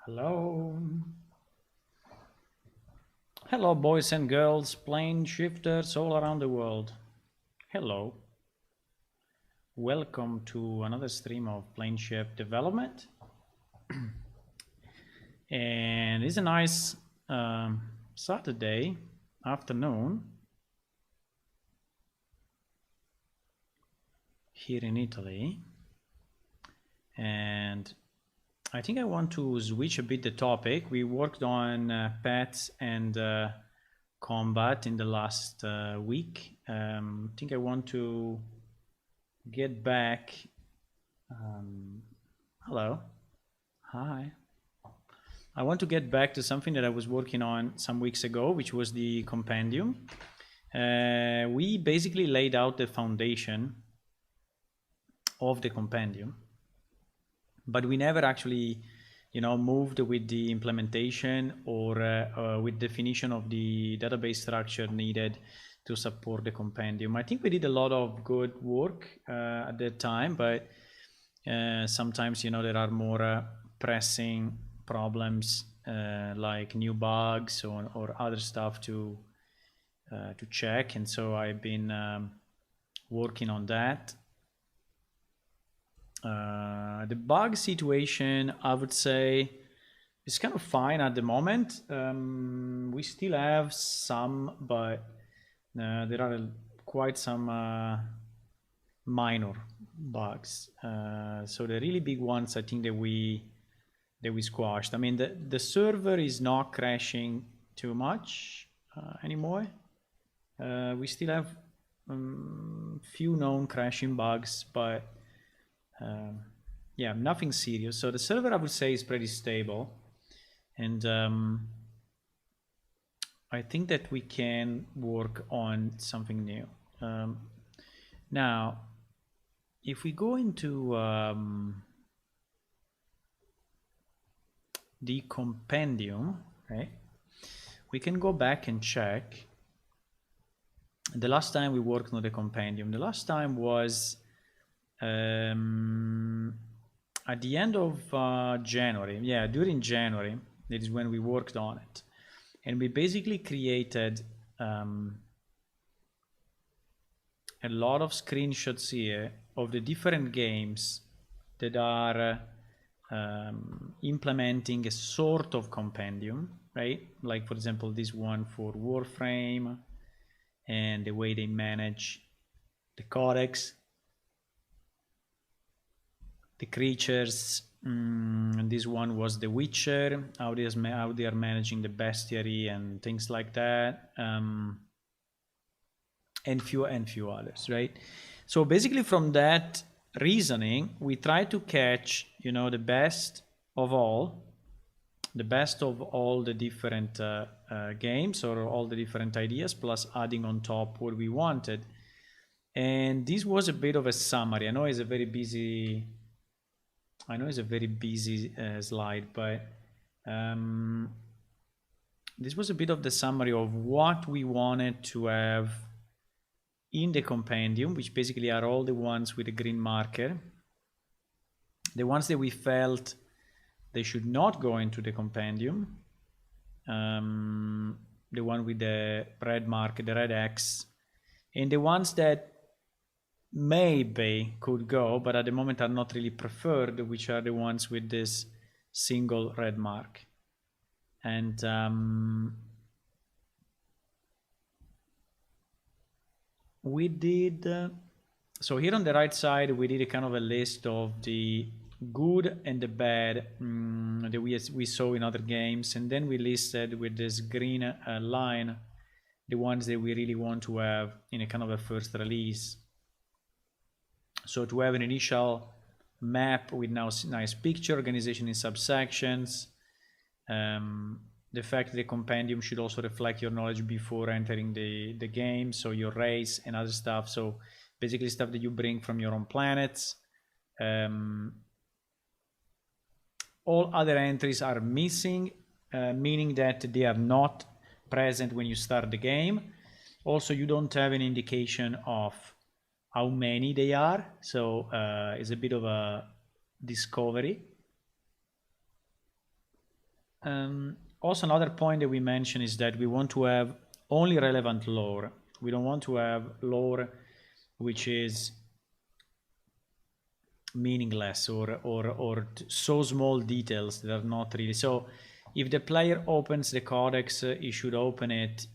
Hello. Hello, boys and girls, plane shifters all around the world. Hello. Welcome to another stream of plane ship development. And it's a nice Saturday afternoon here in Italy. And I think I want to switch a bit the topic. We worked on pets and combat in the last week. I think I want to get back. Hello. Hi. I want to get back to something that I was working on some weeks ago, which was the Compendium. We basically laid out the foundation of the Compendium, but we never actually moved with the implementation or with definition of the database structure needed to support the Compendium. I think we did a lot of good work at that time, but sometimes there are more pressing problems like new bugs or other stuff to check, and so I've been working on that. The bug situation, I would say, is kind of fine at the moment. We still have some, but there are quite some minor bugs. So the really big ones, I think that we squashed. I mean, the server is not crashing too much anymore. We still have few known crashing bugs, but yeah, nothing serious. So the server, I would say, is pretty stable, and I think that we can work on something new. Now, if we go into the Compendium, right, we can go back and check the last time we worked on the Compendium. The last time was at the end of January. Yeah, during January, that is when we worked on it, and we basically created a lot of screenshots here of the different games that are implementing a sort of Compendium, right? Like, for example, this one for Warframe and the way they manage the codex, the creatures. This one was The Witcher, how they are managing the bestiary and things like that, and few others, right? So basically, from that reasoning, we try to catch the best of all the different games or all the different ideas, plus adding on top what we wanted. And this was a bit of a summary. I know it's a very busy slide, but this was a bit of the summary of what we wanted to have in the Compendium, which basically are all the ones with a green marker, the ones that we felt they should not go into the Compendium, the one with the red marker, the red X, and the ones that maybe could go, but at the moment are not really preferred, which are the ones with this single red mark. And we did, so here on the right side, we did a kind of a list of the good and the bad that we saw in other games, and then we listed with this green line the ones that we really want to have in a kind of a first release. So to have an initial map with now nice picture, organization in subsections, the fact that the Compendium should also reflect your knowledge before entering the game, so your race and other stuff. So basically stuff that you bring from your own planets. All other entries are missing, meaning that they are not present when you start the game. Also, you don't have an indication of how many they are, so it's a bit of a discovery. Also, another point that we mentioned is that we want to have only relevant lore. We don't want to have lore which is meaningless or so small details that are not really. So if the player opens the codex, he should open it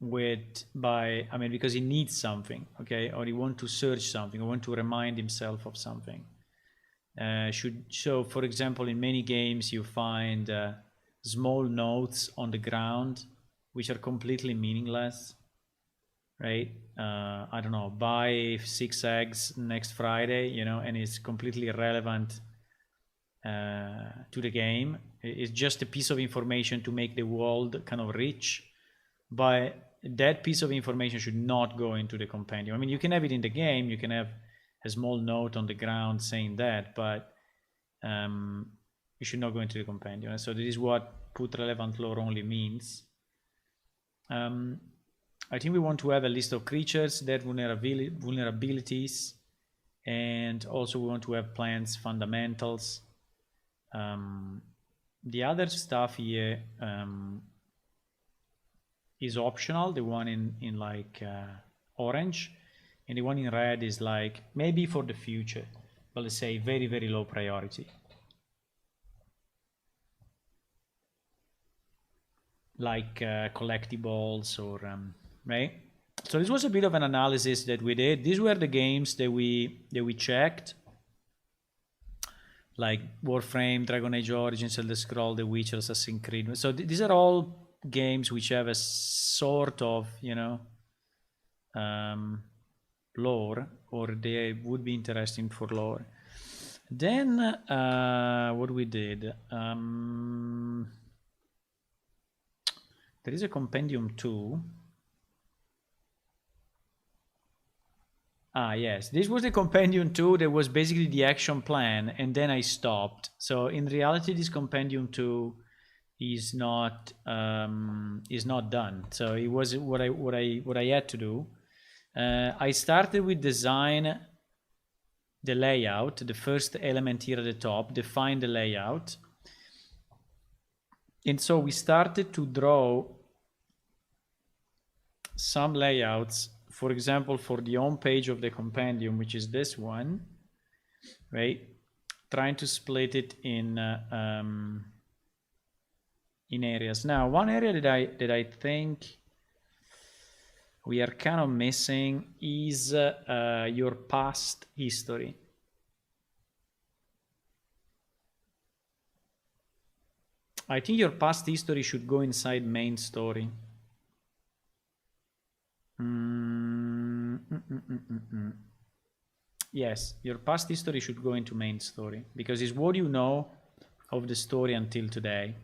because he needs something, okay, or he wants to search something, or want to remind himself of something. So for example, in many games you find small notes on the ground which are completely meaningless, right? I don't know, buy 6 eggs next Friday, you know, and it's completely irrelevant to the game. It's just a piece of information to make the world kind of rich, but that piece of information should not go into the compendium. I mean, you can have it in the game, you can have a small note on the ground saying that, but it should not go into the compendium. So this is what put relevant lore only means. I think we want to have a list of creatures, their vulnerabilities, and also we want to have plants fundamentals. The other stuff here is optional. The one in like orange, and the one in red is like maybe for the future, but let's say very, very low priority. Like collectibles or right. So this was a bit of an analysis that we did. These were the games that we checked, like Warframe, Dragon Age Origins, Elder Scrolls, The Witcher, Assassin's Creed. So these are all games which have a sort of, you know, lore, or they would be interesting for lore. Then what we did, there is a Compendium 2. Yes, this was the Compendium 2 that was basically the action plan, and then I stopped. So in reality, this Compendium 2 is not done. So it was what I had to do. I started with design the layout, the first element here at the top, define the layout. And so we started to draw some layouts, for example, for the home page of the compendium, which is this one, right? Trying to split it in areas. Now, one area that I think we are kind of missing is your past history. I think your past history should go inside main story. Yes, your past history should go into main story, because it's what you know of the story until today.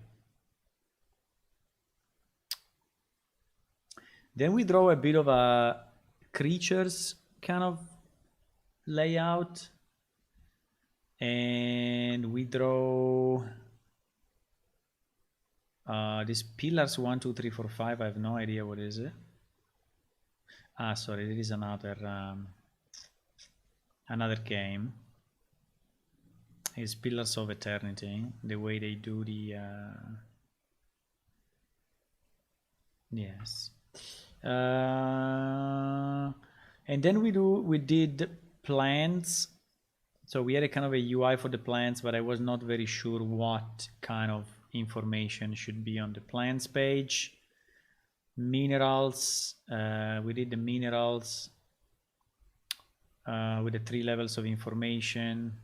Then we draw a bit of a creatures kind of layout, and we draw these pillars 1, 2, 3, 4, 5. I have no idea what is it. Sorry, there is another game. It's Pillars of Eternity, the way they do the yes. And then we did plants. So we had a kind of a UI for the plants, but I was not very sure what kind of information should be on the plants page. Minerals, we did the minerals with the 3 levels of information.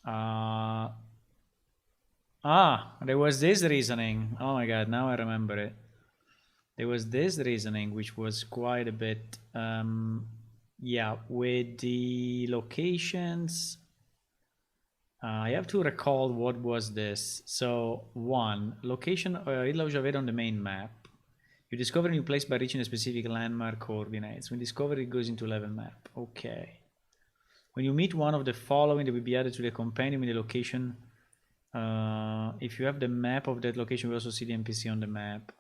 There was this reasoning. Oh my god, now I remember it. There was this reasoning which was quite a bit, yeah, with the locations. I have to recall what was this. So 1, location Isla Javer on the main map. You discover a new place by reaching a specific landmark coordinates. When discovered, it goes into level map. Okay. When you meet one of the following, they will be added to the compendium in the location. If you have the map of that location, you will also see the NPC on the map.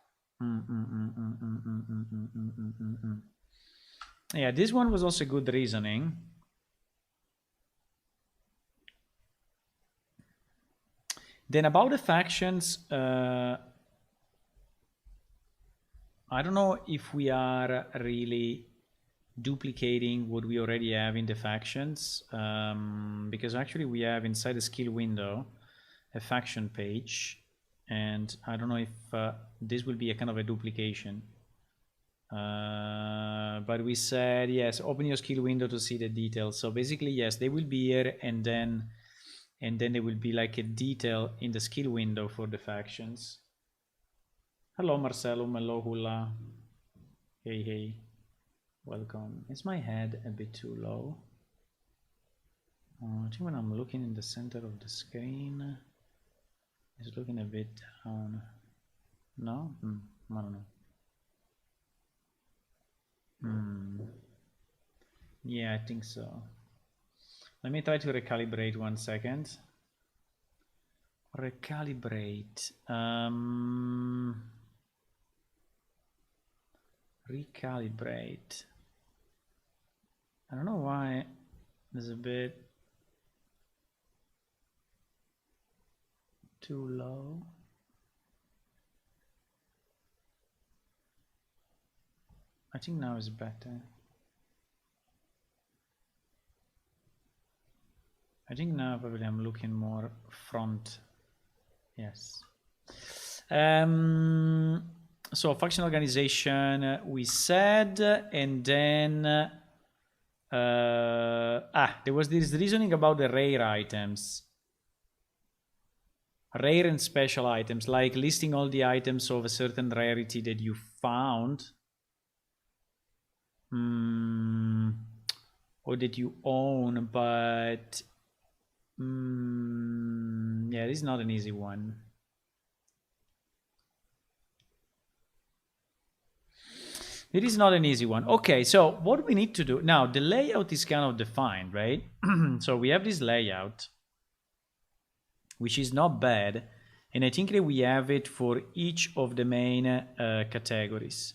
Yeah, this one was also good reasoning. Then about the factions, I don't know if we are really duplicating what we already have in the factions, because actually we have inside the skill window a faction page, and I don't know if this will be a kind of a duplication. But we said, yes, open your skill window to see the details. So basically, yes, they will be here, and then there will be like a detail in the skill window for the factions. Hello, Marcelo. Hello, Hula. Hey, hey. Welcome. Is my head a bit too low? I think when I'm looking in the center of the screen, it's looking a bit down. No? I don't know. Yeah, I think so. Let me try to recalibrate 1 second. Recalibrate. Recalibrate. I don't know why there's a bit too low. I think now is better. I think now probably I'm looking more front. Yes. So faction organization we said, and then there was this reasoning about the rare items. Rare and special items, like listing all the items of a certain rarity that you found. Or that you own, but yeah, this is not an easy one. It is not an easy one. Okay, so what we need to do now, the layout is kind of defined, right? So we have this layout, which is not bad, and I think that we have it for each of the main categories.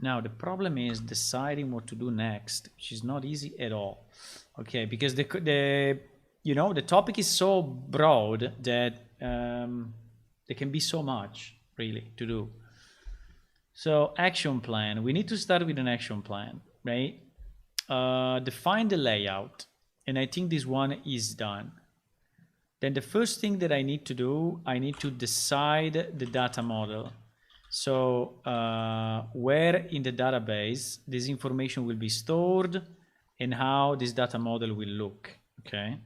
Now the problem is deciding what to do next, which is not easy at all. Okay, because the you know, the topic is so broad that there can be so much really to do. So action plan, we need to start with an action plan, right? Define the layout, and I think this one is done. Then the first thing that I need to do, I need to decide the data model. So where in the database this information will be stored and how this data model will look, okay?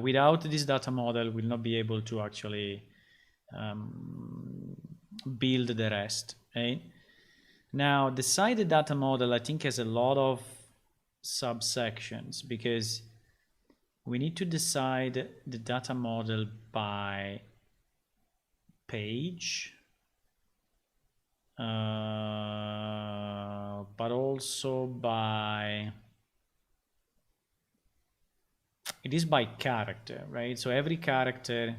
Without this data model, we'll not be able to actually build the rest, right? Now, decide the data model, I think, has a lot of subsections, because we need to decide the data model by page, but also by, it is by character, right? So every character,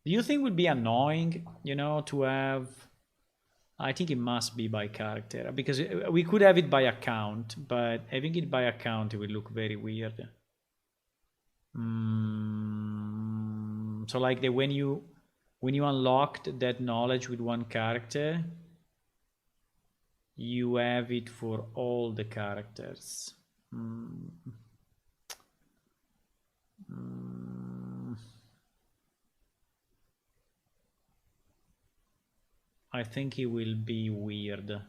do you think would be annoying, you know, to have, I think it must be by character, because we could have it by account, but having it by account, it would look very weird. So like when you unlocked that knowledge with one character, you have it for all the characters. I think it will be weird,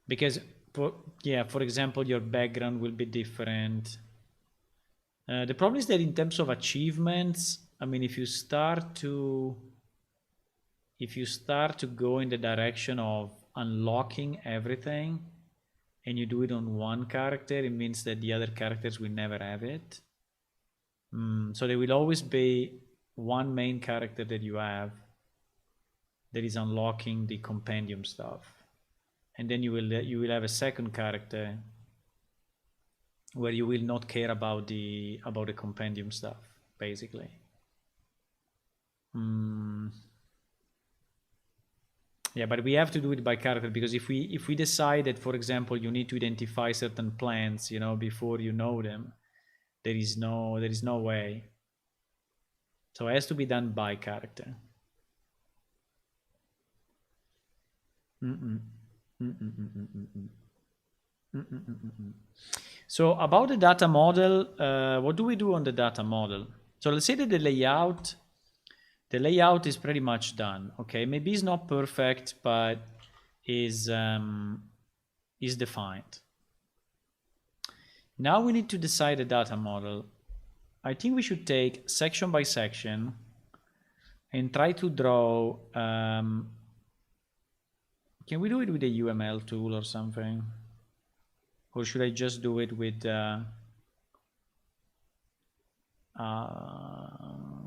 because for example, your background will be different. The problem is that in terms of achievements, I mean, if you start to go in the direction of unlocking everything and you do it on one character, it means that the other characters will never have it. So there will always be one main character that you have that is unlocking the compendium stuff, and then you will have a second character where you will not care about the compendium stuff, basically. Yeah, but we have to do it by character, because if we decide that, for example, you need to identify certain plants, you know, before you know them, there is no way. So it has to be done by character. So about the data model, what do we do on the data model? So let's say that the layout is pretty much done. Okay, maybe it's not perfect, but is defined. Now we need to decide the data model. I think we should take section by section and try to draw. Can we do it with a UML tool or something? Or should I just do it with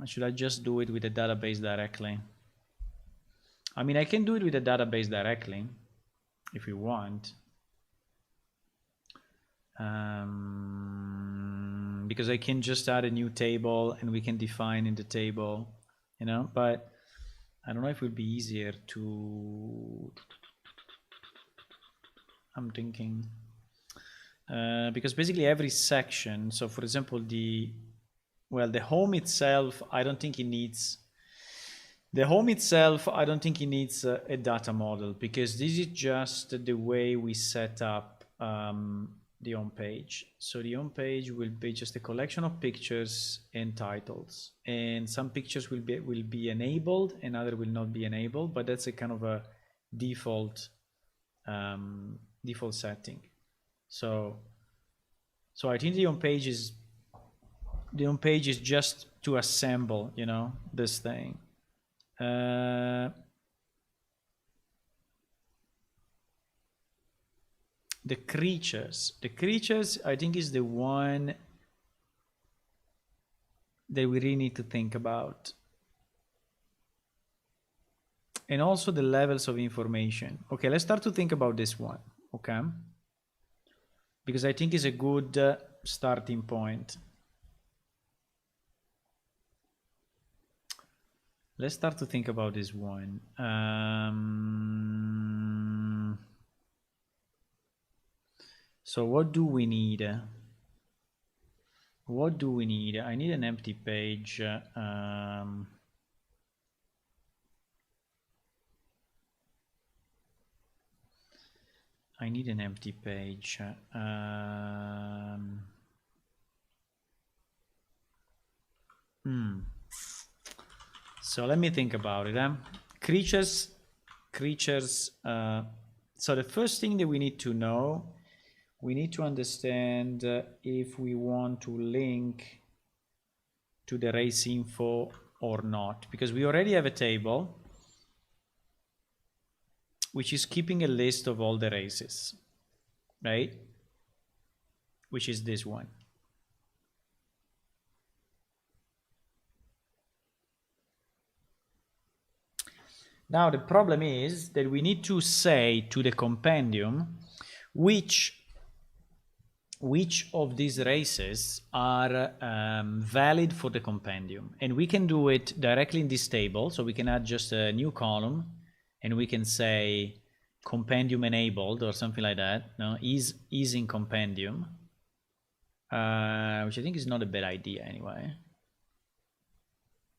should I just do it with the database directly? I mean, I can do it with the database directly if you want. Because I can just add a new table and we can define in the table, you know, but I don't know if it would be easier to, I'm thinking, because basically every section, so for example, the home itself, I don't think it needs, a data model, because this is just the way we set up the home page. So the home page will be just a collection of pictures and titles, and some pictures will be enabled and other will not be enabled, but that's a kind of a default setting. So I think the home page is just to assemble, you know, this thing. The creatures, I think, is the one that we really need to think about. And also the levels of information. Okay, let's start to think about this one, okay? Because I think it's a good starting point. Let's start to think about this one. So what do we need? I need an empty page. I need an empty page. So let me think about it. Creatures. So the first thing that we need to know, we need to understand if we want to link to the race info or not, because we already have a table which is keeping a list of all the races, right? Which is this one. Now the problem is that we need to say to the compendium which of these races are valid for the compendium, and we can do it directly in this table. So we can add just a new column and we can say compendium enabled or something like that. No, is in compendium, which I think is not a bad idea anyway.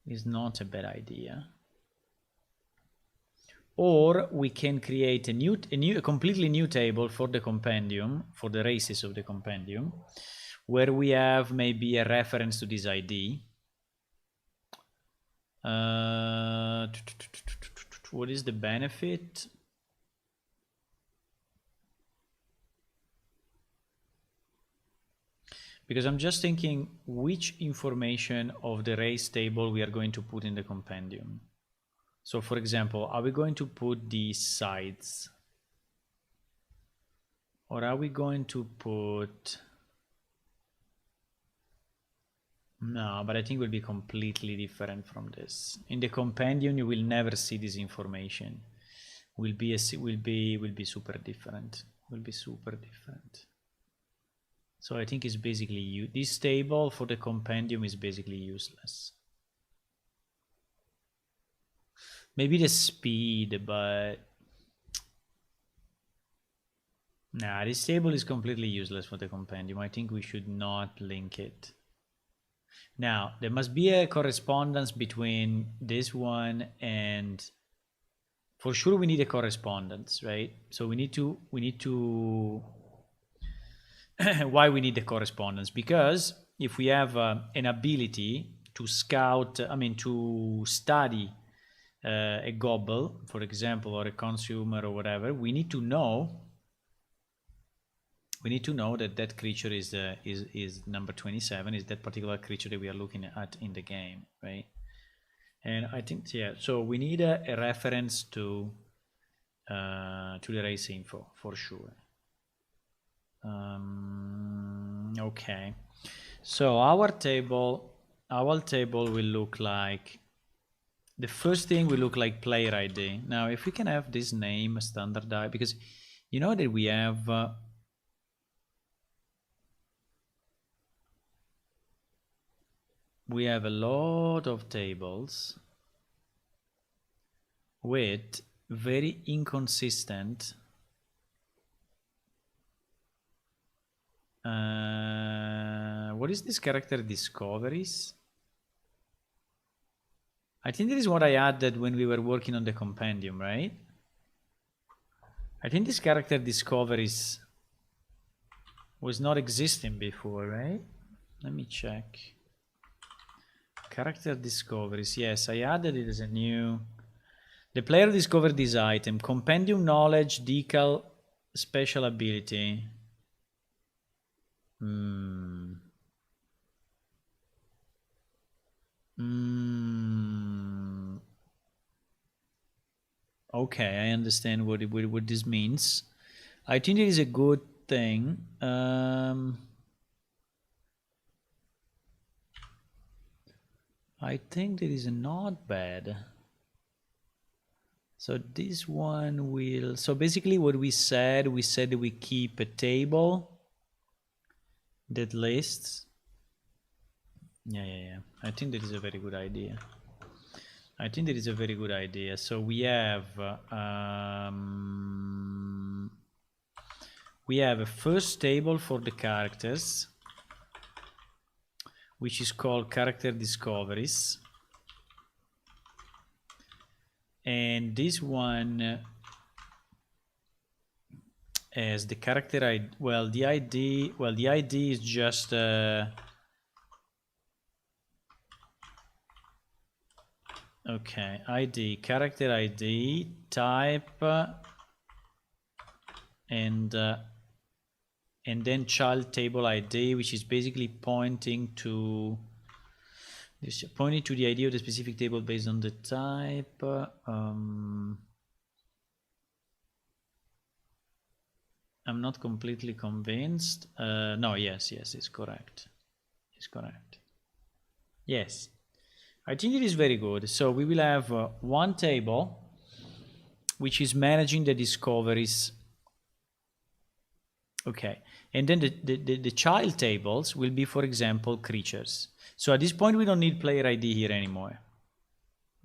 Is not a bad idea. Or we can create a completely new table for the compendium, for the races of the compendium, where we have maybe a reference to this ID. What is the benefit? Because I'm just thinking which information of the race table we are going to put in the compendium. So for example, are we going to put the sides? Or are we going to put... No, but I think it will be completely different from this. In the compendium, you will never see this information. Will be super different. Will be super different. So I think it's basically this table for the compendium is basically useless. Maybe the speed, but nah, this table is completely useless for the compendium. I think we should not link it. Now, there must be a correspondence between this one and, for sure we need a correspondence, right? So we need to why we need the correspondence? Because if we have an ability to scout, to study a gobble, for example, or a consumer or whatever, we need to know that that creature is number 27, is that particular creature that we are looking at in the game, right? And I think, yeah, so we need a reference to the race info for sure. Okay, so our table will look like, the first thing will look like player ID. Now, if we can have this name standardized, because you know that we have a lot of tables with very inconsistent what is this character discoveries? I think this is what I added when we were working on the compendium, right? I think this character discoveries was not existing before, right? Let me check. Character discoveries, yes, I added it as a new. The player discovered this item, compendium knowledge, decal, special ability. Okay, I understand what this means. I think it is a good thing. I think that is not bad. So this one will, so basically what we said that we keep a table that lists. Yeah. I think that is a very good idea. So we have a first table for the characters, which is called character discoveries, and this one as the character ID. Well, the ID is just okay, ID, character ID, type, and then child table ID, which is basically pointing to the ID of the specific table based on the type. I'm not completely convinced. No, yes, it's correct. Yes, I think it is very good. So we will have one table which is managing the discoveries. Okay, and then the child tables will be, for example, creatures. So at this point we don't need player ID here anymore,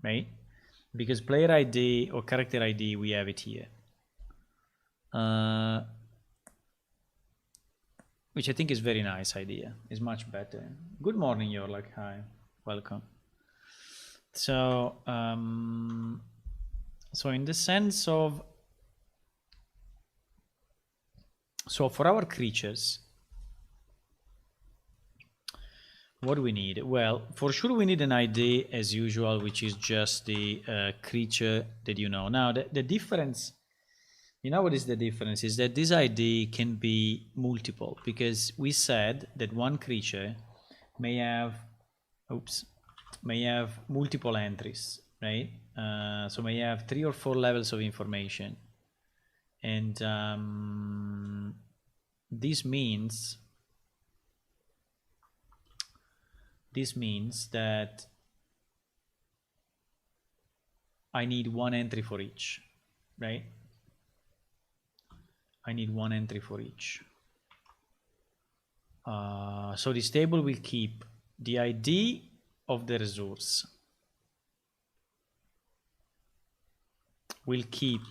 right? Because player ID or character ID, we have it here. Which I think is very nice idea. It's much better. Good morning, you're like, hi, welcome. So, so in the sense of, so for our creatures, what do we need? Well, for sure we need an ID as usual, which is just the creature that you know. Now, the difference, you know what is the difference? Is that this ID can be multiple, because we said that one creature may have, multiple entries, right? So may have 3 or 4 levels of information. And this means that I need one entry for each, right? I need one entry for each. So this table will keep the ID of the resource, will keep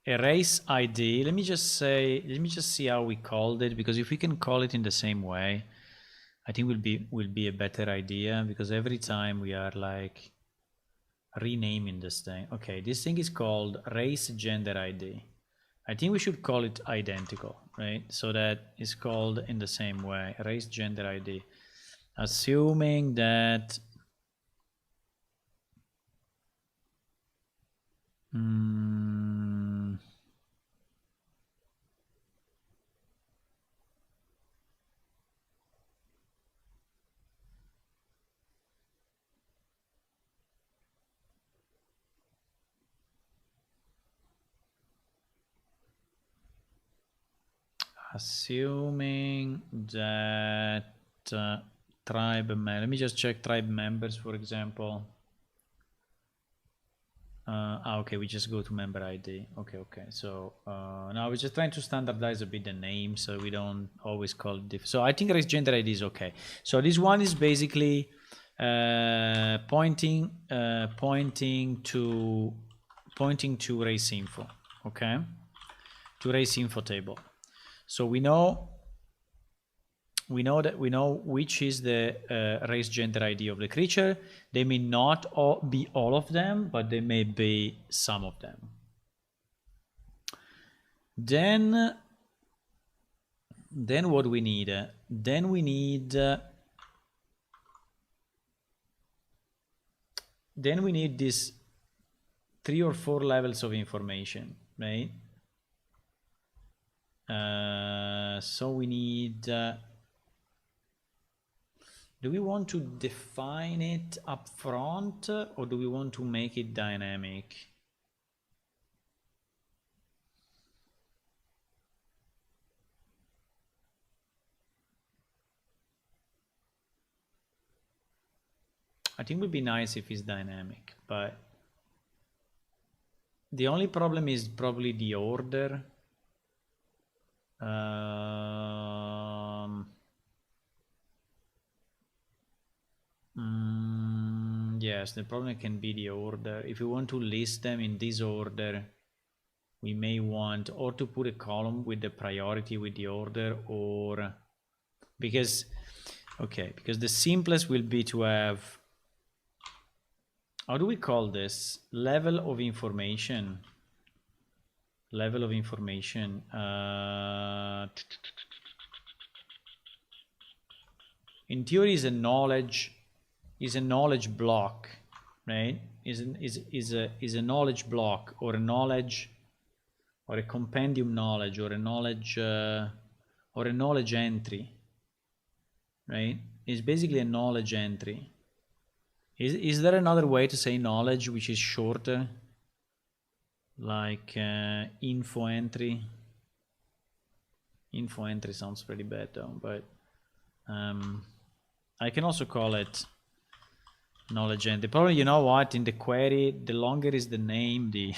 a race ID. Let me just see how we called it, because if we can call it in the same way, I think will be a better idea, because every time we are like renaming this thing. Okay, this thing is called race gender ID. I think we should call it identical, right? So that is called in the same way, race gender ID. Assuming that assuming that tribe, let me just check tribe members, for example. Okay, we just go to member ID. Okay. So now I was just trying to standardize a bit the name so we don't always call it so I think race gender ID is okay. So this one is basically pointing to race info, okay, to race info table. So we know which is the race gender ID of the creature. They may not be all of them, but they may be some of them. Then what we need? Then we need this 3 or 4 levels of information, right? So we need do we want to define it up front, or do we want to make it dynamic? I think it would be nice if it's dynamic, but the only problem is probably the order. Yes, the problem can be the order. If we want to list them in this order, we may want or to put a column with the priority with the order, or because the simplest will be to have, how do we call this, level of information. In theory is a knowledge block, right? Is a knowledge block, or a knowledge, or a compendium knowledge, or a knowledge entry, right? It's basically a knowledge entry. Is there another way to say knowledge which is shorter, like info entry? Info entry sounds pretty bad though, but I can also call it knowledge entry. Probably, you know what, in the query, the longer is the name, the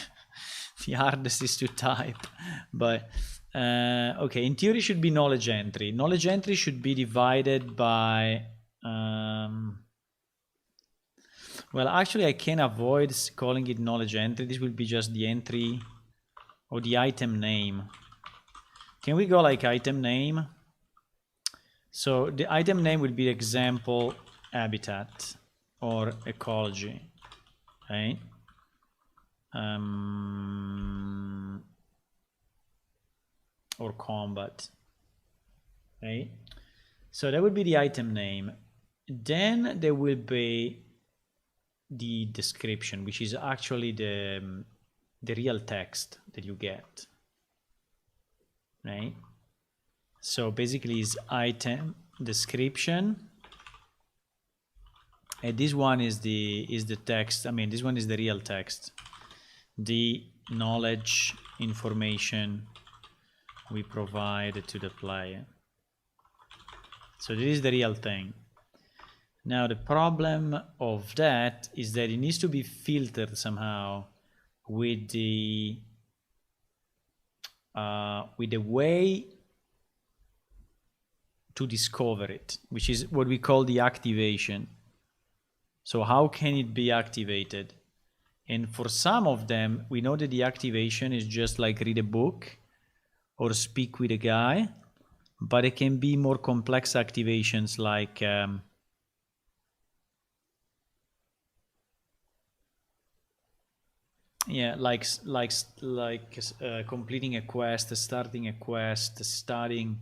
hardest is to type. But okay, in theory should be knowledge entry. Knowledge entry should be divided by well, actually I can avoid calling it knowledge entry. This will be just the entry or the item name. Can we go like item name? So the item name will be example habitat or ecology, right? Or combat, right? So that would be the item name. Then there will be the description, which is actually the real text that you get, right? So basically is item description, and this one is the text. I mean, this one is the real text, the knowledge information we provide to the player. So this is the real thing. Now the problem of that is that it needs to be filtered somehow with the way to discover it, which is what we call the activation. So how can it be activated? And for some of them, we know that the activation is just like read a book or speak with a guy, but it can be more complex activations like yeah, like completing a quest, starting a quest, starting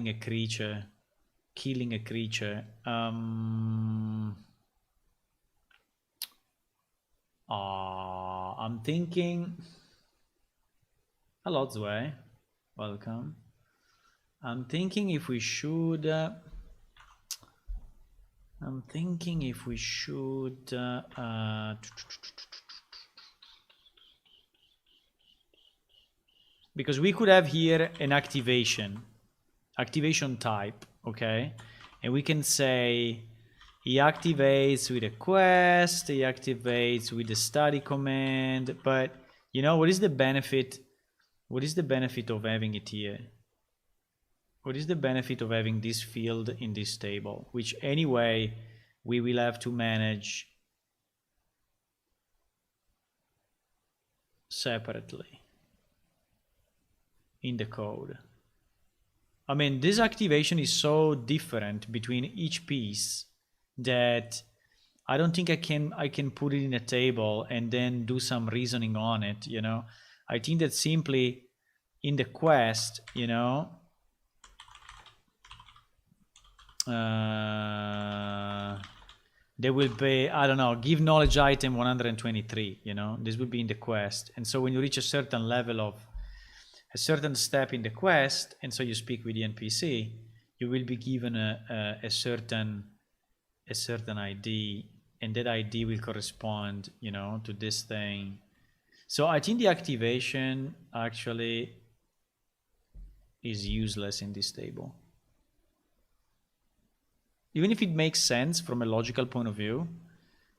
a creature, killing a creature. I'm thinking. Hello, Zwei. Welcome. I'm thinking if we should. I'm thinking if we should. Because we could have here an activation type, okay? And we can say he activates with a quest, he activates with the study command, but you know, what is the benefit? What is the benefit of having it here? What is the benefit of having this field in this table, which anyway we will have to manage separately in the code? I mean, this activation is so different between each piece that I don't think I can put it in a table and then do some reasoning on it, you know. I think that simply in the quest, you know, there will be, I don't know, give knowledge item 123, you know, this will be in the quest. And so when you reach a certain level of a certain step in the quest, and so you speak with the NPC, you will be given a certain ID, and that ID will correspond, you know, to this thing. So I think the activation actually is useless in this table. Even if it makes sense from a logical point of view,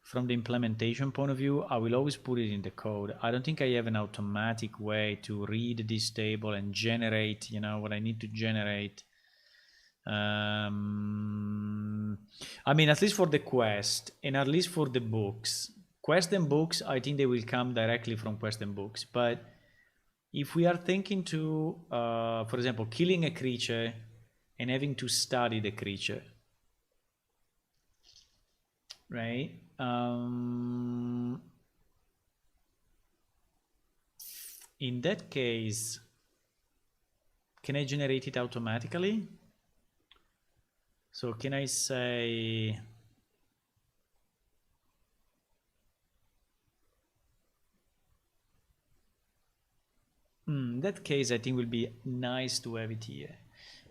from the implementation point of view, I will always put it in the code. I don't think I have an automatic way to read this table and generate, you know, what I need to generate. I mean, at least for the quest and at least for the books. Quest and books, I think they will come directly from quest and books. But if we are thinking to, for example, killing a creature and having to study the creature, right? In that case, can I generate it automatically? So can I say, in that case, I think it will be nice to have it here.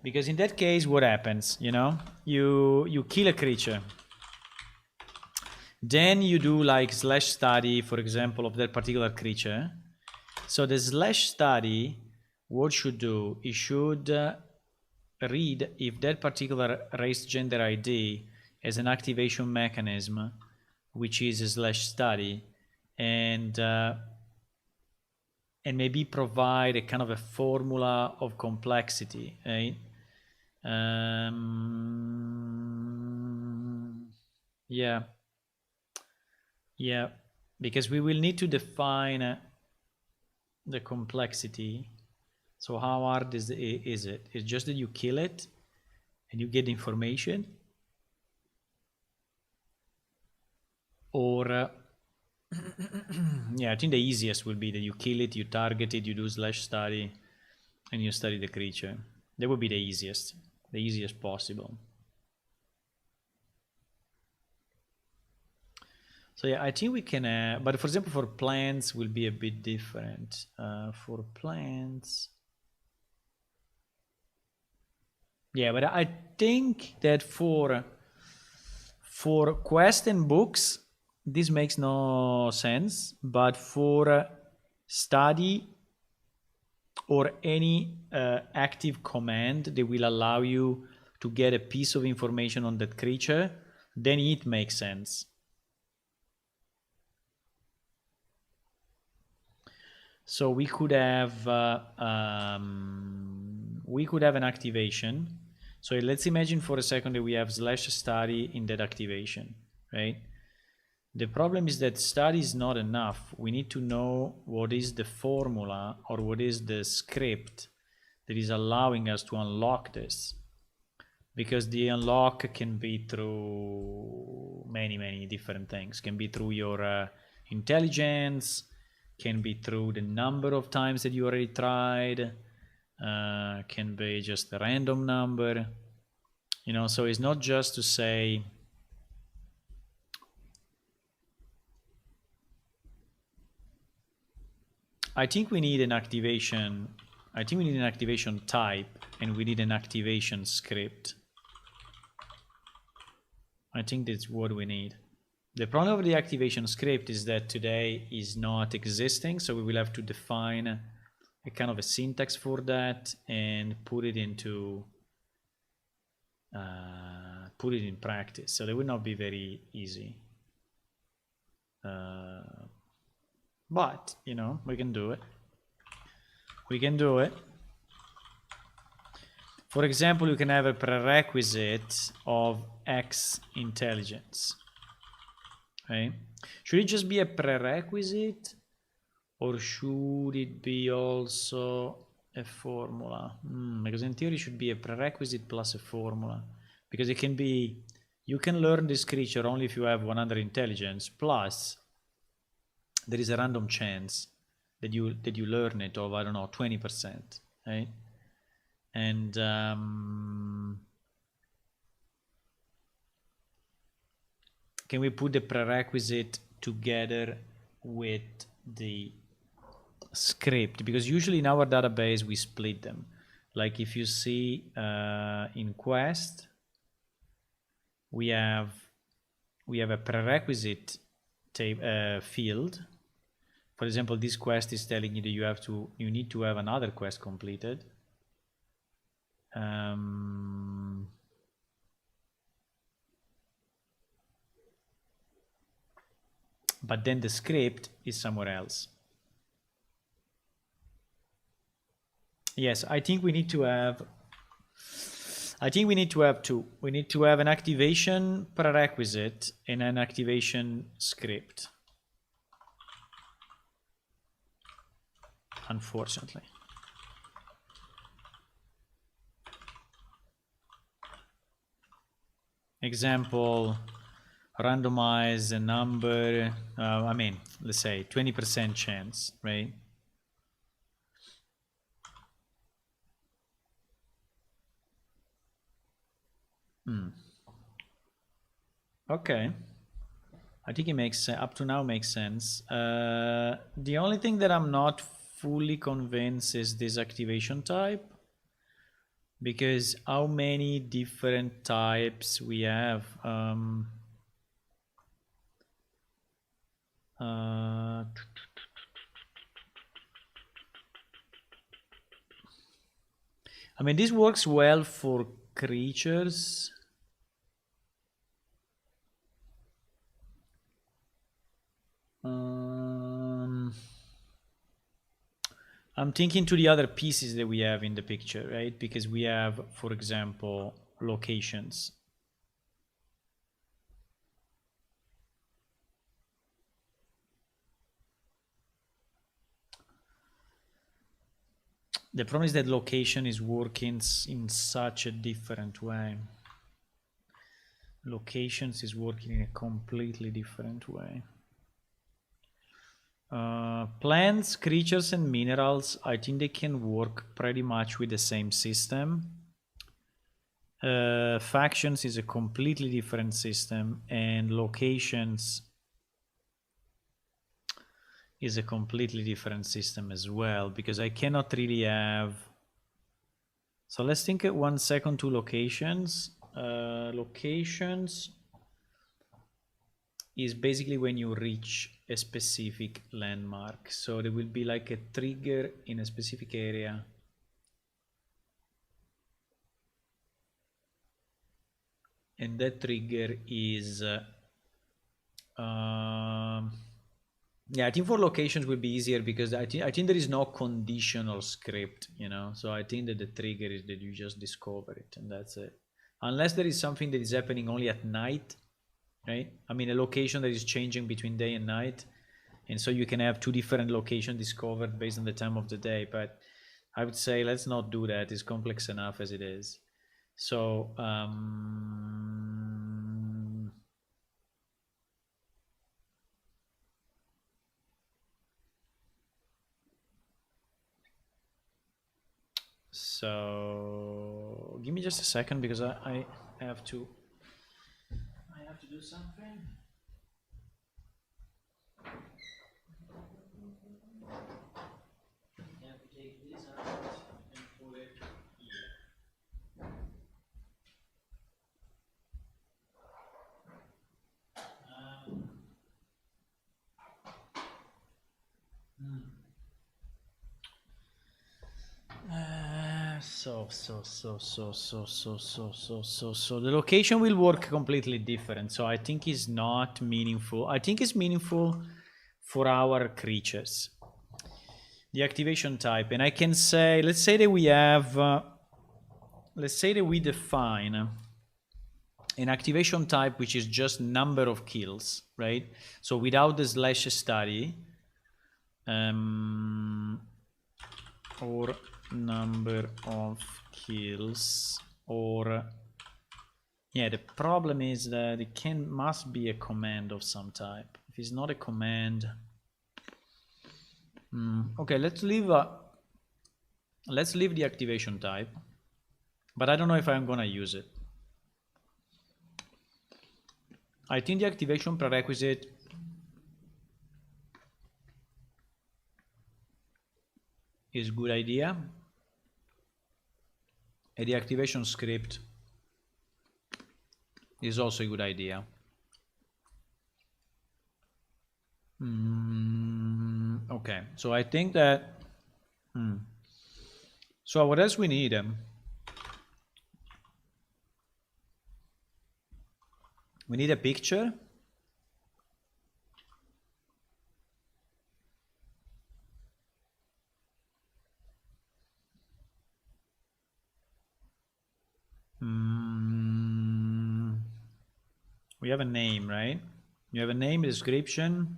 Because in that case, what happens? You know, you kill a creature. Then you do like /study, for example, of that particular creature. So the /study, what should do? It should read if that particular race gender ID has an activation mechanism, which is /study, and maybe provide a kind of a formula of complexity, right? Yeah, because we will need to define the complexity. So how hard is it? It's just that you kill it and you get information, or yeah, I think the easiest will be that you kill it, you target it, you do /study, and you study the creature. That would be the easiest possible. So yeah, I think we can, but for example, for plants will be a bit different. For plants, yeah, but I think that for quest and books, this makes no sense. But for study or any active command that will allow you to get a piece of information on that creature, then it makes sense. So we could have an activation. So let's imagine for a second that we have /study in that activation, right? The problem is that study is not enough. We need to know what is the formula or what is the script that is allowing us to unlock this, because the unlock can be through many different things. Can be through your intelligence, can be through the number of times that you already tried, can be just a random number, you know. So it's not just to say I think we need an activation type, and we need an activation script. I think that's what we need. The problem with the activation script is that today is not existing, so we will have to define a kind of a syntax for that and put it in practice. So that would not be very easy. But, you know, we can do it. We can do it. For example, you can have a prerequisite of X intelligence. Okay? Should it just be a prerequisite, or should it be also a formula? Because in theory it should be a prerequisite plus a formula. Because it can be, you can learn this creature only if you have 100 intelligence, plus there is a random chance that you learn it of, I don't know, 20%, right? And can we put the prerequisite together with the script? Because usually in our database we split them. Like if you see in Quest, we have a prerequisite field. For example, this quest is telling you that you need to have another quest completed. But then the script is somewhere else. Yes, I think we need to have two. We need to have an activation prerequisite and an activation script. Unfortunately. Example, randomize a number, I mean, let's say 20% chance, right? Okay. I think it makes up to now makes sense. The only thing that I'm not fully convinced is this activation type, because how many different types we have? I mean, this works well for creatures. I'm thinking to the other pieces that we have in the picture, right? Because we have, for example, locations. The problem is that location is working in such a different way. Locations is working in a completely different way. Plants, creatures, and minerals, I think they can work pretty much with the same system. Factions is a completely different system, and locations is a completely different system as well, because I cannot really have... So let's think 1 second to locations. Locations is basically when you reach a specific landmark. So there will be like a trigger in a specific area. And that trigger is... yeah, I think for locations will be easier, because I think there is no conditional script, you know. So I think that the trigger is that you just discover it, and that's it. Unless there is something that is happening only at night, right? I mean, a location that is changing between day and night, and so you can have 2 different locations discovered based on the time of the day. But I would say let's not do that. It's complex enough as it is. So so give me just a second because I have to do something. I have to take this out and put it here. So the location will work completely different. So I think it's not meaningful. I think it's meaningful for our creatures. The activation type, and I can say, let's say that we have, let's say that we define an activation type which is just number of kills, right? So without the slash study, or number of kills, or yeah, the problem is that it must be a command of some type. If it's not a command, okay, let's leave the activation type, but I don't know if I'm gonna use it. I think the activation prerequisite is a good idea, and the activation script is also a good idea. Okay, so I think that so what else we need? We need a picture. We have a name, right? You have a name, a description,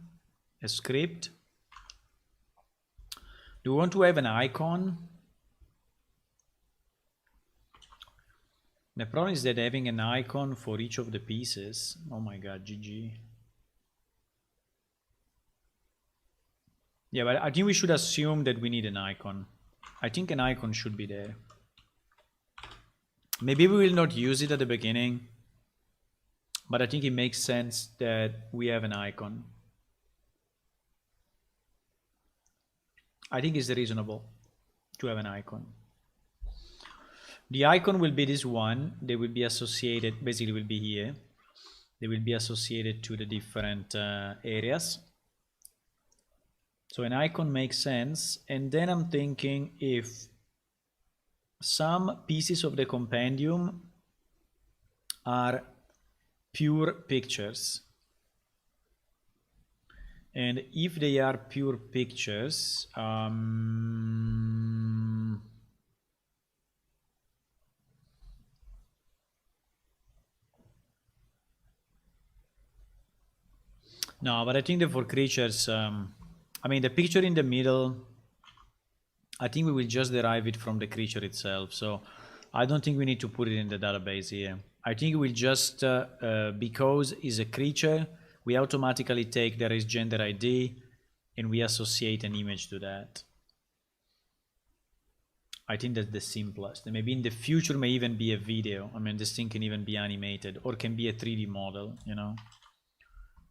a script. Do we want to have an icon? The problem is that having an icon for each of the pieces. Oh my god, GG. Yeah, but I think we should assume that we need an icon. I think an icon should be there. Maybe we will not use it at the beginning, but I think it makes sense that we have an icon. I think it's reasonable to have an icon. The icon will be this one. They will be associated, basically will be here. They will be associated to the different areas. So an icon makes sense. And then I'm thinking if some pieces of the compendium are pure pictures. And if they are pure pictures, no, but I think that for creatures, I mean, the picture in the middle, I think we will just derive it from the creature itself. So I don't think we need to put it in the database here. I think we'll just, because it's a creature, we automatically take the race gender ID and we associate an image to that. I think that's the simplest. And maybe in the future may even be a video. I mean, this thing can even be animated or can be a 3D model, you know.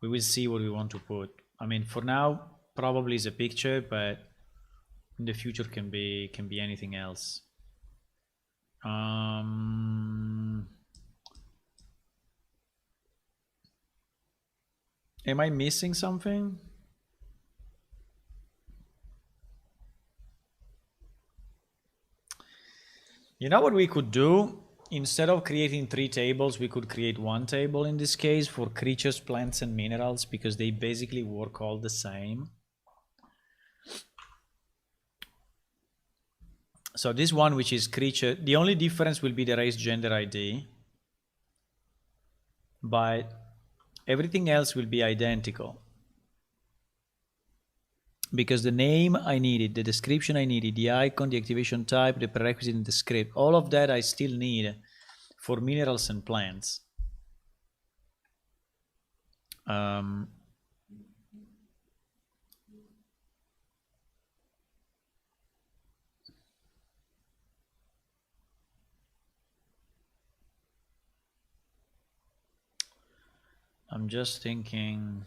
We will see what we want to put. I mean, for now, probably is a picture, but in the future can be anything else. Am I missing something? You know what we could do? Instead of creating 3 tables, we could create 1 table in this case for creatures, plants, and minerals, because they basically work all the same. So this one, which is creature, the only difference will be the race gender ID, but everything else will be identical. because the name I needed, the description I needed, the icon, the activation type, the prerequisite in the script, all of that I still need for minerals and plants. I'm just thinking,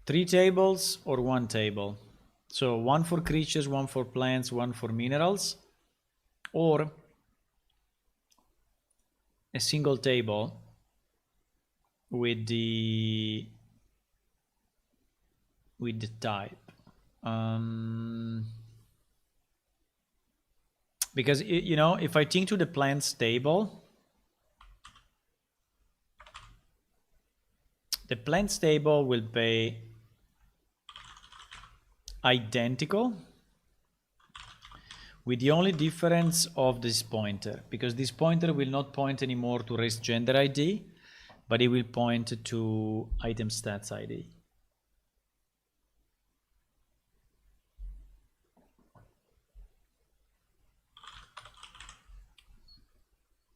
3 tables or 1 table? So 1 for creatures, 1 for plants, 1 for minerals, or a single table with the type. Because you know, if I think to the plants table, the plants table will be identical, with the only difference of this pointer, because this pointer will not point anymore to race gender ID, but it will point to item stats ID.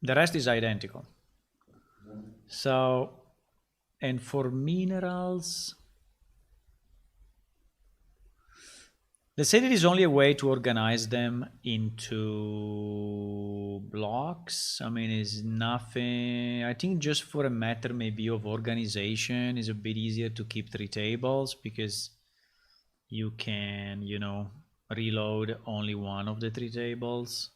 The rest is identical. So, and for minerals, let's say there is only a way to organize them into blocks. I mean, it's nothing. I think just for a matter maybe of organization is a bit easier to keep 3 tables, because you can, you know, reload only one of the 3 tables.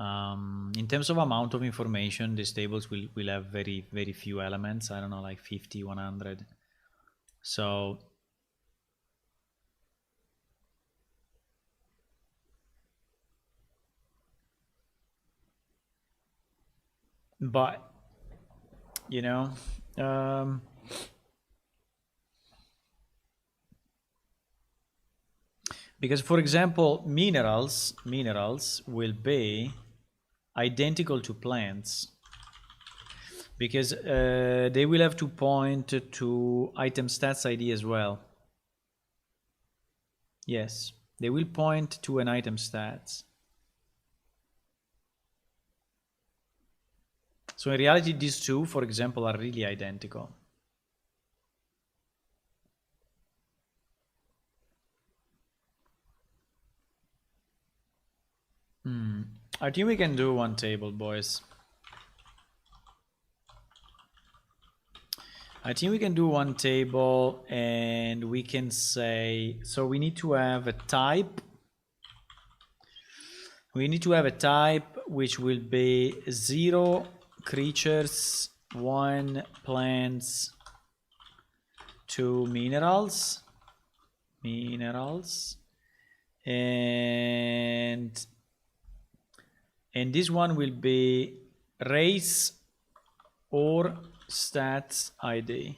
In terms of amount of information, these tables will have very, very few elements. I don't know, like 50, 100. So but you know, because for example, minerals will be identical to plants, because they will have to point to item stats ID as well. Yes, they will point to an item stats. So in reality, these two, for example, are really identical. I think we can do 1 table, boys. I think we can do 1 table, and we can say, so we need to have a type. We need to have a type which will be 0 creatures, 1 plants, 2 minerals, and this one will be race or stats ID.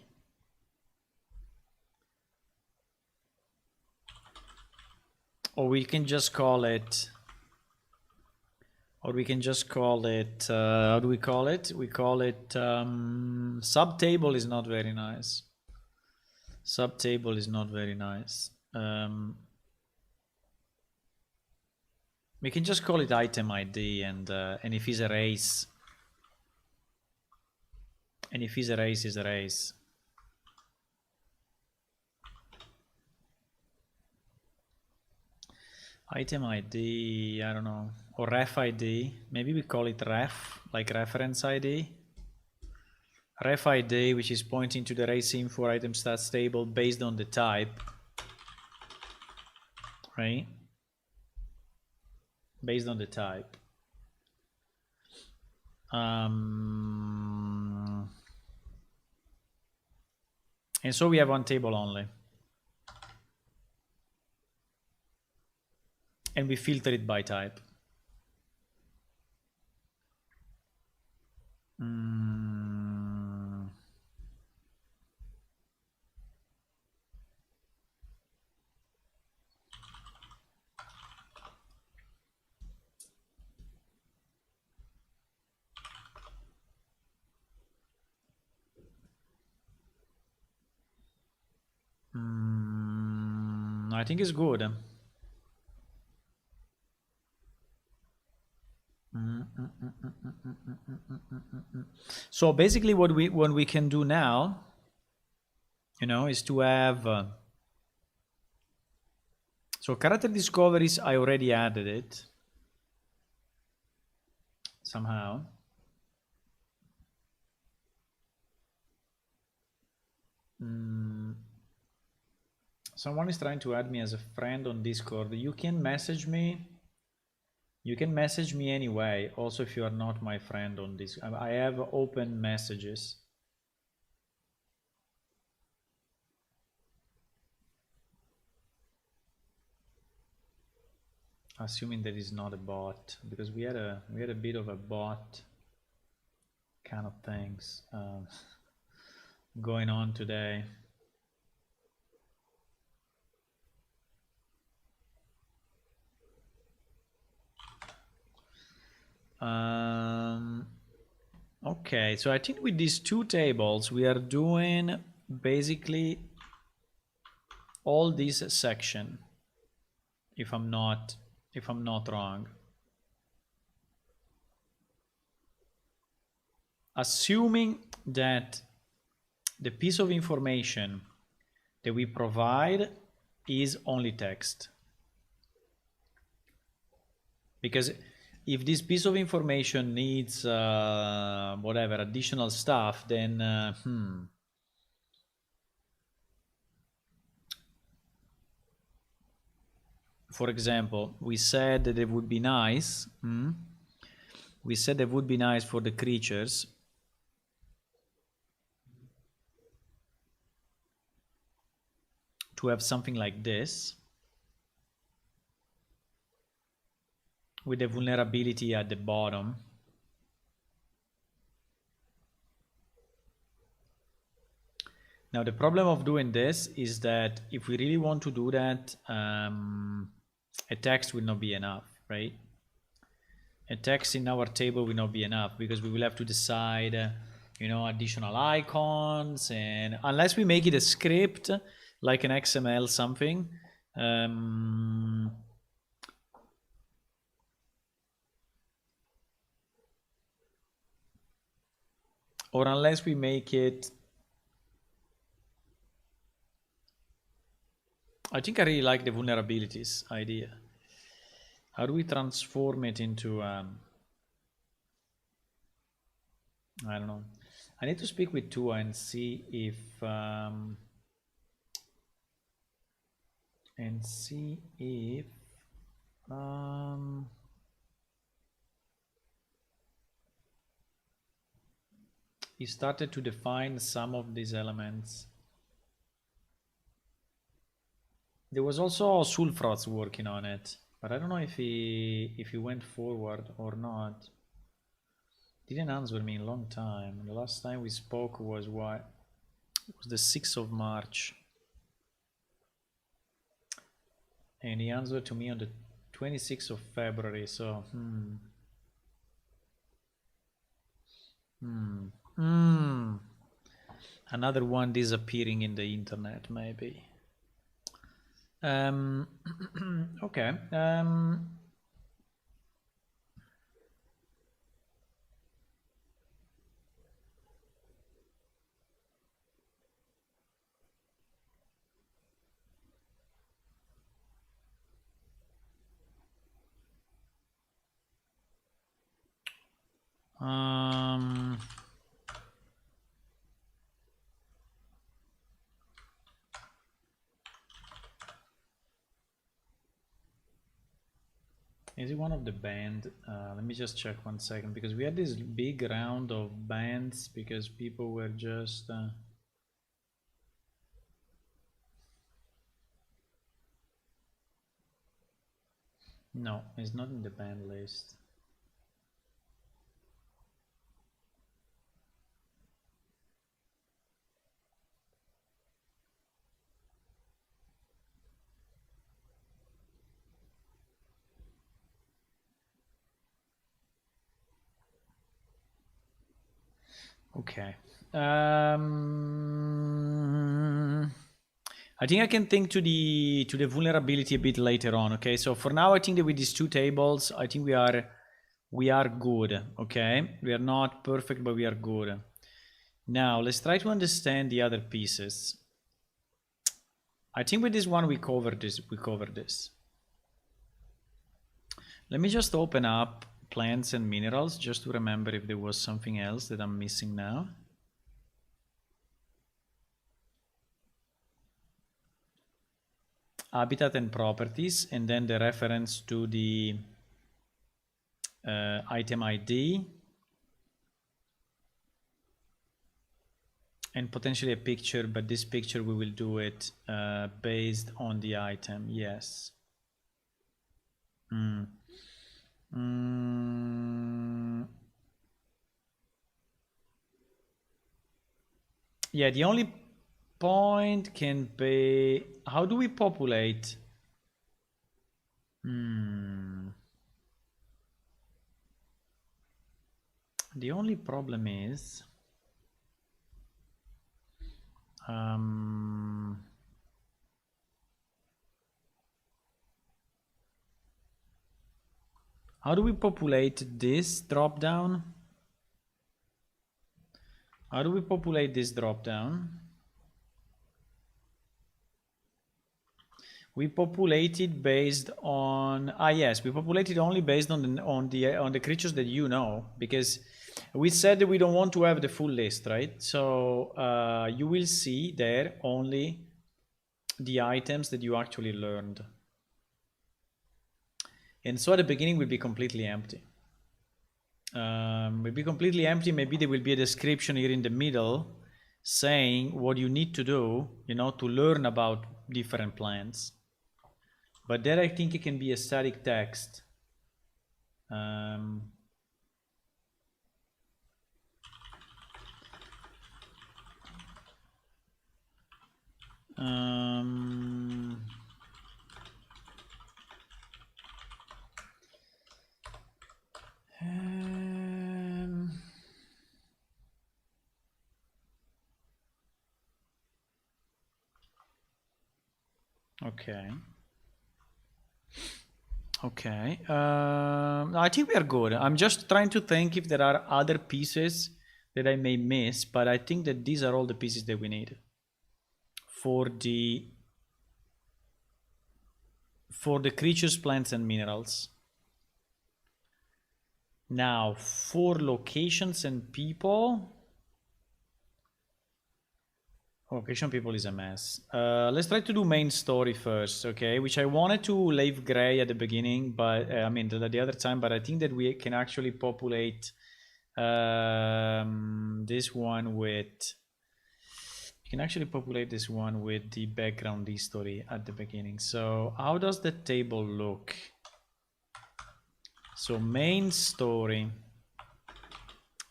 Or we can just call it, how do we call it? We call it subtable is not very nice. Subtable is not very nice. We can just call it item ID, and if it's a race, is a race. Item ID, I don't know, or ref ID. Maybe we call it ref, like reference ID. Ref ID, which is pointing to the race info item stats table based on the type, right? Based on the type. And so we have 1 table only. And we filter it by type. I think it's good. So basically what we can do now, you know, is to have so character discoveries. I already added it somehow. Someone is trying to add me as a friend on Discord. You can message me. You can message me anyway, also if you are not my friend on this. I have open messages. Assuming that is not a bot, because we had a bit of a bot kind of things going on today. Okay, so I think with these two tables we are doing basically all this section, if I'm not wrong. Assuming that the piece of information that we provide is only text. Because if this piece of information needs whatever additional stuff, then for example, we said that it would be nice. We said it would be nice for the creatures to have something like this, with the vulnerability at the bottom. Now the problem of doing this is that if we really want to do that, a text will not be enough, right? A text in our table will not be enough, because we will have to decide, you know, additional icons, and unless we make it a script, like an XML something, or unless we make it, I think I really like the vulnerabilities idea. How do we transform it into, I don't know. I need to speak with Tua and see if, he started to define some of these elements. There was also Sulfrots working on it, but I don't know if he went forward or not. Didn't answer me in a long time. The last time we spoke was what? It was the 6th of March. And he answered to me on the 26th of February, so another one disappearing in the internet, maybe. Okay. Is it one of the band? Let me just check 1 second, because we had this big round of bands because people were just no, it's not in the band list. Okay. I think I can think to the vulnerability a bit later on. Okay, so for now, I think that with these two tables, I think we are good. Okay, we are not perfect, but we are good. Now let's try to understand the other pieces. I think with this one we covered this. Let me just open up plants and minerals just to remember if there was something else that I'm missing now. Habitat and properties, and then the reference to the item ID, and potentially a picture, but this picture we will do it based on the item. Yes. Yeah, the only point can be, how do we populate? The only problem is how do we populate this drop down? How do we populate this drop down? We populated based on yes, we populated only based on the creatures that you know, because we said that we don't want to have the full list, right? So you will see there only the items that you actually learned, and so at the beginning will be completely empty. Will be completely empty. Maybe there will be a description here in the middle saying what you need to do, you know, to learn about different plants. But there I think it can be a static text. Okay. Okay. I think we are good. I'm just trying to think if there are other pieces that I may miss, but I think that these are all the pieces that we need for the creatures, plants, and minerals. Now, for locations and people. Location people is a mess. Let's try to do main story first, okay? Which I wanted to leave gray at the beginning, but I mean the other time, but I think that we can actually populate this one with. You can actually populate this one with the background history at the beginning. So how does the table look? So main story.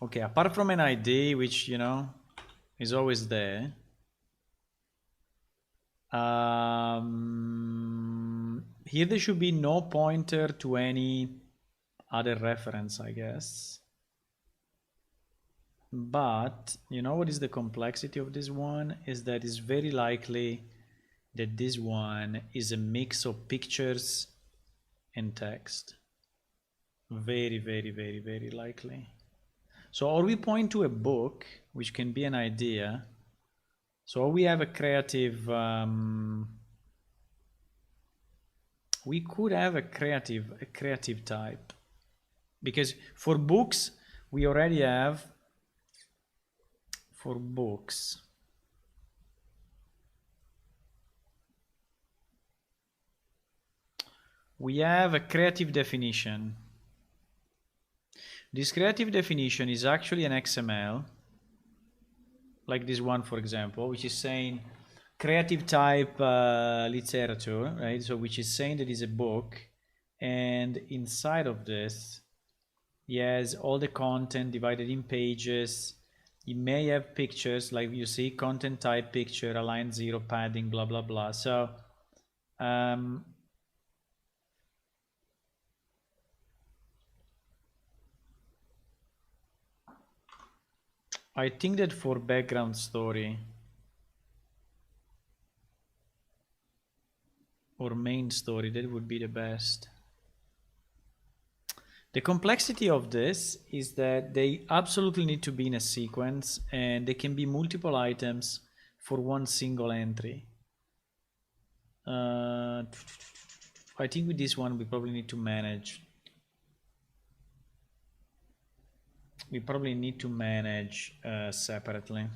Okay, apart from an ID, which you know is always there. Here there should be no pointer to any other reference, I guess. But you know what is the complexity of this one? Is that it's very likely that this one is a mix of pictures and text. Very, very, very, very likely. So or we point to a book, which can be an idea. So we have a creative, we could have a creative type, because for books we already have, for books we have a creative definition. This creative definition is actually an XML, like this one, for example, which is saying creative type literature, right? So which is saying that it's a book, and inside of this, yes, all the content divided in pages. It may have pictures, like you see, content type picture, align 0, padding, blah blah blah. So I think that for background story, or main story, that would be the best. The complexity of this is that they absolutely need to be in a sequence, and they can be multiple items for one single entry. I think with this one we probably need to manage. We probably need to manage separately.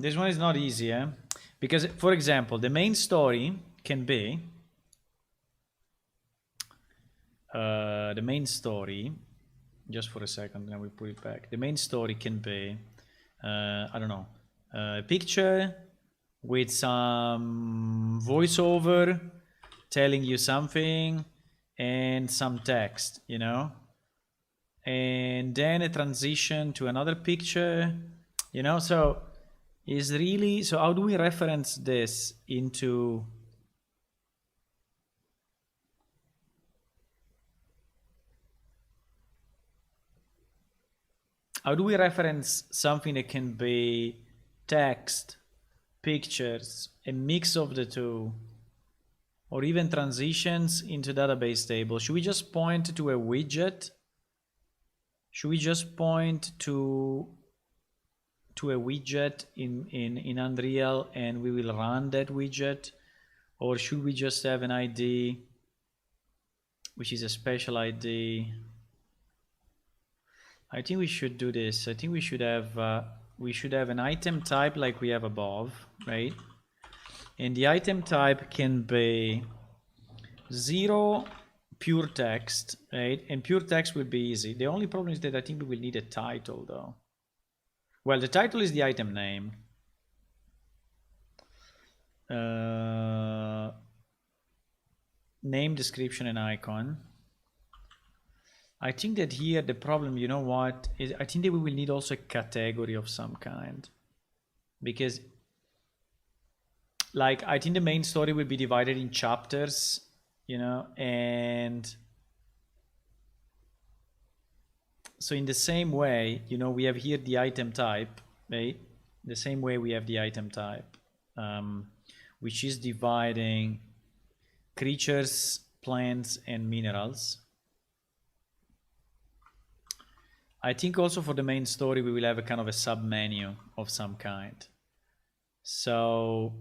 This one is not easy, eh? Because, for example, the main story can be the main story. Just for a second, then we put it back. The main story can be, I don't know, a picture with some voiceover telling you something and some text, you know, and then a transition to another picture, you know. So is really, so how do we reference this into something that can be text, pictures, a mix of the two, or even transitions into database table? Should we just point to a widget? Should we just point to a widget in Unreal and we will run that widget? Or should we just have an ID, which is a special ID? I think we should do this. I think we should have an item type like we have above, right? And the item type can be 0 pure text, right? And pure text will be easy. The only problem is that I think we will need a title though. Well, the title is the item name. Name, description, and icon. I think that here the problem, you know what, is I think that we will need also a category of some kind. Because, like, I think the main story will be divided in chapters, you know, and so in the same way, you know, we have here the item type, right? The same way we have the item type, which is dividing creatures, plants, and minerals. I think also for the main story, we will have a kind of a sub-menu of some kind. So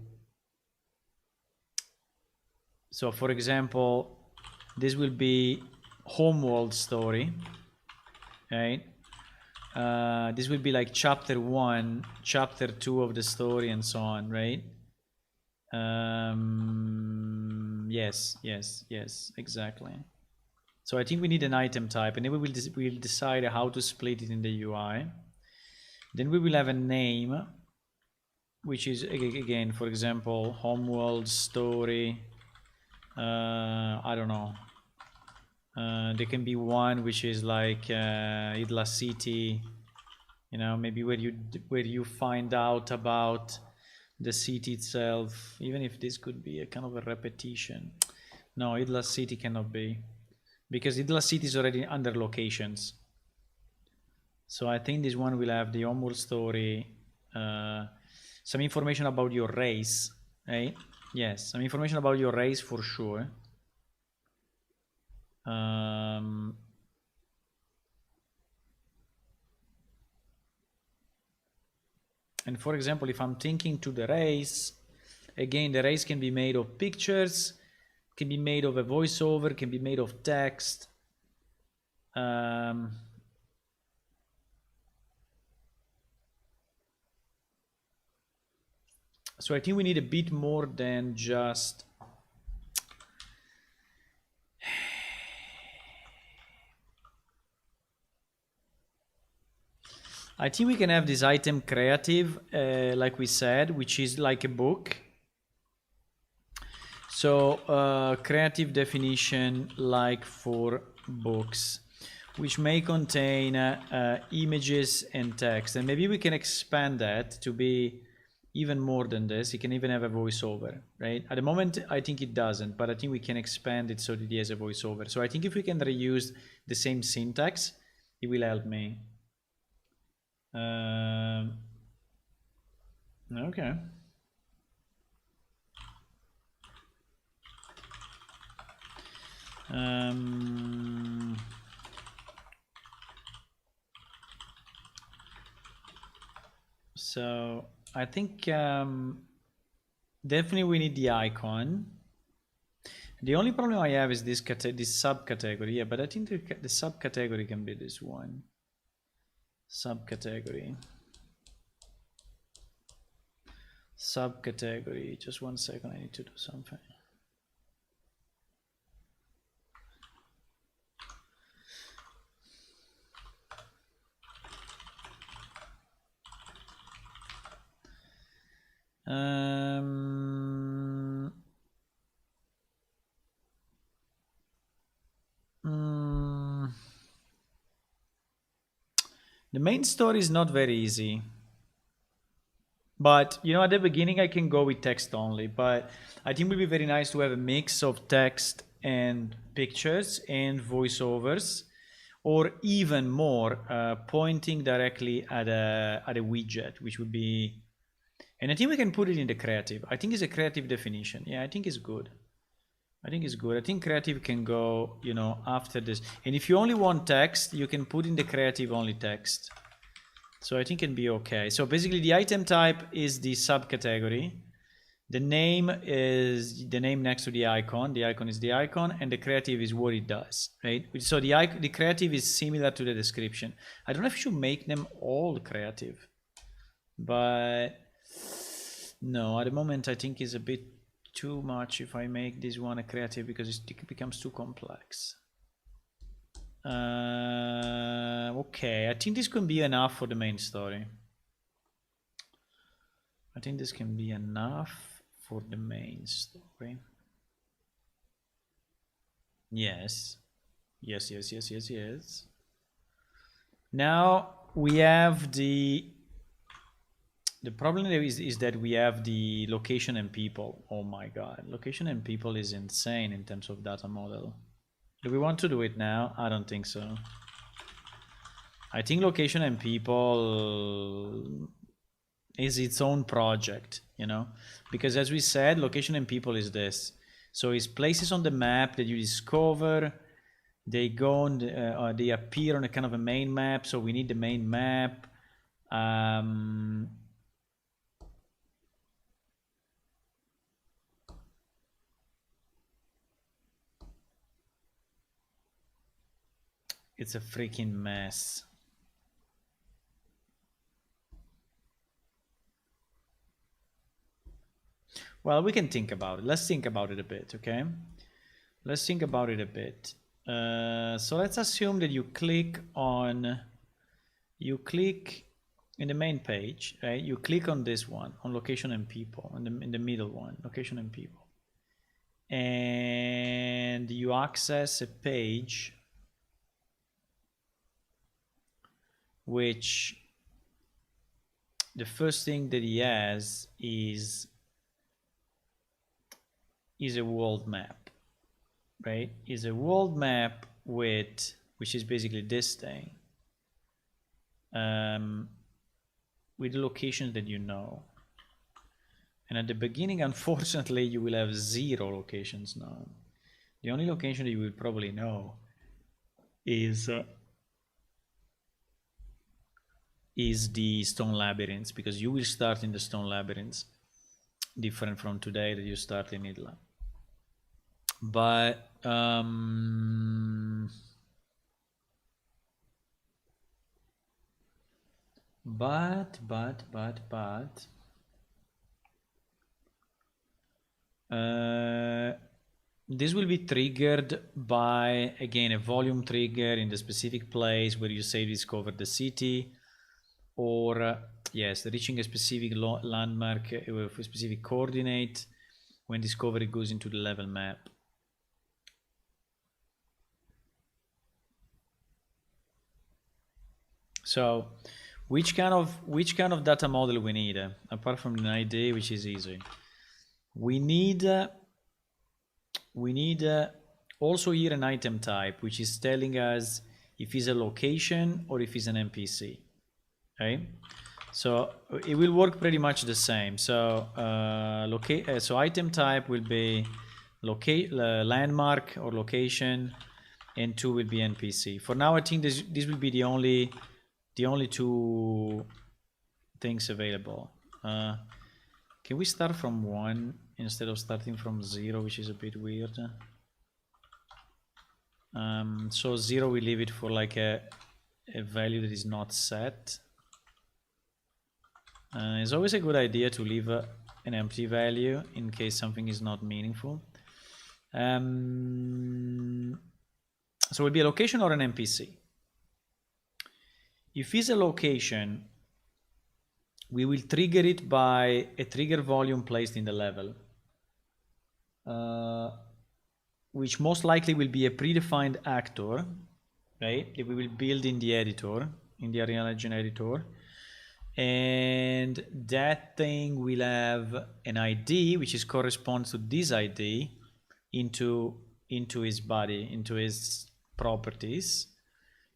for example, this will be homeworld story, right? This will be like chapter 1, chapter 2 of the story, and so on, right? Yes, exactly. So I think we need an item type, and then we'll decide how to split it in the UI. Then we will have a name, which is, again, for example, homeworld story. I don't know. There can be one which is like Idla City, you know, maybe where you find out about the city itself, even if this could be a kind of a repetition. No, Idla City cannot be, because Idla City is already under locations. So I think this one will have the homeworld story, some information about your race, right? Yes, some information about your race for sure. And for example, if I'm thinking to the race, again, the race can be made of pictures, can be made of a voiceover, can be made of text. So I think we need a bit more than just I think we can have this item creative, like we said, which is like a book. So creative definition like for books, which may contain images and text. And maybe we can expand that to be even more than this. It can even have a voiceover, right? At the moment, I think it doesn't, but I think we can expand it so that it has a voiceover. So I think if we can reuse the same syntax, it will help me. Okay. So I think definitely we need the icon. The only problem I have is this subcategory. Yeah, but I think the subcategory can be this one. Subcategory. Subcategory. Just 1 second. I need to do something. The main story is not very easy. But, you know, at the beginning I can go with text only. But I think it would be very nice to have a mix of text and pictures and voiceovers. Or even more, pointing directly at a widget, which would be... And I think we can put it in the creative. I think it's a creative definition. Yeah, I think it's good. I think it's good. I think creative can go, you know, after this. And if you only want text, you can put in the creative only text. So I think it can be okay. So basically the item type is the subcategory. The name is the name next to the icon. The icon is the icon, and the creative is what it does, right? So the creative is similar to the description. I don't know if you should make them all creative, but no, at the moment I think it's a bit too much if I make this one a creative, because it becomes too complex. Okay, I think this can be enough for the main story. I think this can be enough for the main story. Yes. Yes, yes, yes, yes, yes. Now we have the problem is that we have the location and people. Oh my god, location and people is insane in terms of data model. Do we want to do it now? I don't think so. I think location and people is its own project, you know, because as we said, location and people is this. So it's places on the map that you discover. They go on, they appear on a kind of a main map. So we need the main map. It's a freaking mess. Well, we can think about it. Let's think about it a bit, okay? Let's think about it a bit. So let's assume that you click in the main page, right? You click on this one, on location and people, in the middle one, location and people. And you access a page which the first thing that he has is a world map, right? Is a world map which is basically this thing, with the locations that you know. And at the beginning, unfortunately, you will have 0 locations known. The only location that you will probably know is the stone labyrinths, because you will start in the stone labyrinths, different from today that you start in Idla. But this will be triggered by, again, a volume trigger in the specific place where you say discover the city, or yes, reaching a specific landmark with a specific coordinate when discovery goes into the level map. So which kind of data model we need, apart from an ID, which is easy? We need also here an item type, which is telling us if it's a location or if it's an NPC. Okay, So it will work pretty much the same. So so item type will be landmark or location, and 2 will be NPC. For now, I think this will be the only two things available. Can we start from 1 instead of starting from 0, which is a bit weird? So 0, we leave it for like a value that is not set. It's always a good idea to leave an empty value in case something is not meaningful. So it will be a location or an NPC. If it's a location, we will trigger it by a trigger volume placed in the level, which most likely will be a predefined actor, right? That we will build in the editor, in the Unreal Engine editor. And that thing will have an ID which corresponds to this ID into his body, into his properties.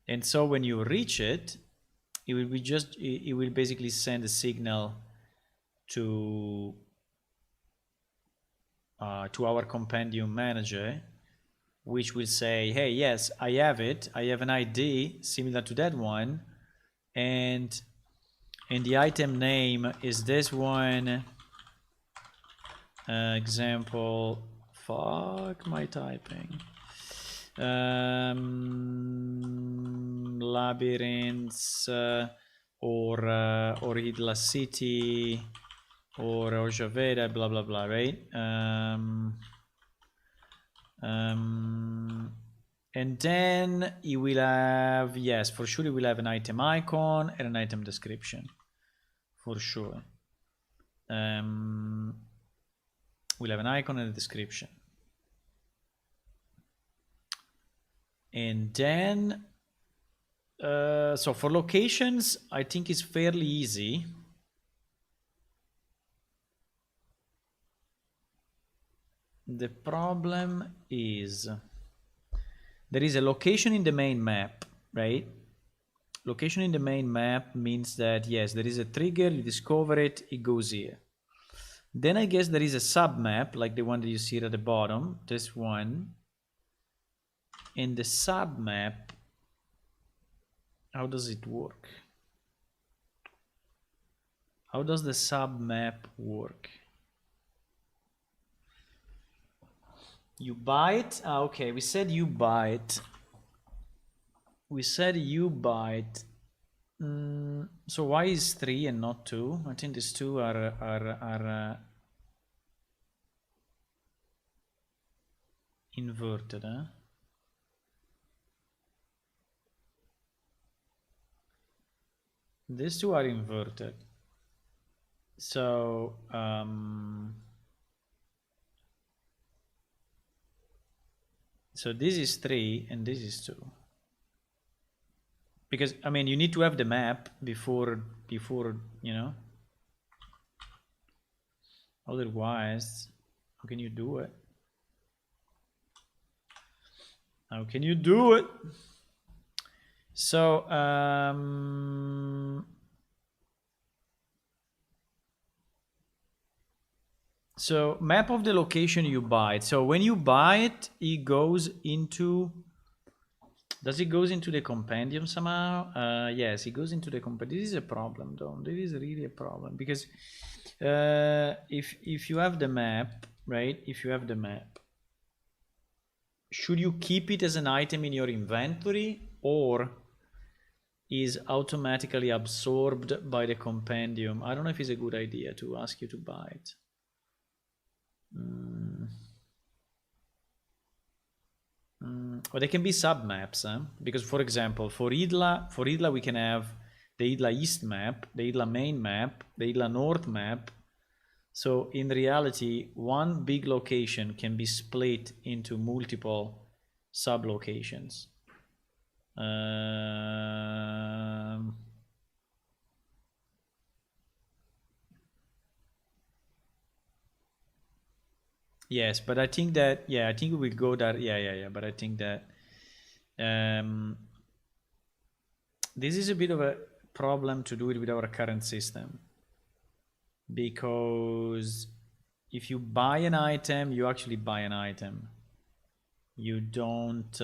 And so when you reach it, it will basically send a signal to our Compendium manager, which will say, hey, yes, I have it. I have an ID similar to that one, and the item name is this one. Example, fuck my typing. Labyrinths, or Idla City, or Ojaveda, blah blah blah, right? And then you will have, yes, for sure, you will have an item icon and an item description, for sure. We'll have an icon and a description. And then, so for locations, I think it's fairly easy. The problem is there is a location in the main map, right? Location in the main map means that, yes, there is a trigger, you discover it, it goes here. Then I guess there is a submap, like the one that you see at the bottom, this one. And the submap, how does it work? How does the submap work? You buy it? Ah, okay, we said you buy it. We said you buy it. So why is 3 and not 2? I think these two are inverted, huh? These two are inverted. So so this is 3 and this is 2. Because, I mean, you need to have the map before, you know. Otherwise, how can you do it? How can you do it? So, so map of the location you buy it. So when you buy it, it goes into, does it goes into the compendium somehow? Yes, it goes into the compendium. This is a problem, though. This is really a problem, because if you have the map, right? If you have the map, should you keep it as an item in your inventory, or is automatically absorbed by the compendium? I don't know if it's a good idea to ask you to buy it. Or they can be submaps, huh? Because, for example, for Idla we can have the Idla East map, the Idla main map, the Idla North map. So in reality, one big location can be split into multiple sub-locations. Yes, but I think that, yeah, I think we will go there. Yeah. But I think that this is a bit of a problem to do it with our current system, because if you buy an item, you actually buy an item. You don't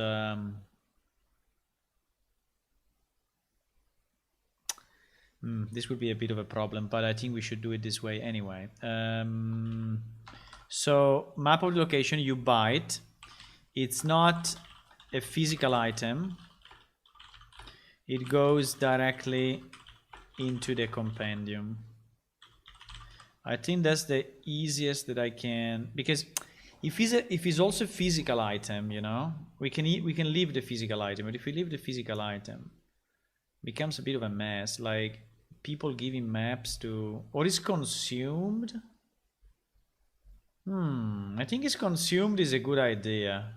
this would be a bit of a problem, but I think we should do it this way anyway. So map of location, you buy it. It's not a physical item. It goes directly into the compendium. I think that's the easiest that I can, because if it's also a physical item, you know, we can leave the physical item. But if we leave the physical item, it becomes a bit of a mess. Like people giving maps to, or is consumed. I think it's consumed is a good idea.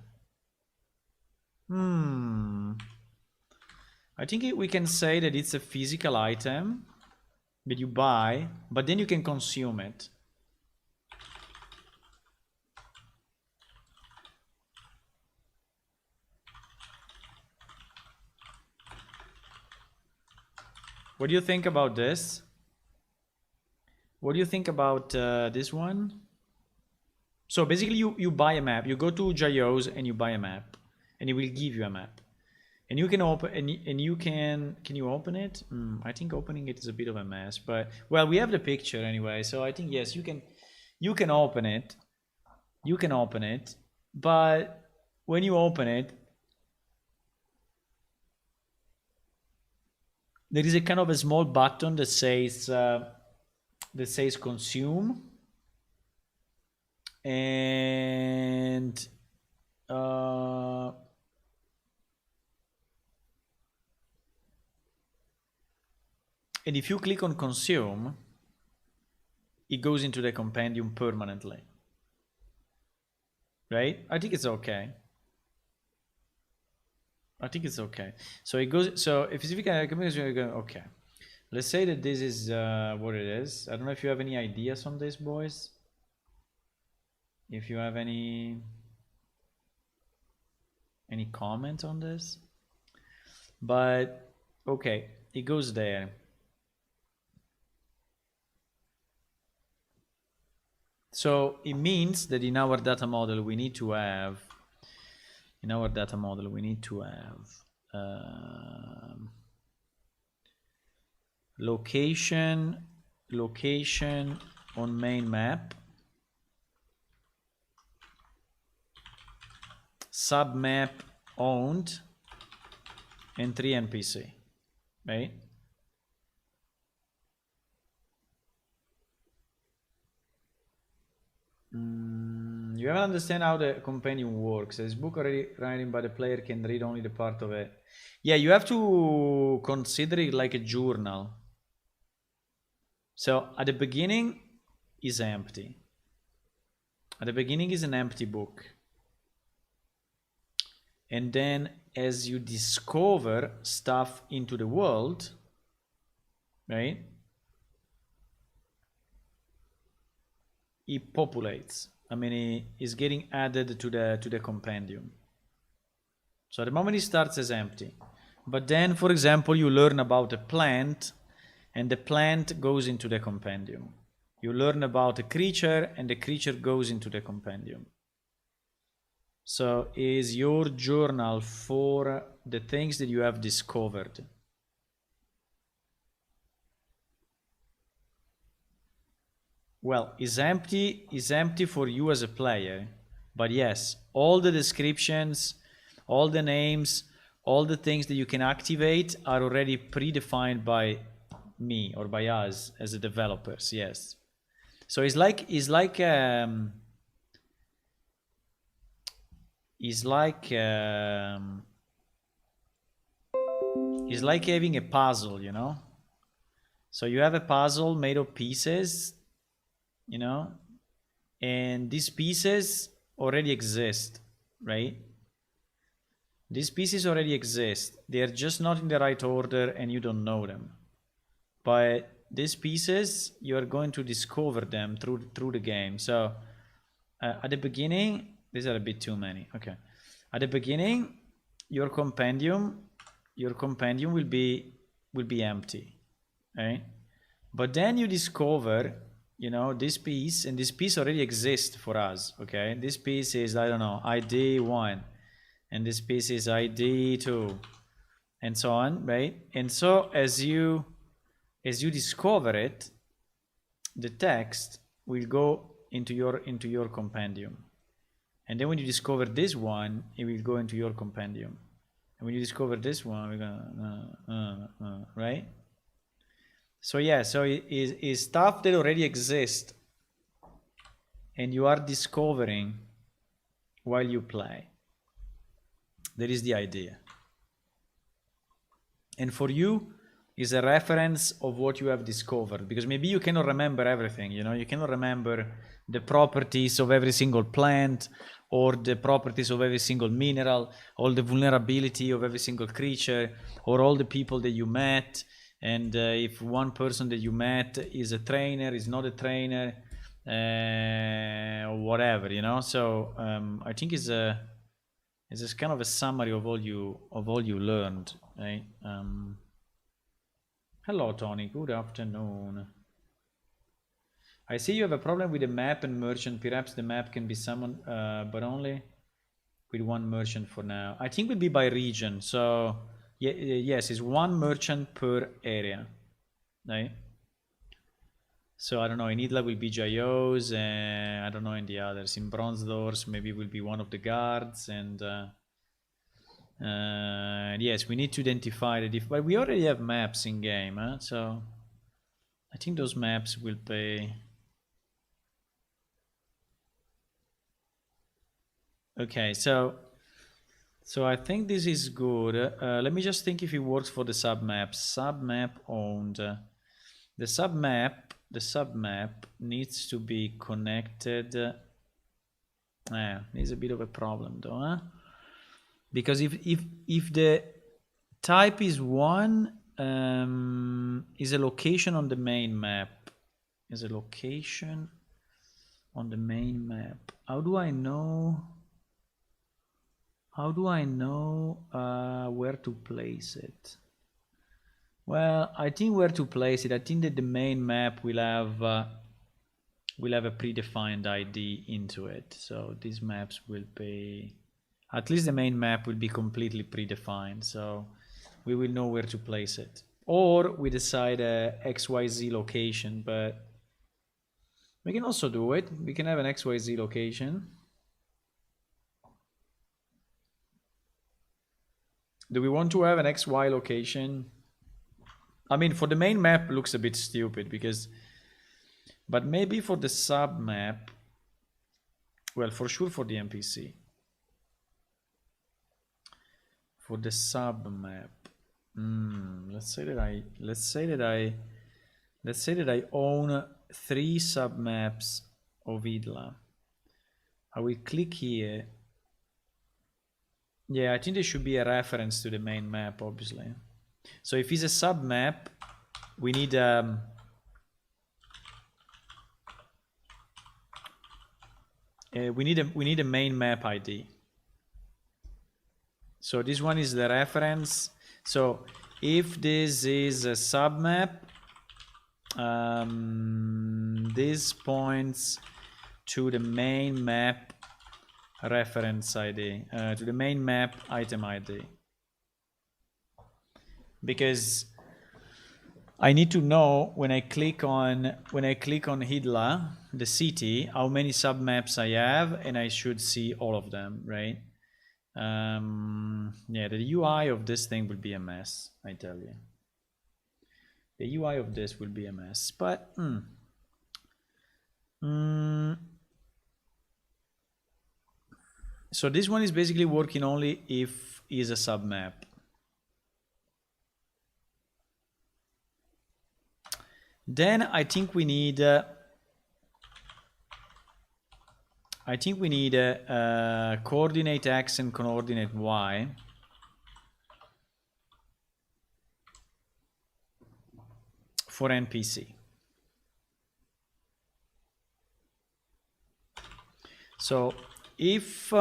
I think we can say that it's a physical item that you buy, but then you can consume it. What do you think about this? What do you think about this one? So basically you buy a map, you go to Jayo's and you buy a map, and it will give you a map. And you can open, and you can you open it? I think opening it is a bit of a mess, but well, we have the picture anyway, so I think yes, you can open it. You can open it, but when you open it, there is a kind of a small button that says consume, and if you click on consume, it goes into the compendium permanently, right? I think it's okay. I think it's okay. So it goes, so if you can, okay. Let's say that this is what it is. I don't know if you have any ideas on this, boys. If you have any comment on this, but okay, it goes there. So it means that in our data model we need to have location on main map, submap owned, and 3 NPC, right? You have to understand how the compendium works. This book already written by the player can read only the part of it. Yeah, you have to consider it like a journal. So at the beginning is empty. At the beginning is an empty book. And then as you discover stuff into the world, right? It populates. I mean, it is getting added to the compendium. So at the moment it starts as empty. But then, for example, you learn about a plant, and the plant goes into the compendium. You learn about a creature, and the creature goes into the compendium. So is your journal for the things that you have discovered. Well, is empty for you as a player, but yes, all the descriptions, all the names, all the things that you can activate are already predefined by me or by us as the developers. Yes, so it's like having a puzzle, you know. So you have a puzzle made of pieces, you know, and these pieces already exist, right? These pieces already exist. They're just not in the right order and you don't know them. But these pieces, you are going to discover them through the game. So at the beginning, these are a bit too many. Okay. At the beginning, your compendium will be empty. right? But then you discover, you know, this piece, and this piece already exists for us, okay? This piece is, I don't know, ID 1, and this piece is ID 2, and so on, right? And so as you discover it, the text will go into your compendium. And then when you discover this one, it will go into your compendium. And when you discover this one, we're gonna, right? So yeah, so it is stuff that already exists and you are discovering while you play. That is the idea. And for you, is a reference of what you have discovered, because maybe you cannot remember everything, you know, you cannot remember the properties of every single plant, or the properties of every single mineral, or the vulnerability of every single creature, or all the people that you met, and if one person that you met is a trainer, is not a trainer, or whatever, you know. So I think it's kind of a summary of all you learned, right? Hello, Tony. Good afternoon. I see you have a problem with the map and merchant. Perhaps the map can be summoned, but only with one merchant for now. I think it would be by region. So, yes, it's one merchant per area, right? So, I don't know. In Idla will be Jayos, and I don't know in the others. In Bronze Doors, maybe will be one of the guards, and yes, we need to identify the but we already have maps in game, huh? So I think those maps will pay. Okay, so I think this is good. Let me just think if it works for the submap. Submap owned. The submap needs to be connected. Needs a bit of a problem though, huh? Because if the type is 1, is a location on the main map. Is a location on the main map. How do I know? How do I know where to place it? Well, I think where to place it. I think that the main map will have a predefined ID into it. So these maps will be. At least the main map will be completely predefined, so we will know where to place it. Or we decide a XYZ location, but we can also do it. We can have an XYZ location. Do we want to have an XY location? I mean, for the main map, it looks a bit stupid because, but maybe for the sub map, well, for sure for the NPC. For the sub map, let's say that I own 3 sub maps of Idla. I will click here. Yeah, I think there should be a reference to the main map, obviously. So if it's a sub map, we need we need a main map ID. So this one is the reference. So if this is a submap, this points to the main map reference ID, to the main map item ID. Because I need to know when I click on Hidla, the city, how many submaps I have, and I should see all of them, right? Yeah, the UI of this thing will be a mess, I tell you. The UI of this will be a mess, but so this one is basically working only if is a submap. Then I think we need coordinate X and coordinate Y. For NPC. So if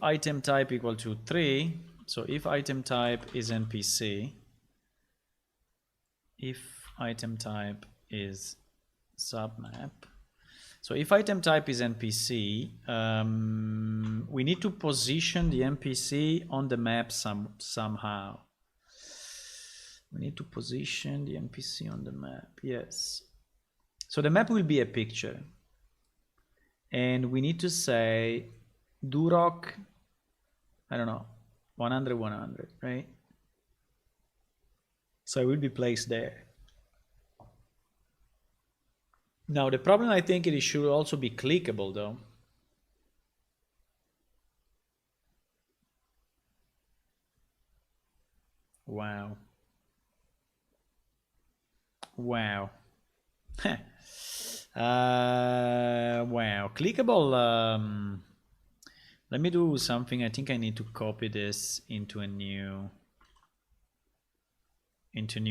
item type equal to 3, so if item type is NPC, if item type is submap. So if item type is NPC, we need to position the NPC on the map somehow. We need to position the NPC on the map, yes. So the map will be a picture. And we need to say Duroc, I don't know, 100, 100, right? So it will be placed there. Now the problem, I think, it should also be clickable though. Wow. Wow. Wow. Clickable. Let me do something. I think I need to copy this into a new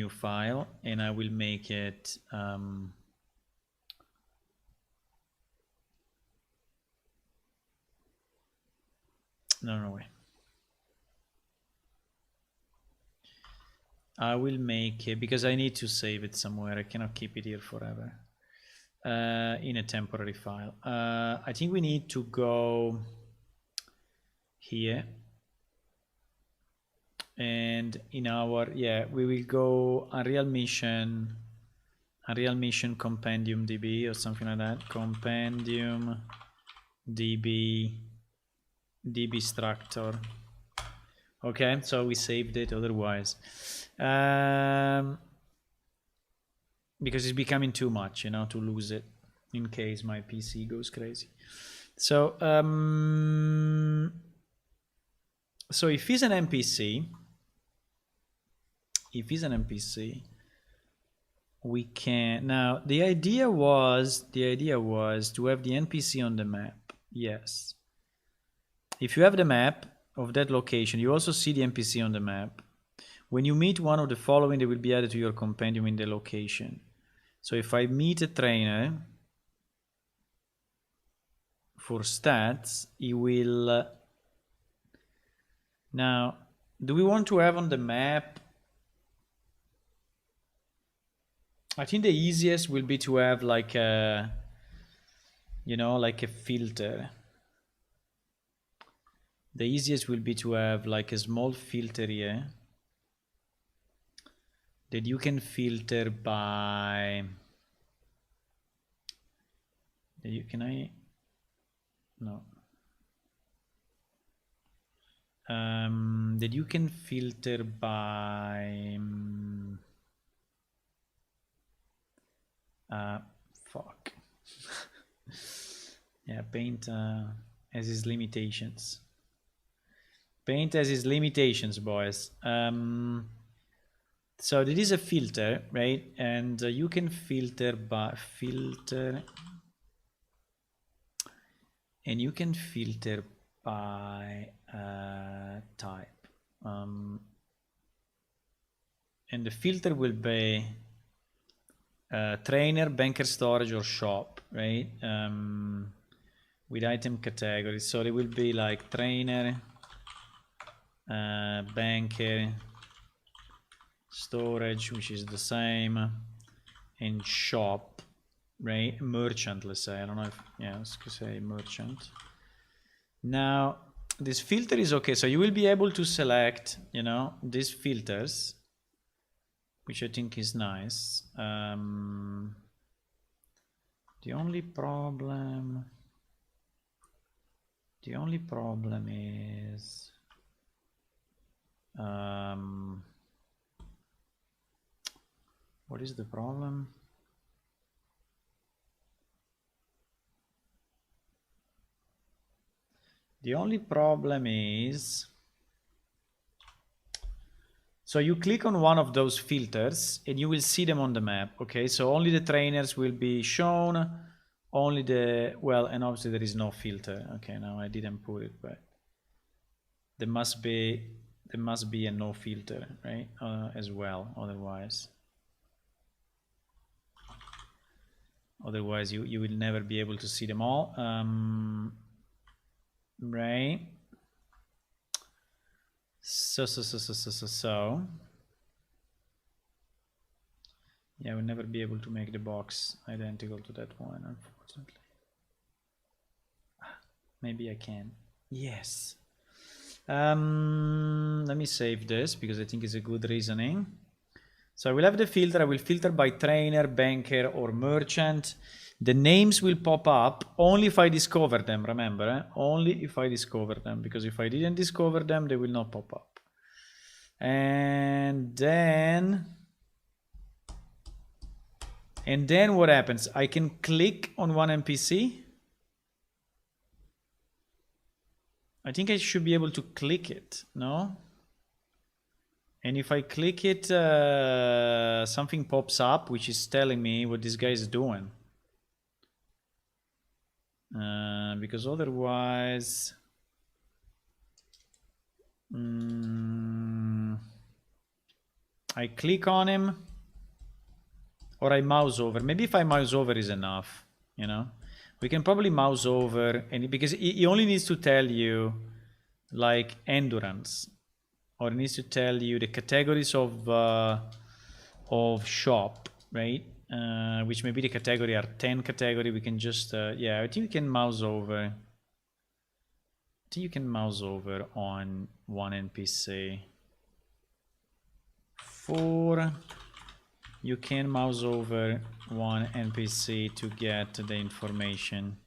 file, and I will make it no way. I will make it because I need to save it somewhere. I cannot keep it here forever in a temporary file. I think we need to go here, and in our, yeah, we will go Unreal Mission Compendium DB or something like that. Compendium DB structure. Okay, so we saved it otherwise. Because it's becoming too much, you know, to lose it in case my PC goes crazy. So so if he's an NPC, we can, now the idea was to have the NPC on the map. Yes, if you have the map of that location, you also see the NPC on the map. When you meet one of the following, they will be added to your compendium in the location. So if I meet a trainer for stats, he will now, do we want to have on the map? I think the easiest will be to have like a, you know, like a filter. The easiest will be to have like a small filter here that you can filter by, can I, no. That you can filter by, fuck. Yeah, Paint has its limitations. Paint has its limitations, boys. So there is a filter, right? And you can filter by and you can filter by type. And the filter will be trainer, banker storage, or shop, right? With item categories. So they will be like trainer, banker, storage, which is the same, and shop, right? Merchant, let's say. I don't know if, yeah, let's say merchant. Now this filter is okay, so you will be able to select, you know, these filters, which I think is nice. The only problem is what is the problem? The only problem is, so you click on one of those filters and you will see them on the map. Okay, so only the trainers will be shown, only the, well, and obviously there is no filter. Okay, now I didn't put it, but there must be a no filter, right? As well, otherwise you will never be able to see them all. Right, so Yeah, we'll never be able to make the box identical to that one, unfortunately. Maybe I can. Yes. Let me save this because I think it's a good reasoning. So I will have the filter. I will filter by trainer, banker, or merchant. The names will pop up only if I discover them, remember? Only if I discover them, because if I didn't discover them, they will not pop up. And then what happens? I can click on one NPC. I think I should be able to click it, no? And if I click it, something pops up, which is telling me what this guy is doing. Because otherwise... I click on him, or I mouse over. Maybe if I mouse over is enough, you know? We can probably mouse over, and because he only needs to tell you, like, endurance. Or it needs to tell you the categories of shop, right? Which maybe the category are 10 category. We can just, yeah, I think we can mouse over. I think you can mouse over on one NPC. 4, you can mouse over one NPC to get the information,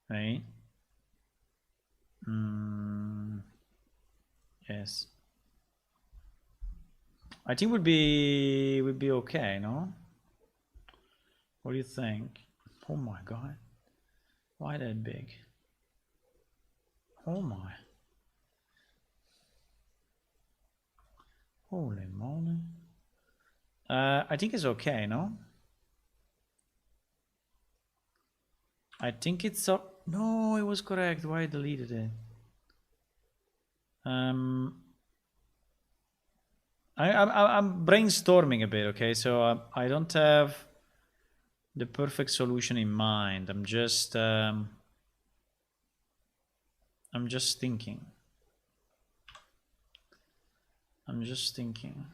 right? Yes. I think would be okay, no? What do you think? Oh my god. Why that big? Oh my. Holy moly. I think it's okay, no? I think it's up. No, it was correct. Why I deleted it? I'm brainstorming a bit, okay? So I don't have the perfect solution in mind. I'm just thinking. I'm just thinking.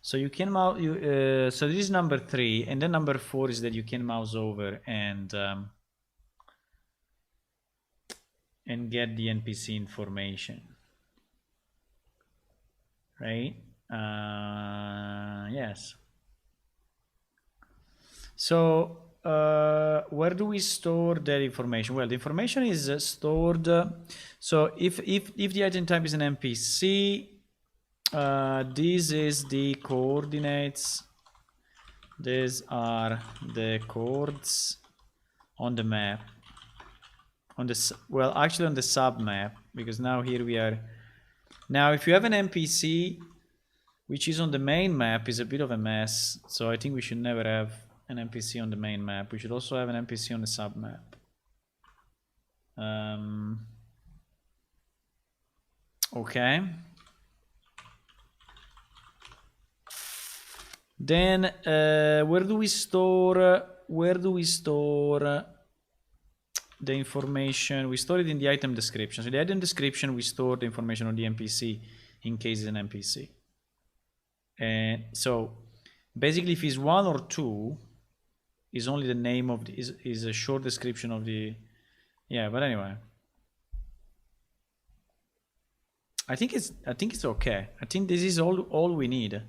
So you can mouse. So this is number 3, and then number 4 is that you can mouse over and get the NPC information, right? Yes. So where do we store that information? Well, the information is stored. So if the item type is an NPC, this is the coordinates. These are the coords on the map. On the, well, actually on the sub map, because now here we are. Now, if you have an NPC which is on the main map, is a bit of a mess. So I think we should never have an NPC on the main map. We should also have an NPC on the sub map. Okay. Then where do we store the information? We store it in the item description. So the item description, we store the information on the NPC in case it's an NPC. And so basically if it's 1 or 2, is only the name of the, is a short description of the, yeah, but anyway. I think it's okay. I think this is all we need.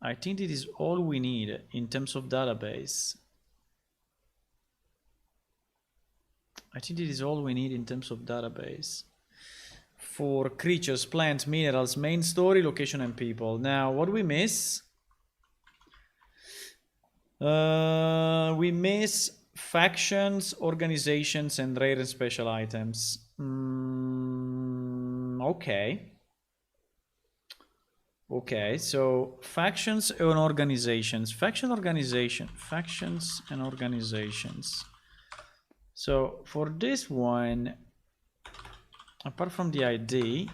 I think it is all we need in terms of database. I think it is all we need in terms of database. For creatures, plants, minerals, main story, location, and people. Now, what do we miss? We miss factions, organizations, and rare and special items. Okay. Okay, so factions and organizations. Factions and organizations. So for this one, apart from the ID,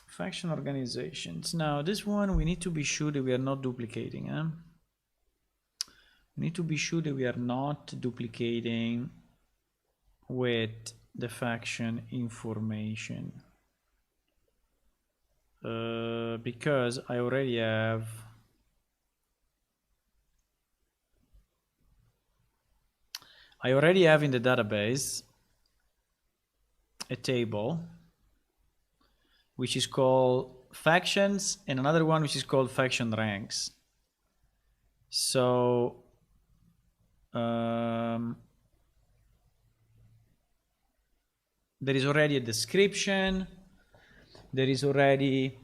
faction organizations. Now this one we need to be sure that we are not duplicating. We need to be sure that we are not duplicating with the faction information because I already have in the database a table which is called factions and another one which is called faction ranks. So there is already a description, there is already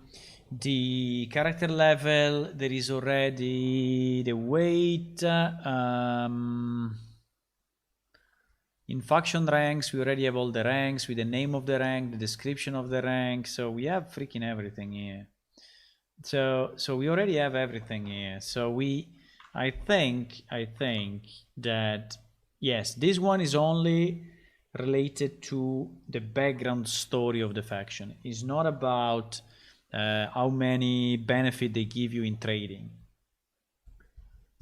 the character level, there is already the weight. In faction ranks, we already have all the ranks with the name of the rank, the description of the rank. So we have freaking everything here. So we already have everything here. So I think that yes, this one is only related to the background story of the faction. It's not about how many benefit they give you in trading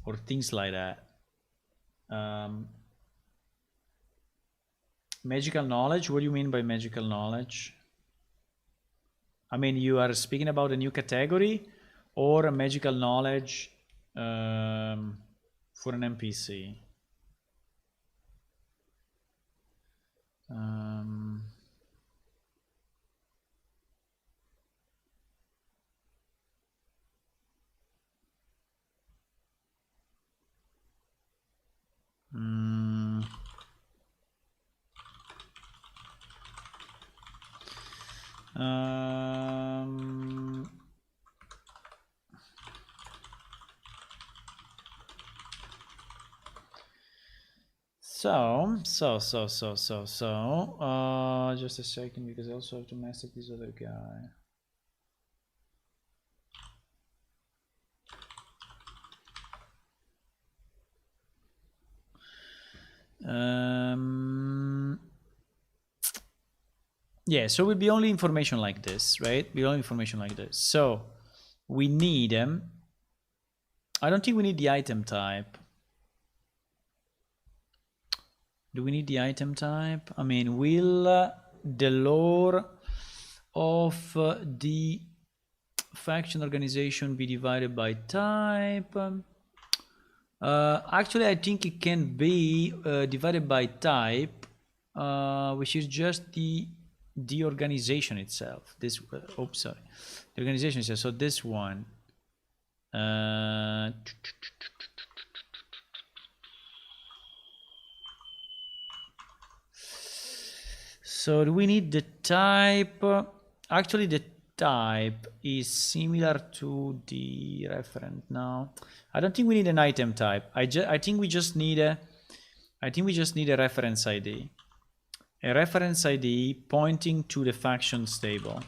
or things like that. Magical knowledge, what do you mean by magical knowledge? I mean, you are speaking about a new category or a magical knowledge for an NPC? Just a second, because I also have to message this other guy. Yeah, so it will be only information like this, right? Be only information like this. So we need I don't think we need the item type. Do we need the item type? I mean, will the lore of the faction organization be divided by type? Actually, I think it can be divided by type, which is just the organization itself. This, oops, sorry, the organization itself. So this one. So do we need the type? Actually, the type is similar to the referent now. I don't think we need an item type. I think we just need a reference ID. A reference ID pointing to the factions table.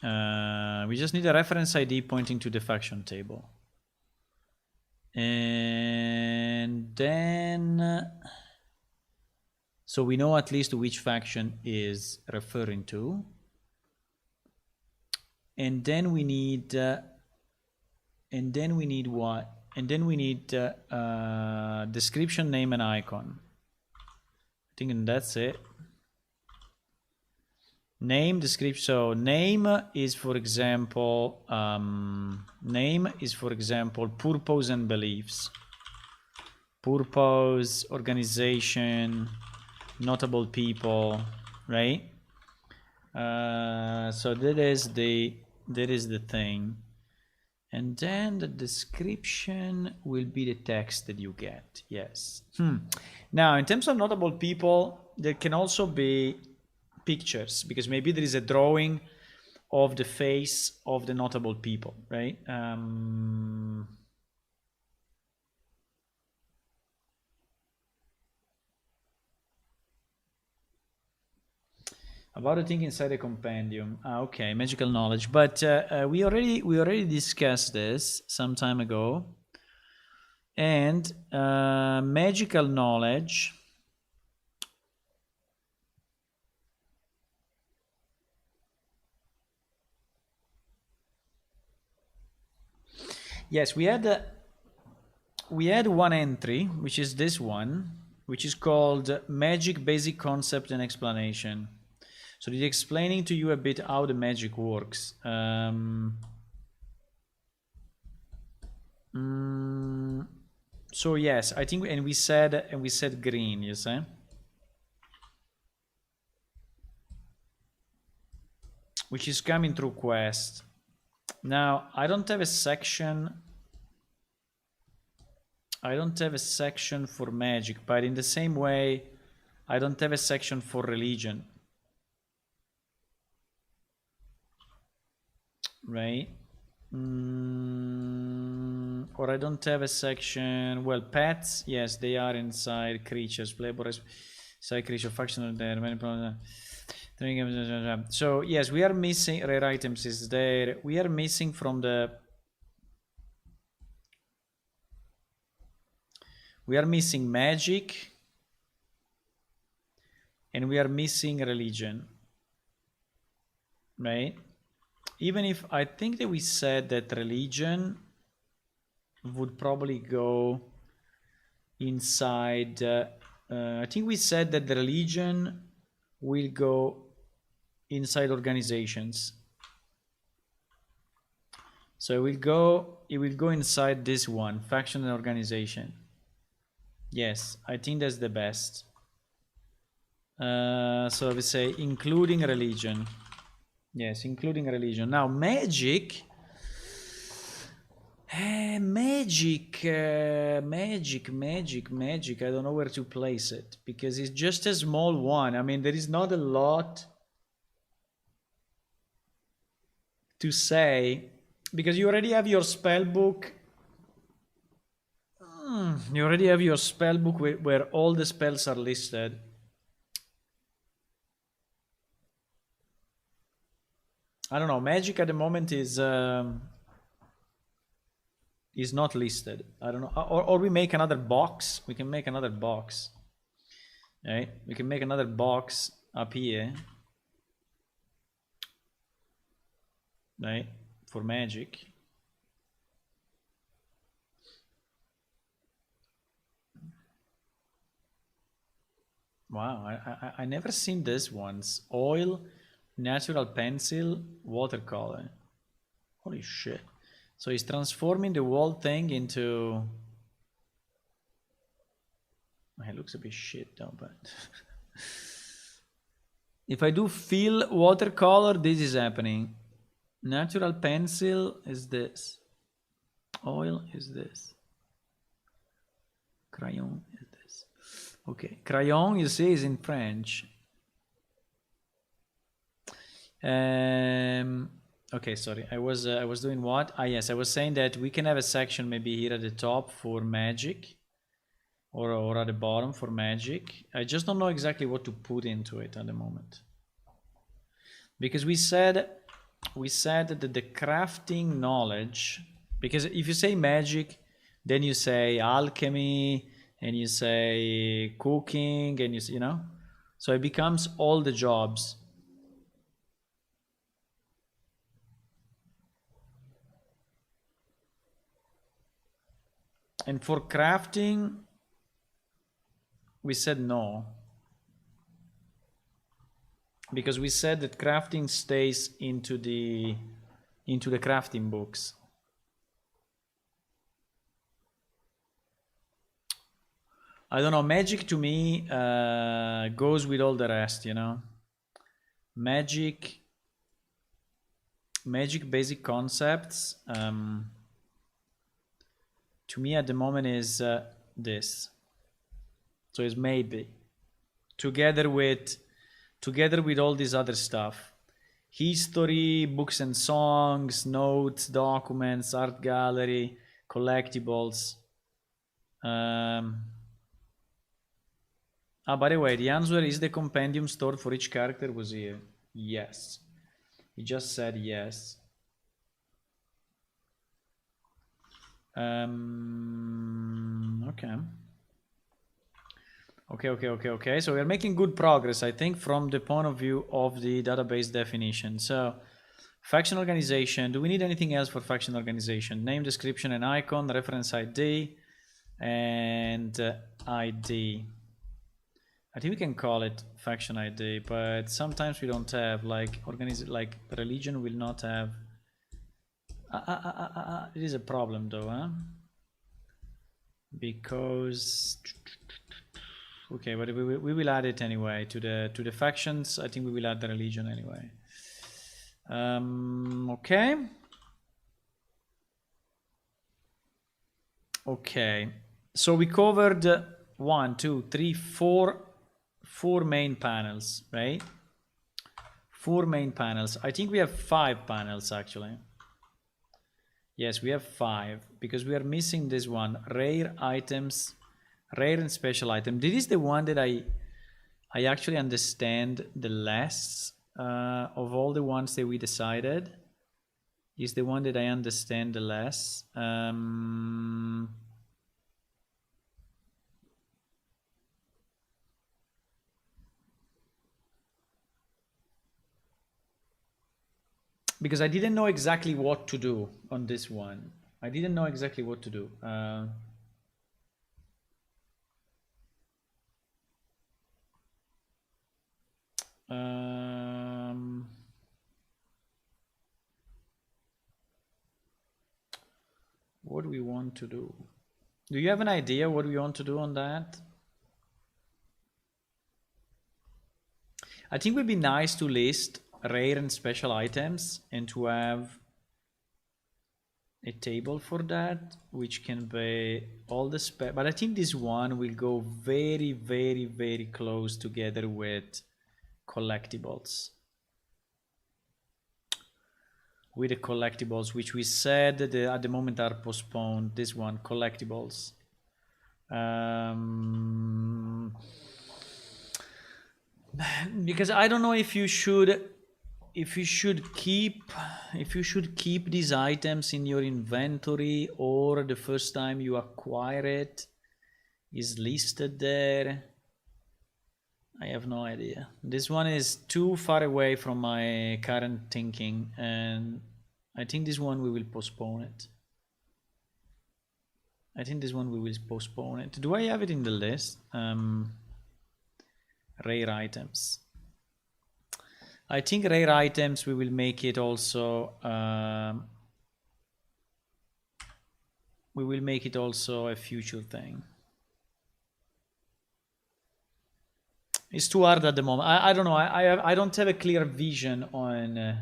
We just need a reference ID pointing to the faction table. And then so we know at least which faction is referring to. And then we need what? And then we need description, name, and icon. I think that's it. Name, description. So name is, for example, purpose and beliefs. Purpose, organization, notable people, right? So that is the thing. And then the description will be the text that you get. Yes. Now, in terms of notable people, there can also be pictures, because maybe there is a drawing of the face of the notable people, right? About the thing inside the compendium. Okay, magical knowledge. But we already discussed this some time ago. And magical knowledge. Yes, we had we had one entry, which is this one, which is called Magic Basic Concept and Explanation. So it's explaining to you a bit how the magic works. So yes, I think, and we said green, you see? Which is coming through quest. Now, I don't have a section for magic, but in the same way, I don't have a section for religion. Right? Or I don't have a section, well, pets, yes, they are inside creatures, playable, side creature, factional there, many problems. So yes, we are missing, rare items is there, we are missing from the, we are missing magic, and we are missing religion, right? Even if I think that we said that religion would probably go inside, I think we said that the religion will go inside organizations. So it will go inside this one, faction and organization. Yes, I think that's the best. So we say including religion. Yes, including religion. Now magic. Magic. I don't know where to place it because it's just a small one. I mean, there is not a lot to say because you already have your spell book. You already have your spell book where all the spells are listed. I don't know. Magic at the moment is not listed. I don't know. Or we make another box. We can make another box. Right? We can make another box up here. Right? For magic. Wow, I never seen this once. Oil, natural pencil, watercolor. Holy shit. So he's transforming the whole thing into... It looks a bit shit though, but... If I do fill watercolor, this is happening. Natural pencil is this. Oil is this. Crayon is this. Okay, crayon, you see, is in French. Okay, sorry, I was doing what? Ah, yes, I was saying that we can have a section maybe here at the top for magic, or at the bottom for magic. I just don't know exactly what to put into it at the moment, because we said that the crafting knowledge, because if you say magic, then you say alchemy, and you say cooking, and you know, so it becomes all the jobs. And for crafting, we said no. Because we said that crafting stays into the crafting books. I don't know, magic to me goes with all the rest, you know. Magic basic concepts. To me at the moment is this. So it's maybe together with all this other stuff. History, books and songs, notes, documents, art gallery, collectibles. By the way, the answer is the compendium stored for each character was here. Yes. He just said yes. Okay. So we're making good progress, I think, from the point of view of the database definition. So, faction organization. Do we need anything else for faction organization? Name, description, and icon, reference ID. and ID. I think we can call it faction ID, but sometimes we don't have, like like religion will not have. It is a problem though, huh? Because okay, but we will add it anyway to the factions. I think we will add the religion anyway. Okay. Okay. So we covered 1, 2, 3, 4 main panels, right? 4 main panels. I think we have 5 panels actually. Yes, we have 5 because we are missing this one, rare items, rare and special item. This is the one that I actually understand the less of all the ones that we decided. Is the one that I understand the less. Because I didn't know exactly what to do on this one. I didn't know exactly what to do. What do we want to do? Do you have an idea what we want to do on that? I think it would be nice to list rare and special items and to have a table for that, which can be all the spec. But I think this one will go very, very, very close together with collectibles. With the collectibles, which we said that at the moment are postponed. This one, collectibles. Because I don't know if you should keep these items in your inventory, or the first time you acquire it is listed there. I have no idea. This one is too far away from my current thinking, and I think this one we will postpone it. I think this one we will postpone it. Do I have it in the list? Rare items. I think rare items we will make it also. We will make it also a future thing. It's too hard at the moment. I don't know. I don't have a clear vision on.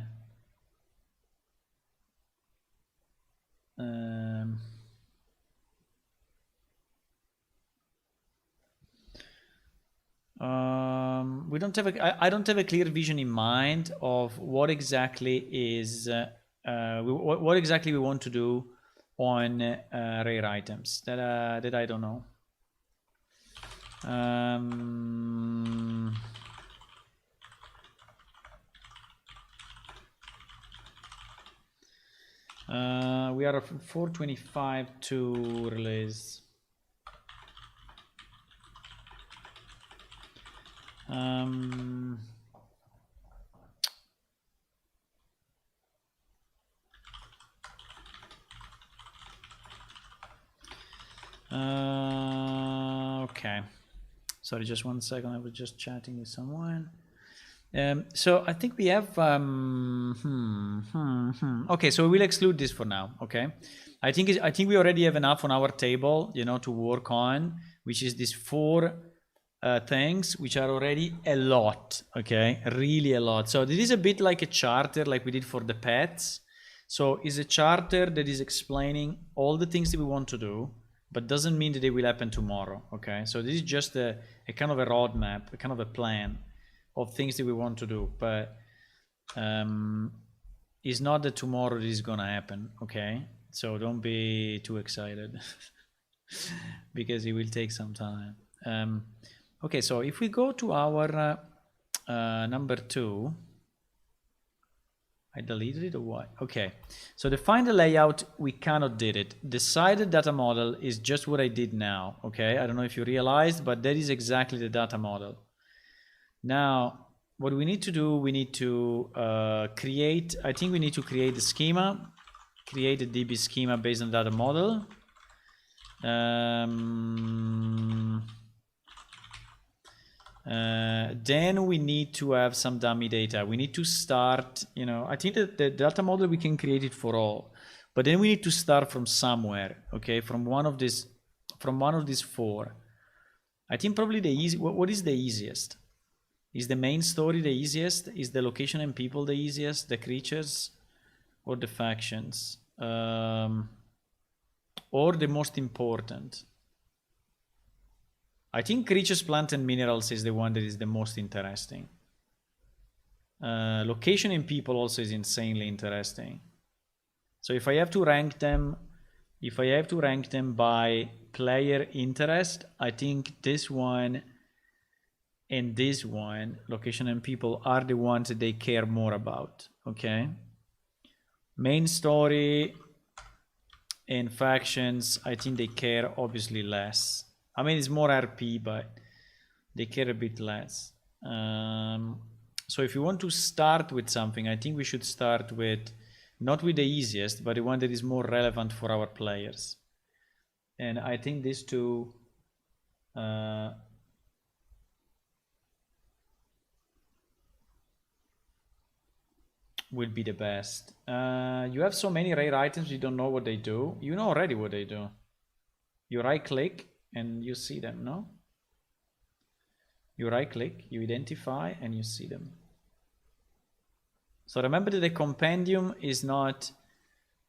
We don't have I don't have a clear vision in mind of what exactly is what exactly we want to do on rare items. That I don't know. We are 425 to release. Okay, sorry, just 1 second. I was just chatting with someone. So I think we have okay, so we'll exclude this for now. Okay, I think we already have enough on our table, you know, to work on, which is these 4 things, which are already a lot. Okay, really a lot. So this is a bit like a charter, like we did for the pets. So it's a charter that is explaining all the things that we want to do, but doesn't mean that they will happen tomorrow. Okay, so this is just a kind of a roadmap, a kind of a plan of things that we want to do, but it's not that tomorrow this is gonna happen. Okay, so don't be too excited because it will take some time. Okay, so if we go to our number 2, I deleted it or what? Okay, so define the layout, we cannot did it. Decided data model is just what I did now. Okay, I don't know if you realized, but that is exactly the data model. Now, what we need to do, we need to create, I think we need to create the schema, create a DB schema based on data model. Then we need to have some dummy data. We need to start, you know, I think that the data model, we can create it for all, but then we need to start from somewhere, okay? From one of these four. I think probably the easy, what is the easiest? Is the main story the easiest? Is the location and people the easiest? The creatures or the factions? Or the most important? I think creatures, plant, and minerals is the one that is the most interesting. Location and people also is insanely interesting. So if I have to rank them, by player interest, I think this one and this one, location and people, are the ones that they care more about. Okay. Main story and factions, I think they care obviously less. I mean, it's more RP, but they care a bit less. So if you want to start with something, I think we should start with, not with the easiest, but the one that is more relevant for our players. And I think these two will be the best. You have so many rare items, you don't know what they do. You know already what they do. You right click and you see them, no? You right click, you identify, and you see them. So remember that the compendium is not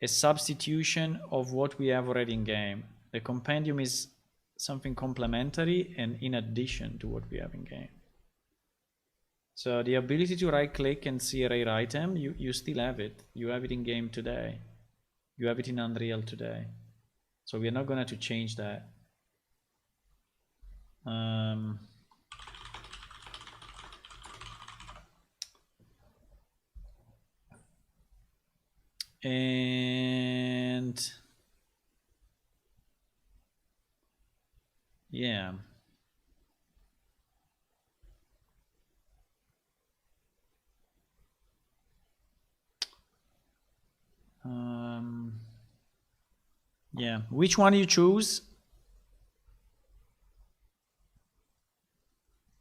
a substitution of what we have already in game. The compendium is something complementary and in addition to what we have in game. So the ability to right click and see a rare item, you still have it. You have it in game today. You have it in Unreal today. So we're not going to change that. And yeah. Yeah, which one you choose?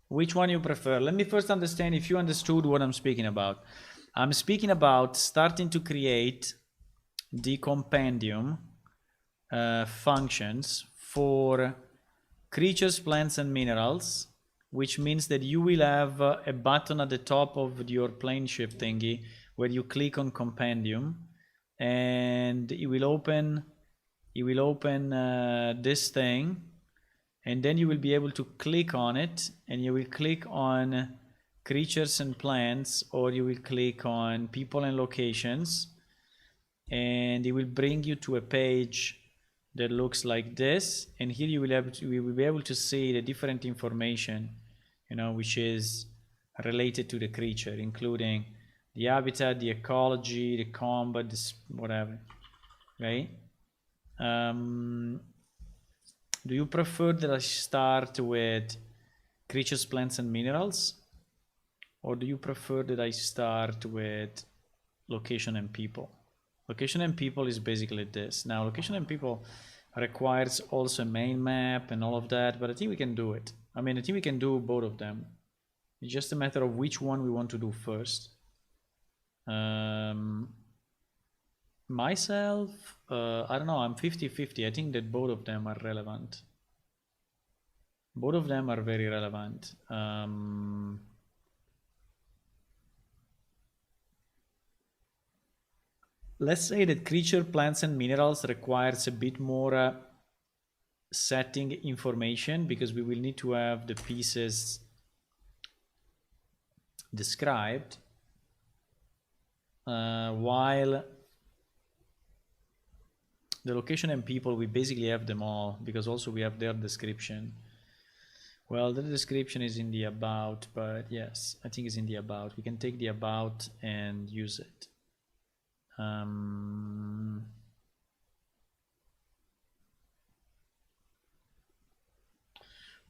Which one you prefer? Let me first understand if you understood what I'm speaking about. I'm speaking about starting to create the compendium functions for creatures, plants, and minerals, which means that you will have a button at the top of your plane shift thingy where you click on compendium, and it will open this thing, and then you will be able to click on it, and you will click on creatures and plants, or you will click on people and locations, and it will bring you to a page that looks like this. And here you will be able to see the different information, you know, which is related to the creature, including the habitat, the ecology, the combat, this whatever, right? Do you prefer that I start with creatures, plants, and minerals? Or do you prefer that I start with location and people? Location and people is basically this. Now, location and people requires also a main map and all of that, but I think we can do it. I mean, I think we can do both of them. It's just a matter of which one we want to do first. Myself, I don't know, I'm 50-50. I think that both of them are relevant. Both of them are very relevant. Let's say that creature, plants, and minerals requires a bit more setting information, because we will need to have the pieces described, while the location and people, we basically have them all, because also we have their description. Well, the description is in the about, but yes, I think it's in the about. We can take the about and use it.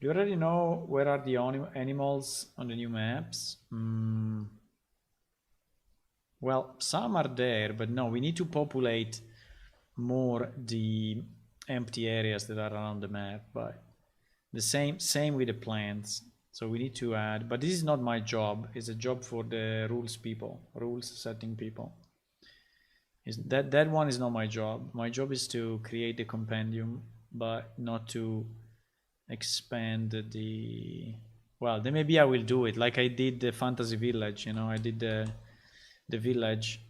Do you already know where are the animals on the new maps? Well, some are there, but no, we need to populate more the empty areas that are around the map, but the same with the plants. So we need to add, but this is not my job. It's a job for the rules setting people. That one is not my job. My job is to create the compendium, but not to expand the. Well, then maybe I will do it like I did the fantasy village. You know, I did the village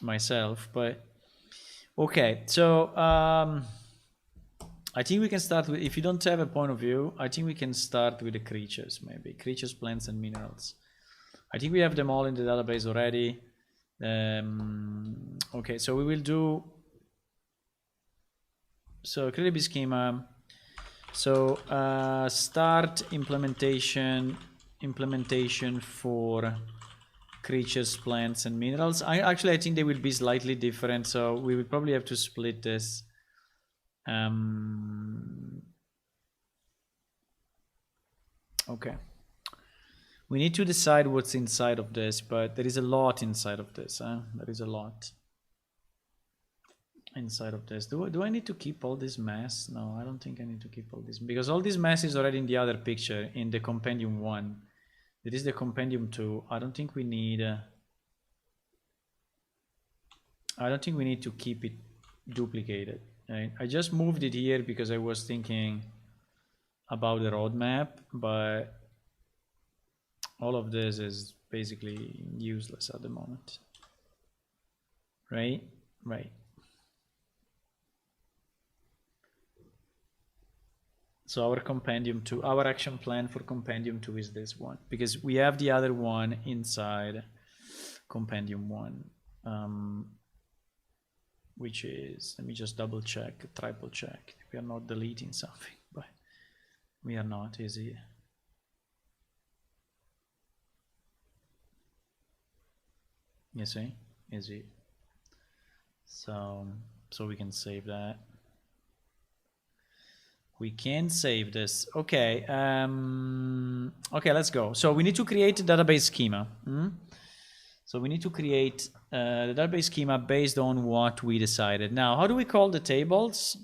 myself. But okay, so I think we can start with. If you don't have a point of view, I think we can start with the creatures. Maybe creatures, plants, and minerals. I think we have them all in the database already. Okay, so we will do create a schema. So start implementation for creatures, plants, and minerals. I think they will be slightly different, so we will probably have to split this. Okay. We need to decide what's inside of this, but there is a lot inside of this. There is a lot inside of this. Do I need to keep all this mess? No, I don't think I need to keep all this, because all this mess is already in the other picture, in the Compendium 1. There is the Compendium 2. I don't think we need to keep it duplicated. Right? I just moved it here because I was thinking about the roadmap, but all of this is basically useless at the moment. Right? So our Compendium 2, our action plan for Compendium 2 is this one, because we have the other one inside Compendium 1, which is, let me just double check, triple check. We are not deleting something, but we are not, is it? You see, is it? So we can save that. We can save this. Okay. Okay, let's go. So we need to create a database schema. So we need to create the database schema based on what we decided. Now, how do we call the tables?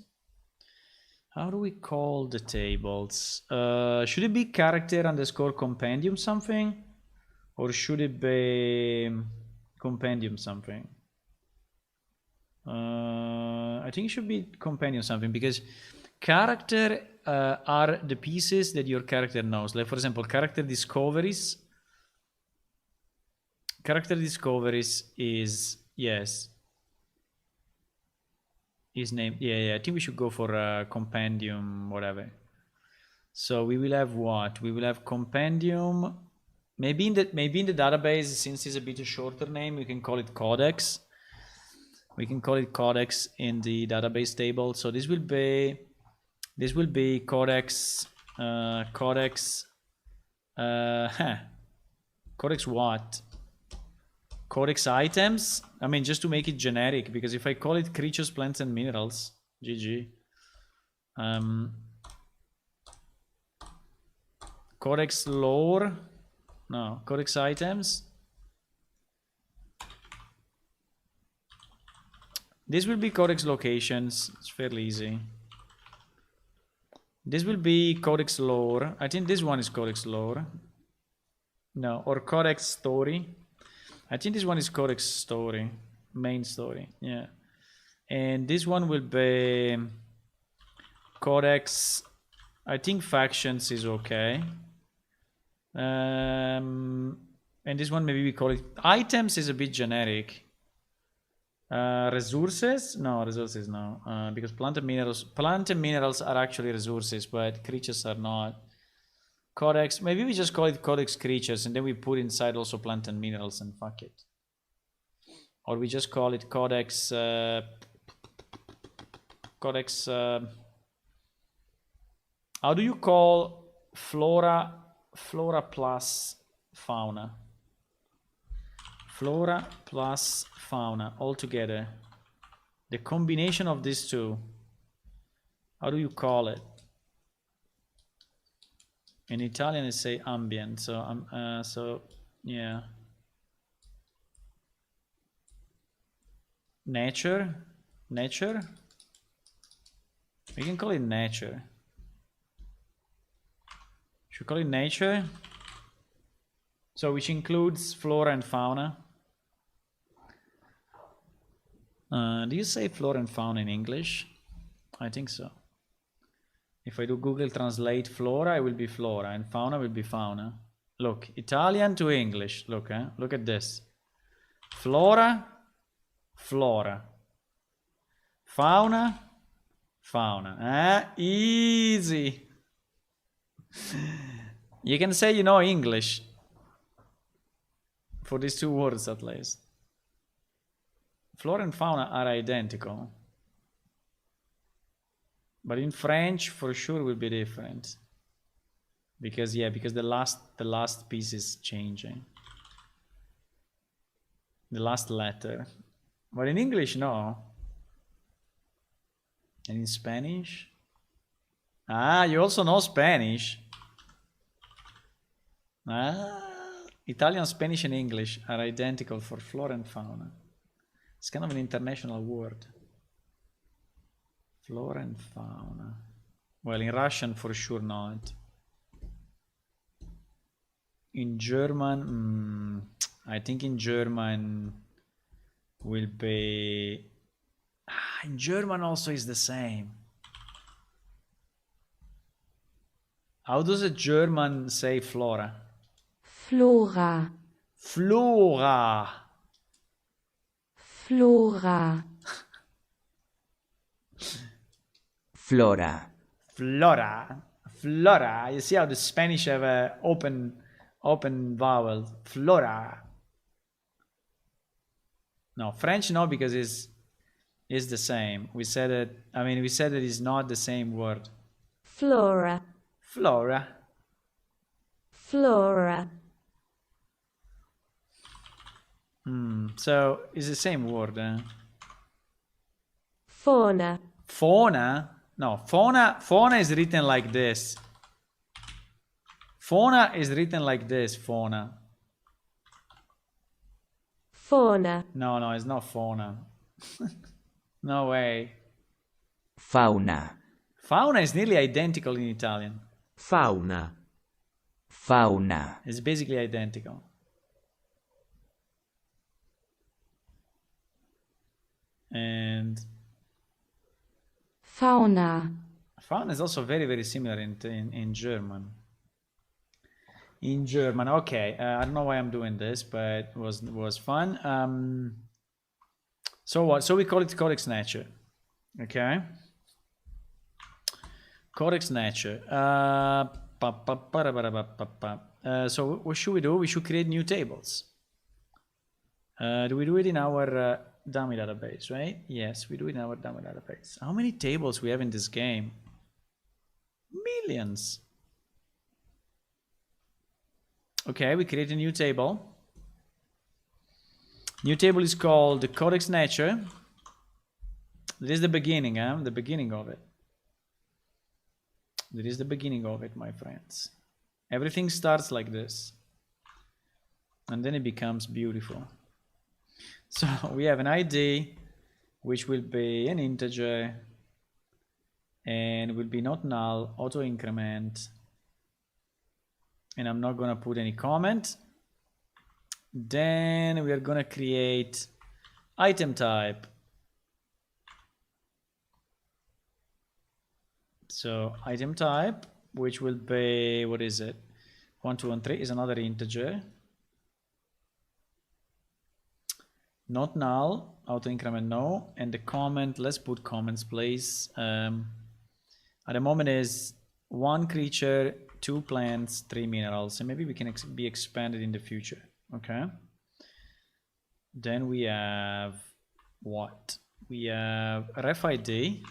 Should it be character underscore compendium something? Or should it be compendium something? I think it should be compendium something, because character are the pieces that your character knows. Like, for example, character discoveries. Character discoveries is, yes, is named, yeah, I think we should go for compendium, whatever. So we will have what? We will have compendium. Maybe in the database, since it's a bit a shorter name, we can call it codex. We can call it codex in the database table. So this will be codex. Codex what? Codex items. I mean, just to make it generic, because if I call it creatures, plants, and minerals, GG. Codex lore. No, codex items. This will be codex locations. It's fairly easy. This will be codex lore. I think this one is codex lore. No, or codex story. I think this one is codex story. Main story. Yeah. And this one will be codex. I think factions is okay. And this one maybe we call it items is a bit generic. Resources? No, resources no. Because plant and minerals are actually resources, but creatures are not. Codex, maybe we just call it codex creatures, and then we put inside also plant and minerals, and fuck it. Or we just call it codex codex how do you call flora plus fauna? Flora plus fauna all together. The combination of these two. How do you call it? In Italian, they say ambient. So yeah. Nature. We can call it nature. Should we call it nature? So which includes flora and fauna. Do you say flora and fauna in English? I think so. If I do Google Translate flora, it will be flora, and fauna will be fauna. Look, Italian to English. Look, look at this. Flora, flora. Fauna, fauna. Easy. You can say you know English. For these two words at least. Flora and fauna are identical. But in French, for sure, will be different. Because the last piece is changing. The last letter. But in English, no. And in Spanish? Ah, you also know Spanish. Italian, Spanish, and English are identical for flora and fauna. It's kind of an international word. Flora and fauna. Well, in Russian, for sure not. In German, I think in German will be... in German also is the same. How does a German say flora? Flora. Flora. Flora. Flora. Flora. Flora. You see how the Spanish have a open vowel. Flora. No, French no, because it's the same. We said it. I mean, we said it is not the same word. Flora. Flora. Flora. So it's the same word. Fauna. Fauna? No, fauna is written like this. Fauna is written like this, fauna. Fauna. No, it's not fauna. No way. Fauna. Fauna is nearly identical in Italian. Fauna. Fauna. It's basically identical. And Fauna. fauna is also very, very similar in German. In German, okay. I don't know why I'm doing this, but it was fun. So what? So we call it codex nature. Okay. Codex nature. So what should we do? We should create new tables. Do we do it in our dummy database, right? Yes, we do it in our dummy database. How many tables we have in this game? Millions. Okay, we create a new table. New table is called the codex nature. This is the beginning, the beginning of it. That is the beginning of it, my friends. Everything starts like this. And then it becomes beautiful. So we have an ID, which will be an integer, and will be not null, auto increment. And I'm not gonna put any comment. Then we are gonna create item type. So item type, which will be, what is it? 1213 is another integer. Not null, auto increment no, and the comment, let's put comments please. At the moment is 1 creature, 2 plants, 3 minerals, and maybe we can be expanded in the future. Okay. Then we have what? We have ref ID.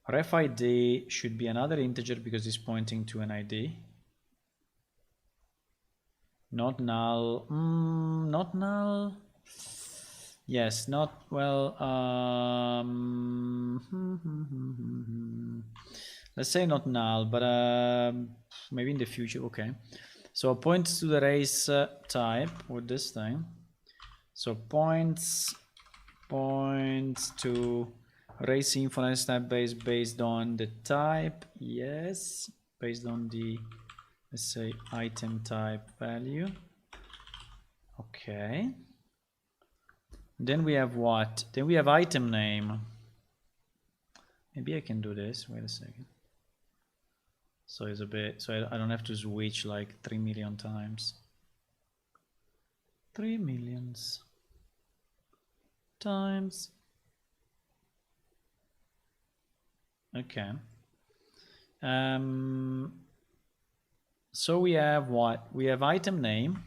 Ref ID should be another integer because it's pointing to an ID. Not null. Not null. Yes, not well. Let's say not null, but maybe in the future. Okay. So points to the race type with this thing. So points to Race inference type based on the type. Yes. Based on the, let's say, item type value. Okay. Then we have what? Then we have item name. Maybe I can do this. Wait a second. So it's a bit, so I don't have to switch like 3 million times. 3 millions times. Okay. So we have what? We have item name.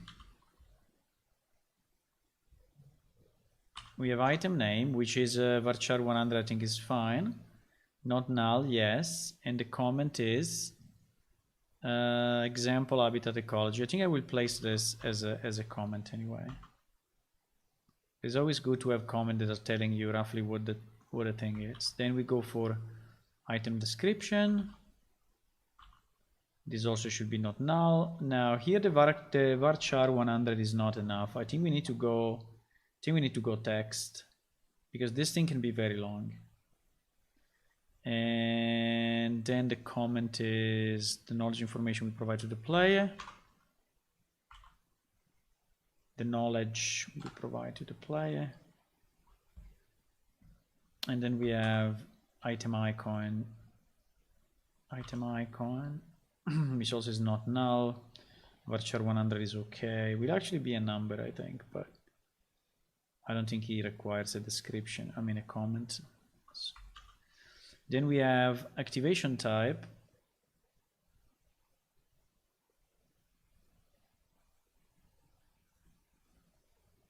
We have item name, which is varchar 100, I think is fine. Not null, yes. And the comment is example habitat ecology. I think I will place this as a comment anyway. It's always good to have comments that are telling you roughly what the thing is. Then we go for item description. This also should be not null. Now here the varchar 100 is not enough. I think we need to go. Text, because this thing can be very long. And then the comment is the knowledge information we provide to the player. The knowledge we provide to the player. And then we have item icon, which also is not null. Varchar 100 is okay. Will actually be a number, I think, but I don't think he requires a description, I mean a comment. Then we have activation type.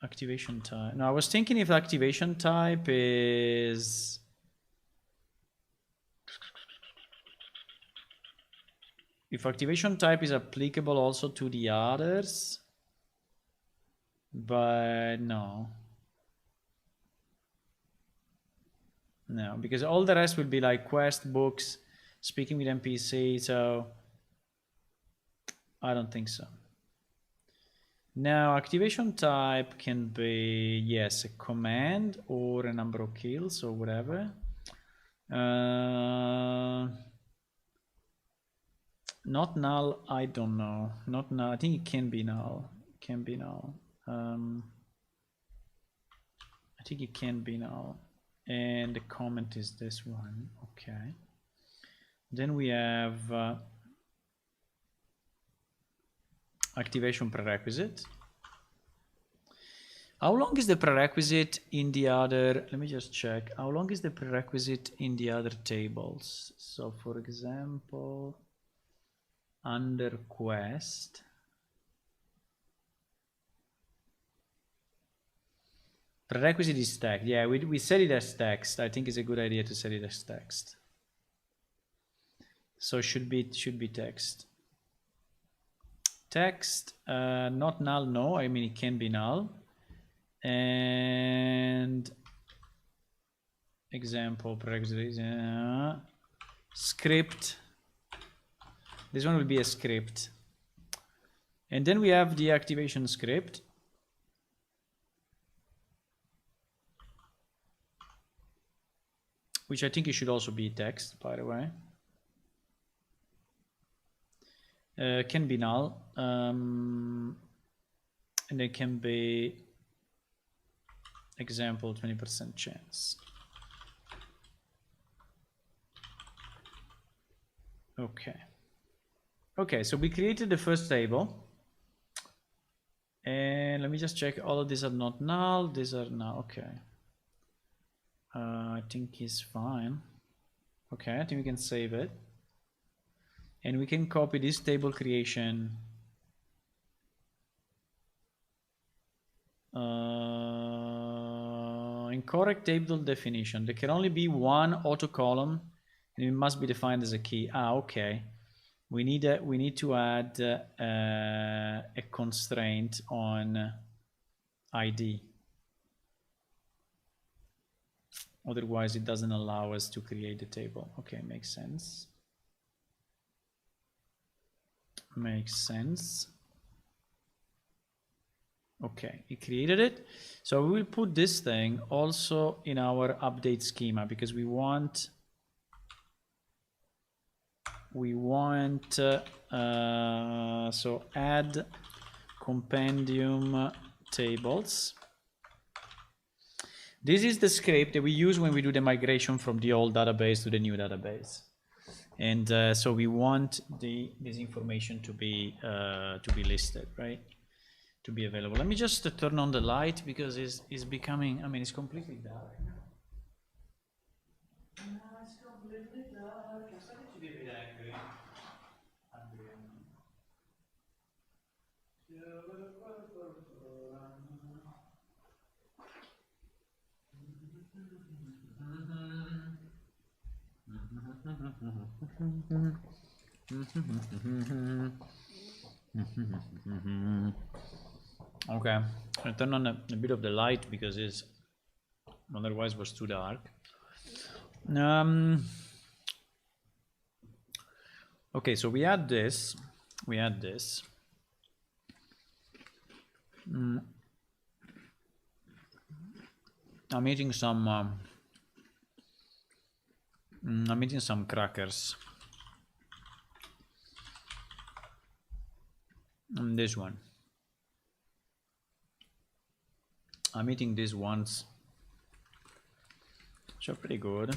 Activation type. Now I was thinking if activation type is... If activation type is applicable also to the others, but no. No, because all the rest will be like quest, books, speaking with NPC, so I don't think so. Now, activation type can be, yes, a command or a number of kills or whatever. Not null, I don't know. Not null, I think it can be null. It can be null. I think it can be null. And the comment is this one. Okay. Then we have activation prerequisite. How long is the prerequisite in the other? Let me just check. How long is the prerequisite in the other tables? So for example, under quest, prerequisite is text. Yeah, we set it as text. I think it's a good idea to set it as text. So should be text. Text, not null, no. I mean, it can be null. And example, prerequisite, script. This one will be a script. And then we have the activation script. Which I think it should also be text, by the way. Can be null. And it can be example 20% chance. Okay. Okay, so we created the first table. And let me just check. All of these are not null. These are null. Okay. I think it's fine. Okay, I think we can save it. And we can copy this table creation. Incorrect table definition. There can only be one auto column and it must be defined as a key. Okay. We need to add a constraint on ID. Otherwise, it doesn't allow us to create the table. Okay, makes sense. Makes sense. Okay, it created it. So we will put this thing also in our update schema because we want so add compendium tables. This is the script that we use when we do the migration from the old database to the new database. And so we want this information to be listed, right? To be available. Let me just turn on the light because it's becoming, I mean, it's completely dark. It's completely dark. I'm starting to be a bit angry. Okay, I turn on a bit of the light because it's otherwise was too dark. Okay, so we add this. I'm eating some crackers. This one. I'm eating these ones, which are pretty good.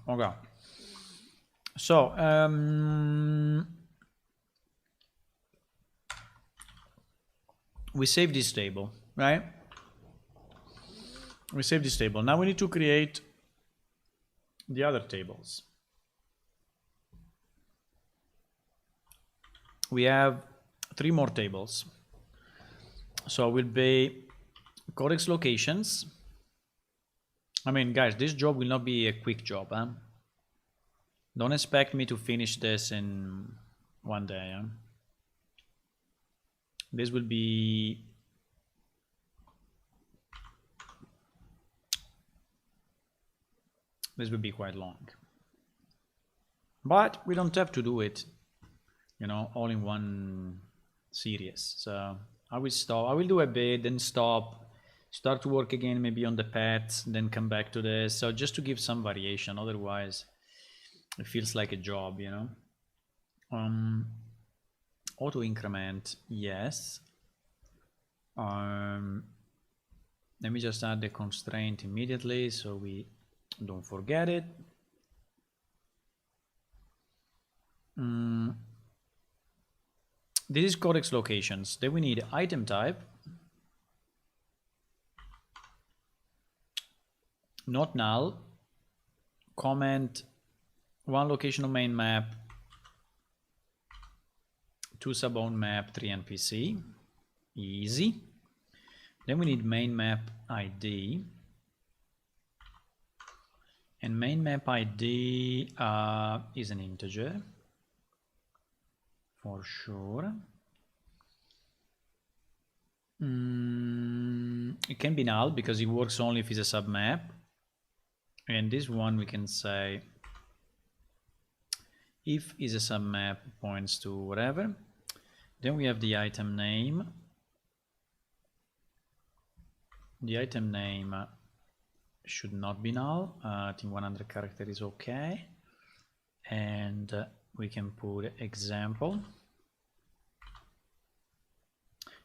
Okay. So we save this table, right? We save this table. Now we need to create the other tables. We have 3 more tables. So will be codex locations. I mean, guys, this job will not be a quick job, huh? Don't expect me to finish this in one day, huh? This will be quite long. But we don't have to do it, you know, all in one series. So I will stop. I will do a bit, then stop, start to work again, maybe on the paths, then come back to this. So just to give some variation. Otherwise, it feels like a job, you know. Auto increment, yes. Let me just add the constraint immediately so we don't forget it. This is codex locations. Then we need item type, not null, comment, 1 location on main map, 2 sub-own map, 3 NPC, easy. Then we need main map ID, and main map ID is an integer for sure. It can be null because it works only if it's a submap. And this one we can say if is a submap points to whatever. Then we have the item name. The item name should not be null. I think 100 character is okay. And we can put example.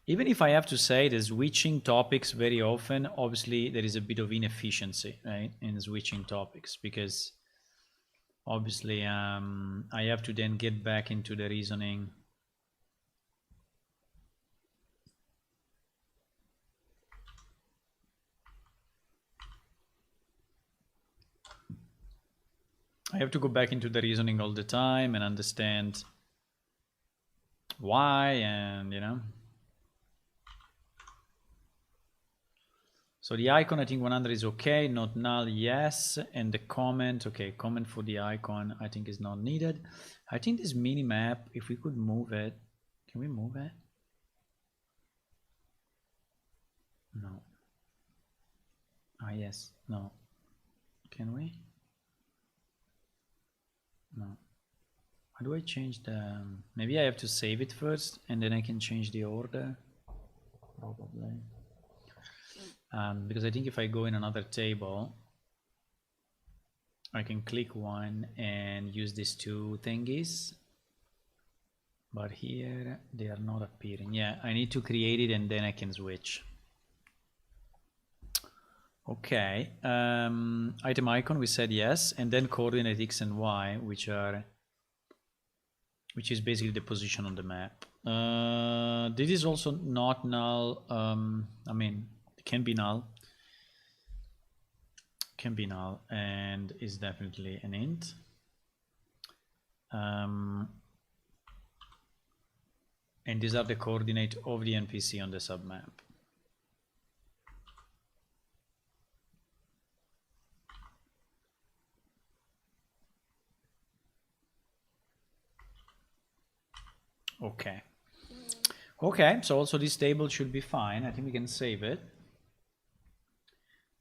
Even if I have to say that switching topics very often, obviously there is a bit of inefficiency, right, in switching topics, because obviously I have to then get back into the reasoning. I have to go back into the reasoning all the time and understand why, and you know. So the icon, I think 100 is okay, not null, yes. And the comment, okay, comment for the icon, I think is not needed. I think this mini map, if we could move it, can we move it? No. Ah, yes. No. Can we? No. How do I change the... Maybe I have to save it first and then I can change the order. Probably. Because I think if I go in another table, I can click one and use these two thingies. But here they are not appearing. Yeah, I need to create it and then I can switch. Okay, item icon, we said yes, and then coordinate X and Y, which is basically the position on the map. This is also not null. I mean, it can be null. Can be null, and is definitely an int. And these are the coordinates of the NPC on the submap. Okay. Okay, so also this table should be fine. I think we can save it.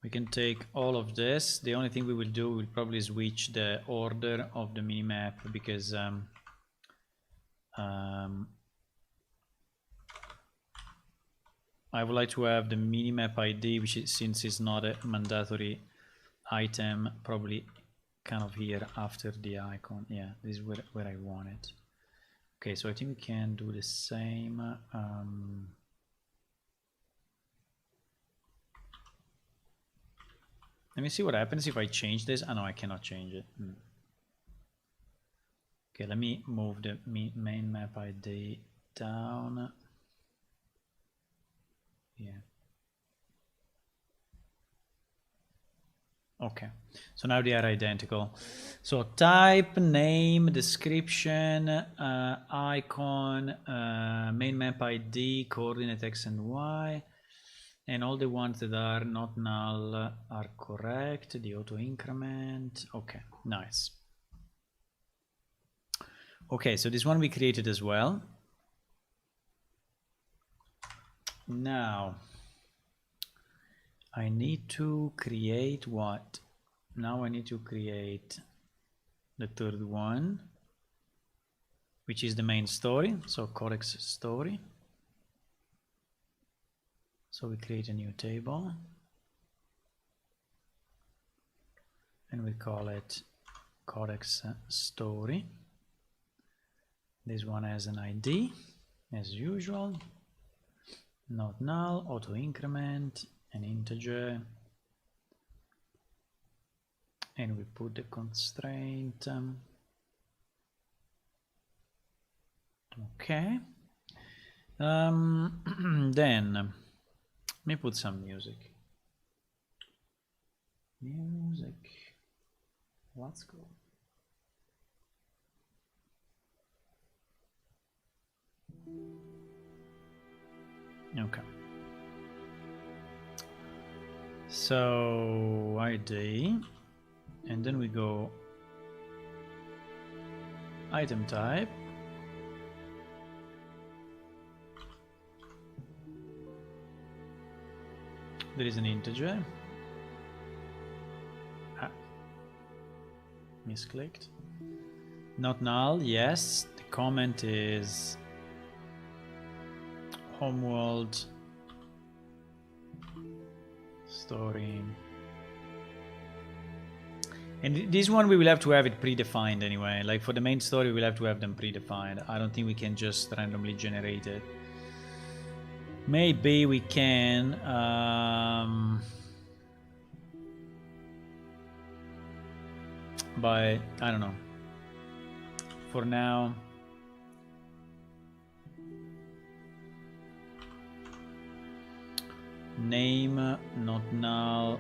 We can take all of this. The only thing we will do will probably switch the order of the minimap because I would like to have the minimap ID, which is, since it's not a mandatory item, probably kind of here after the icon. Yeah, this is where I want it. Okay, so I think we can do the same. Let me see what happens if I change this. Oh no, I cannot change it. Okay, let me move the main map ID down. Yeah. Okay, so now they are identical. So type, name, description, icon, main map ID, coordinate X and Y, and all the ones that are not null are correct. The auto increment. Okay, nice. Okay, so this one we created as well. Now I need to create what? Now I need to create the third one, which is the main story. So codex story. So we create a new table and we call it codex story. This one has an ID as usual, not null, auto increment, an integer, and we put the constraint. Okay. Then let me put some music. Music. Let's go. Okay. So ID, and then we go item type. There is an integer. Ah, misclicked. Not null, yes. The comment is homeworld story. And this one we will have to have it predefined anyway. Like for the main story, we'll have to have them predefined. I don't think we can just randomly generate it. Maybe we can. But I don't know. For now. Name, not null.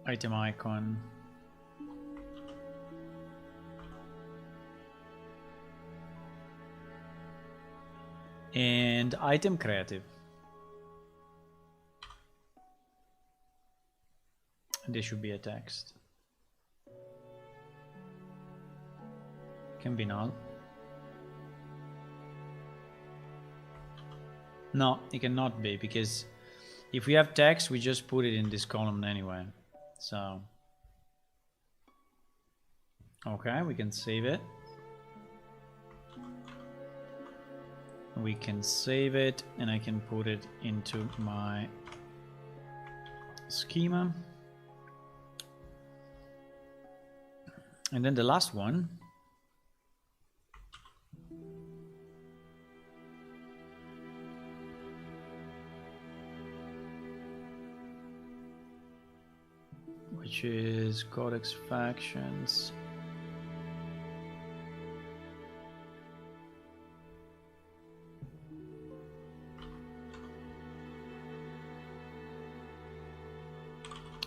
Item icon. And item creative. This should be a text. Can be null. No, it cannot be, because if we have text, we just put it in this column anyway. So, okay, we can save it. We can save it, and I can put it into my schema. And then the last one. Which is codex factions.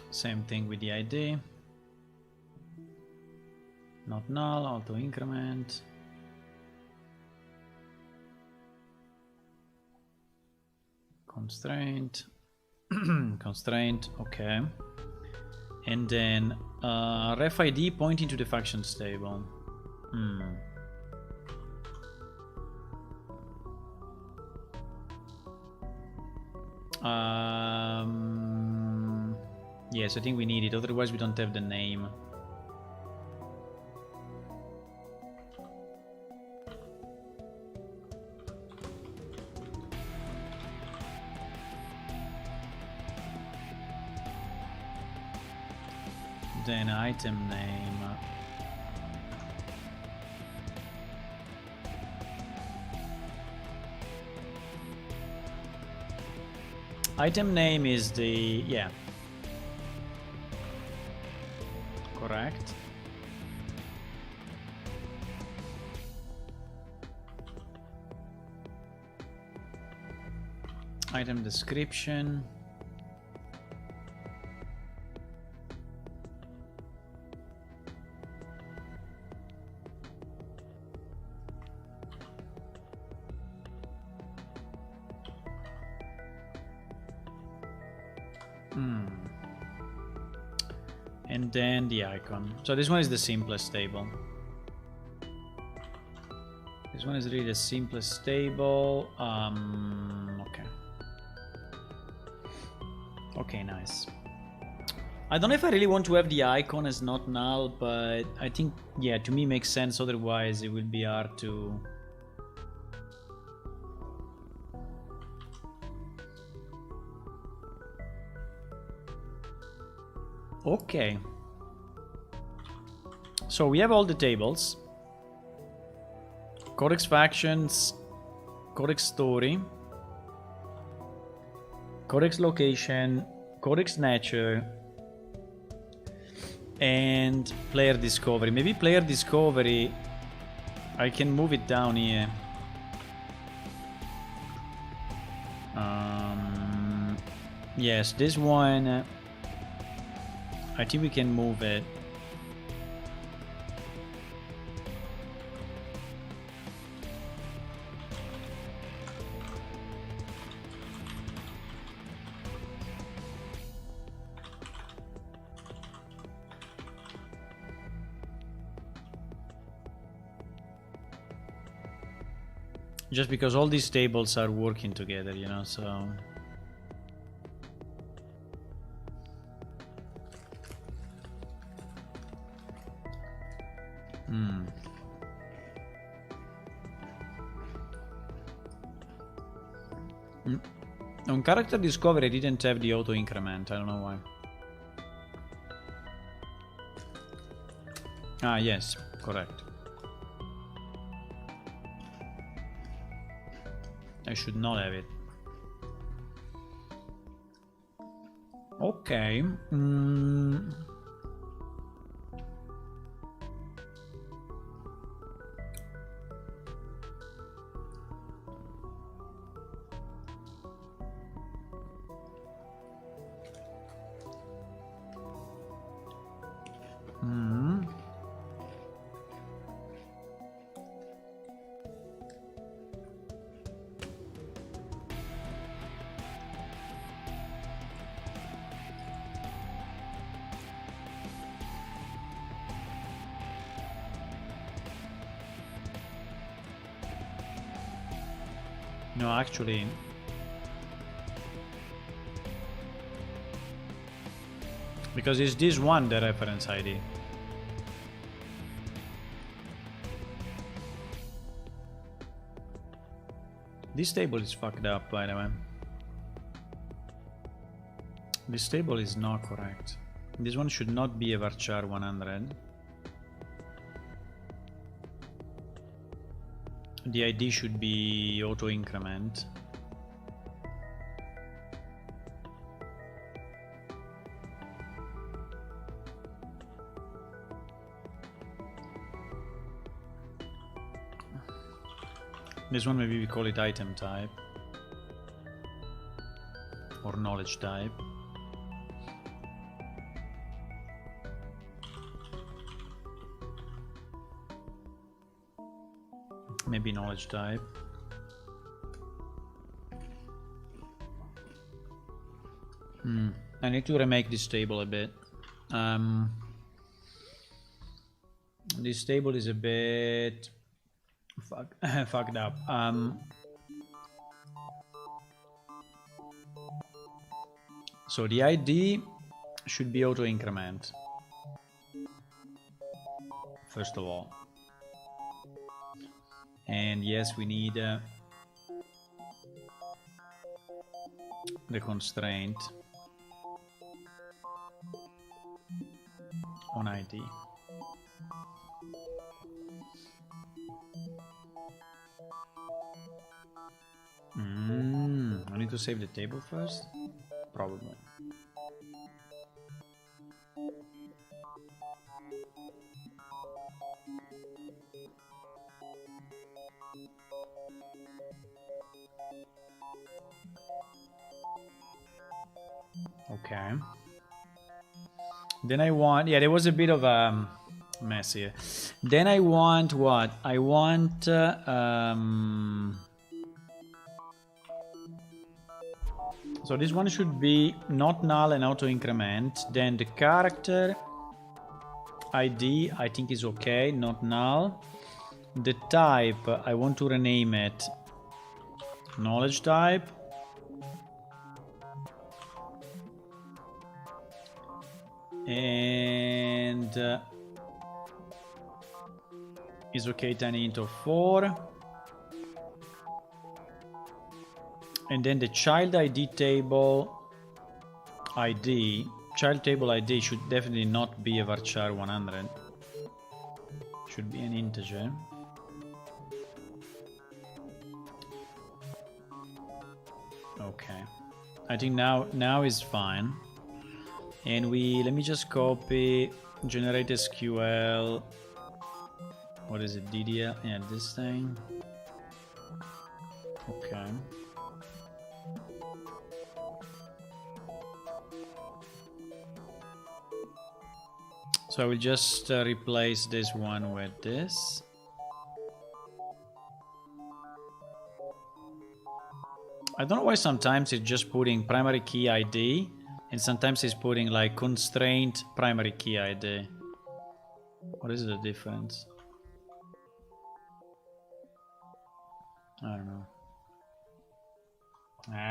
Same thing with the ID. Not null, auto increment. Constraint. Constraint, okay. And then ref ID pointing to the factions table. Yes, I think we need it, otherwise we don't have the name. Then item name. Item name is the, yeah. Correct. Item description. And then the icon. So this one is the simplest table. This one is really the simplest table. Okay. Okay, nice. I don't know if I really want to have the icon as not null, but I think, yeah, to me makes sense. Otherwise, it would be hard to... Okay. So we have all the tables. Codex factions, codex story, codex location, codex nature, and player discovery. Maybe player discovery, I can move it down here. Yes, this one, I think we can move it. Just because all these tables are working together, you know, so... On character discovery I didn't have the auto increment, I don't know why. Ah, yes, correct. I should not have it. Okay. No, actually, because it's this one, the reference ID. This table is fucked up, by the way. This table is not correct. This one should not be a varchar 100. The ID should be auto increment. This one maybe we call it item type or knowledge type. Maybe knowledge type. I need to remake this table a bit. This table is a bit fucked up. So the ID should be auto increment, first of all. And yes, we need the constraint on ID. I need to save the table first? Probably. Okay. Then I want, yeah, there was a bit of a mess here. Then I want what? I want so this one should be not null and auto increment. Then the character ID I think is okay, not null. The type I want to rename it knowledge type. And is okay tiny int of 4. And then the child ID table ID, child table ID should definitely not be a varchar 100. Should be an integer. Okay. I think now is fine. And let me just copy, generate SQL. What is it, DDL? Yeah, this thing. Okay. So I will just replace this one with this. I don't know why sometimes it's just putting primary key ID and sometimes it's putting like constraint primary key ID. What is the difference? I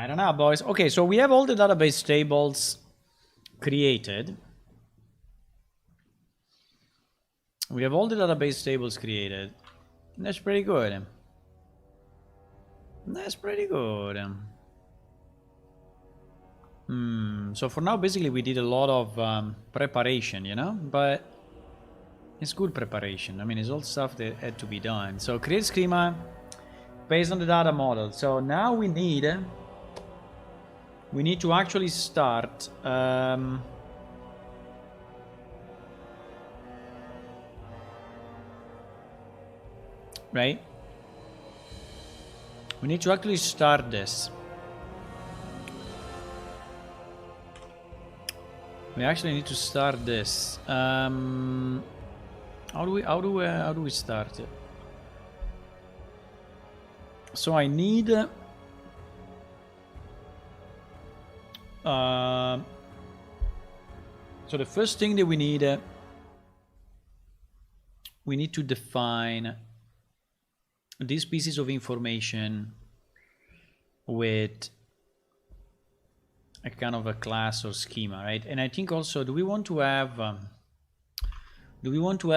don't know, boys. Okay, so we have all the database tables created. We have all the database tables created. That's pretty good. That's pretty good. So for now, basically, we did a lot of preparation, you know? But it's good preparation. I mean, it's all stuff that had to be done. So create schema based on the data model. So now we need to actually start right? We need to actually start this. We actually need to start this. How do we start it? So I need so the first thing that we need to define these pieces of information with a kind of a class or schema, right? And I think also, do we want to have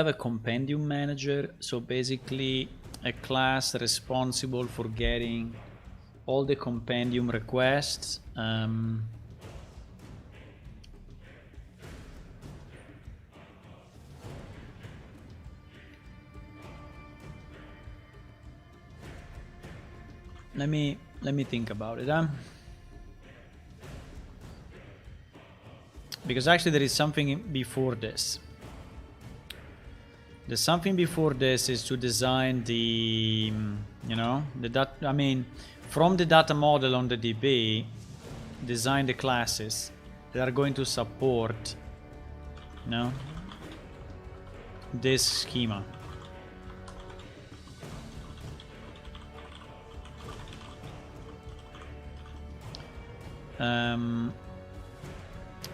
a compendium manager? So basically a class responsible for getting all the compendium requests. Let me think about it. Because actually there is something before this. The something before this is to design the, you know, from the data model on the DB, design the classes that are going to support, you know, this schema.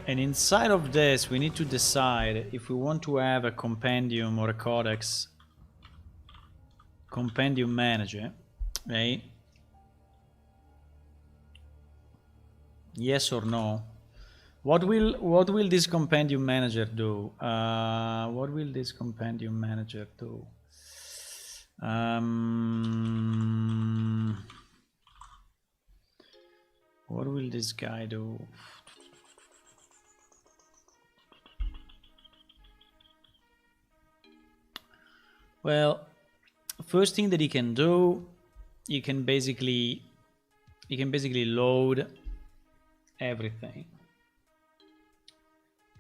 And inside of this, we need to decide if we want to have a compendium or a codex compendium manager, right? Yes or no? What will this compendium manager do? What will this compendium manager do? What will this guy do? Well, first thing that he can do, he can basically load everything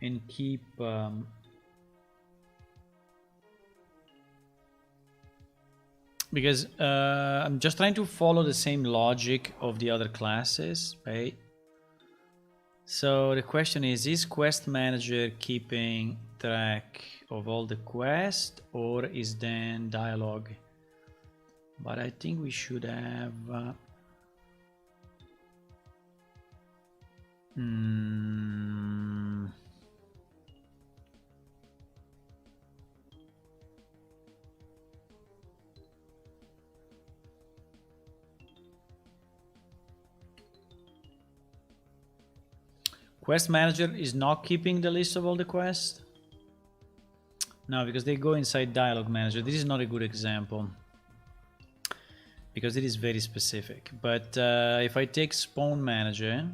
and keep because I'm just trying to follow the same logic of the other classes, right? So the question is Quest Manager keeping track of all the quests, or is then dialogue? But I think we should have Quest Manager is not keeping the list of all the quests. No, because they go inside Dialogue Manager. This is not a good example because it is very specific. But if I take Spawn Manager,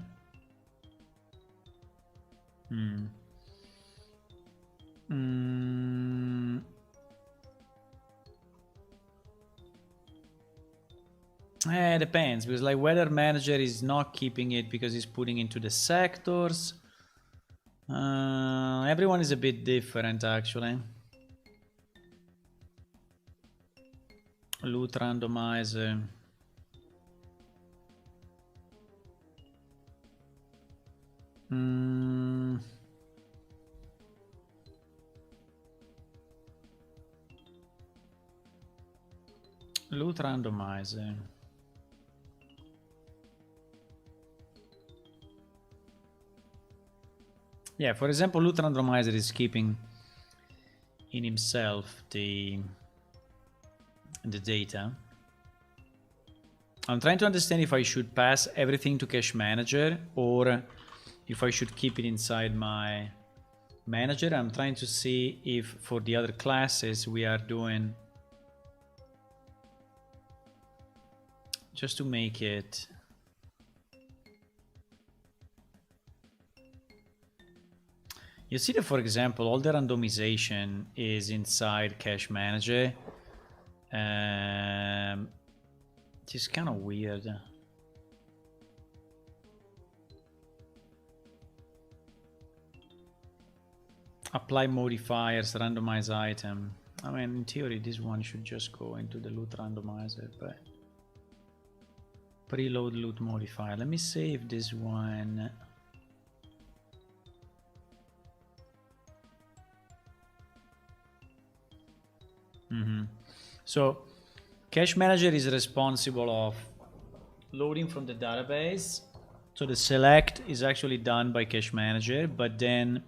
it depends, because like Weather Manager is not keeping it because he's putting into the sectors. Everyone is a bit different actually. Loot Randomizer. Loot Randomizer. Yeah, for example, Loot Randomizer is keeping in himself the data. I'm trying to understand if I should pass everything to Cache Manager or if I should keep it inside my manager. I'm trying to see if for the other classes we are doing just to make it you see that, for example, all the randomization is inside Cache Manager. It's kind of weird. Apply modifiers, randomize item. I mean, in theory, this one should just go into the loot randomizer, but preload loot modifier. Let me save this one. So Cache Manager is responsible of loading from the database. So the select is actually done by Cache Manager, but then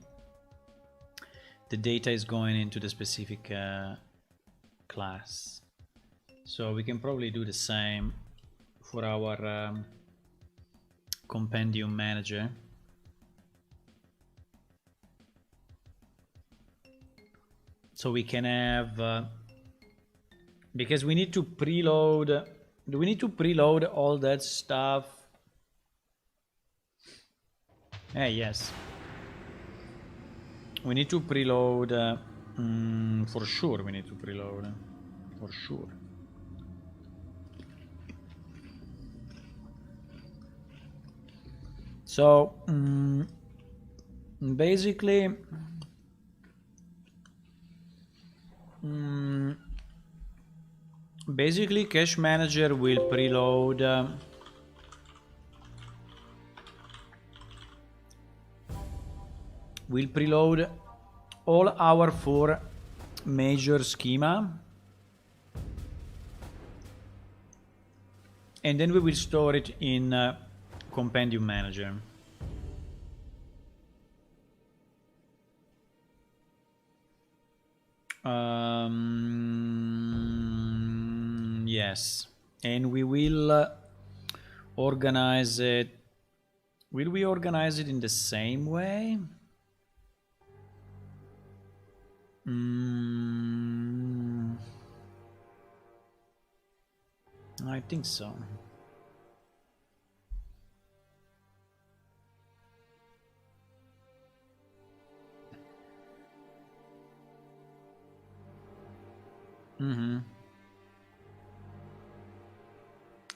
the data is going into the specific class. So we can probably do the same for our Compendium manager. So we can have, because we need to preload, do we need to preload all that stuff? Yes. We need to preload, for sure we need to preload, for sure. So, basically, Cache Manager will preload all our 4 major schema, and then we will store it in Compendium Manager. Yes, and we will organize it. Will we organize it in the same way? I think so.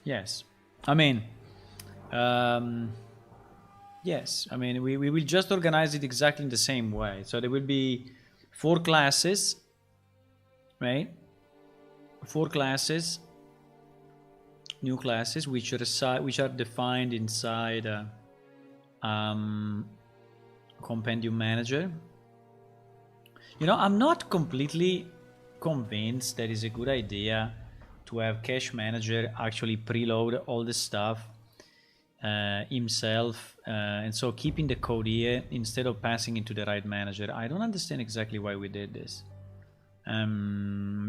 Yes, I mean, yes, I mean, we will just organize it exactly in the same way. So there will be 4 classes, right? 4 classes, new classes, which are defined inside Compendium Manager. You know, I'm not completely convinced that it's a good idea to have Cache Manager actually preload all the stuff himself, and so keeping the code here instead of passing it to the right manager. I don't understand exactly why we did this.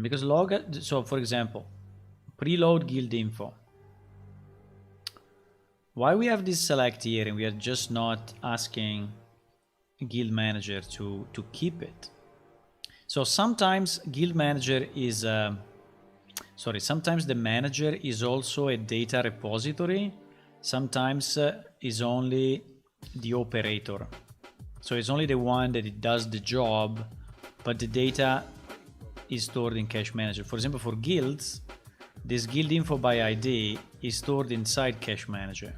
Because so for example, preload guild info. Why we have this select here and we are just not asking guild manager to keep it? So sometimes guild manager is sometimes the manager is also a data repository. Sometimes is only the operator. So it's only the one that it does the job, but the data is stored in Cache Manager. For example, for guilds, this guild info by ID is stored inside Cache Manager.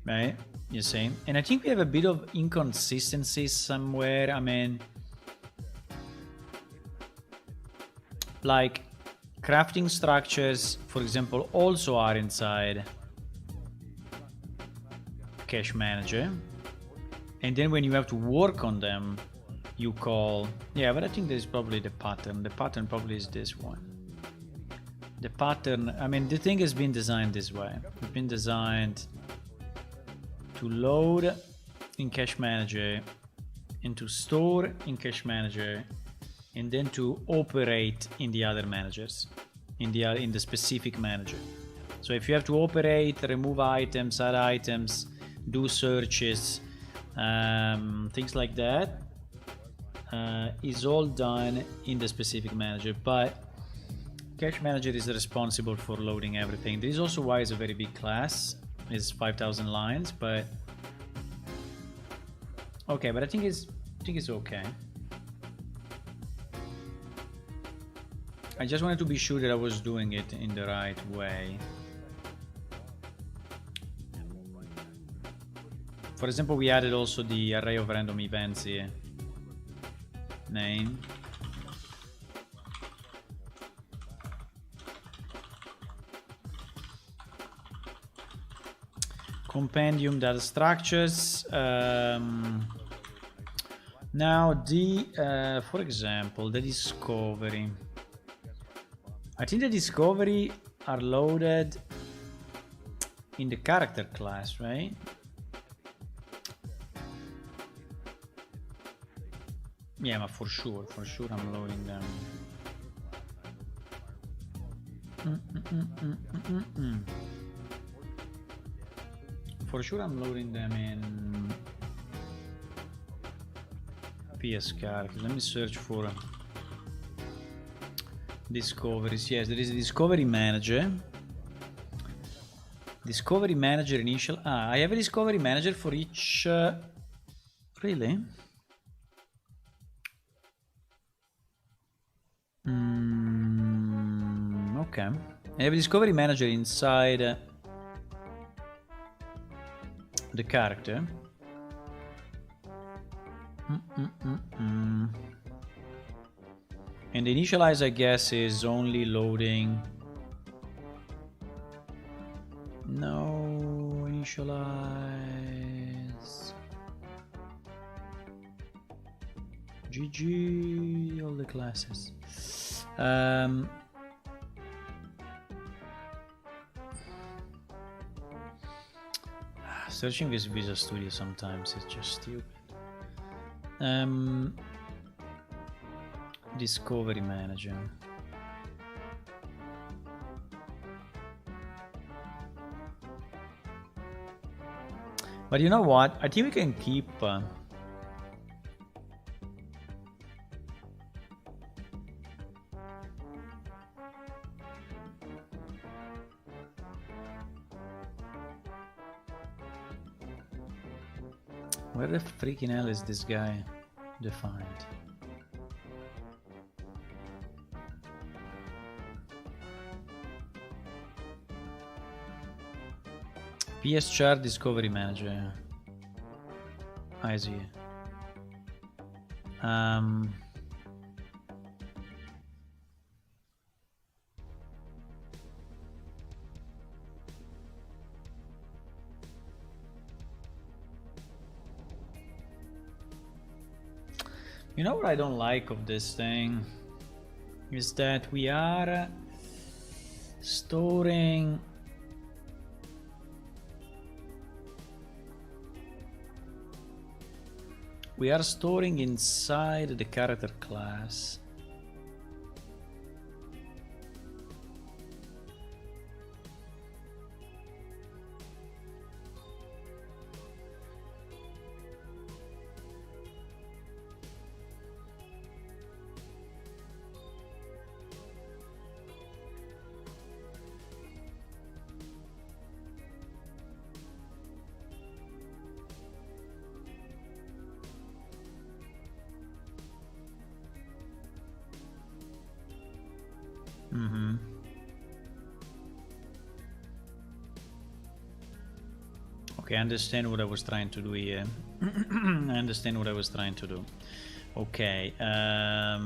Right? You see? And I think we have a bit of inconsistency somewhere. I mean, like crafting structures, for example, also are inside Cache Manager, and then when you have to work on them, you call, yeah, but I think this is probably the pattern. The pattern probably is this one. The pattern, I mean, the thing has been designed this way. It's been designed to load in Cache Manager, and to store in Cache Manager, and then to operate in the other managers, in the specific manager. So if you have to operate, remove items, add items, do searches, things like that, is all done in the specific manager. But Cache Manager is responsible for loading everything. This is also why it's a very big class. It's 5,000 lines, but okay. But I think it's okay. I just wanted to be sure that I was doing it in the right way. For example, we added also the array of random events here. Name. Compendium data structures. Now for example, the discovery. I think the discovery are loaded in the character class, right? Yeah, but for sure I'm loading them. For sure I'm loading them in PS characters. Let me search for discoveries. Yes, there is a discovery manager. Discovery manager initial. I have a discovery manager for each. Really? Okay. I have a discovery manager inside the character. And the initialize, I guess, is only loading. No initialize. GG, all the classes. Searching this Visual Studio sometimes is just stupid. Discovery manager. But you know what? I think we can keep where the freaking hell is this guy defined? PS chart discovery manager. I see. You know what I don't like of this thing is that we are storing inside the character class. Okay, I understand what I was trying to do here. I understand what I was trying to do. Okay. I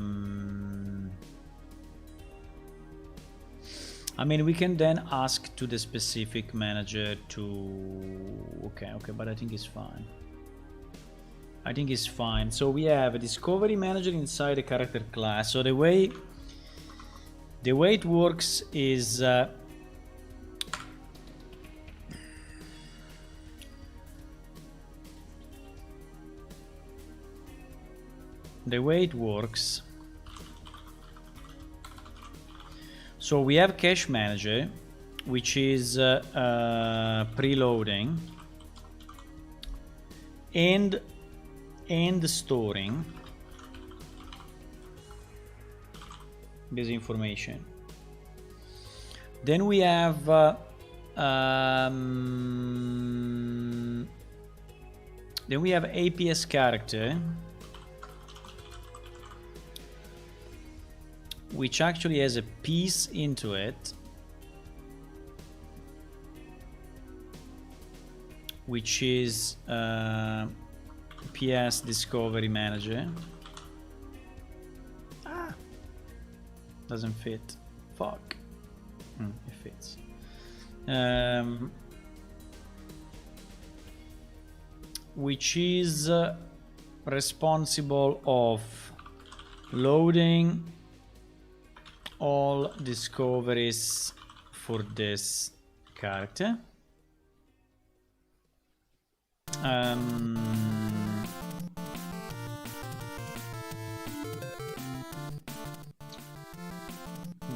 mean, we can then ask to the specific manager to... Okay, but I think it's fine. I think it's fine. So we have a discovery manager inside the character class. So the way it works is so we have cache manager, which is preloading and storing this information. Then we have APS character, which actually has a piece into it, which is PS discovery manager. Doesn't fit. Fuck. It fits. Which is responsible of loading all discoveries for this character.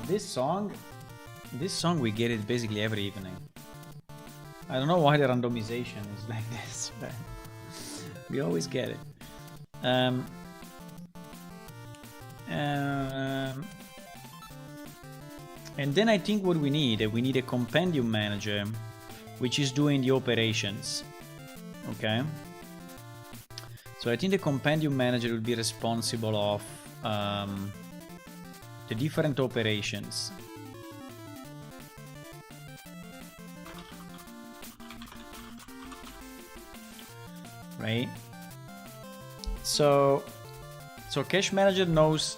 This song we get it basically every evening. I don't know why the randomization is like this, but we always get it. And then I think what we need a compendium manager, which is doing the operations. Okay. So I think the compendium manager will be responsible of the different operations. Right? So cache manager knows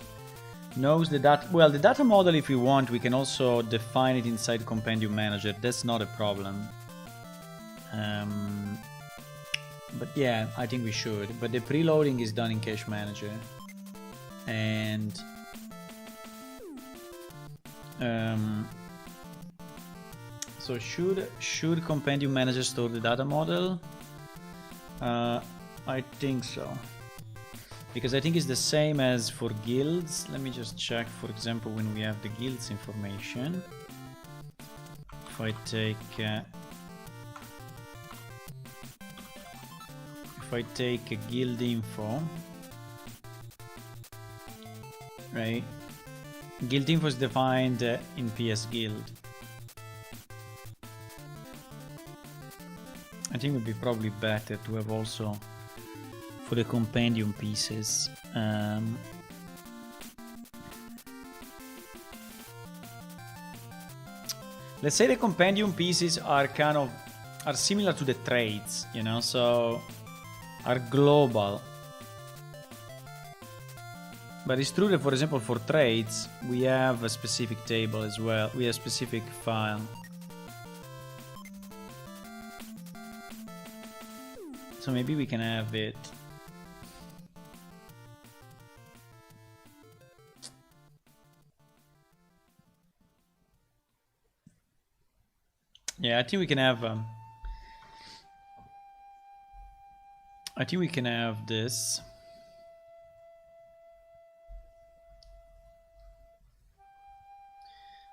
the data. Well, the data model, if we want, we can also define it inside compendium manager. That's not a problem. But yeah, I think we should. But the preloading is done in cache manager, and so should compendium manager store the data model? I think so, because I think it's the same as for guilds. Let me just check, for example, when we have the guilds information. If I take a guild info, right? Guild info is defined in PS Guild. I think it would be probably better to have also for the compendium pieces. Let's say the compendium pieces are are similar to the trades, you know, so are global. But it's true that, for example, for trades, we have a specific table as well. We have a specific file. So maybe we can have it. Yeah, I think we can have. I think we can have this.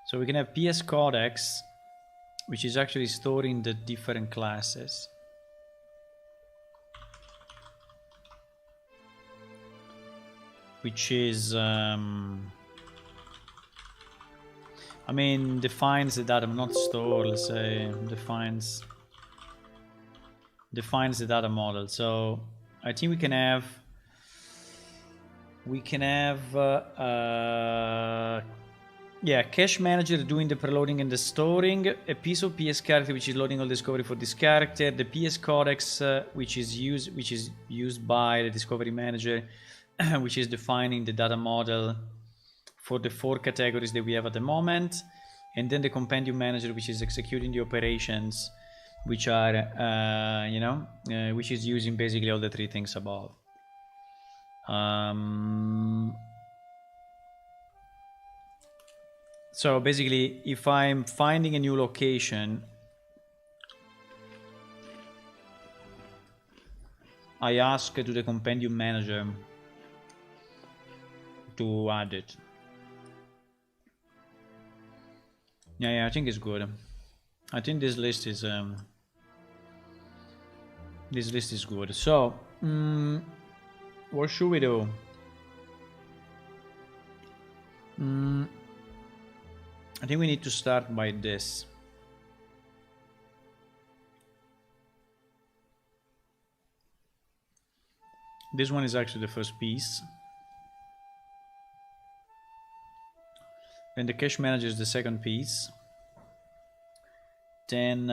So we can have PS Codex, which is actually storing the different classes. Which is, I mean, defines the data, not store, let's say, defines the data model. So I think we can have yeah, cache manager doing the preloading and the storing, a piece of PS character which is loading all discovery for this character, the PS codex which is used by the discovery manager, which is defining the data model for the 4 categories that we have at the moment, and then the compendium manager which is executing the operations, which are which is using basically all the 3 things above. So basically, if I'm finding a new location, I ask to the compendium manager to add it. Yeah, I think it's good. I think this list is good. So, what should we do? I think we need to start by this. This one is actually the first piece. Then the cache manager is the second piece. Then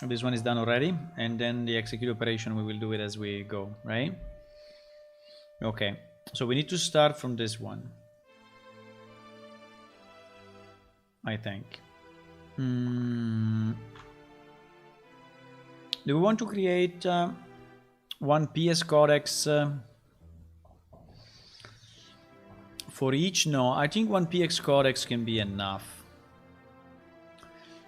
this one is done already, and then the execute operation, we will do it as we go, right? Okay, so we need to start from this one, I think. Do we want to create one PS codex for each? No, I think one PS codex can be enough.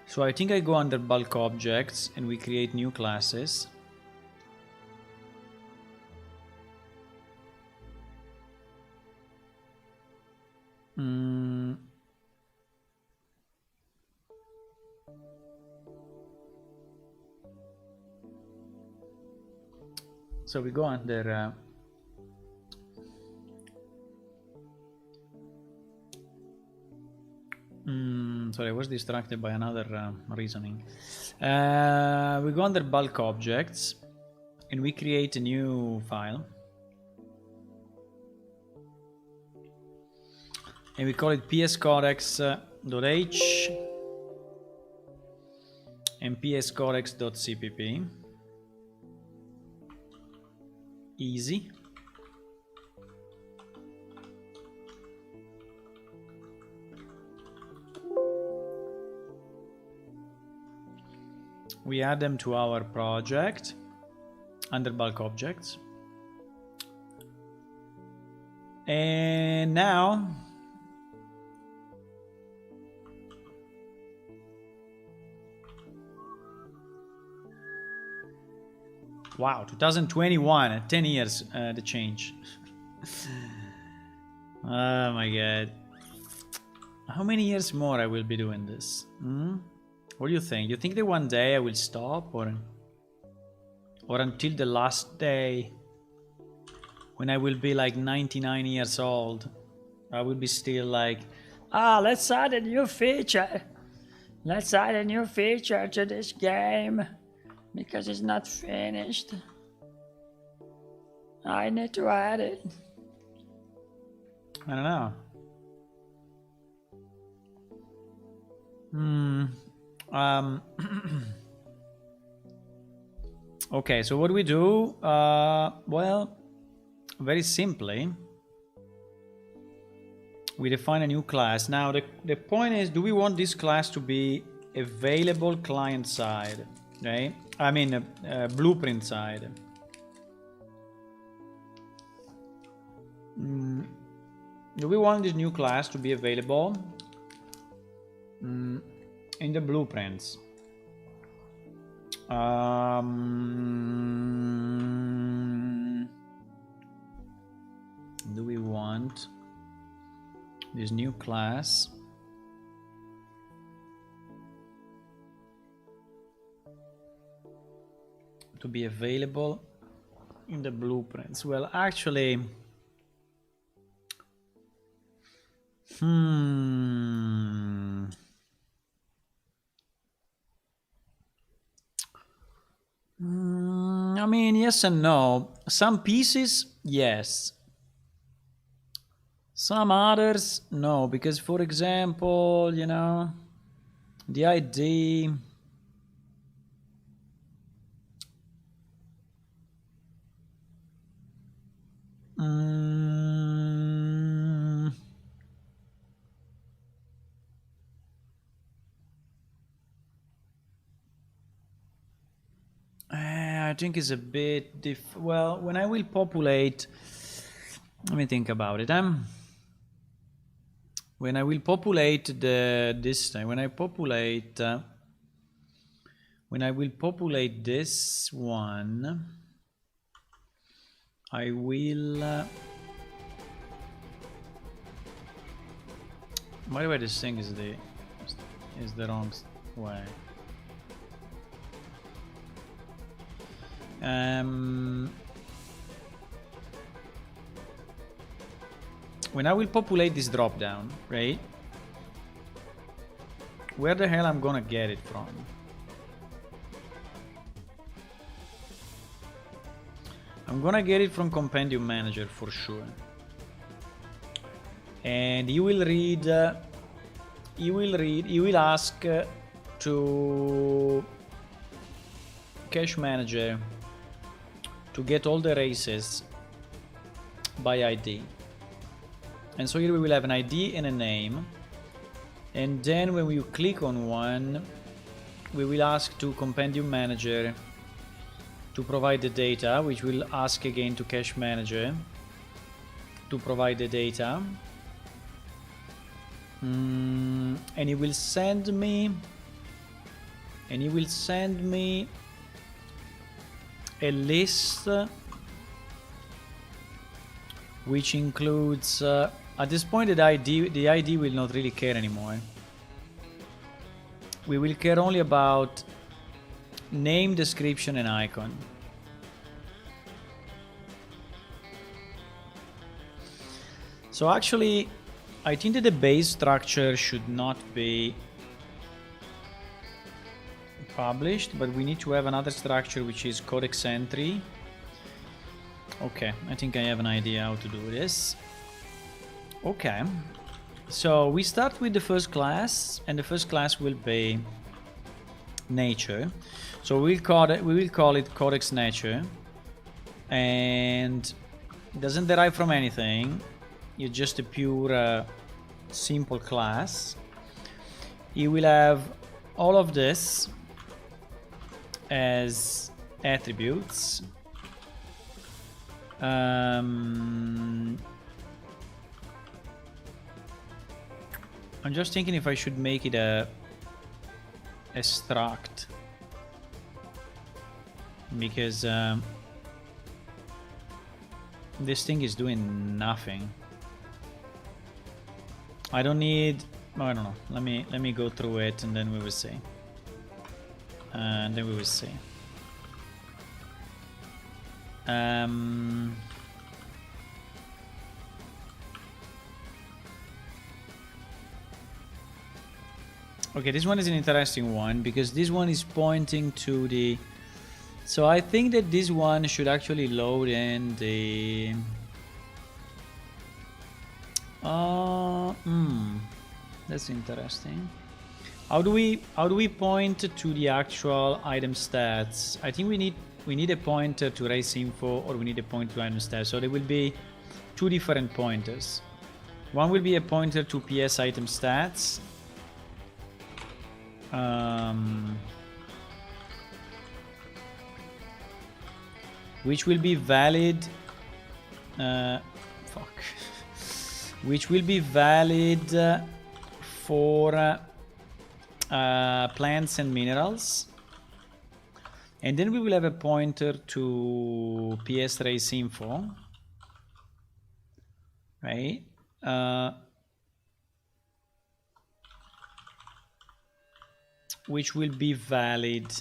So I think I go under bulk objects and we create new classes. So we go under sorry, I was distracted by another reasoning. We go under bulk objects and we create a new file. And we call it pscodex.h and pscodex.cpp. Easy. We add them to our project under bulk objects. And now wow, 2021, 10 years the change. Oh my god. How many years more I will be doing this? What do you think? You think that one day I will stop, or until the last day when I will be like 99 years old, I will be still like, let's add a new feature. Let's add a new feature to this game because it's not finished. I need to add it. I don't know. Okay, so what do we do? Well, very simply, we define a new class. Now, the point is, do we want this class to be available client side, right? I mean, blueprint side. Do we want this new class to be available in the blueprints? Do we want this new class to be available in the blueprints? Well, actually, I mean, yes and no. Some pieces, yes. Some others, no. Because, for example, you know, the ID. I think it's a bit well, when I will populate, let me think about it. When I will populate this time, when I will populate this one, I will. By the way, this thing is the wrong way. When I will populate this drop down, right? Where the hell I'm gonna get it from? I'm gonna get it from Compendium Manager for sure. And you will ask to Cache Manager to get all the races by ID. And so here we will have an ID and a name. And then when you click on one, we will ask to Compendium Manager to provide the data, which will ask again to Cache Manager to provide the data. And he will send me a list which includes at this point the ID will not really care anymore. We will care only about name, description and icon. So actually, I think that the base structure should not be published, but we need to have another structure which is codex entry. Okay, I think I have an idea how to do this. Okay, so we start with the first class, and the first class will be nature. So we will call it codex nature, and it doesn't derive from anything. It's just a pure simple class. You will have all of this as attributes. I'm just thinking if I should make it a struct, because this thing is doing nothing. I don't need. I don't know. Let me go through it, and then we will see. Okay, this one is an interesting one because this one is pointing to the. So I think that this one should actually load in the. That's interesting. How do we point to the actual item stats? I think we need a pointer to race info, or we need a pointer to item stats. So there will be two different pointers. One will be a pointer to PS item stats. Which will be valid. Which will be valid for plants and minerals, and then we will have a pointer to PS race info, right? Which will be valid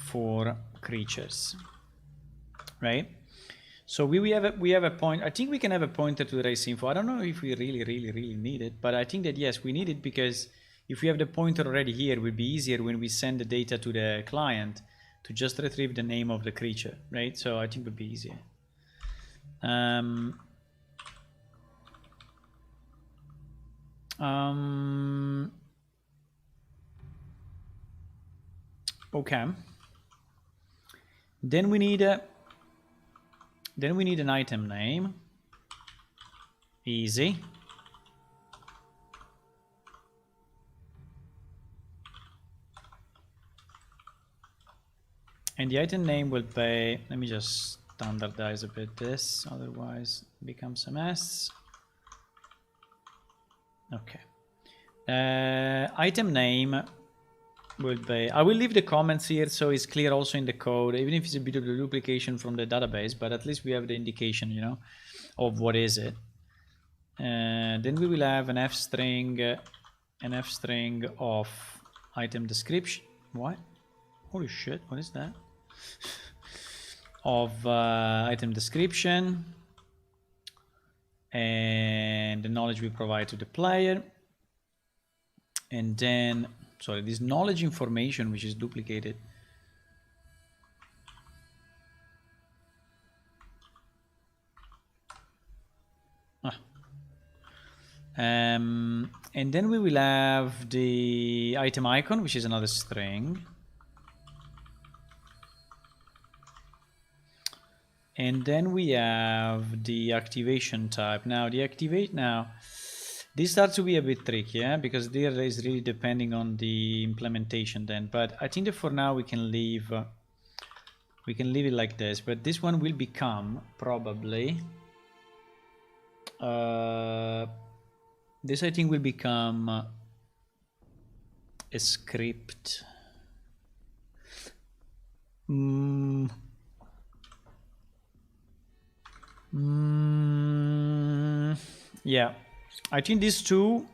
for creatures, right? So we have a point. I think we can have a pointer to the race info. I don't know if we really need it, but I think that yes, we need it, because if we have the pointer already here, it will be easier when we send the data to the client to just retrieve the name of the creature, right? So I think it would be easier. Okay. Then we need an item name. Easy. And the item name will be, let me just standardize a bit this, otherwise it becomes a mess. Okay. Item name will be, I will leave the comments here so it's clear also in the code, even if it's a bit of a duplication from the database, but at least we have the indication, you know, of what is it. Then we will have an f string of item description. What? Holy shit, what is that? Of item description, and the knowledge we provide to the player. And then, sorry, this knowledge information which is duplicated. And then we will have the item icon, which is another string. And then we have the activation type. Now this starts to be a bit tricky, yeah? Because there is really depending on the implementation then. But I think that for now we can leave it like this. But this one will become probably this I think will become a script. Yeah, I think these two,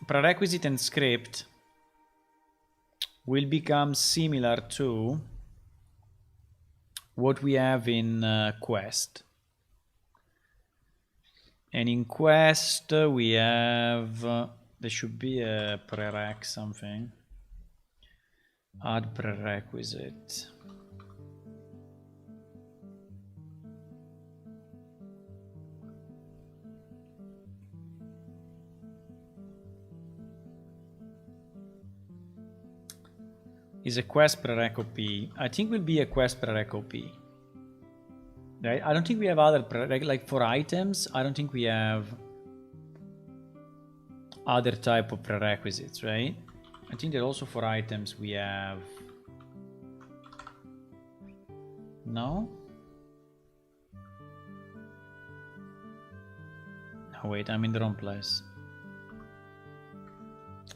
prerequisite and script, will become similar to what we have in Quest. And in quest we have there should be a prereq something. Add prerequisite. Is a quest prereq OP. I think will be a quest prereq OP. Right? I don't think we have other prereq, like for items. I don't think we have other type of prerequisites, right? I think that also for items we have. No? Oh wait, I'm in the wrong place.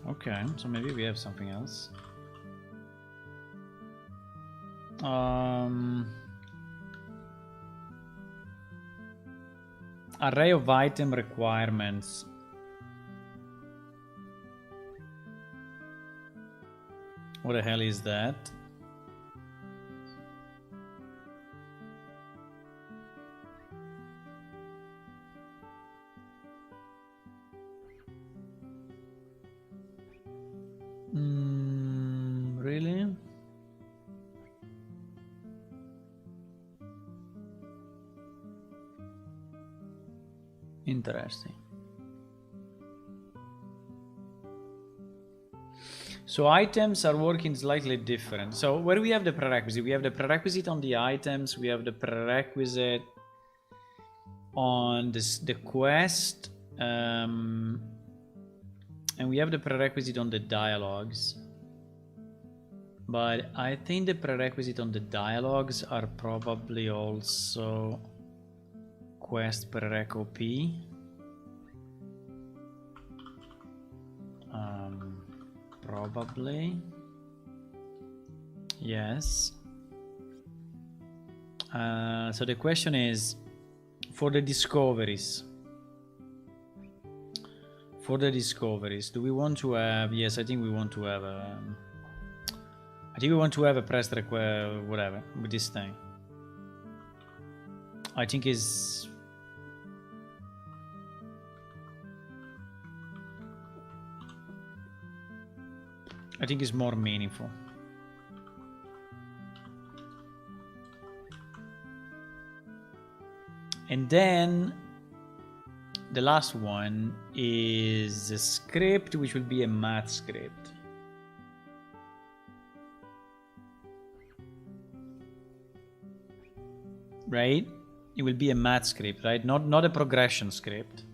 Okay, so maybe we have something else. Array of item requirements. What the hell is that? Really? Interesting. So items are working slightly different. So where we have the prerequisite, we have the prerequisite on the items, we have the prerequisite on the quest, and we have the prerequisite on the dialogues. But I think the prerequisite on the dialogues are probably also quest prereq OP. Probably. Yes. So the question is, for the discoveries. For the discoveries, do we want to have? Yes, I think we want to have a. I think we want to have a press request, whatever, with this thing. I think is. I think is more meaningful. And then the last one is a script, which will be a math script. Right? It will be a math script, right? Not a progression script.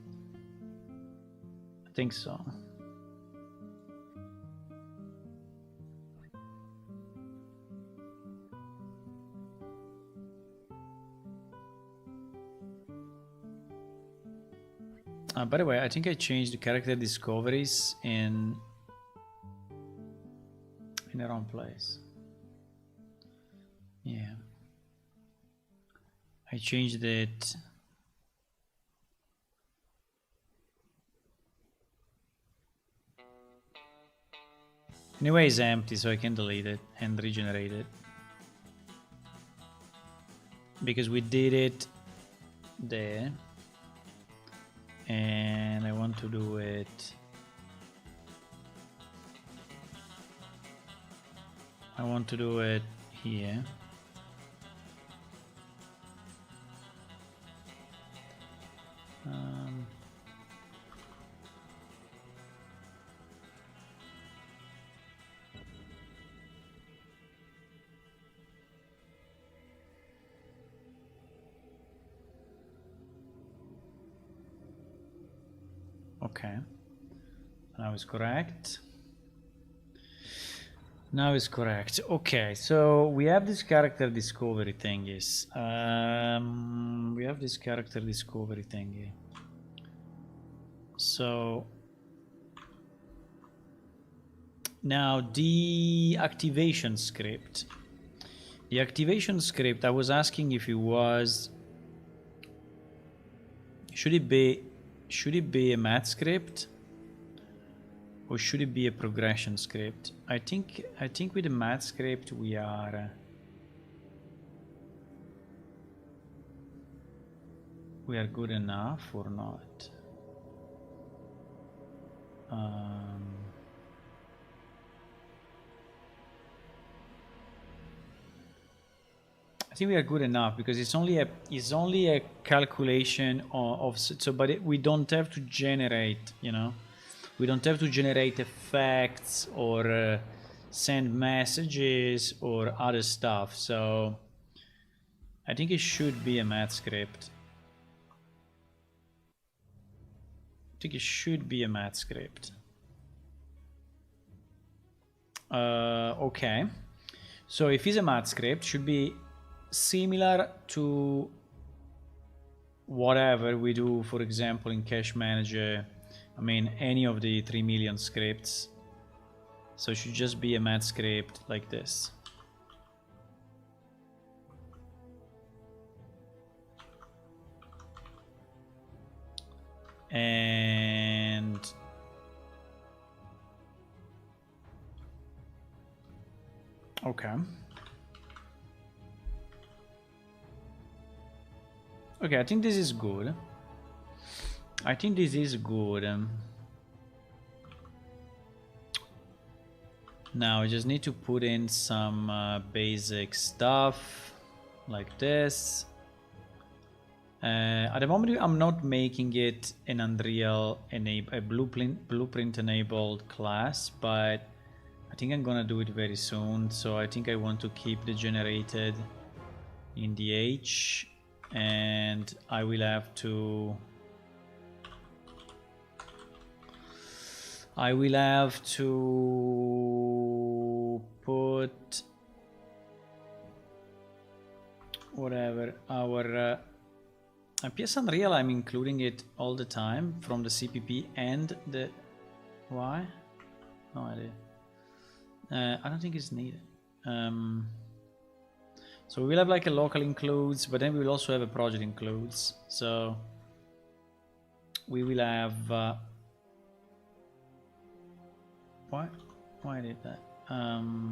I think so. By the way, I think I changed the character discoveries in the wrong place. Yeah. I changed it. Anyway, it's empty, so I can delete it and regenerate it. Because we did it there. And I want to do it. I want to do it here. Okay. Now it's correct. Now it's correct. Okay, so we have this character discovery thingies. We have this character discovery thingy. So now the activation script. The activation script, I was asking if it was. Should it be a math script? Or should it be a progression script? I think with the math script we are we are good enough or not. I think we are good enough because it's only a calculation of so, but we don't have to generate, you know, we don't have to generate effects or send messages or other stuff. So I think it should be a math script. I think it should be a math script. Okay, so if it's a math script, should be similar to whatever we do, for example, in Cache Manager. I mean, any of the 3 million scripts. So it should just be a math script like this. And okay. Okay, I think this is good. I think this is good. Now I just need to put in some basic stuff like this. At the moment I'm not making it an Unreal a blueprint enabled class, but I think I'm gonna do it very soon. So I think I want to keep the generated in the H, and I will have to put whatever our PS Unreal. I'm including it all the time from the CPP and the why? No idea. I don't think it's needed. So we will have like a local includes, but then we will also have a project includes. So we will have why I did that?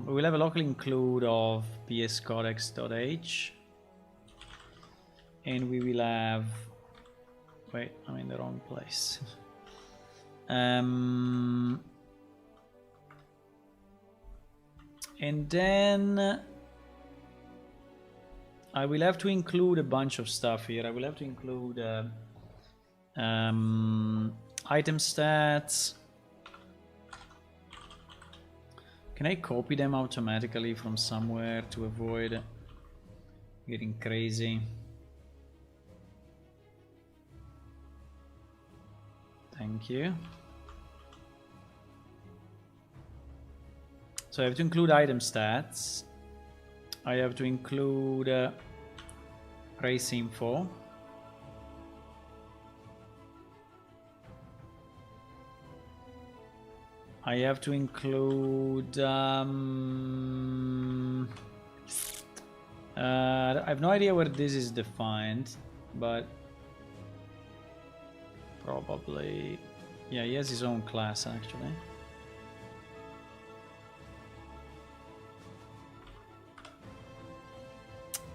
We will have a local include of pscodex.h, and we will have, wait, I'm in the wrong place. And then I will have to include a bunch of stuff here. I will have to include item stats. Can I copy them automatically from somewhere to avoid getting crazy? Thank you. So I have to include item stats. I have to include race info. I have to include I have no idea where this is defined, but probably, yeah, he has his own class actually.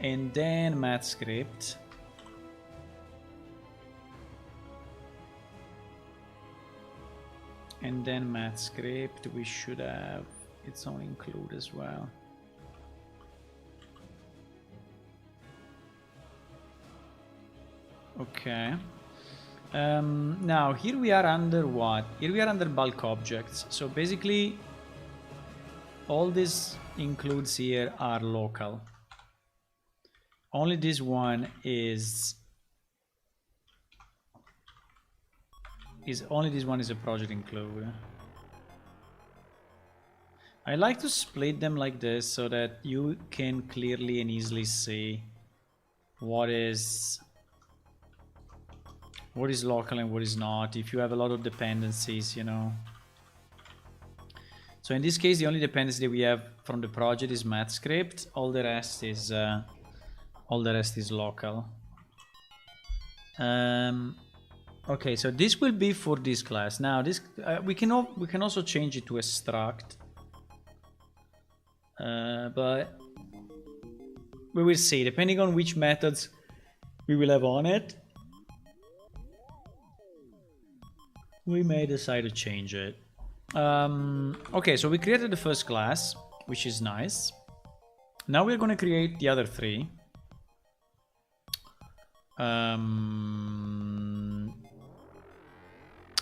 And then math script. And then math script, we should have its own include as well. Okay. Now here we are under what? Here we are under bulk objects. So basically all these includes here are local. Only this one is only this one is a project include. I like to split them like this so that you can clearly and easily see what is local and what is not, if you have a lot of dependencies, you know. So in this case the only dependency that we have from the project is math script. All the rest is local. Okay, so this will be for this class. Now this we can also change it to a struct, but we will see depending on which methods we will have on it. we may decide to change it. Okay, so we created the first class, which is nice. Now we're going to create the other three.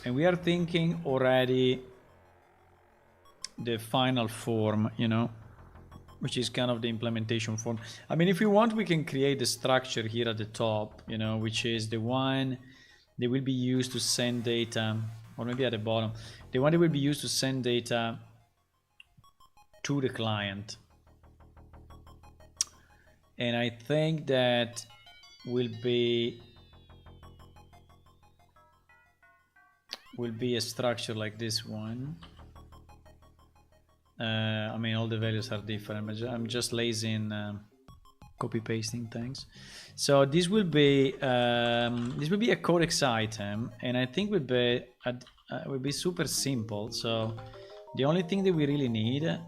And we are thinking already the final form, you know, which is kind of the implementation form. I mean, if you want, we can create the structure here at the top, you know, which is the one that will be used to send data, or maybe at the bottom, the one that will be used to send data to the client. And I think that will be a structure like this one. I mean, all the values are different, but I'm just lazy in copy pasting things. So this will be a codex item, and I think will be super simple. So the only thing that we really need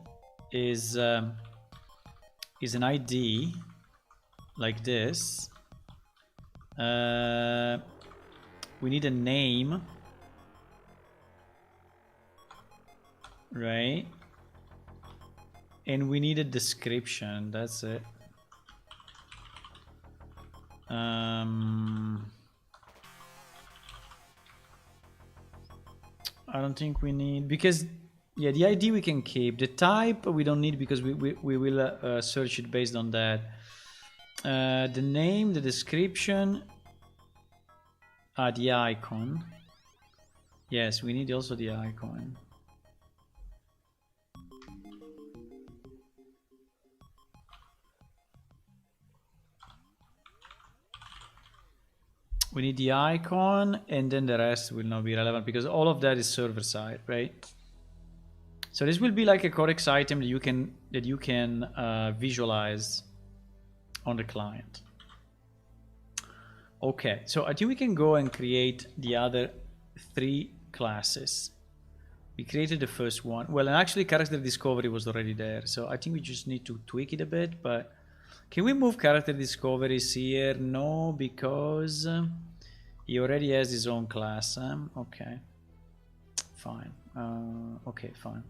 is an ID like this. We need a name, right? And we need a description. That's it. I don't think we need, because yeah, the ID we can keep. The type we don't need because we will search it based on that. The name, the description, the icon. Yes, we need also the icon. We need the icon, and then the rest will not be relevant because all of that is server side, right? So this will be like a codex item that you can visualize on the client. Okay, so I think we can go and create the other three classes. We created the first one. Well, and actually character discovery was already there, so I think we just need to tweak it a bit. But can we move character discoveries here? No, because he already has his own class. Okay, fine. Okay, fine.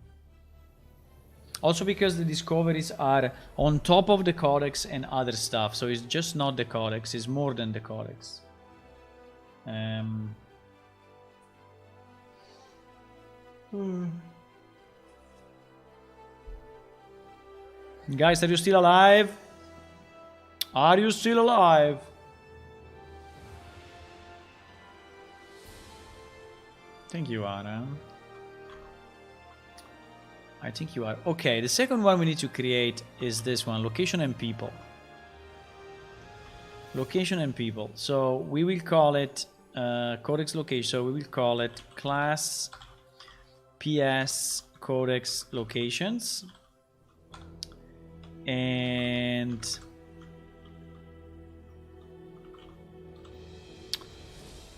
Also because the discoveries are on top of the codex and other stuff, so it's just not the codex, it's more than the codex. Guys, are you still alive? Are you still alive? I think you are, huh? I think you are. Okay, the second one we need to create is this one, location and people. Location and people. So we will call it codex location. So we will call it class PS codex locations. And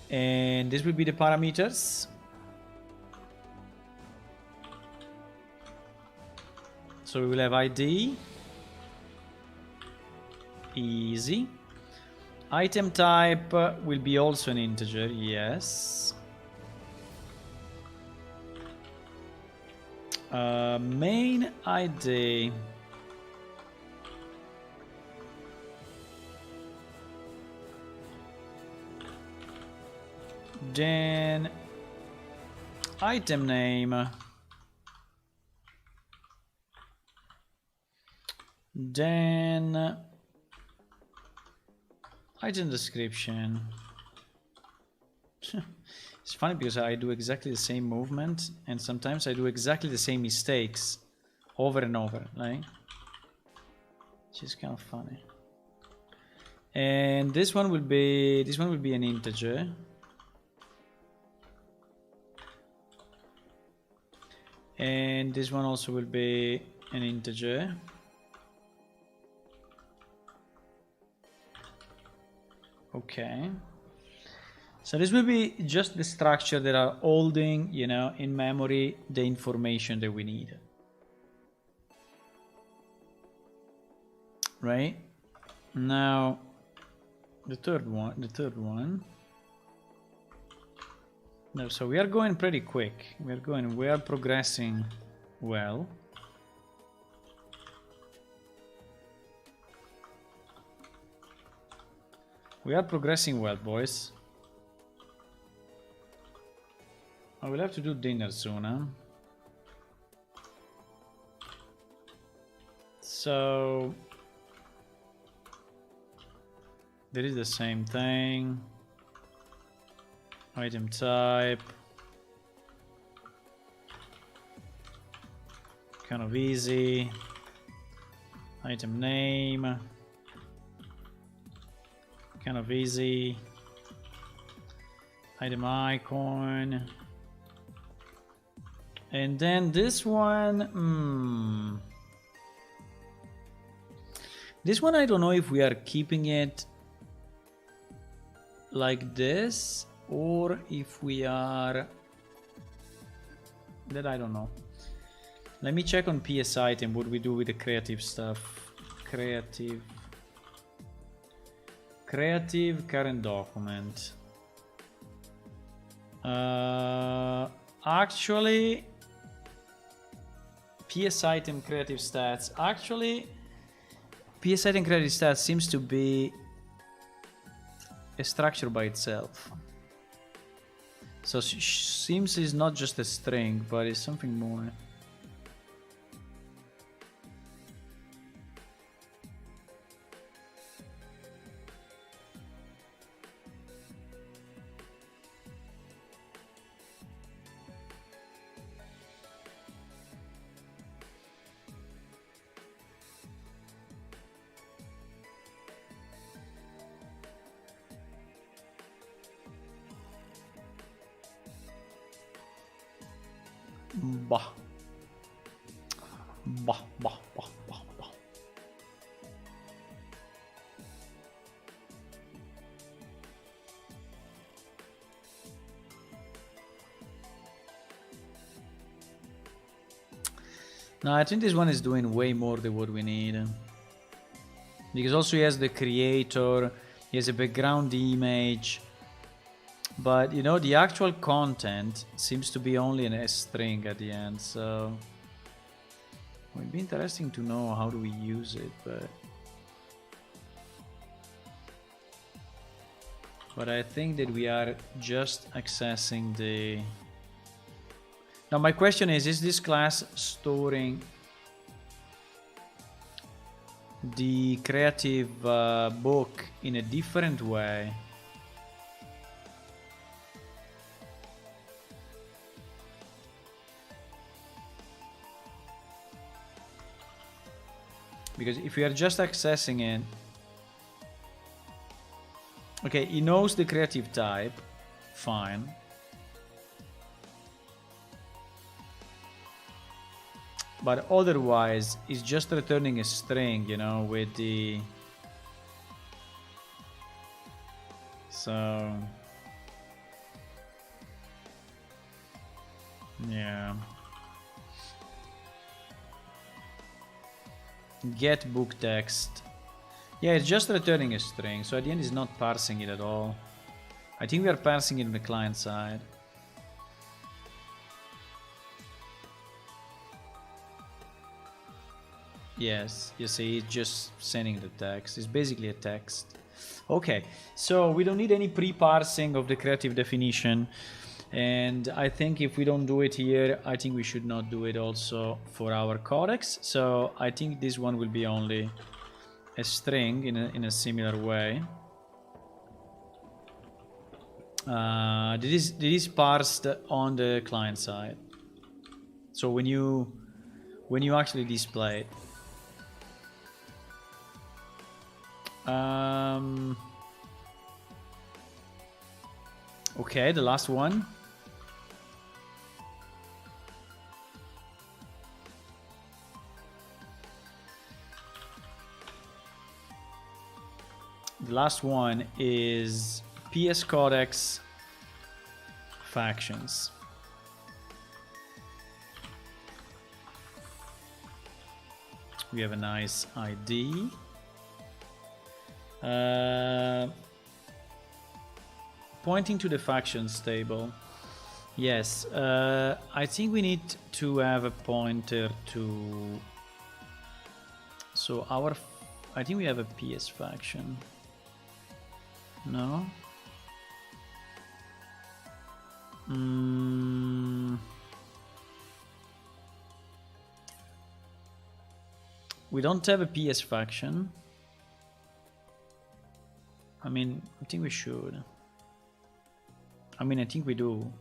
this will be the parameters. So we will have ID, easy. Item type will be also an integer, yes. Main ID. Then item name. Then item description. It's funny because I do exactly the same movement and sometimes I do exactly the same mistakes over and over, right? Which is kind of funny. And this one will be an integer. And this one also will be an integer. Okay. So this will be just the structure that are holding, you know, in memory the information that we need. Right? Now the third one. No, so we are going pretty quick. We are progressing well. We are progressing well, boys. I will have to do dinner soon, huh? So there is the same thing. Item type. Kind of easy. Item name. Kind of easy. Item icon. And then this one, this one I don't know if we are keeping it like this or if we are, that I don't know. Let me check on PS item what we do with the creative stuff. Creative current document. Actually, PS item creative stats. Actually, PS item creative stats seems to be a structure by itself. So seems is not just a string, but it's something more. Bah. Bah, bah, bah, bah, bah. No, I think this one is doing way more than what we need. Because also he has the creator, he has a background image. But you know, the actual content seems to be only a string at the end, so it would be interesting to know how do we use it, but I think that we are just accessing the. Now my question is this class storing the creative book in a different way? Because if we are just accessing it, okay, he knows the creative type, fine. But otherwise, it's just returning a string, you know, with the. So. Yeah. Get book text. Yeah, it's just returning a string, so at the end it's not parsing it at all. I think we are parsing it on the client side. Yes, you see, it's just sending the text. It's basically a text. Okay, so we don't need any pre-parsing of the creative definition. And I think if we don't do it here, I think we should not do it also for our codex. So I think this one will be only a string in a similar way. This is parsed on the client side. So when you actually display it. Okay, the last one. The last one is PS Codex Factions. We have a nice ID. Pointing to the factions table. Yes, I think we need to have a pointer to. So I think we have a PS faction. No. We don't have a PS faction. I mean, I think we should. I mean, I think we do.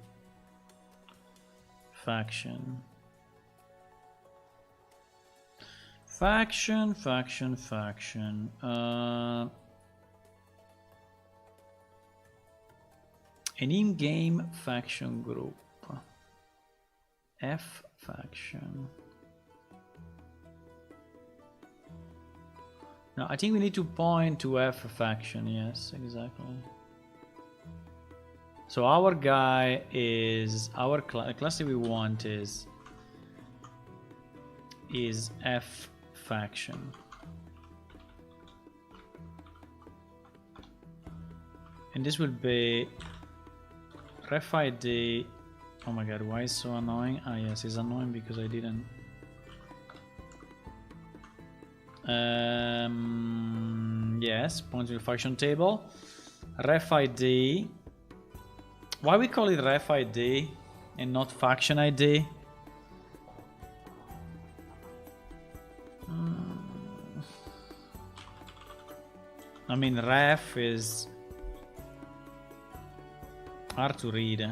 Faction. Faction. An in-game faction group. F faction. No, I think we need to point to F faction. Yes, exactly. So our guy is our class that we want is F faction. And this will be ref ID. Oh my god, why is it so annoying? Ah yes, it's annoying because I didn't. Yes, point to the faction table. Ref ID. Why we call it ref ID and not faction ID? I mean, ref is hard to read.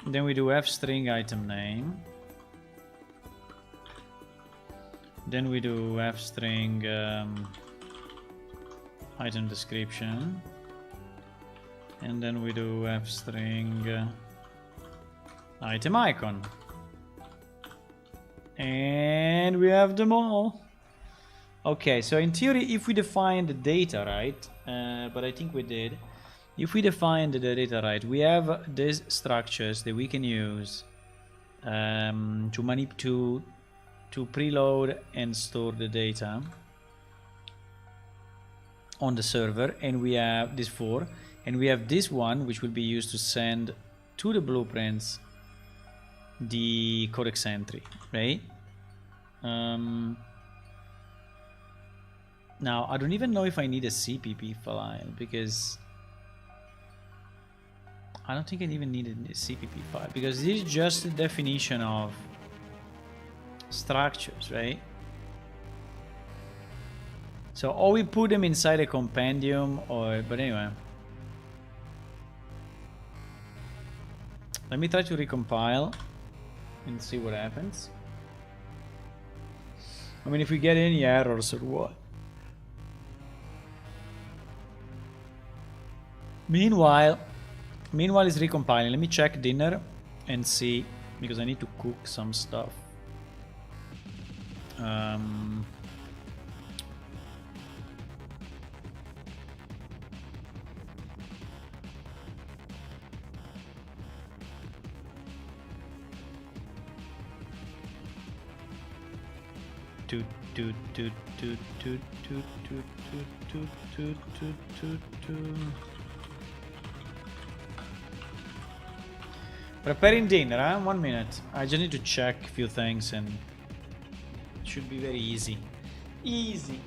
Then we do F string item name. Then we do F string item description. And then we do F string item icon. And we have them all. Okay, so in theory, if we define the data right, but I think we did. If we define the data right, we have these structures that we can use to preload and store the data on the server, and we have these four, and we have this one which will be used to send to the blueprints the codex entry, right? Now I don't even know if I need a CPP file, because I don't think I even need a CPP file, because this is just the definition of structures, right? So or we put them inside a compendium, or but anyway. Let me try to recompile and see what happens. I mean, if we get any errors or what. Meanwhile it's recompiling. Let me check dinner and see, because I need to cook some stuff. Preparing dinner, huh? 1 minute. I just need to check a few things and it should be very easy. Easy.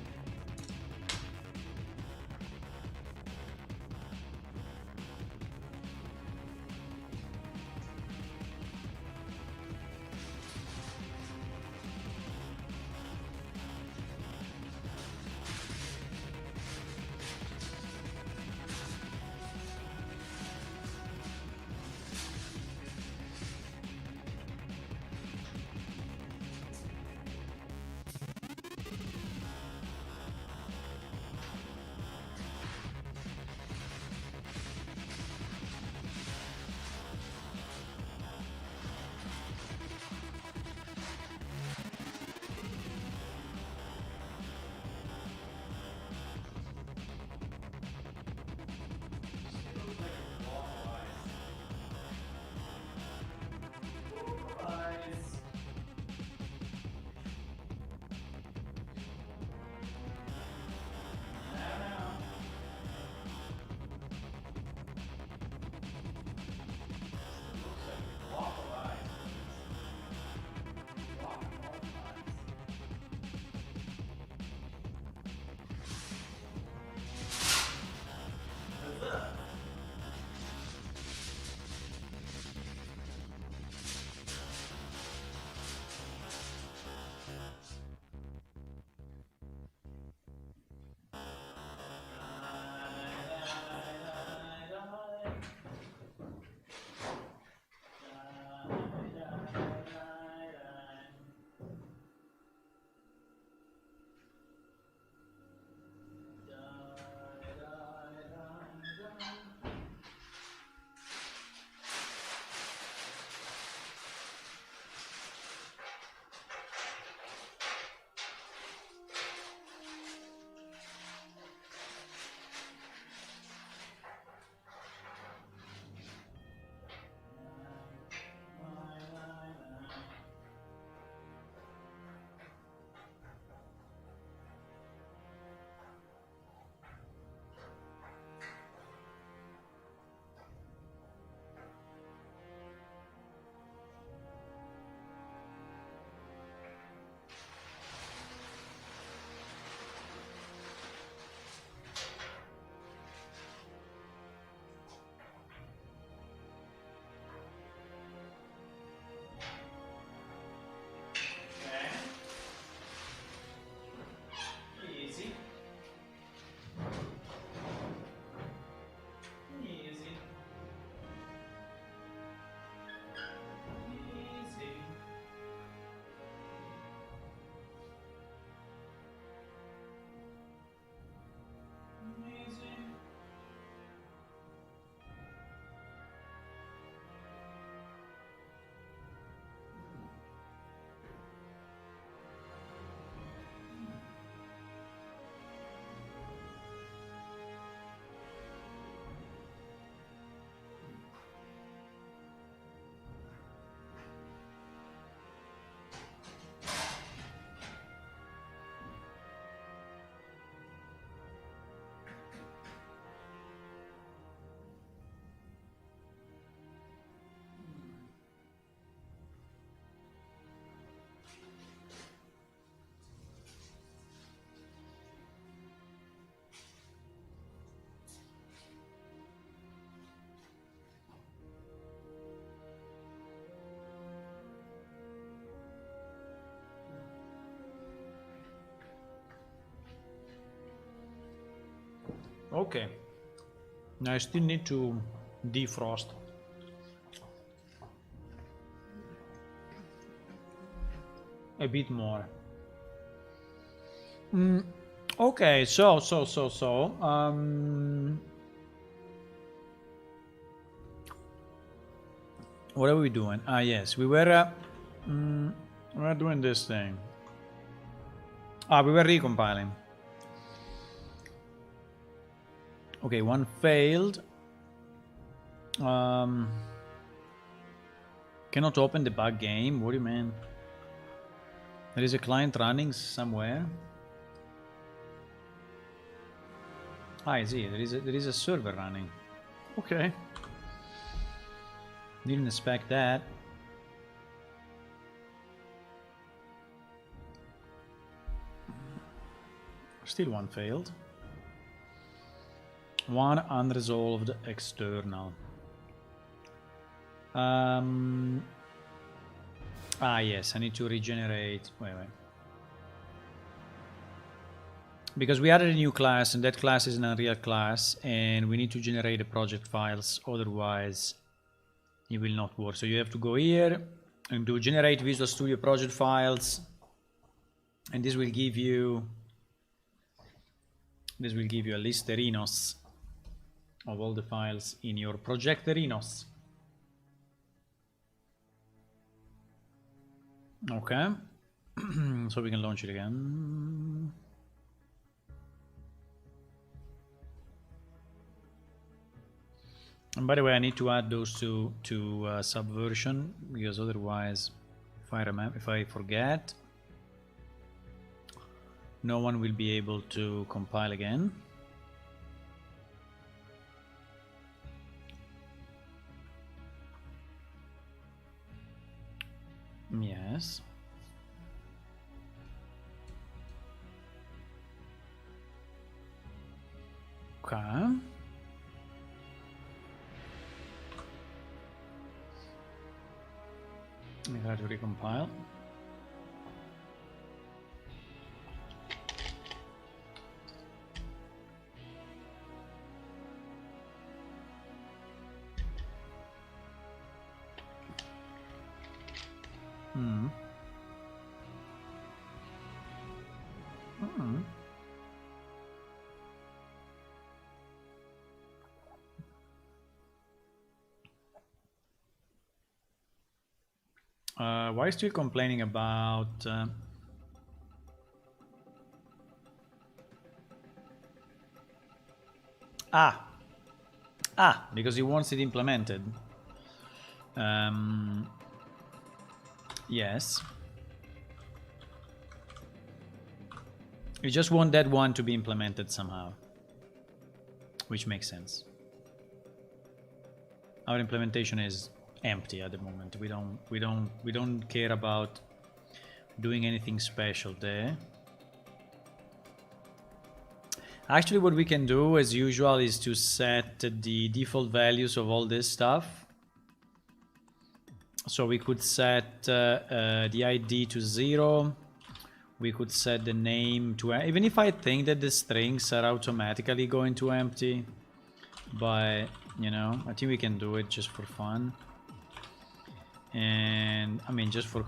Okay. Now I still need to defrost. A bit more. Okay, so what are we doing? Ah, yes, we were doing this thing. Ah, we were recompiling. Okay, one failed. Cannot open the bug game. What do you mean? There is a client running somewhere. Ah, I see. There is a server running. Okay. Didn't expect that. Still one failed. One unresolved external. Ah, yes, I need to regenerate. Wait. Because we added a new class, and that class is an Unreal class, and we need to generate the project files, otherwise it will not work. So you have to go here and do generate Visual Studio project files, and this will give you a listerinos of all the files in your projecterinos. Okay. So we can launch it again. And by the way, I need to add those two to Subversion, because otherwise, if I forget, no one will be able to compile again. Yes. Okay. I have to recompile. Why still complaining about because he wants it implemented. Yes. You just want that one to be implemented somehow, which makes sense. Our implementation is empty at the moment. We don't care about doing anything special there. Actually, what we can do as usual is to set the default values of all this stuff. So we could set the ID to 0. We could set the name to, even if I think that the strings are automatically going to empty, but you know, I think we can do it just for fun. And I mean, just for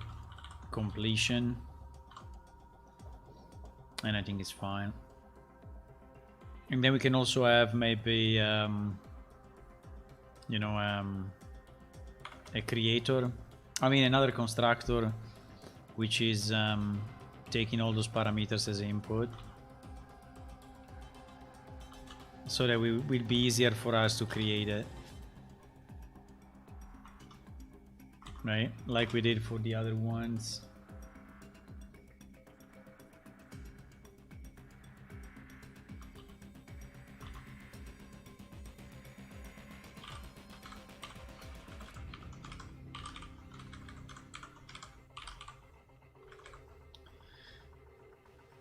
completion. And I think it's fine. And then we can also have maybe, you know, a creator. I mean, another constructor, which is taking all those parameters as input. So that it will be easier for us to create it. Right? Like we did for the other ones.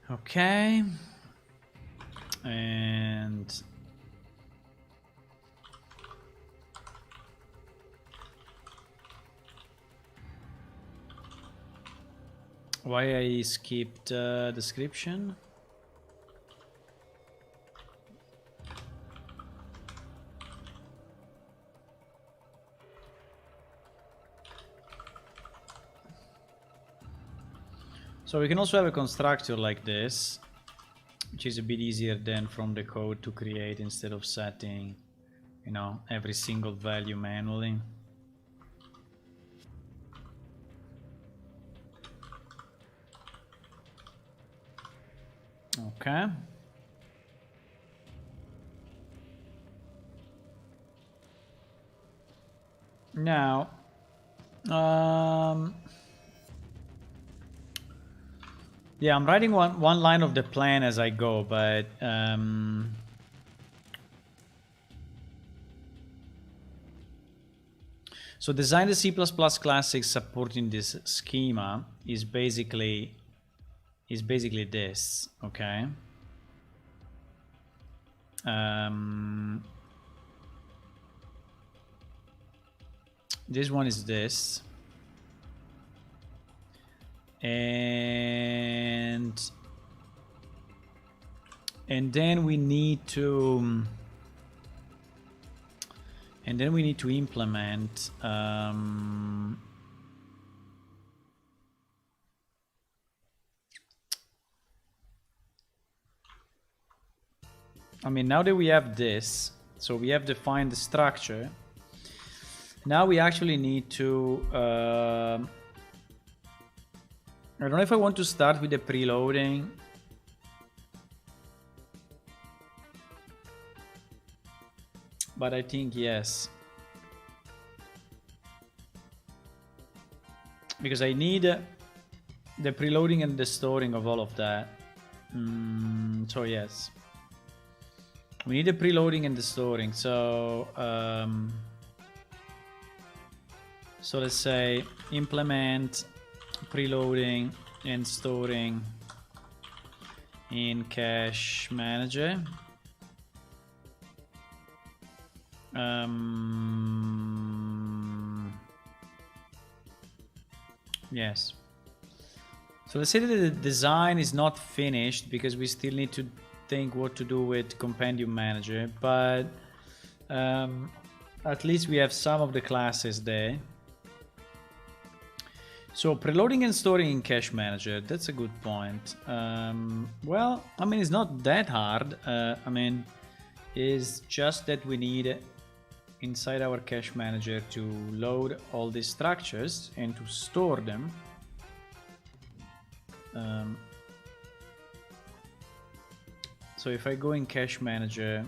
Okay. And why I skipped description? So we can also have a constructor like this, which is a bit easier than from the code to create instead of setting, you know, every single value manually. Okay. Now, yeah, I'm writing one line of the plan as I go, but so design the C++ classics supporting this schema is basically this, okay? This one is this, and then we need to implement I mean, now that we have this, so we have defined the structure. Now we actually need to I don't know if I want to start with the preloading. But I think yes. Because I need the preloading and the storing of all of that. So yes. We need the preloading and the storing. So so let's say implement preloading and storing in cache manager. Yes. So let's say that the design is not finished because we still need to think what to do with Compendium Manager, but at least we have some of the classes there. So preloading and storing in cache manager, that's a good point. Well, I mean, it's not that hard. I mean, it's just that we need inside our cache manager to load all these structures and to store them. So if I go in cache manager,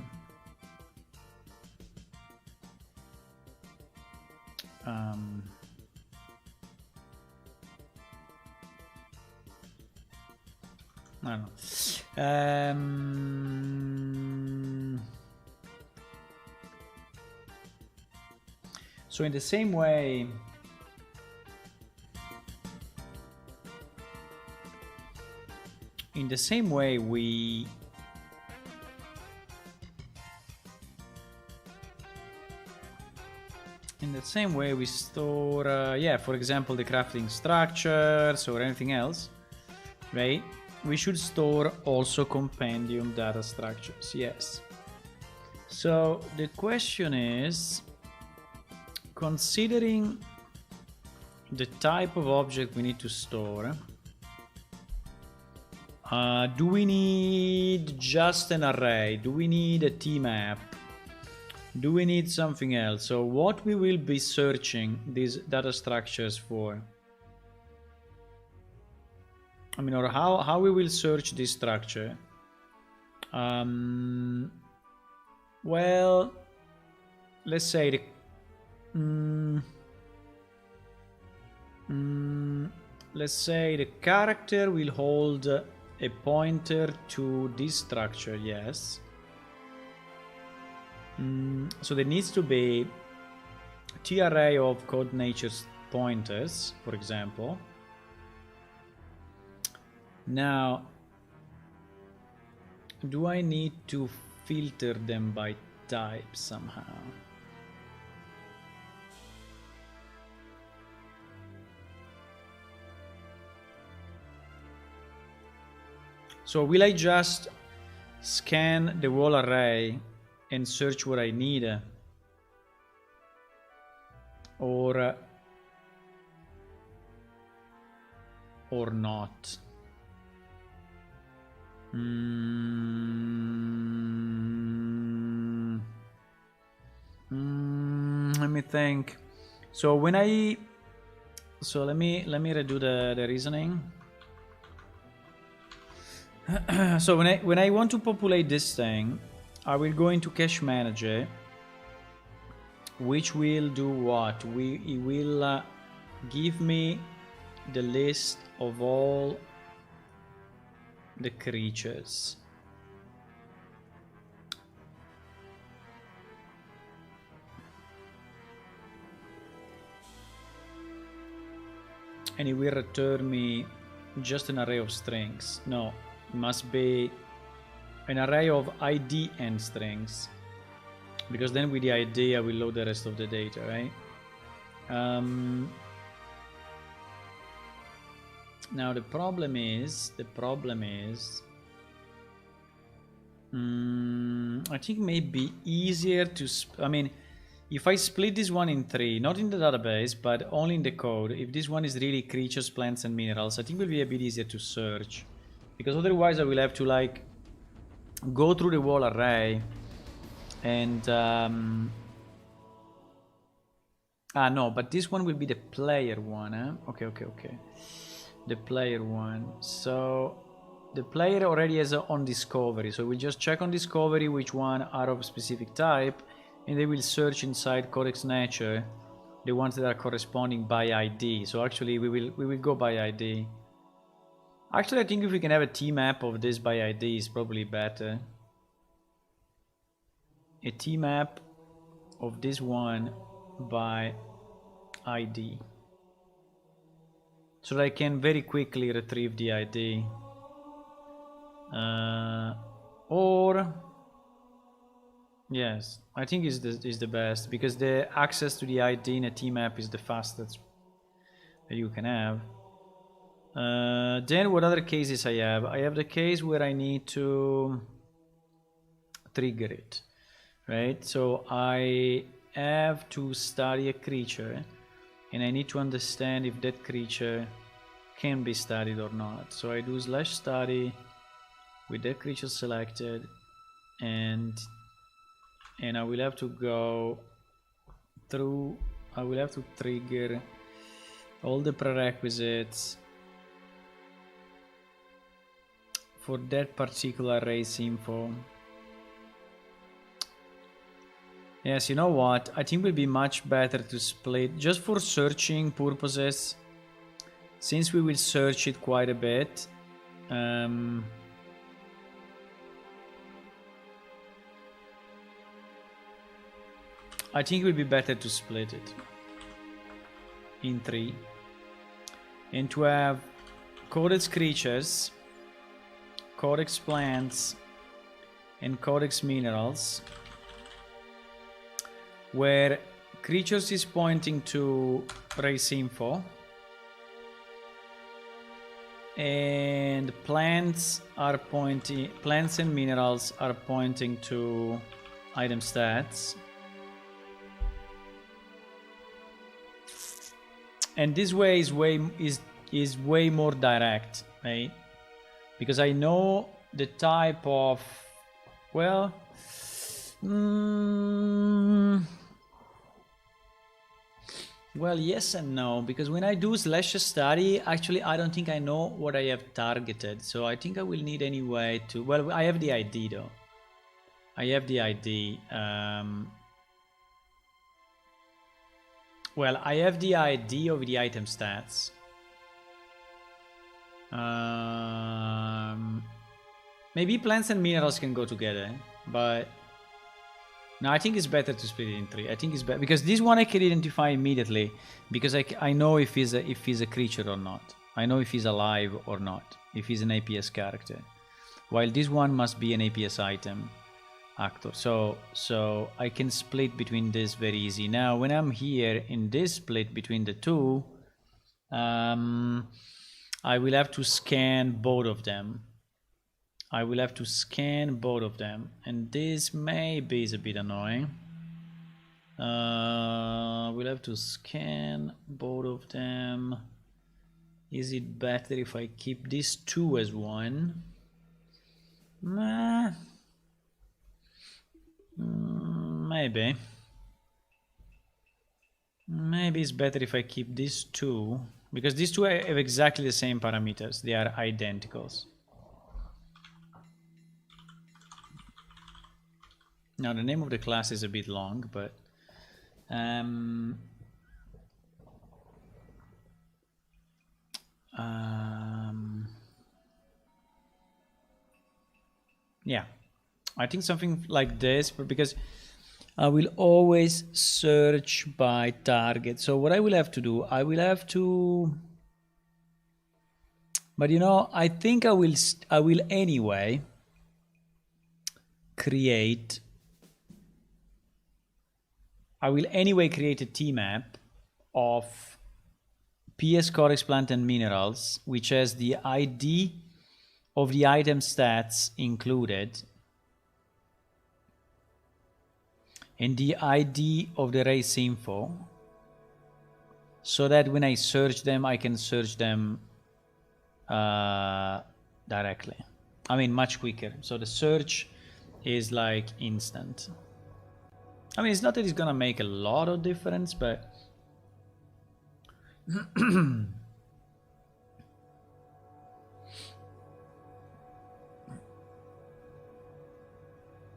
I don't know. So in the same way, we store, yeah, for example, the crafting structures or anything else, right? We should store also compendium data structures, yes. So the question is, considering the type of object we need to store, do we need just an array? Do we need a T-map? Do we need something else? So what we will be searching these data structures for? I mean, or how we will search this structure? Well, let's say the let's say the character will hold a pointer to this structure, yes. So there needs to be a T-array of codenature's pointers, for example. Now, do I need to filter them by type somehow? So will I just scan the whole array and search what I need? Or not? Let me think. So when I, so let me redo the reasoning. So when I want to populate this thing, I will go into cache manager, which will do what? It will give me the list of all the creatures. And it will return me just an array of strings. No, it must be an array of ID and strings, because then with the ID I will load the rest of the data, right? Now the problem is, I think it may be easier to, I mean, if I split this one in three, not in the database, but only in the code, if this one is really creatures, plants, and minerals, I think it will be a bit easier to search. Because otherwise I will have to like go through the whole array and... no, but this one will be the player one, huh? Okay. The player one. So the player already has on discovery, so we'll just check on discovery which one are of specific type, and they will search inside codex nature the ones that are corresponding by ID. So actually we will go by ID. Actually, I think if we can have a T map of this by ID is probably better. A T map of this one by ID, so that I can very quickly retrieve the ID. Or yes, I think is the best, because the access to the ID in a T map is the fastest that you can have. Then what other cases I have? I have the case where I need to trigger it, right? So I have to study a creature, and I need to understand if that creature can be studied or not. So I do /study with that creature selected, and I will have to go through, I will have to trigger all the prerequisites for that particular race info. Yes, you know what? I think it will be much better to split, just for searching purposes, since we will search it quite a bit. I think it would be better to split it in three, and to have codex creatures, codex plants, and codex minerals, where creatures is pointing to race info, and plants and minerals are pointing to item stats. And this way is way more direct, right? Because I know the type of, well, well, yes and no, because when I do /study, actually I don't think I know what I have targeted, so I think I will need anyway to, well, I have the ID though. I have the ID. Well, I have the ID of the item stats. Maybe plants and minerals can go together, but no, I think it's better to split it in three. I think it's better because this one I can identify immediately, because I know if he's a creature or not. I know if he's alive or not, if he's an APS character. While this one must be an APS item actor, so I can split between this very easy. Now when I'm here in this split between the two, I will have to scan both of them. And this maybe is a bit annoying. We'll have to scan both of them. Is it better if I keep these two as one? Maybe. Maybe it's better if I keep these two, because these two have exactly the same parameters. They are identicals. Now the name of the class is a bit long, but yeah, I think something like this, but because I will always search by target. So what I will have to do, I will have to, but you know, I think I will anyway create, a T-map of PS Corex Plant and Minerals, which has the ID of the item stats included and the ID of the race info, so that when I search them, I can search them directly. I mean, much quicker. So the search is like instant. I mean, it's not that it's gonna make a lot of difference, but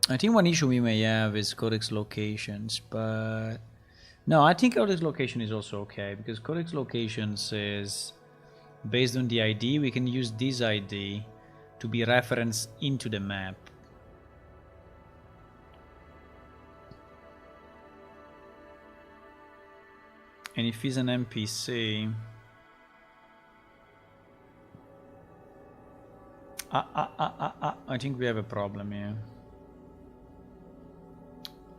I think one issue we may have is codex locations, but no, I think codex location is also okay, because codex locations is based on the ID. We can use this ID to be referenced into the map. And if he's an NPC, I think we have a problem here.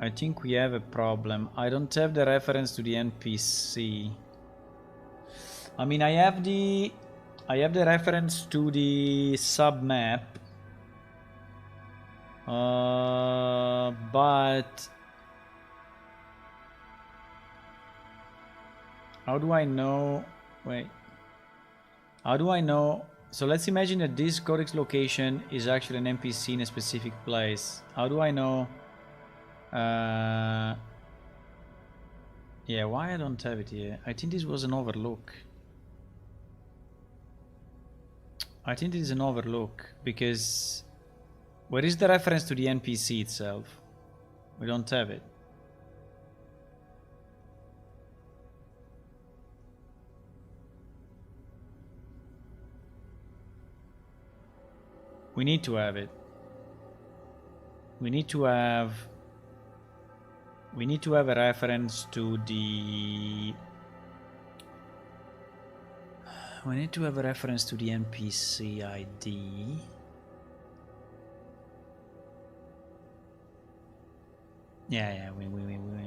I think we have a problem. I don't have the reference to the NPC. I mean, I have the reference to the sub map, but how do I know? Wait, how do I know? So let's imagine that this codex location is actually an NPC in a specific place. How do I know? Yeah, why I don't have it here? I think this was an overlook. I think this is an overlook, because where is the reference to the NPC itself? We don't have it. We need to have it. We need to have a reference to the... We need to have a reference to the NPC ID. Yeah,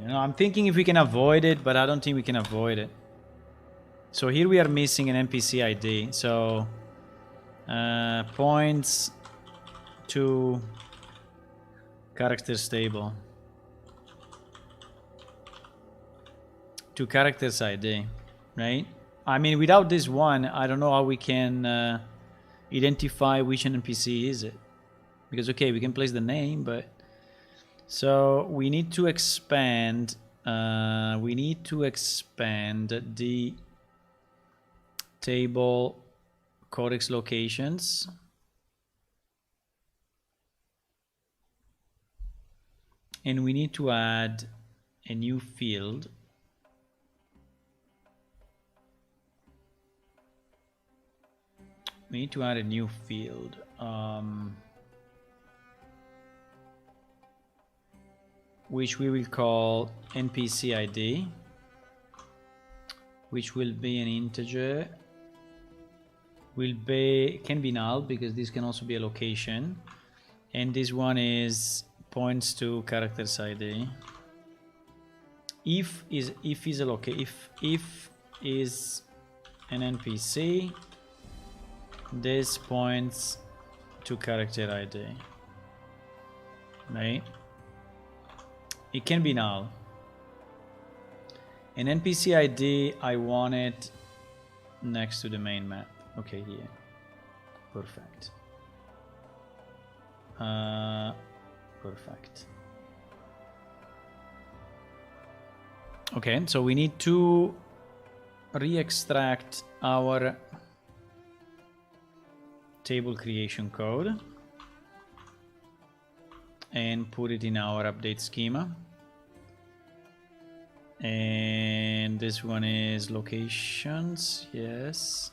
no, I'm thinking if we can avoid it, but I don't think we can avoid it. So here we are missing an NPC ID. So points to characters table. To characters ID, right? I mean, without this one, I don't know how we can identify which NPC is it. Because, okay, we can place the name, but... So, we need to expand... the table codex locations. And we need to add a new field. We need to add a new field. Which we will call NPC ID, which will be an integer. Can be null, because this can also be a location, and this one is points to characters ID. If is an NPC, this points to character ID, right? It can be null. An NPC ID, I want it next to the main map. Okay, here. Perfect. Perfect. Okay, so we need to re-extract our table creation code and put it in our update schema. And this one is locations, yes.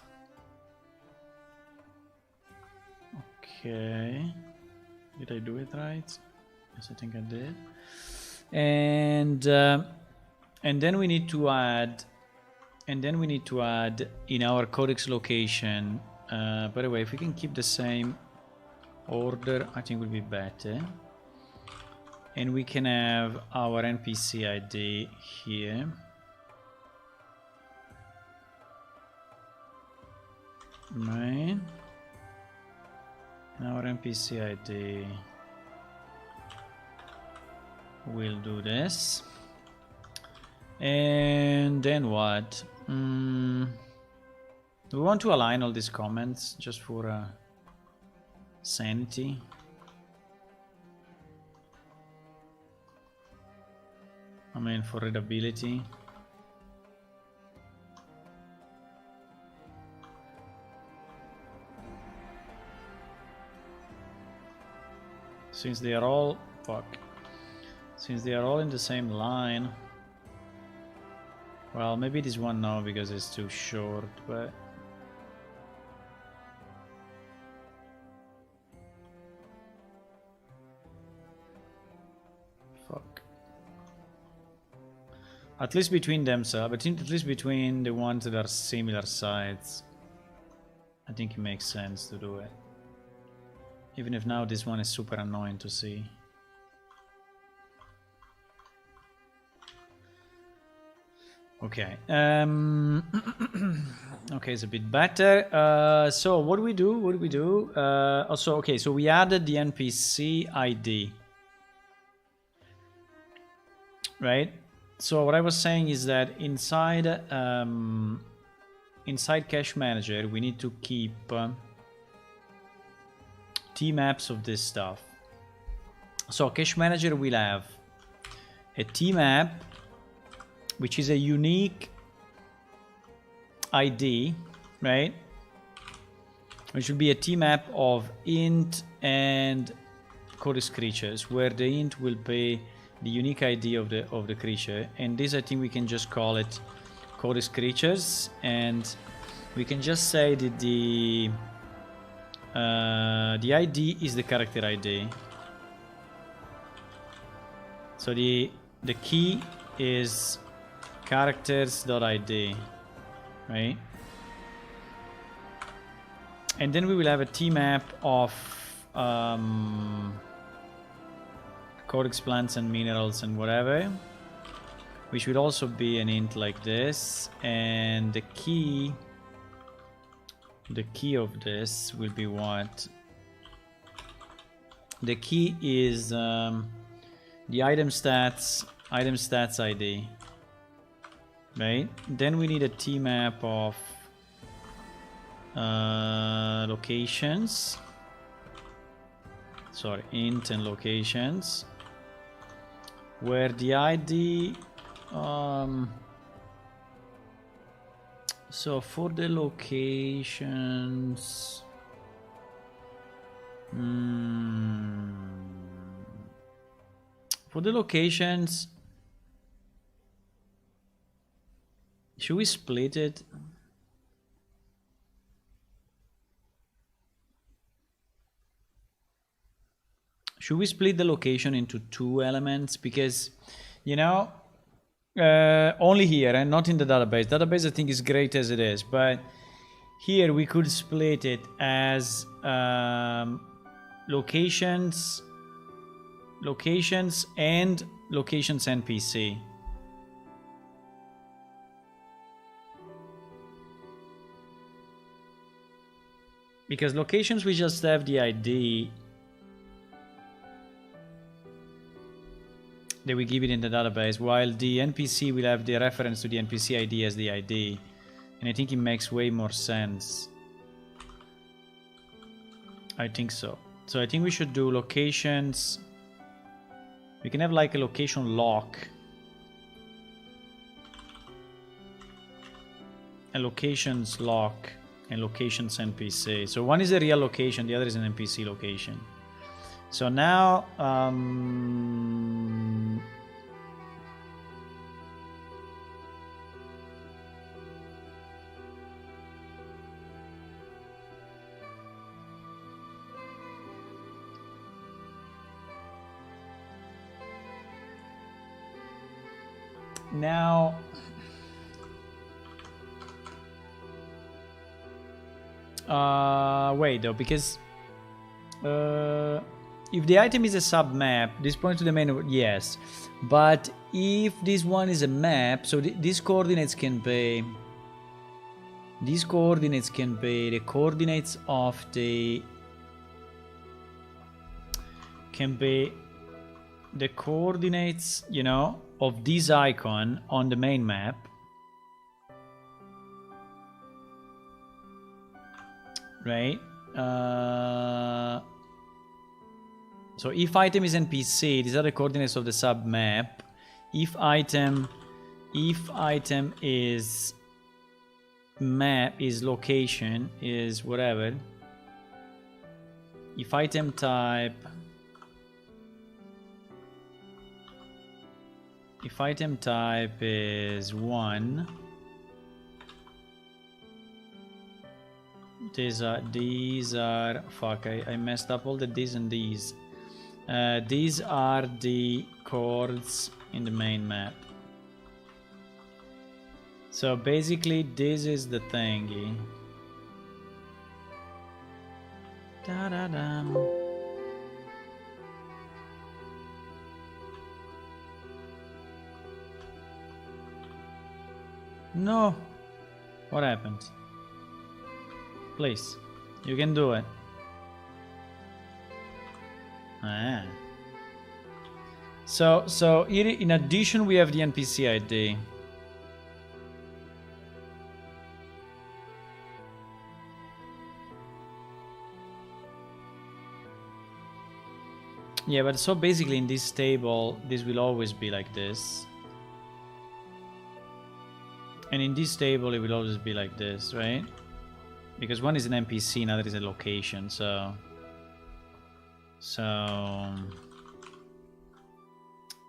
Okay, did I do it right? Yes, I think I did. And then we need to add, in our codex location. By the way, if we can keep the same order, I think will be better. And we can have our NPC ID here. Right. And our NPC ID will do this. And then what? We want to align all these comments just for sanity. I mean, for readability. Since they are all in the same line. Well, maybe this one no, because it's too short, but fuck. At least between themselves, but at least between the ones that are similar sides, I think it makes sense to do it. Even if now this one is super annoying to see. Okay. Okay, it's a bit better. So what do we do? Also, okay, so we added the NPC ID. Right? So what I was saying is that inside Cache Manager, we need to keep T-maps of this stuff. So Cache Manager will have a T-map, which is a unique ID, right? Which will be a T-map of int and codex creatures, where the int will be the unique ID of the creature, and this I think we can just call it codex creatures, and we can just say that the ID is the character ID. So the key is characters.id, right? And then we will have a T-map of codex plants and minerals and whatever, which will also be an int like this, and the key of this will be what? The key is the item stats ID, right? Then we need a T-map of locations, sorry, int and locations, where the ID so for the locations, should we split it? Should we split the location into two elements? Because, you know, only here and not in the database. Database I think is great as it is, but here we could split it as locations and locations NPC. Because locations we just have the ID that we give it in the database, while the NPC will have the reference to the NPC ID as the ID, and I think it makes way more sense. I think so. So I think we should do locations. We can have like a location lock. A locations lock and locations NPC. So one is a real location, the other is an NPC location. So now, wait though, because if the item is a sub map, this points to the main. Yes, but if this one is a map, so these coordinates can be. These coordinates can be the coordinates of the. Can be the coordinates, you know, of this icon on the main map. Right? So if item is NPC, these are the coordinates of the sub map. If item is map, is location, is whatever. If item type is 1, these are fuck, I messed up all the these and these. These are the chords in the main map. So basically this is the thingy. Da-da-dum. No. What happened? Please. You can do it. Ah. So in addition we have the NPC ID. Yeah, but so basically in this table, this will always be like this. And in this table, it will always be like this, right? Because one is an NPC, another is a location, so...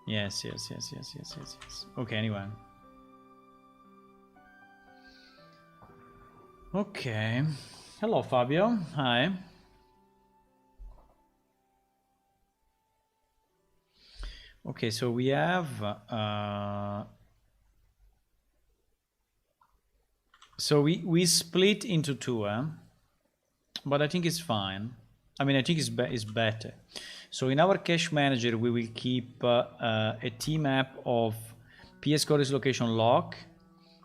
Yes. Okay, anyway. Okay. Hello, Fabio. Hi. Okay, so we have... So we split into two, but I think it's fine. I mean, I think it's better. So in our cache manager, we will keep a T map of PS Chorus location lock,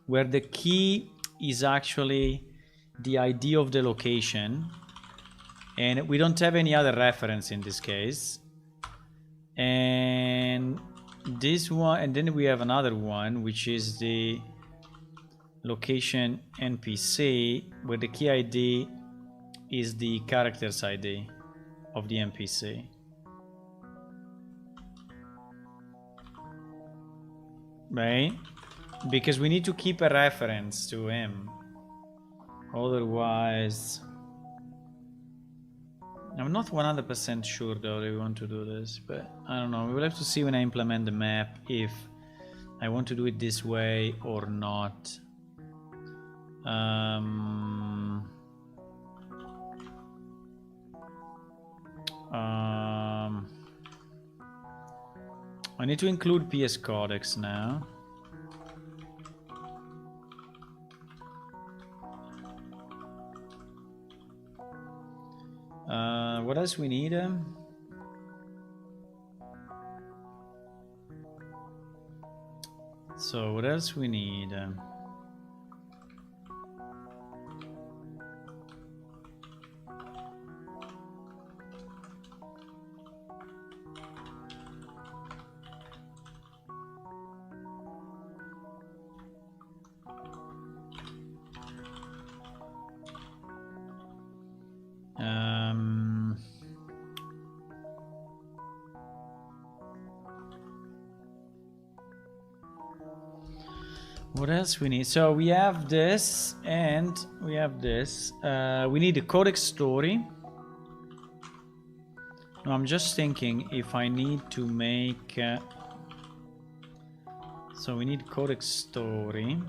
where the key is actually the ID of the location, and we don't have any other reference in this case. And this one, and then we have another one, which is the location NPC, where the key ID is the character's ID of the NPC. Right? Because we need to keep a reference to him. Otherwise... I'm not 100% sure though that we want to do this, but I don't know. We will have to see when I implement the map if I want to do it this way or not. I need to include PS Codex now. What else we need? So what else we need? What else we need? So we have this and we have this. We need a codex story. No, I'm just thinking if I need to make... so we need codex story.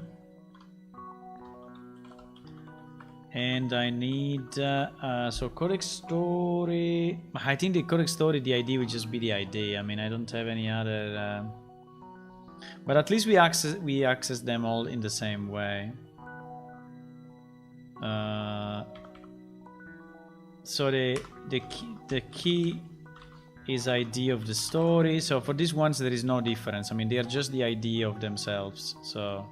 And I need... so codex story... I think the codex story, the ID would just be the ID. I mean, I don't have any other... but at least we access them all in the same way. So the key is ID of the story. So for these ones there is no difference. I mean, they are just the ID of themselves. So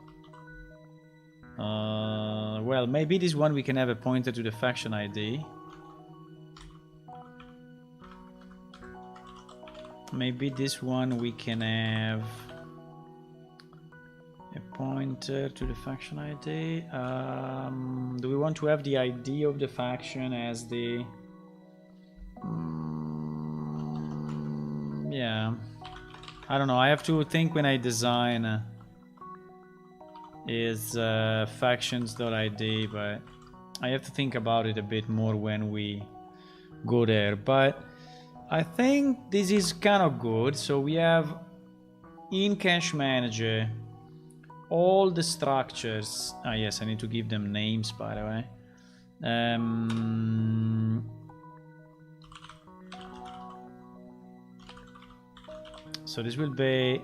well, maybe this one we can have a pointer to the faction ID. Maybe this one we can have a pointer to the faction ID. Do we want to have the ID of the faction as the... yeah, I don't know. I have to think when I design is factions.id, but I have to think about it a bit more when we go there. But I think this is kind of good. So we have in Cache Manager all the structures. Ah, yes, I need to give them names, by the way. So this will be...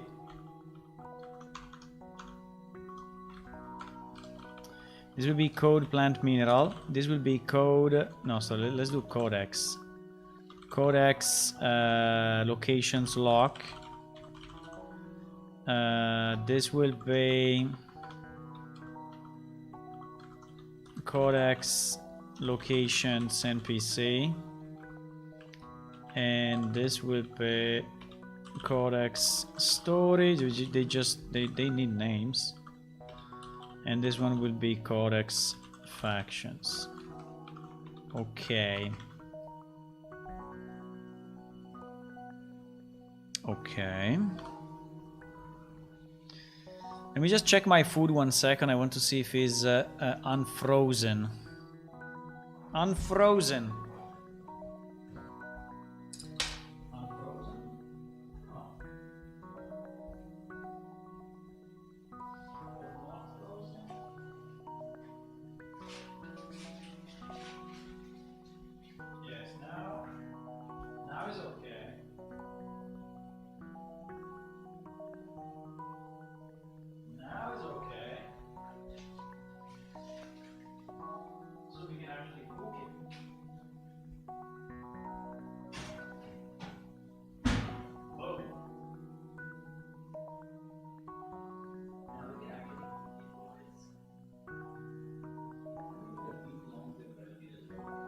this will be code plant mineral. This will be code... no, so let's do codex. Codex locations lock. This will be codex locations NPC, and this will be codex storage. They need names, and this one will be codex factions. Okay. Okay. Let me just check my food 1 second. I want to see if it's unfrozen. Unfrozen. Yes, now is okay. Now is okay. So we can actually cook it. Oh. Now we can actually cook it.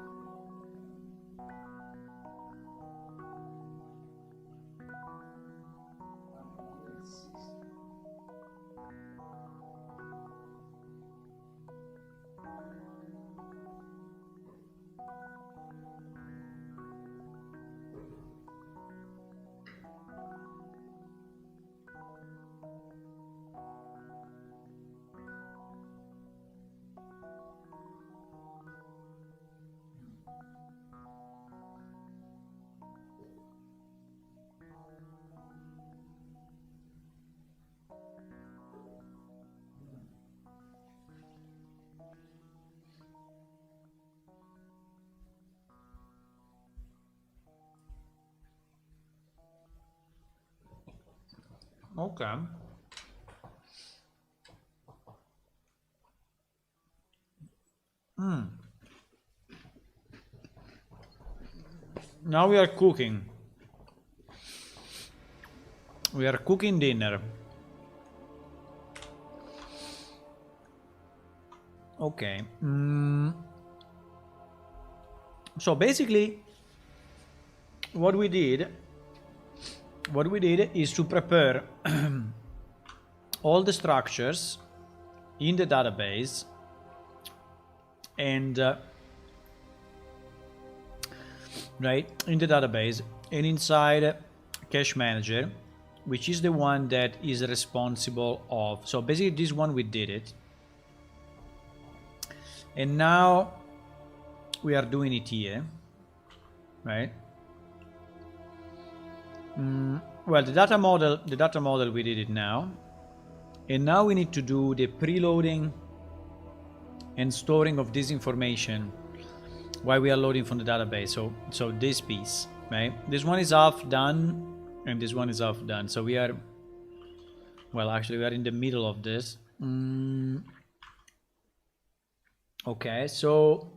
Okay. Now we are cooking. We are cooking dinner. Okay. So basically, what we did is to prepare all the structures in the database, and right in the database and inside Cache Manager which is the one that is responsible of, so basically this one we did it, and now we are doing it here, right? Well, the data model we did it now, and now we need to do the preloading and storing of this information while we are loading from the database. So this piece, right? This one is half done and this one is half done. So we are, well, actually we are in the middle of this. Okay, so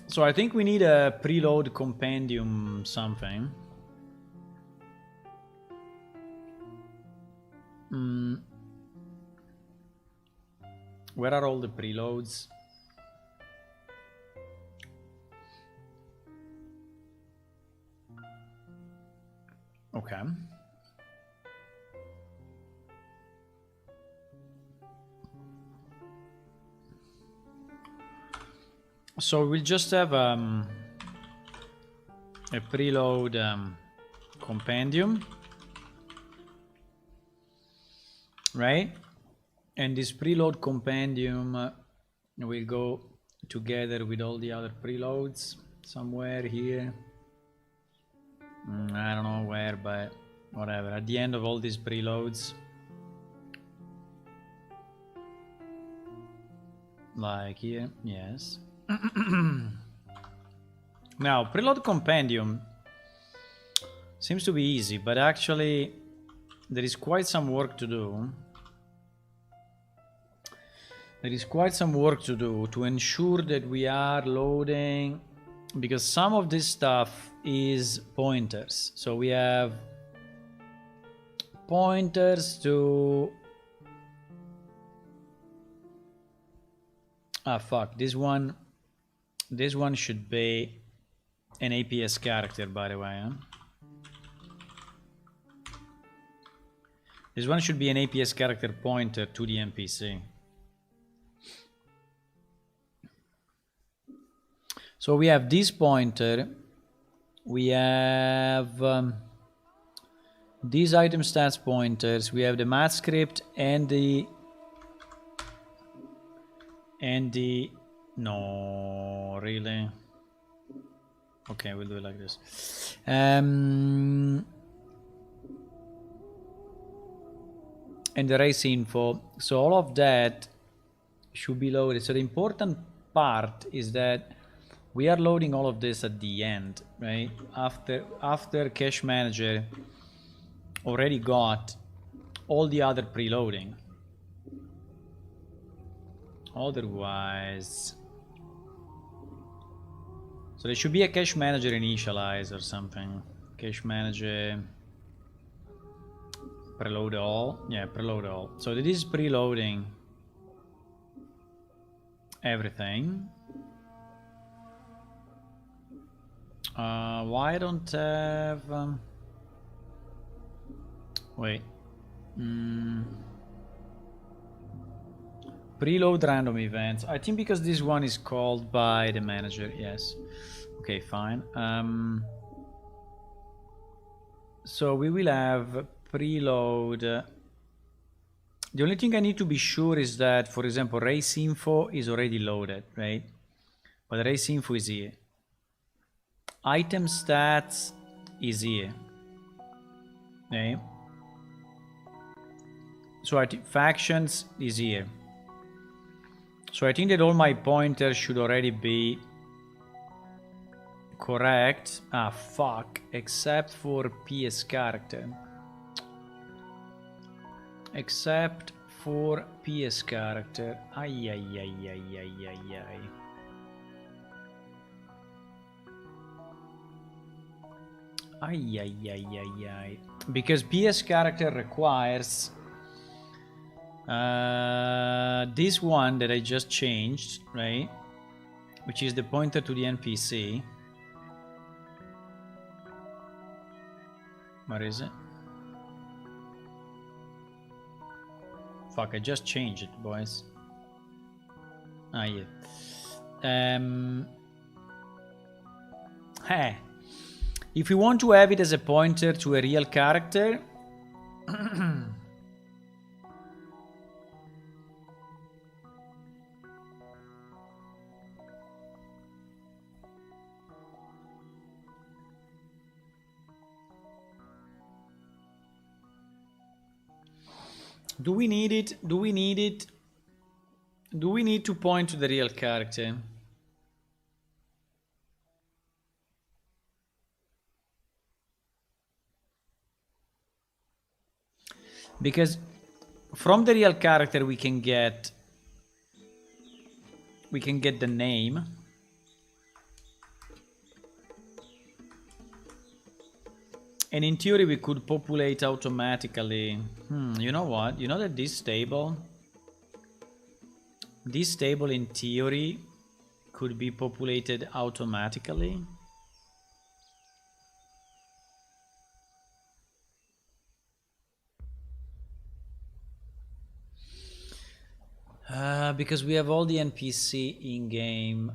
so I think we need a preload compendium something. Where are all the preloads? Okay. So we'll just have a preload compendium, right? And this preload compendium will go together with all the other preloads somewhere here. I don't know where, but whatever. At the end of all these preloads, like here, yes. Now, preload compendium seems to be easy, but actually there is quite some work to do. There is quite some work to do to ensure that we are loading, because some of this stuff is pointers. So we have pointers to... Ah, fuck, this one should be an APS character, by the way, huh? This one should be an APS character pointer to the NPC. So we have this pointer, we have these item stats pointers, we have the math script and the no, really? Okay, we'll do it like this. And the race info. So all of that should be loaded. So the important part is that we are loading all of this at the end, right? After Cache Manager already got all the other preloading. Otherwise, so there should be a Cache Manager initialize or something. Cache Manager preload all. Yeah, preload all. So this is preloading everything. Why don't have wait, preload random events. I think because this one is called by the manager. Yes, okay, fine. So we will have preload. The only thing I need to be sure is that, for example, race info is already loaded, right? But race info is here. Item stats is here. Okay. So I think factions is here. So I think that all my pointers should already be correct. Ah, fuck. Except for PS character. Except for PS character. Ay, ay, ay, ay, ay, ay, ay. Ay, ay, ay, ay, ay. Because PS character requires this one that I just changed, right? Which is the pointer to the NPC. Where is it? Fuck, I just changed it, boys. Ah, yeah. Hey. If we want to have it as a pointer to a real character, do we need it? Do we need it? Do we need to point to the real character? Because from the real character we can get the name. And in theory we could populate automatically. You know what? You know that this table in theory could be populated automatically. Because we have all the NPC in game.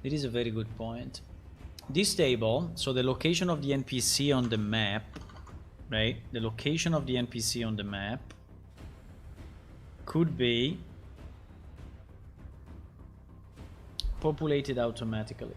It is a very good point. This table, so the location of the NPC on the map, right? The location of the NPC on the map could be populated automatically.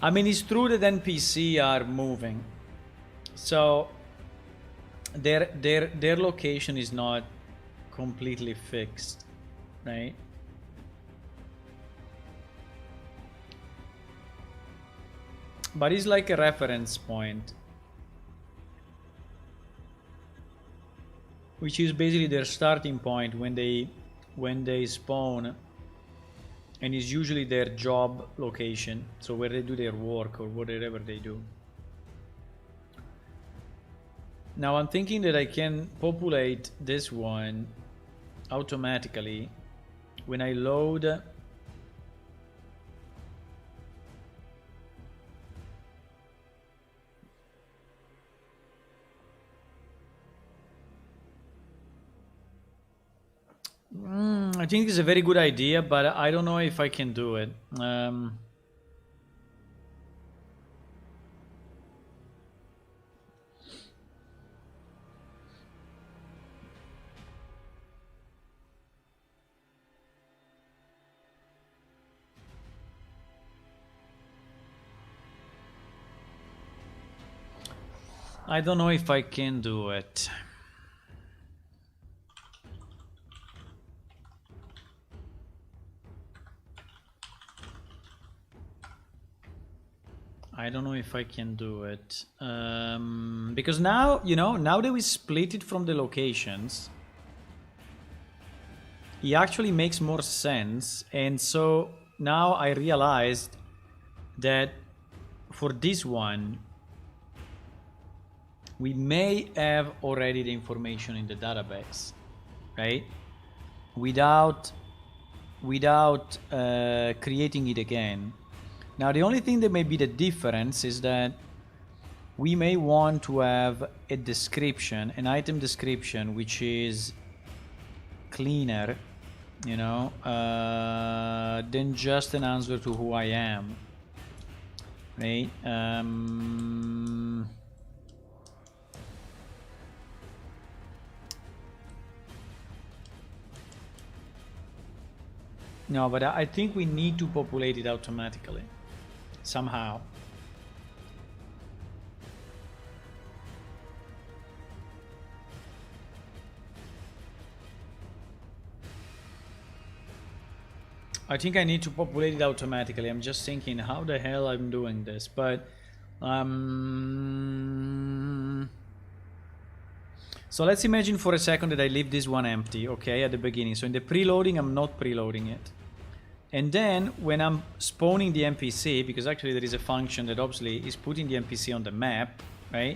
I mean, it's true that NPC are moving, so their location is not completely fixed, right? But it's like a reference point, which is basically their starting point when they spawn. And it's usually their job location, so where they do their work or whatever they do. Now I'm thinking that I can populate this one automatically when I load I think it's a very good idea, but I don't know if I can do it. I don't know if I can do it. I don't know if I can do it. Because now, you know, now that we split it from the locations, it actually makes more sense. And so now I realized that for this one, we may have already the information in the database, right? Without creating it again. Now the only thing that may be the difference is that we may want to have a description, an item description, which is cleaner, you know, than just an answer to who I am, right? No, but I think we need to populate it automatically. Somehow. I think I need to populate it automatically. I'm just thinking how the hell I'm doing this, but so let's imagine for a second that I leave this one empty, okay, at the beginning. So in the preloading, I'm not preloading it. And then when I'm spawning the NPC, because actually there is a function that obviously is putting the NPC on the map, right?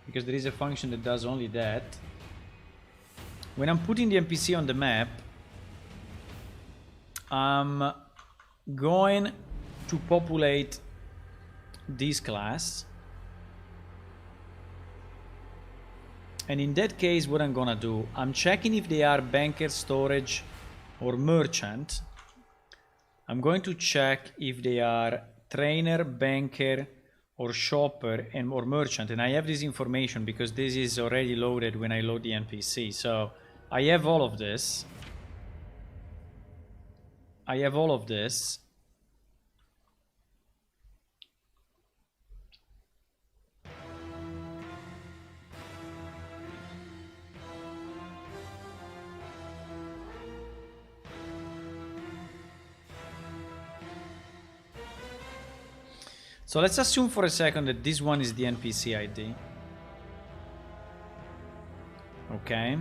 Because there is a function that does only that. When I'm putting the NPC on the map, I'm going to populate this class. And in that case, what I'm gonna do, I'm checking if they are banker, storage, or merchant. I'm going to check if they are trainer, banker, or shopper and or merchant. And I have this information because this is already loaded when I load the NPC. So I have all of this. I have all of this. So let's assume for a second that this one is the NPC ID. Okay.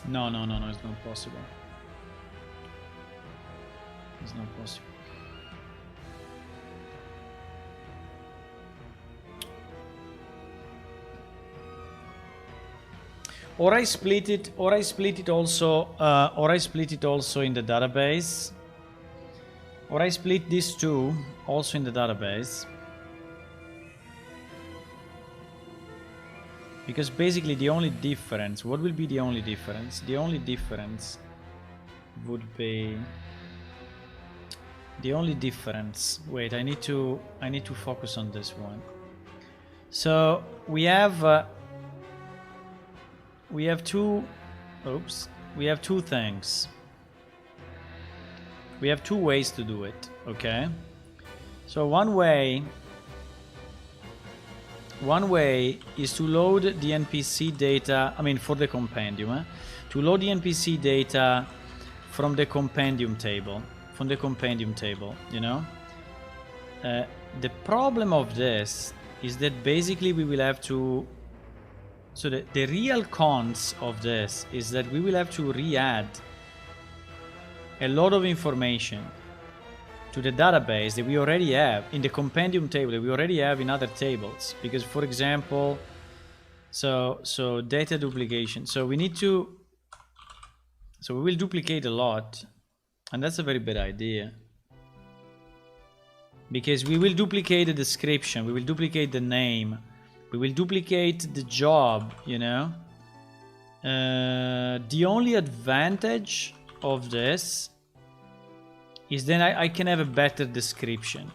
No, it's not possible. It's not possible. Or I split it also in the database. Or I split these two also in the database. Because basically the only difference, what will be the only difference? The only difference would be wait, I need to focus on this one. So we have two things. We have two ways to do it, okay? So one way is to load the NPC data, I mean for the compendium, to load the NPC data from the compendium table, you know? The problem of this is that basically we will have to, so the real cons of this is that we will have to re-add a lot of information to the database that we already have in the compendium table that we already have in other tables. Because for example, so data duplication. So we need to, so we will duplicate a lot, and that's a very bad idea. Because we will duplicate the description, we will duplicate the name, we will duplicate the job, you know. The only advantage of this is then I can have a better description.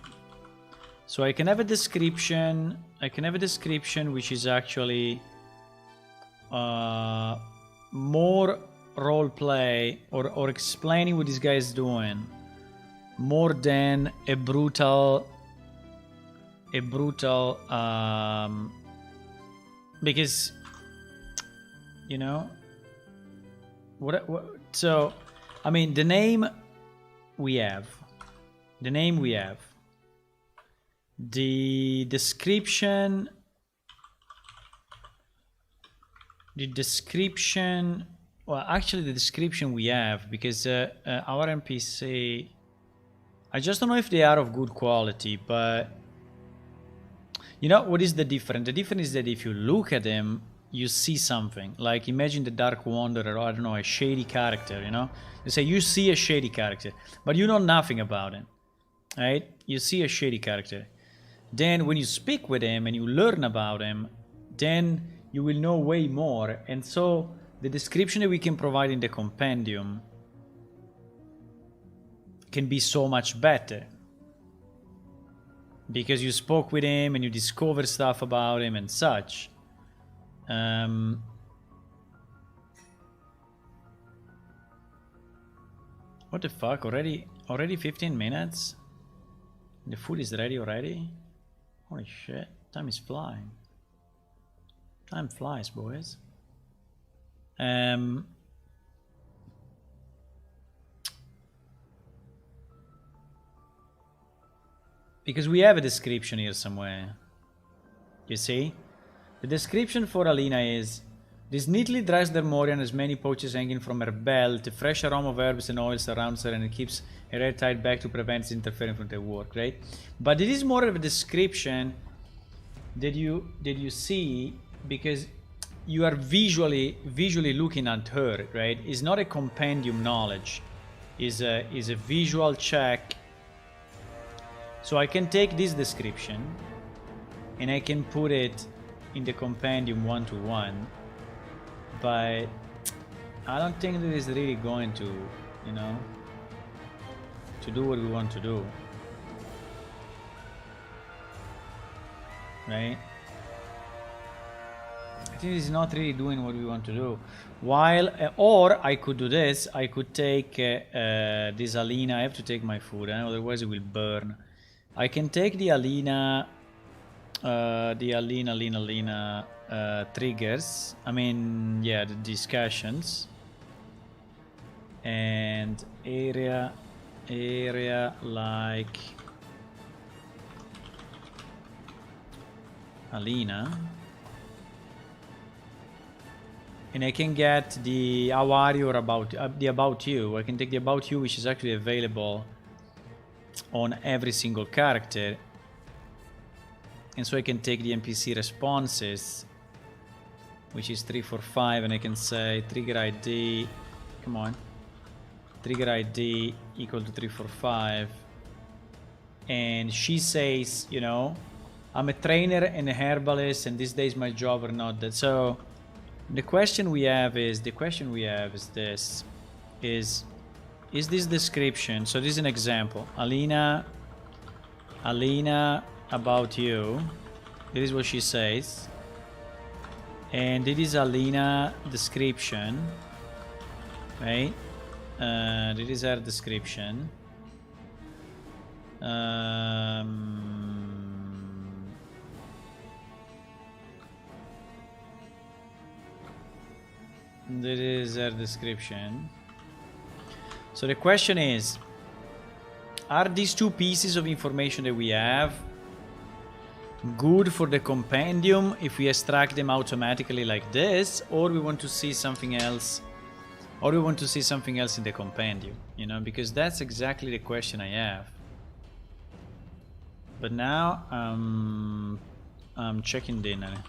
So I can have a description, which is actually more role play or explaining what this guy is doing more than a brutal because you know what so I mean the name we have, the description, well actually the description we have, because our NPC, I just don't know if they are of good quality, but you know what is the difference? The difference is that if you look at them, you see something. Like imagine the Dark Wanderer, or I don't know, a shady character, you know? They say you see a shady character, but you know nothing about him, right? You see a shady character. Then when you speak with him and you learn about him, then you will know way more. And so the description that we can provide in the compendium can be so much better. Because you spoke with him and you discover stuff about him and such. What the fuck? Already 15 minutes? The food is ready already? Holy shit. Time is flying. Time flies, boys. Because we have a description here somewhere. You see? The description for Alina is: this neatly dressed Dermorian has many pouches hanging from her belt. A fresh aroma of herbs and oils surrounds her, and it keeps her airtight bag to prevent interfering from the work, right? But it is more of a description did you see, because you are visually looking at her, right? It's not a compendium knowledge, is a visual check. So I can take this description and I can put it in the compendium 1-to-1, but I don't think that is really going to, you know, to do what we want to do, right? I think it's not really doing what we want to do. While, or I could do this. I could take this Alina. I have to take my food, otherwise it will burn. I can take the Alina, triggers. I mean, yeah, the discussions and area like Alina. And I can get the how are you or about the about you. I can take the about you, which is actually available on every single character. And so I can take the NPC responses, which is 345, and I can say trigger ID, come on, trigger ID equal to 345. And she says, you know, I'm a trainer and a herbalist, and these days my job are not that. So the question we have is this: is this description? So this is an example. Alina about you. This is what she says, and it is Alina description, right? This is her description. This is her description. So the question is, are these two pieces of information that we have good for the compendium if we extract them automatically like this, or we want to see something else, or we want to see something else in the compendium, you know, because that's exactly the question I have. But now I'm checking dinner.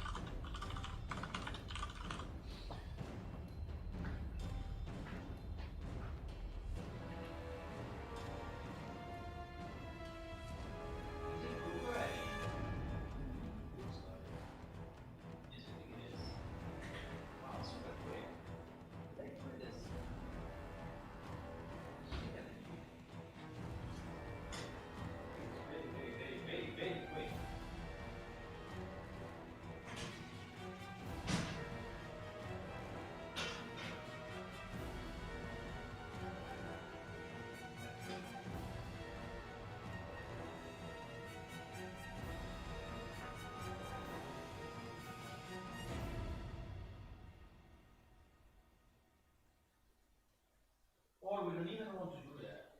Or we don't even want to do that.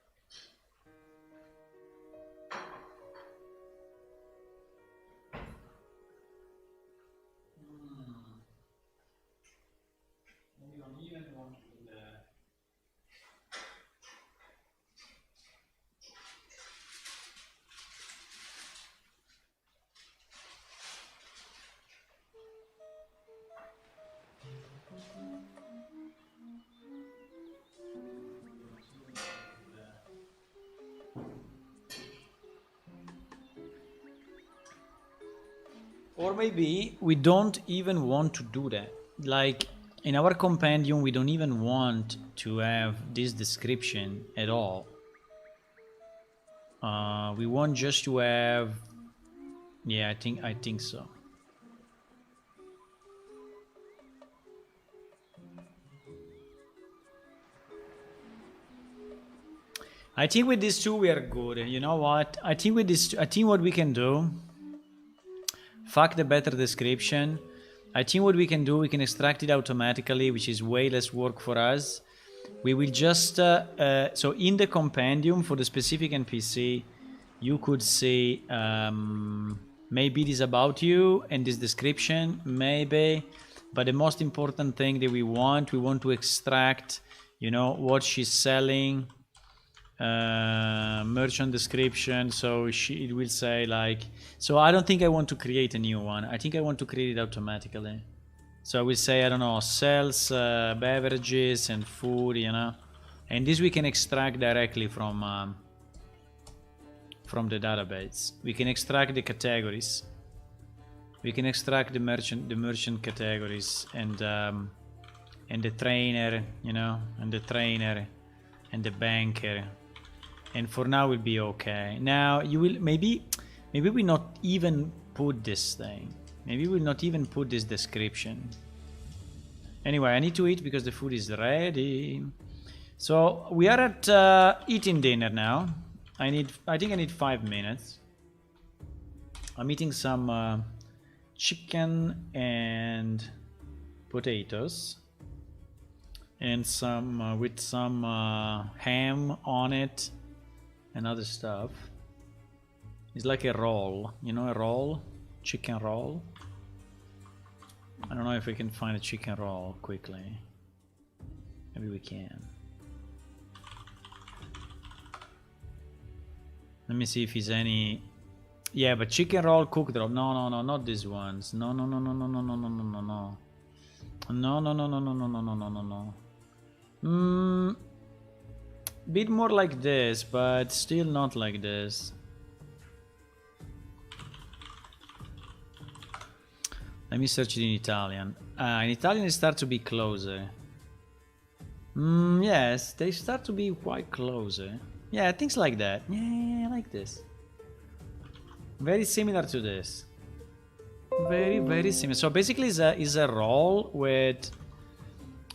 We don't even want to do that. Or maybe we don't even want to do that. Like in our compendium, we don't even want to have this description at all. We want just to have, yeah, I think so. I think with these two we are good. You know what? I think with this, I think what we can do, fuck the better description. I think what we can do, we can extract it automatically, which is way less work for us. We will just, so in the compendium for the specific NPC, you could see maybe this about you and this description, maybe. But the most important thing that we want to extract, you know, what she's selling, merchant description, so it will say like, so I don't think I want to create a new one. I think I want to create it automatically. So I will say, I don't know, sells beverages and food, you know, and this we can extract directly from the database. We can extract the categories. We can extract the merchant categories and the trainer, you know, and the trainer and the banker. And for now we'll be okay. Now you will maybe we not even put this thing. Maybe we'll not even put this description. Anyway, I need to eat because the food is ready. So we are at eating dinner now. I think I need 5 minutes. I'm eating some chicken and potatoes, and some with some ham on it and other stuff. It's like a roll, you know, a roll, chicken roll. I don't know if we can find a chicken roll quickly. Maybe we can. Let me see if he's any. Yeah, but chicken roll cooked roll. No, not these ones. No. No. Bit more like this, but still not like this. Let me search it in Italian. In Italian it starts to be closer. Yes, they start to be quite closer. Yeah, things like that. Yeah, like this. Very similar to this. Very similar. So basically is a roll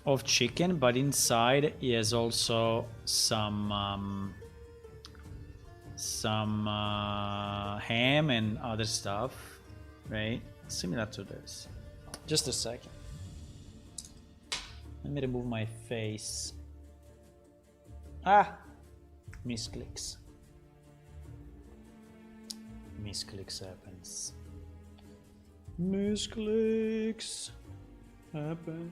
of chicken, but inside he has also some ham and other stuff, right? Similar to this. Just a second. Let me remove my face. Misclicks. Misclicks happens. Misclicks happen.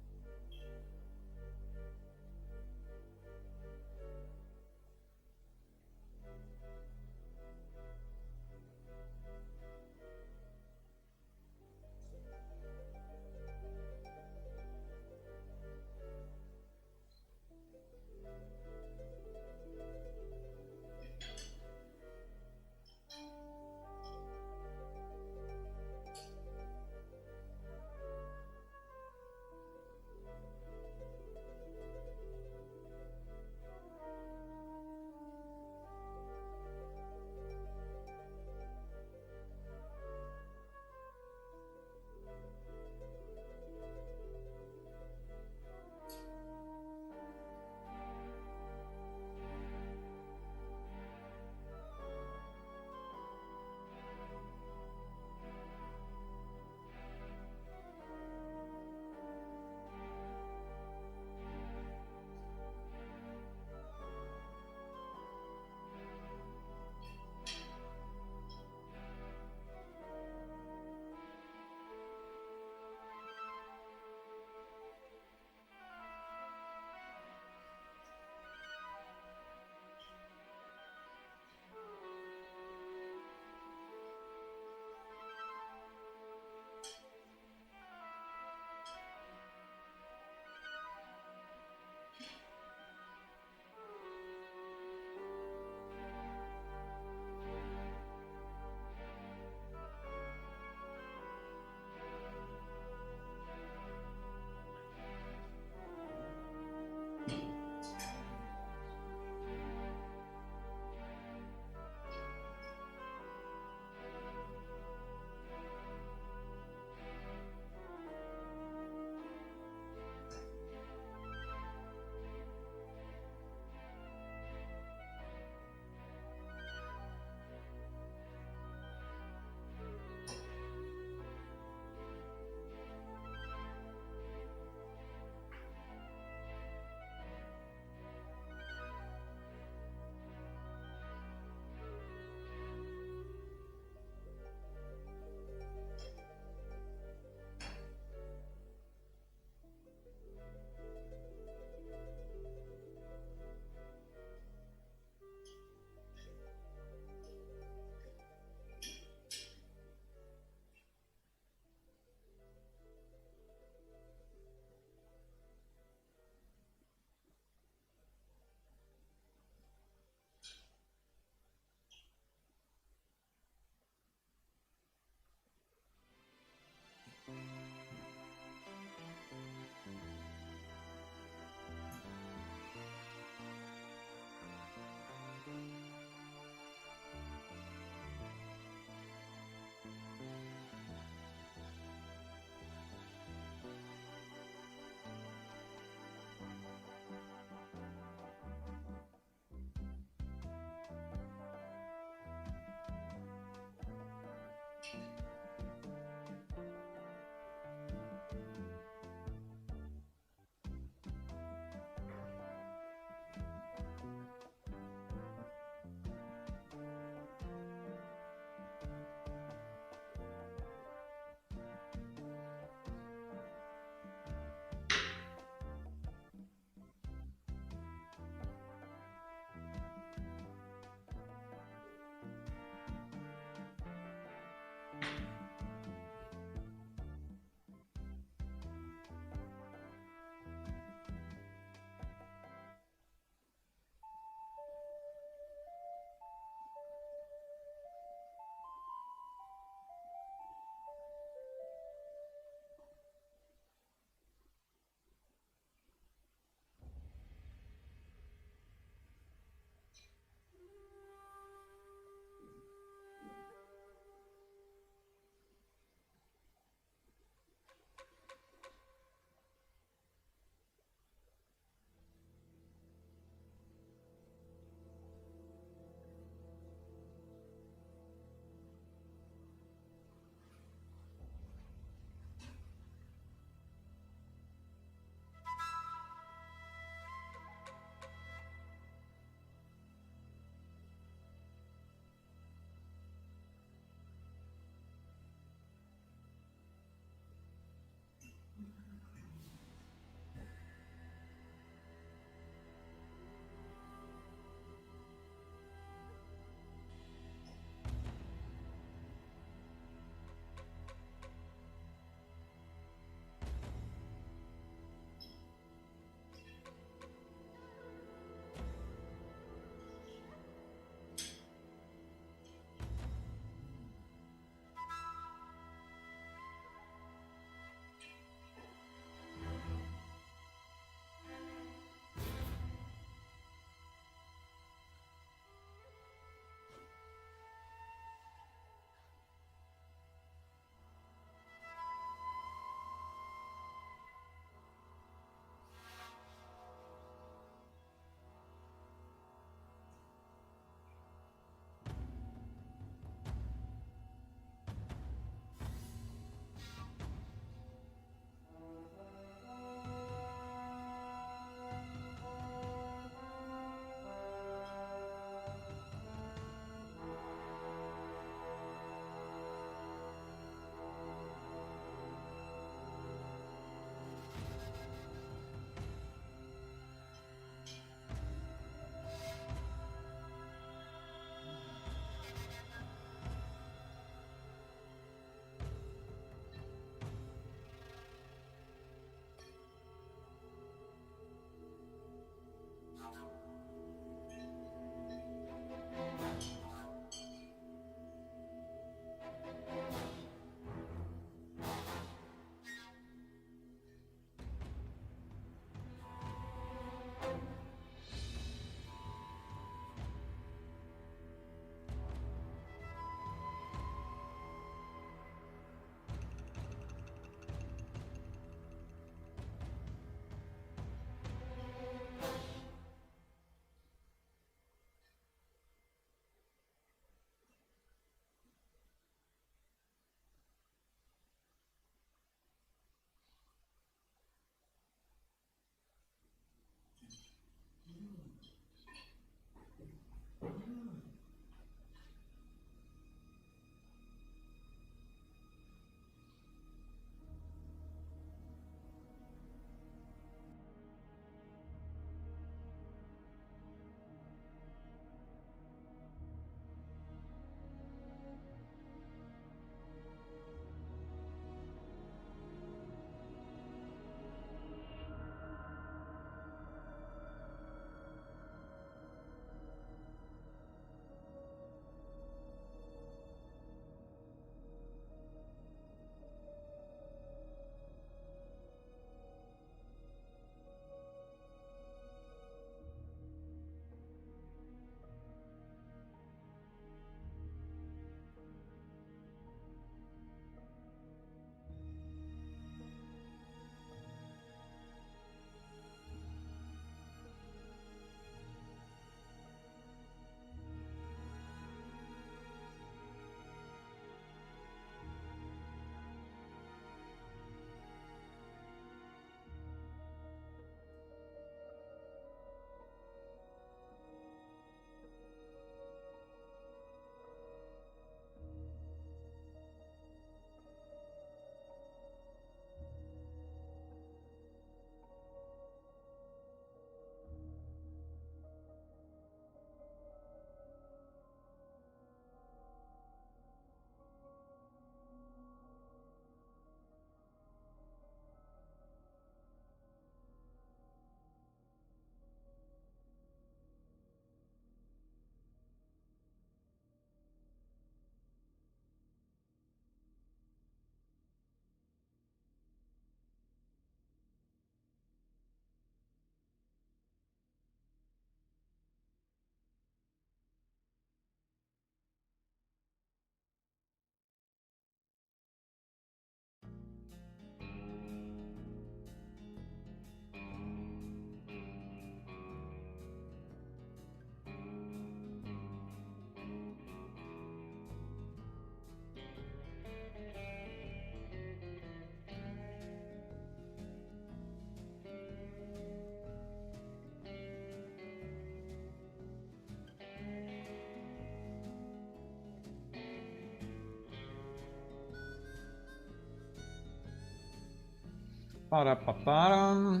Para-pa-param.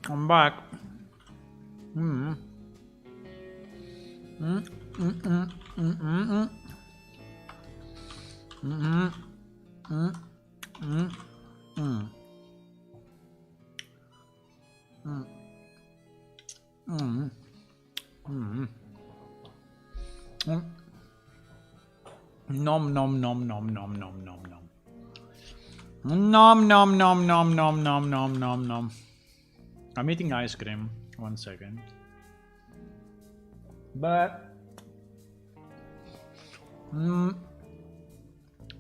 I'm back. Mm. Mm, mm, mm, mm, mm, mm. Mm, mm, mm, mm. Mm, mm, mm. Mm. Nom nom nom nom nom nom nom nom. Nom nom nom nom nom nom nom nom nom. I'm eating ice cream. 1 second. But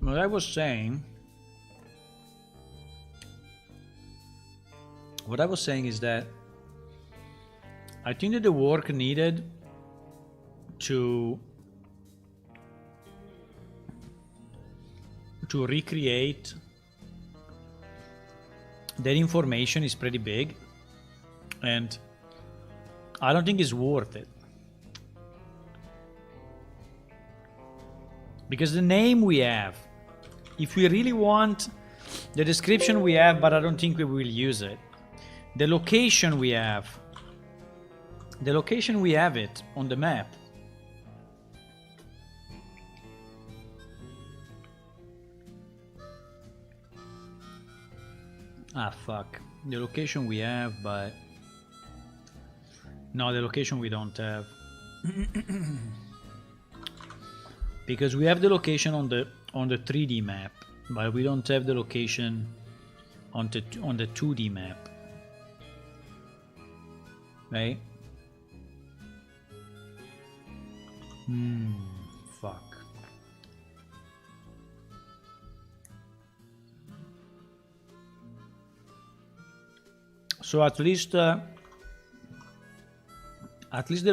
what I was saying is that I think that the work needed to recreate that information is pretty big, and I don't think it's worth it. Because the name we have, if we really want the description we have, but I don't think we will use it. The location we have it on the map. Ah, fuck. The location we have, but no, the location we don't have. Because we have the location on the 3D map, but we don't have the location on the 2D map. Right? Fuck. So at least the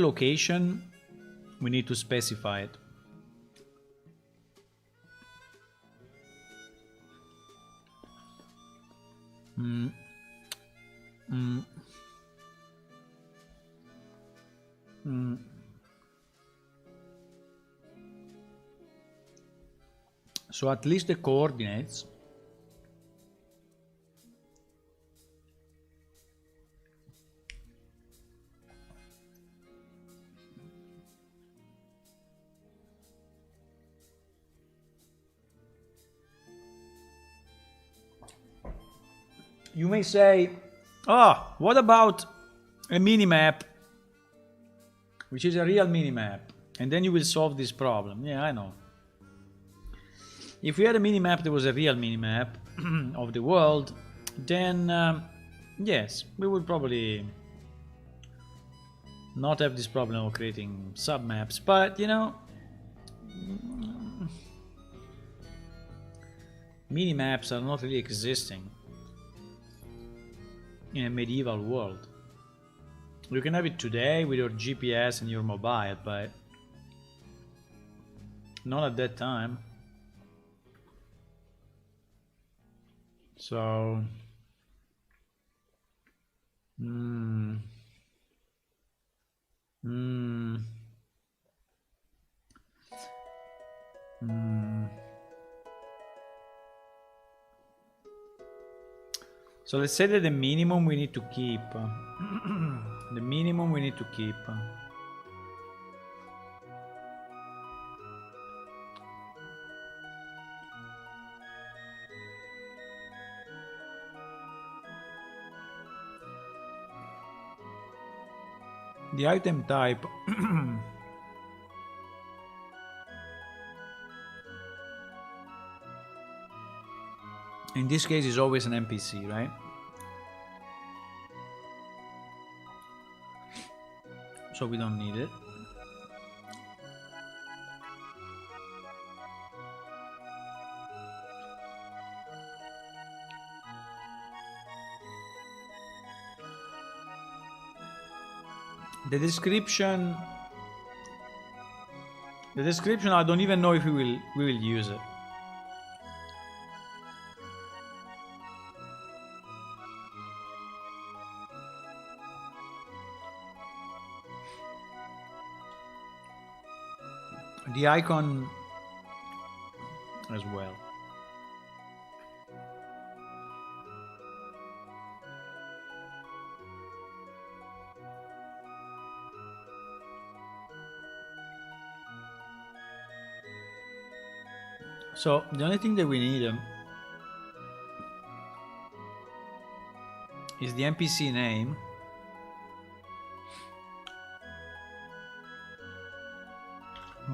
location we need to specify it. So at least the coordinates. You may say, oh, what about a minimap, which is a real minimap, and then you will solve this problem. Yeah, I know. If we had a minimap that was a real minimap of the world, then yes, we would probably not have this problem of creating submaps, but you know, minimaps are not really existing in a medieval world. You can have it today with your GPS and your mobile, but not at that time. So So let's say that the minimum we need to keep. The minimum we need to keep. The item type. In this case is always an NPC, right? So we don't need it. The description, I don't even know if we will use it. The icon as well. So the only thing that we need is the NPC name.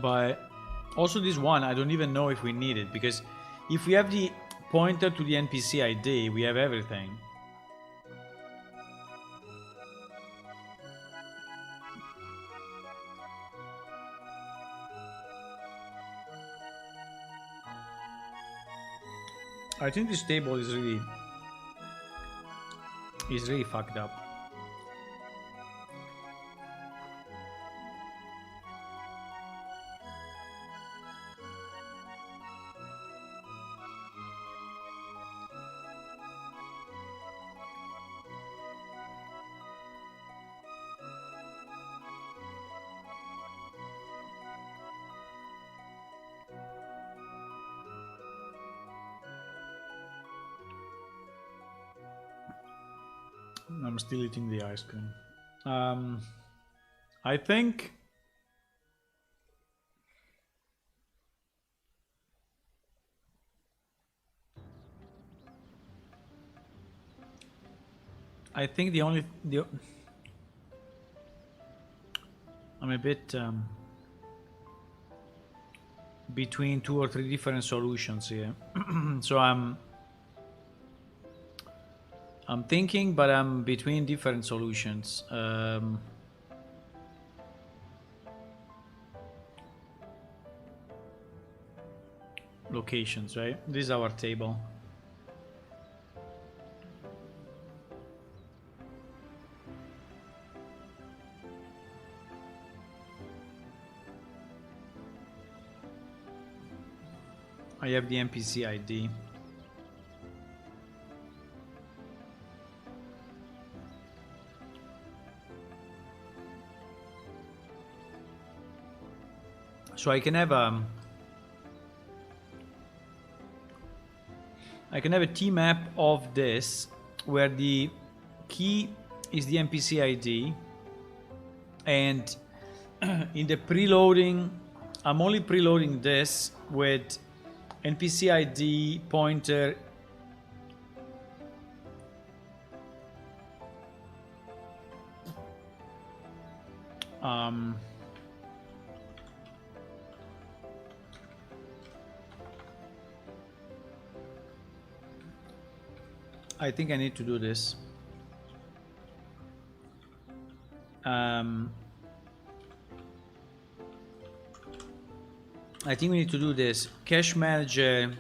But also this one, I don't even know if we need it, because if we have the pointer to the NPC ID, we have everything. I think this table is really fucked up. I'm still eating the ice cream. I think I'm a bit between 2 or 3 different solutions here. So I'm thinking, but I'm between different solutions. Locations, right? This is our table. I have the NPC ID. So I can have a T map of this where the key is the NPC ID, and in the preloading I'm only preloading this with NPC ID pointer I think I need to do this. I think we need to do this. Cache manager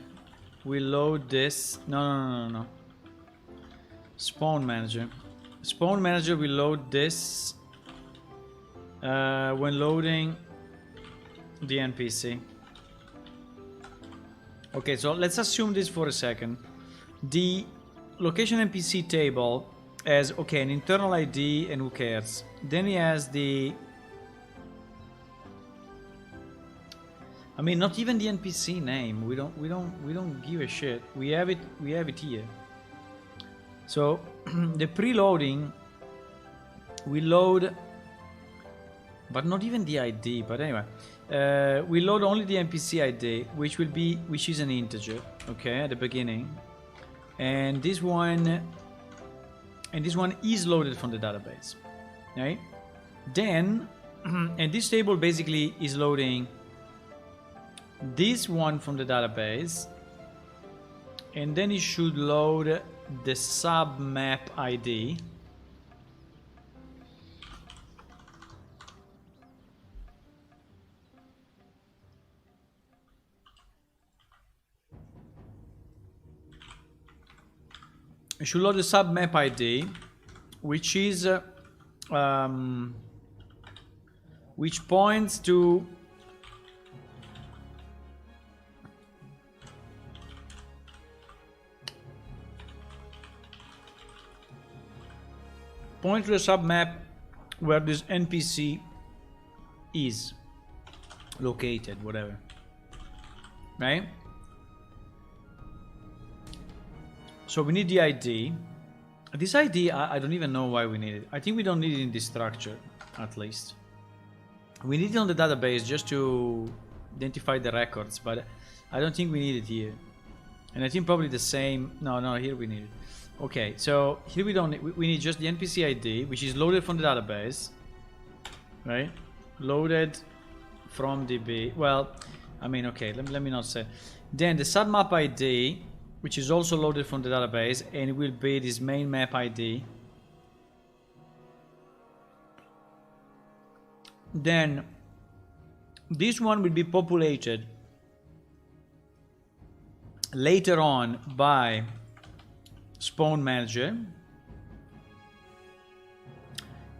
will load this. No. Spawn manager. Spawn manager will load this when loading the NPC. Okay, so let's assume this for a second. The location NPC table has, okay, an internal ID, and who cares? Then he has the, I mean, not even the NPC name. We don't give a shit. We have it here. So the preloading we load, but not even the ID. But anyway, we load only the NPC ID, which is an integer, okay, at the beginning, and this one is loaded from the database, right? Then, and this table basically is loading this one from the database, and then it should load the sub map ID. It should load the sub map ID, which is which points to the sub map where this NPC is located, whatever, right? So we need the ID. This ID, I don't even know why we need it. I think we don't need it in this structure, at least. We need it on the database just to identify the records, but I don't think we need it here. And I think probably the same. No, here we need it. Okay, so here we don't need, we need just the NPC ID, which is loaded from the database. Right? Loaded from DB. Well, I mean, okay, let me not say. Then the submap ID, which is also loaded from the database, and it will be this main map ID. Then this one will be populated later on by spawn manager,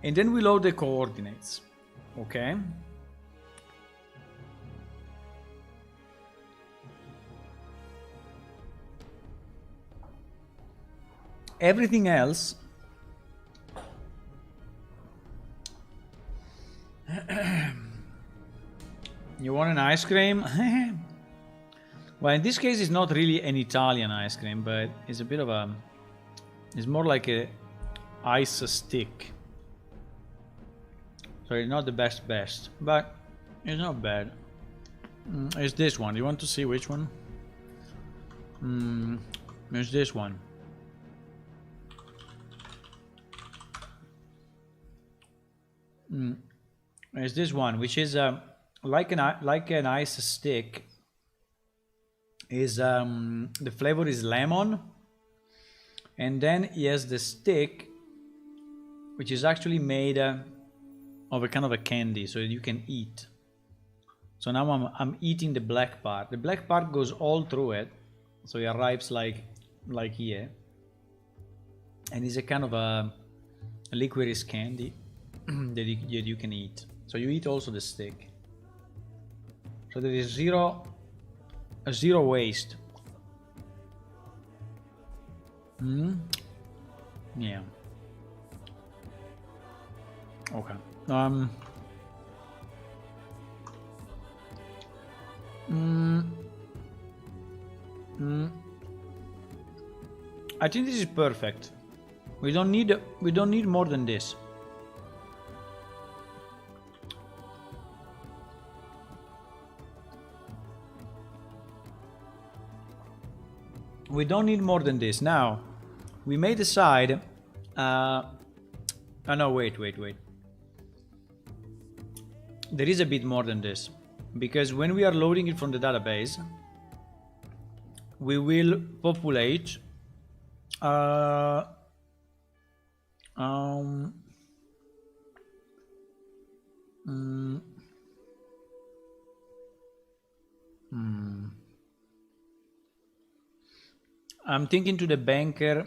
and then we load the coordinates. Okay. Everything else you want an ice cream? Well, in this case it's not really an Italian ice cream, but it's a bit of a, it's more like a ice stick. So it's not the best, but it's not bad. It's this one. You want to see which one? It's this one. It's this one, which is like an ice stick. Is the flavor is lemon, and then he has the stick, which is actually made of a kind of a candy, so you can eat. So now I'm eating the black part. The black part goes all through it, so it arrives like here, and it's a kind of a licorice candy that you can eat. So you eat also the stick. So there is zero waste. Yeah. Okay. I think this is perfect. We don't need more than this. We don't need more than this. Now, we may decide. Oh no, wait. There is a bit more than this, because when we are loading it from the database, we will populate. I'm thinking to the banker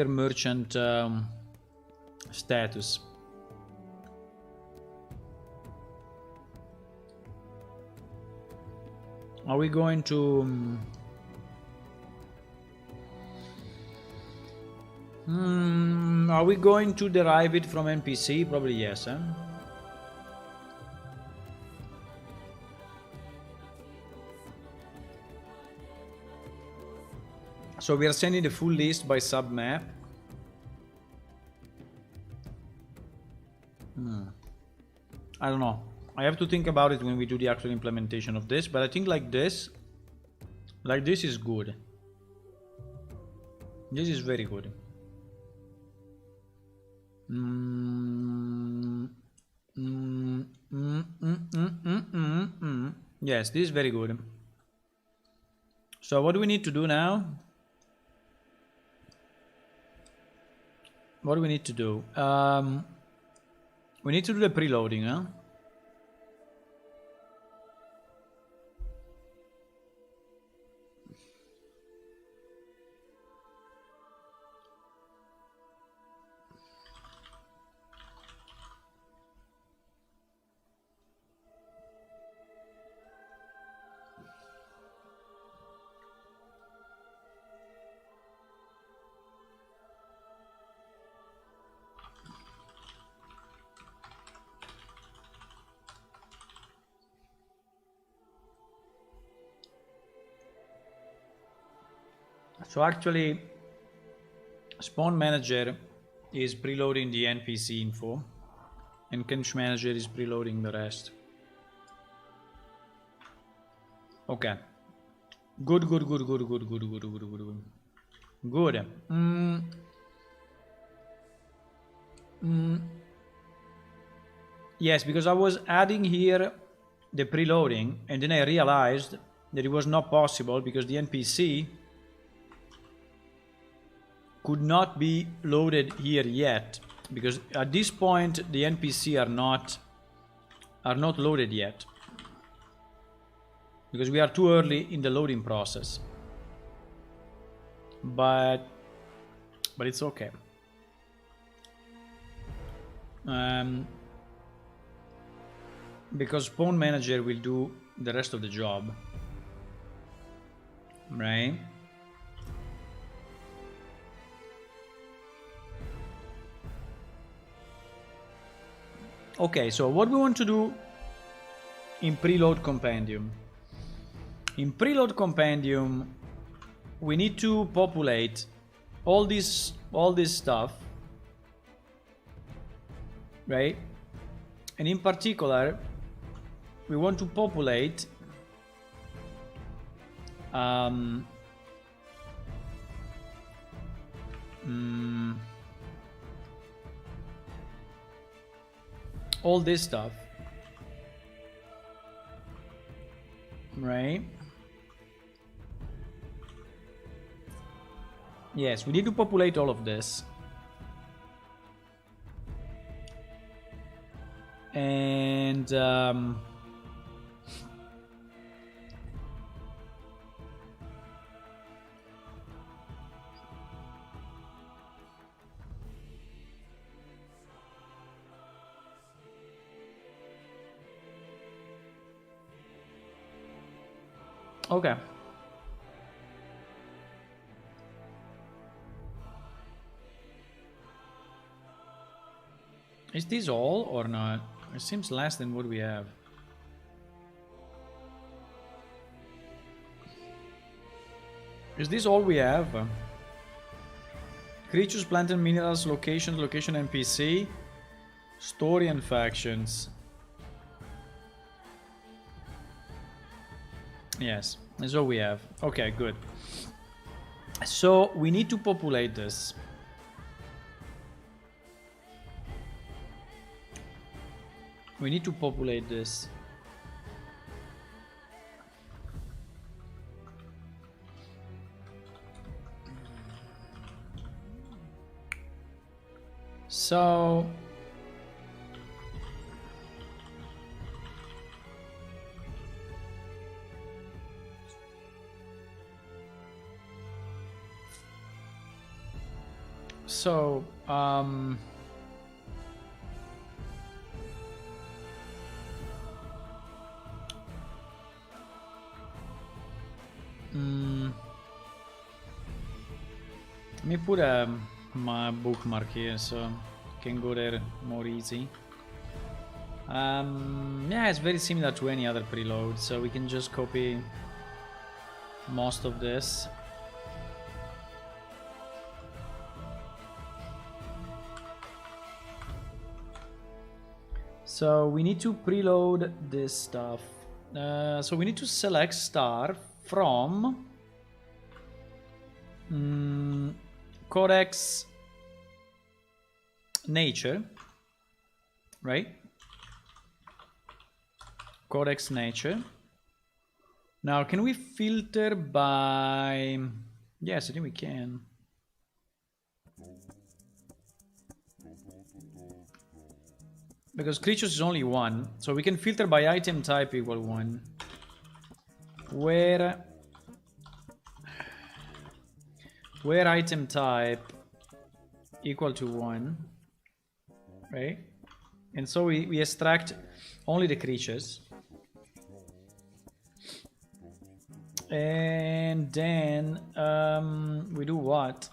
merchant status. Are we going to are we going to derive it from NPC? Probably yes, huh? So we are sending the full list by submap. I don't know. I have to think about it when we do the actual implementation of this, but I think like this is good. This is very good. Yes, this is very good. So what do we need to do now? What do we need to do? We need to do the preloading, huh? So actually, spawn manager is preloading the NPC info, and cache manager is preloading the rest. Okay. Good. Good. Yes, because I was adding here the preloading, and then I realized that it was not possible because the NPC could not be loaded here yet, because at this point the NPC are not loaded yet, because we are too early in the loading process. But it's okay. Because Pawn Manager will do the rest of the job, right? Okay, so what we want to do in preload compendium. In preload compendium, we need to populate all this stuff, right? And in particular, we want to populate all this stuff, right? Yes, we need to populate all of this. And okay. Is this all or not? It seems less than what we have. Is this all we have? Creatures, plant and minerals, location NPC, story and factions. Yes, that's all we have. Okay, good. So we need to populate this. We need to populate this. So let me put my bookmark here so I can go there more easy. Yeah, it's very similar to any other preload, so we can just copy most of this. So we need to preload this stuff. So we need to select star from Codex Nature, right? Codex Nature. Now, can we filter by... Yes, I think we can. Because creatures is only one, so we can filter by item type equal 1. Where item type equal to 1, right? And so we extract only the creatures. And then we do what?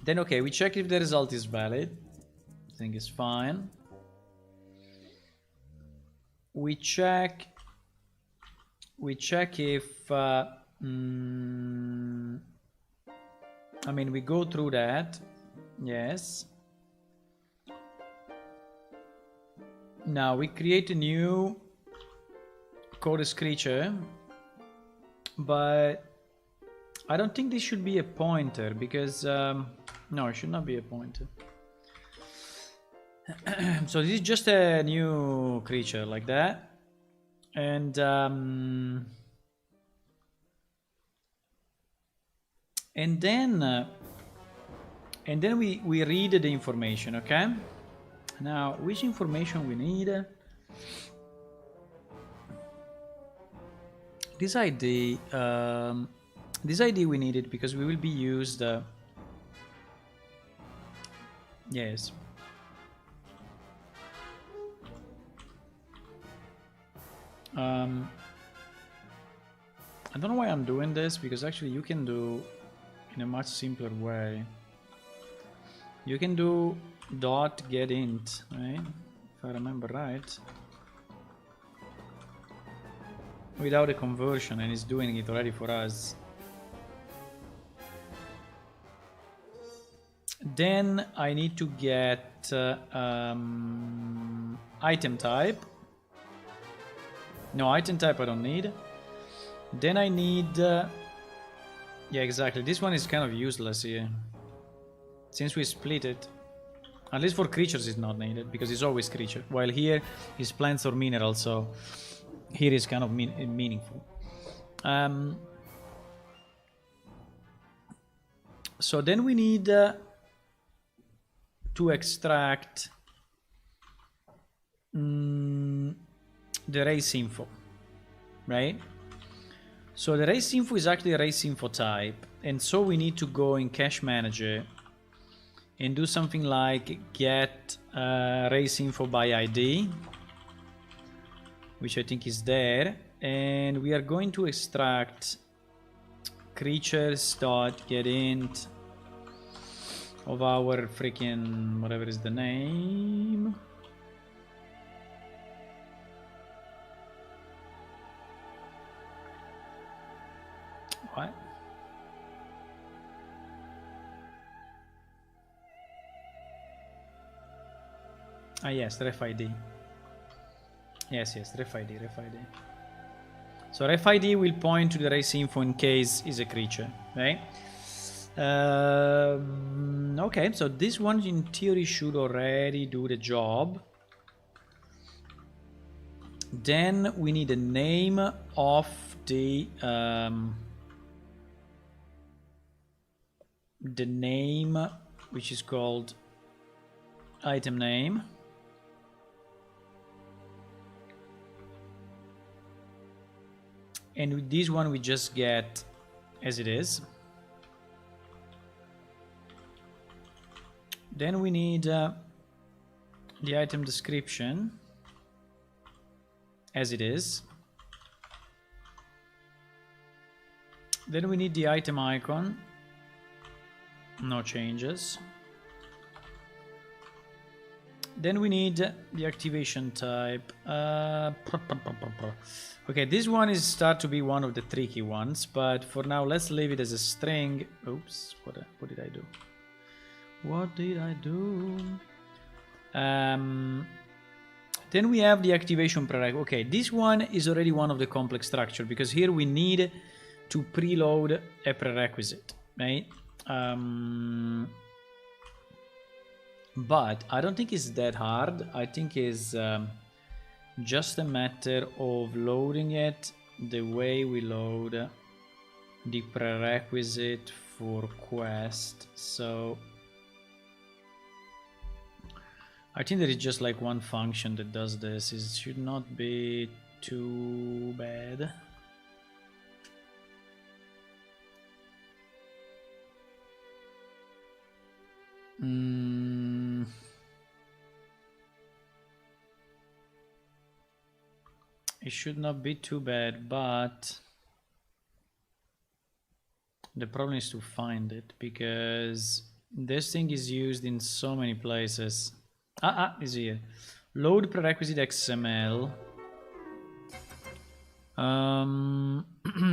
Then okay, we check if the result is valid. I think it's fine. We check if I mean, we go through that. Yes. Now we create a new chorus creature, but I don't think this should be a pointer because no, it should not be a pointer. So this is just a new creature like that, and then we read the information. Okay, now which information we need? This ID we need it because we will be used. Yes. I don't know why I'm doing this, because actually you can do in a much simpler way. You can do dot get int, right? If I remember right. Without a conversion, and it's doing it already for us. Then I need to get item type. No, item type I don't need. Then I need yeah, exactly, this one is kind of useless here since we split it. At least for creatures it's not needed because it's always creature, while here is plants or minerals, so here is kind of meaningful. So then we need to extract the race info, right? So the race info is actually a race info type, and so we need to go in cache manager and do something like get race info by ID, which I think is there, and we are going to extract creatures.getInt of our freaking whatever is the name. What? Ah yes, ref ID. Yes, ref ID. So ref ID will point to the race info in case is a creature, right? Okay, so this one in theory should already do the job. Then we need a name of the name, which is called item name. And with this one we just get as it is. Then we need the item description as it is. Then we need the item icon, no changes. Then we need the activation type. Okay, this one is start to be one of the tricky ones, but for now let's leave it as a string. Oops, what did I do? What did I do? Then we have the activation prerequisite. Okay, this one is already one of the complex structure because here we need to preload a prerequisite, right? But I don't think it's that hard. I think it's just a matter of loading it the way we load the prerequisite for quest. So I think there is just like one function that does this. It should not be too bad. It should not be too bad, but the problem is to find it because this thing is used in so many places. Is here. Load prerequisite XML.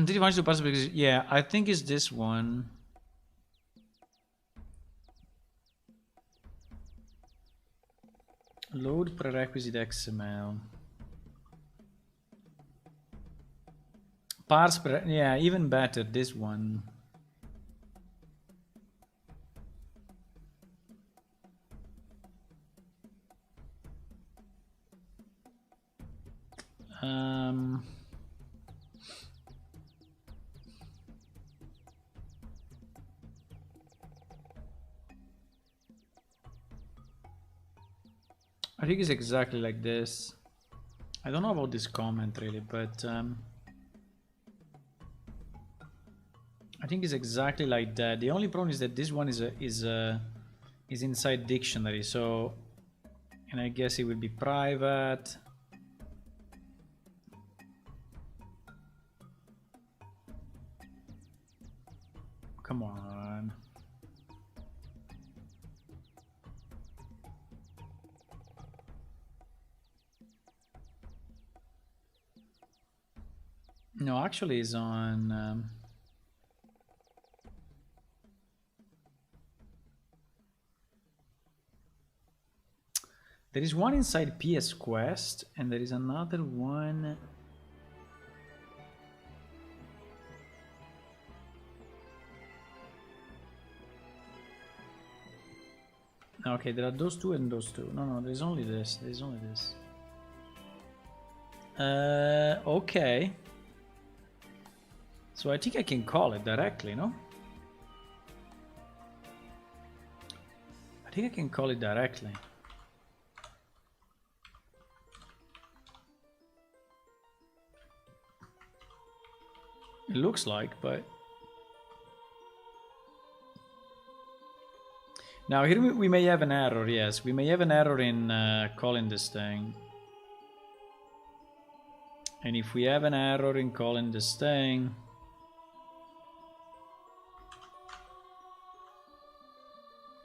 Did you manage to pass it? Yeah, I think it's this one. Load prerequisite XML. Parse, yeah, even better, this one. I think it's exactly like this. I don't know about this comment really, but I think it's exactly like that. The only problem is that this one is inside dictionary, so, and I guess it will be private. Come on. No, actually it's on there is one inside PS Quest and there is another one. Okay, there are those two and those two. No, there's only this. There's only this. Okay. So I think I can call it directly, no? I think I can call it directly. It looks like, but... Now here we may have an error, yes. We may have an error in calling this thing. And if we have an error in calling this thing...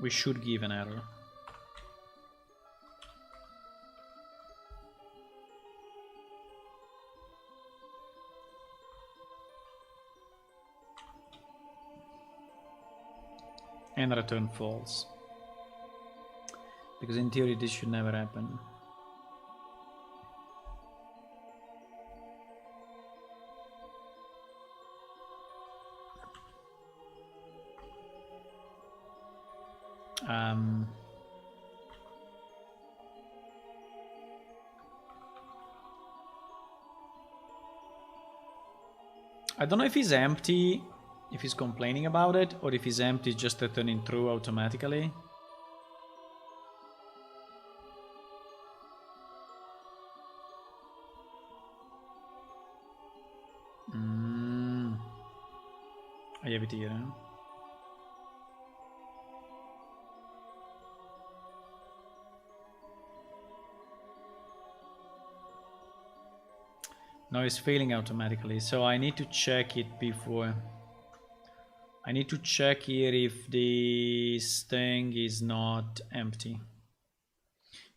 we should give an error. And return false. Because in theory this should never happen. I don't know if he's empty, if he's complaining about it, or if he's empty just returning true automatically. I have it here. Huh? No, it's failing automatically, so I need to check it before. I need to check here if this thing is not empty.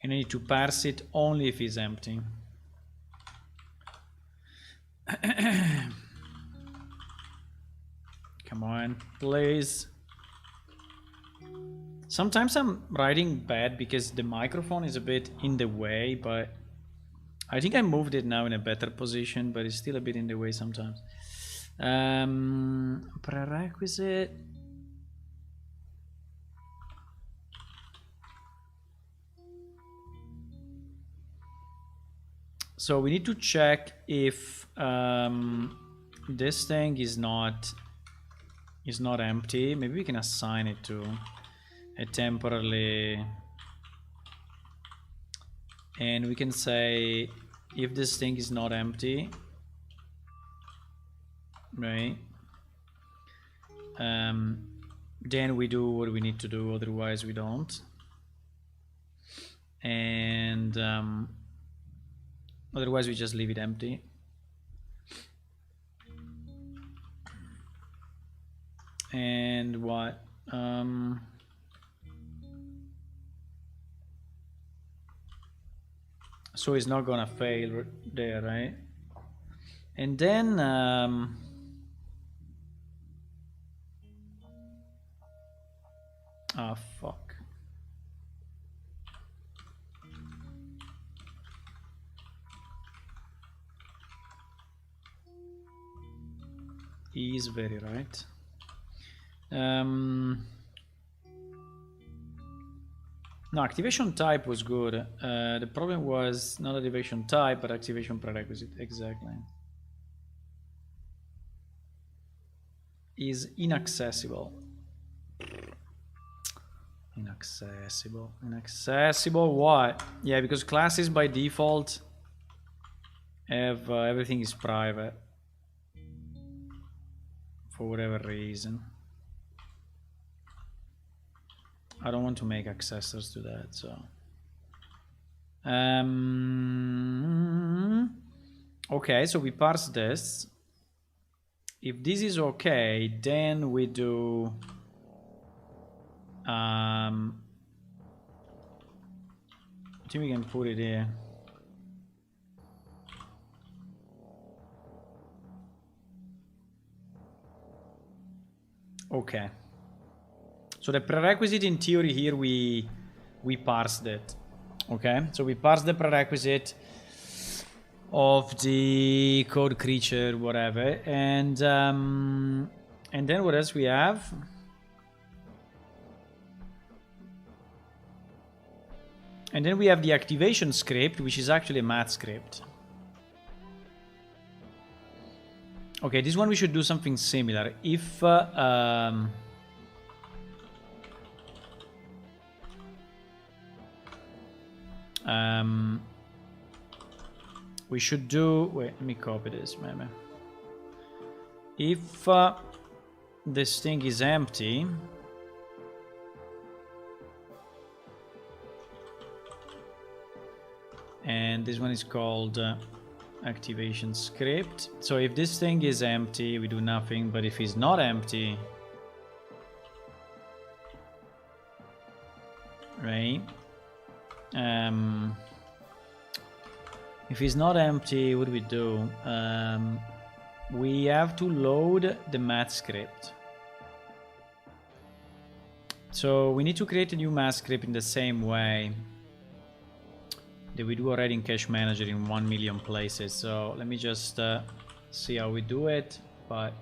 And I need to parse it only if it's empty. Come on, please. Sometimes I'm writing bad because the microphone is a bit in the way, but I think I moved it now in a better position, but it's still a bit in the way sometimes. Prerequisite. So we need to check if this thing is not empty. Maybe we can assign it to a temporarily, and we can say if this thing is not empty, right, then we do what we need to do, otherwise we don't. And otherwise we just leave it empty. And what so it's not gonna fail there, right? And then fuck. is very right. No, activation type was good. The problem was not activation type, but activation prerequisite. Exactly. Is inaccessible. Inaccessible. Inaccessible. What? Yeah, because classes by default have everything is private for whatever reason. I don't want to make accessors to that, so. Okay, so we parse this. If this is okay, then we do I think we can put it here. Okay. So the prerequisite in theory here we parsed it. Okay, so we parsed the prerequisite of the code creature, whatever, and then what else we have? And then we have the activation script, which is actually a math script. Okay, this one we should do something similar. If we should do, wait, let me copy this, maybe. If this thing is empty, and this one is called activation script. So if this thing is empty, we do nothing, but if it's not empty, right? If it's not empty, what do we do? We have to load the math script. So we need to create a new math script in the same way that we do already in Cache Manager in 1 million places. So let me just see how we do it. But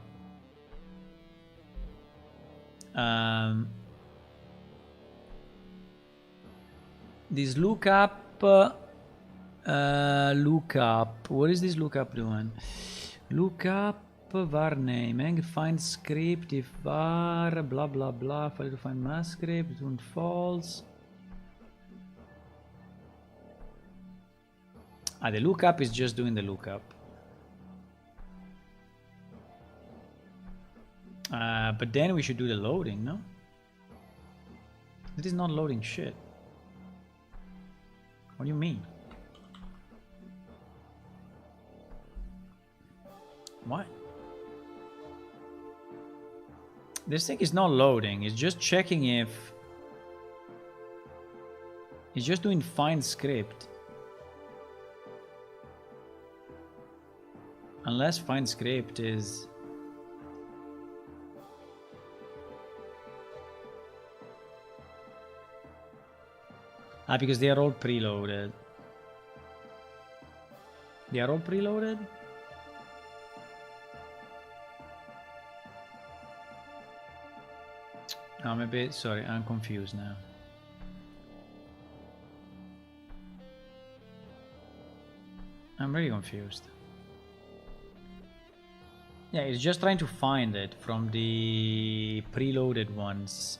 this lookup, what is this lookup doing? Lookup var name, find script if var blah blah blah, failure to find math script, doing false. The lookup is just doing the lookup. But then we should do the loading, no? It is not loading shit. What do you mean? What? This thing is not loading, it's just checking if... It's just doing find script. Unless find script is... because they are all preloaded. They are all preloaded? No, maybe, sorry, I'm confused now. I'm really confused. Yeah, it's just trying to find it from the preloaded ones.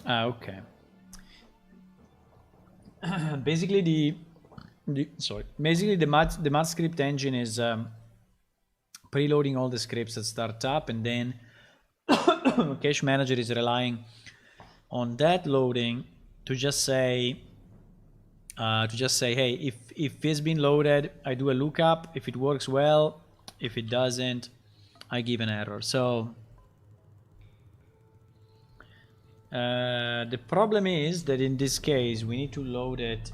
Okay. Basically the math script engine is preloading all the scripts that start up, and then Cache Manager is relying on that loading to just say hey, if it's been loaded, I do a lookup. If it works well, if it doesn't, I give an error. So the problem is that in this case we need to load it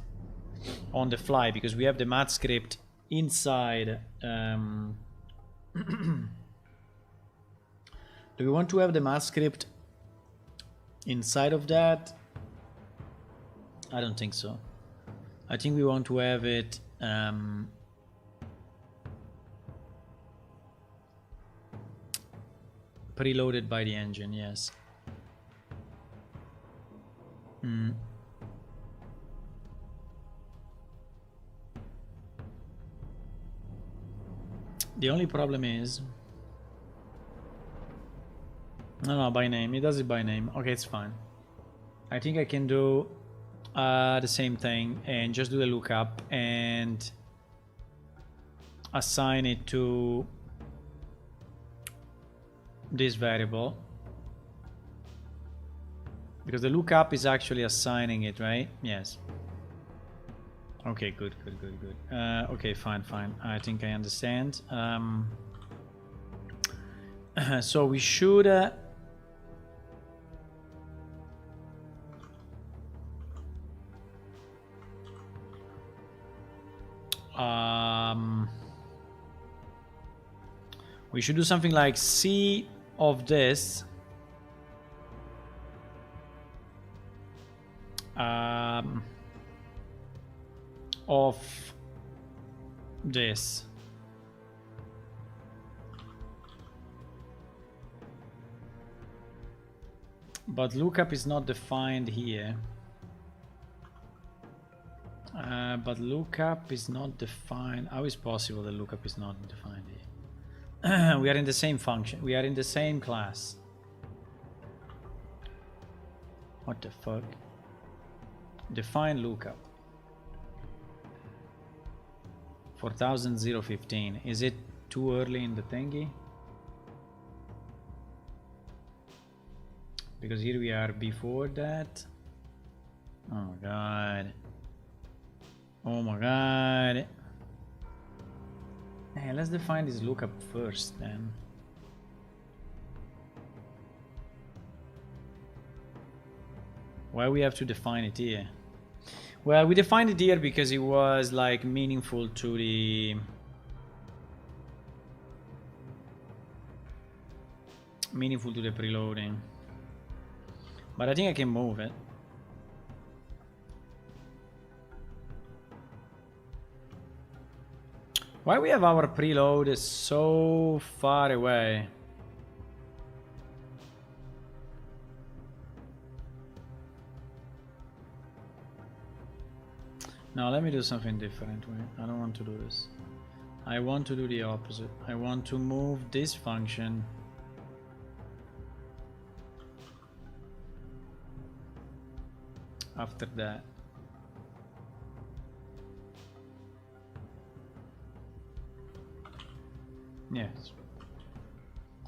on the fly because we have the math script inside. Do we want to have the math script inside of that? I don't think so. I think we want to have it preloaded by the engine, yes. The only problem is... No, by name. It does it by name. Okay, it's fine. I think I can do the same thing and just do the lookup and assign it to this variable. Because the lookup is actually assigning it, right? Yes. Okay, good. Okay, fine. I think I understand. So we should... we should do something like C of this of this. But lookup is not defined here. But lookup is not defined. How is possible that lookup is not defined here? We are in the same function. We are in the same class. What the fuck? Define lookup. 4000-015. Is it too early in the thingy? Because here we are before that. Oh my god. Oh my god. Hey, let's define this lookup first then. Why we have to define it here? Well, we defined it here because it was like meaningful to the preloading. But I think I can move it. Why we have our preload so far away? Now let me do something different. I don't want to do this. I want to do the opposite. I want to move this function after that. Yes.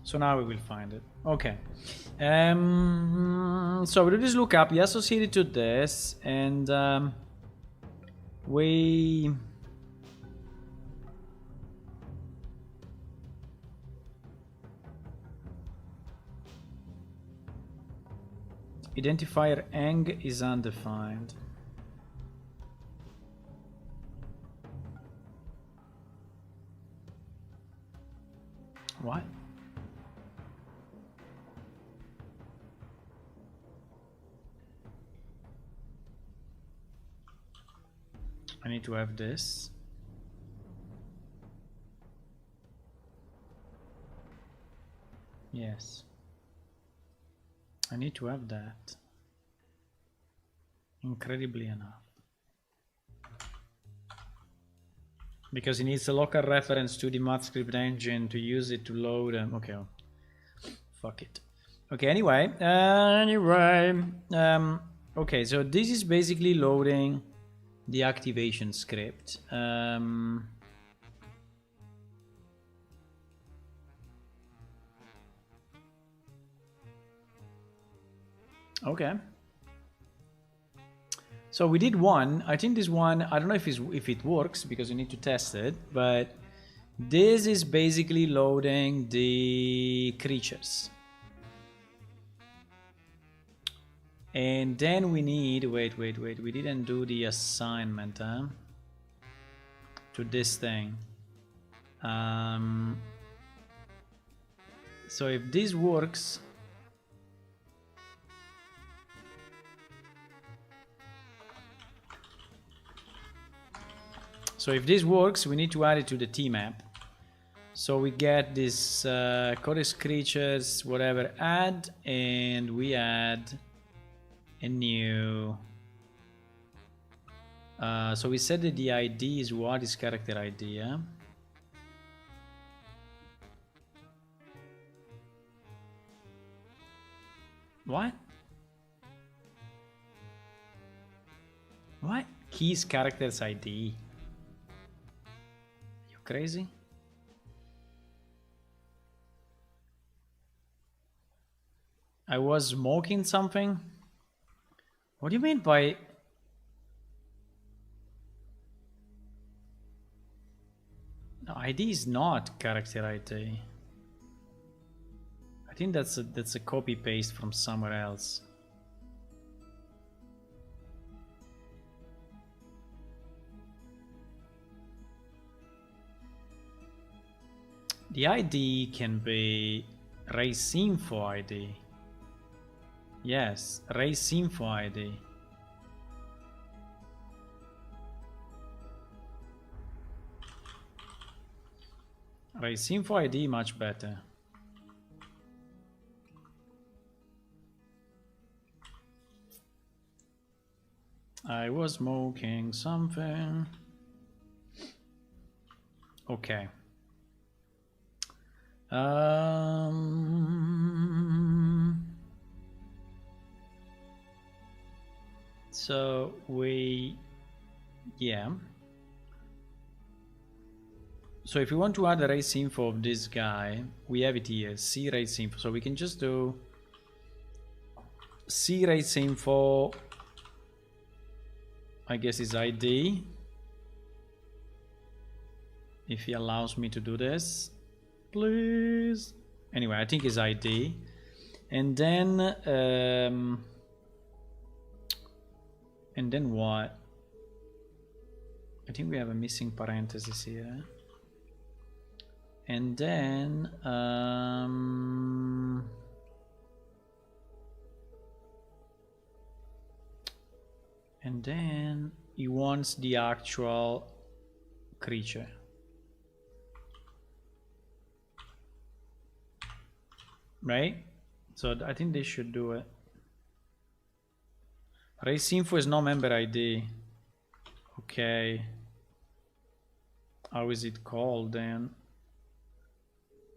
So now we will find it. Okay. So we do this lookup. We associate it to this, and we identifier eng is undefined. What? I need to have this. Yes. I need to have that. Incredibly enough. Because it needs a local reference to the MathScript engine to use it to load them. Okay. Fuck it. Okay, anyway. Okay, so this is basically loading the activation script. Okay. So we did one. I think this one, I don't know if it works because you need to test it, but this is basically loading the creatures. And then we need, wait, we didn't do the assignment, huh? To this thing. So if this works, So if this works, we need to add it to the T map. So we get this codex creatures, whatever, add, and we add a new. So we said that the ID is what is character ID, yeah? What? What? Keys characters ID. You crazy? I was smoking something? What do you mean by... No, ID is not character ID. I think that's a copy paste from somewhere else. The ID can be race info ID. Yes, race info ID. Race info ID much better. I was smoking something. Okay. So yeah. So if we want to add the race info of this guy, we have it here, C race info. So we can just do C race info, I guess is ID. If he allows me to do this, please. Anyway, I think it's ID. And then what? I think we have a missing parenthesis here. And then he wants the actual creature. Right? So I think they should do it. Race info is no member ID. Okay. How is it called then?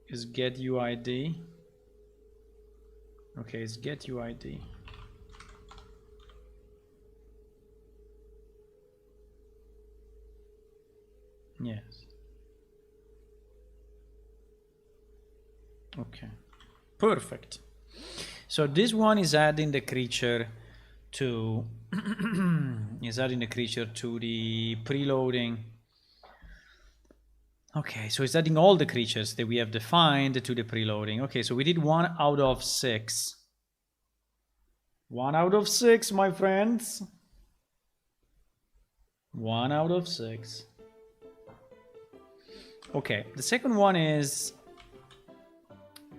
Is get UID. Okay, it's get UID. Yes. Okay. Perfect. So this one is adding the creature to the preloading. Okay, so it's adding all the creatures that we have defined to the preloading. Okay, so we did 1 out of 6. 1 out of 6, my friends. 1 out of 6. Okay, the second one is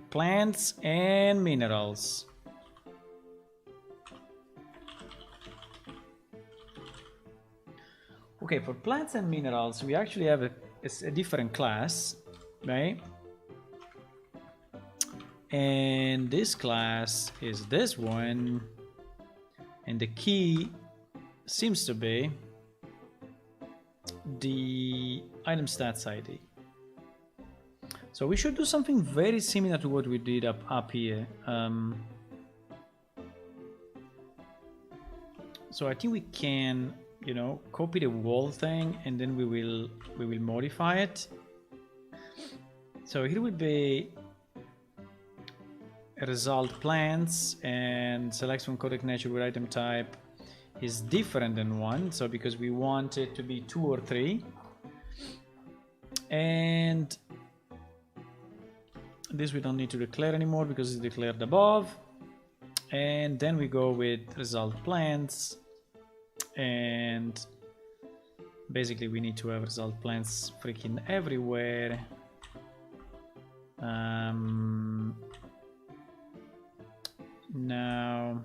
plants and minerals. Okay, for plants and minerals, we actually have a different class, right? And this class is this one, and the key seems to be the item stats ID. So we should do something very similar to what we did up here. So I think we can, you know, copy the wall thing, and then we will modify it. So here would be a result plants, and select from codec nature with item type is different than 1. So because we want it to be 2 or 3, and this we don't need to declare anymore because it's declared above. And then we go with result plants, and basically we need to have result plants freaking everywhere. Now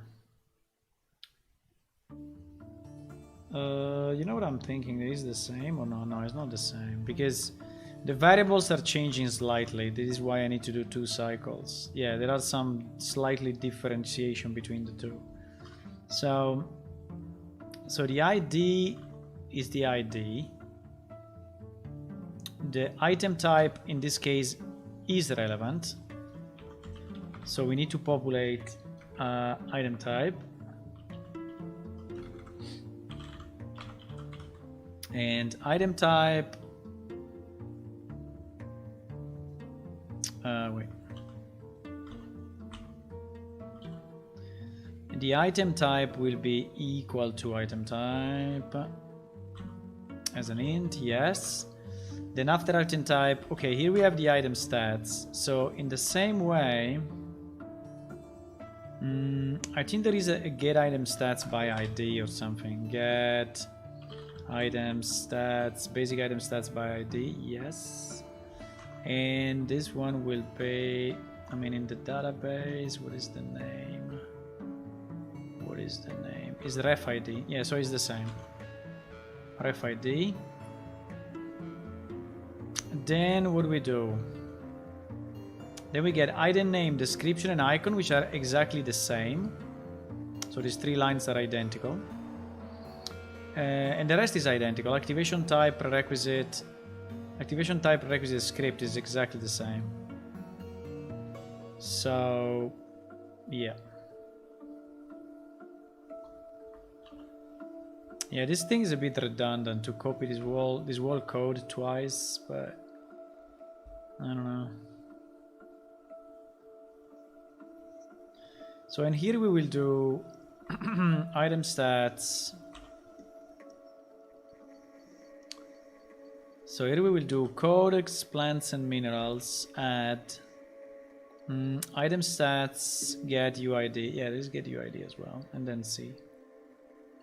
You know what I'm thinking? Is the same or no? No, it's not the same because the variables are changing slightly. This is why I need to do 2 cycles. Yeah, there are some slightly differentiation between the two. So the ID is the ID. The item type in this case is relevant. So we need to populate item type. And item type, wait. The item type will be equal to item type as an int, yes. Then after item type, okay, here we have the item stats. So in the same way, I think there is a get item stats by ID or something. Get item stats, basic item stats by ID, yes. And this one will be, I mean, in the database, what is the name? What is the name? Is ref ID? Yeah, so it's the same. Ref ID. Then what do we do? Then we get item name, description, and icon, which are exactly the same. So these 3 lines are identical. And the rest is identical. Activation type, prerequisite. Activation type, prerequisite script is exactly the same. So, yeah. Yeah, this thing is a bit redundant to copy this whole code twice, but I don't know. So in here we will do item stats. So here we will do codex, plants and minerals, add item stats, get UID. Yeah, there's get UID as well, and then C.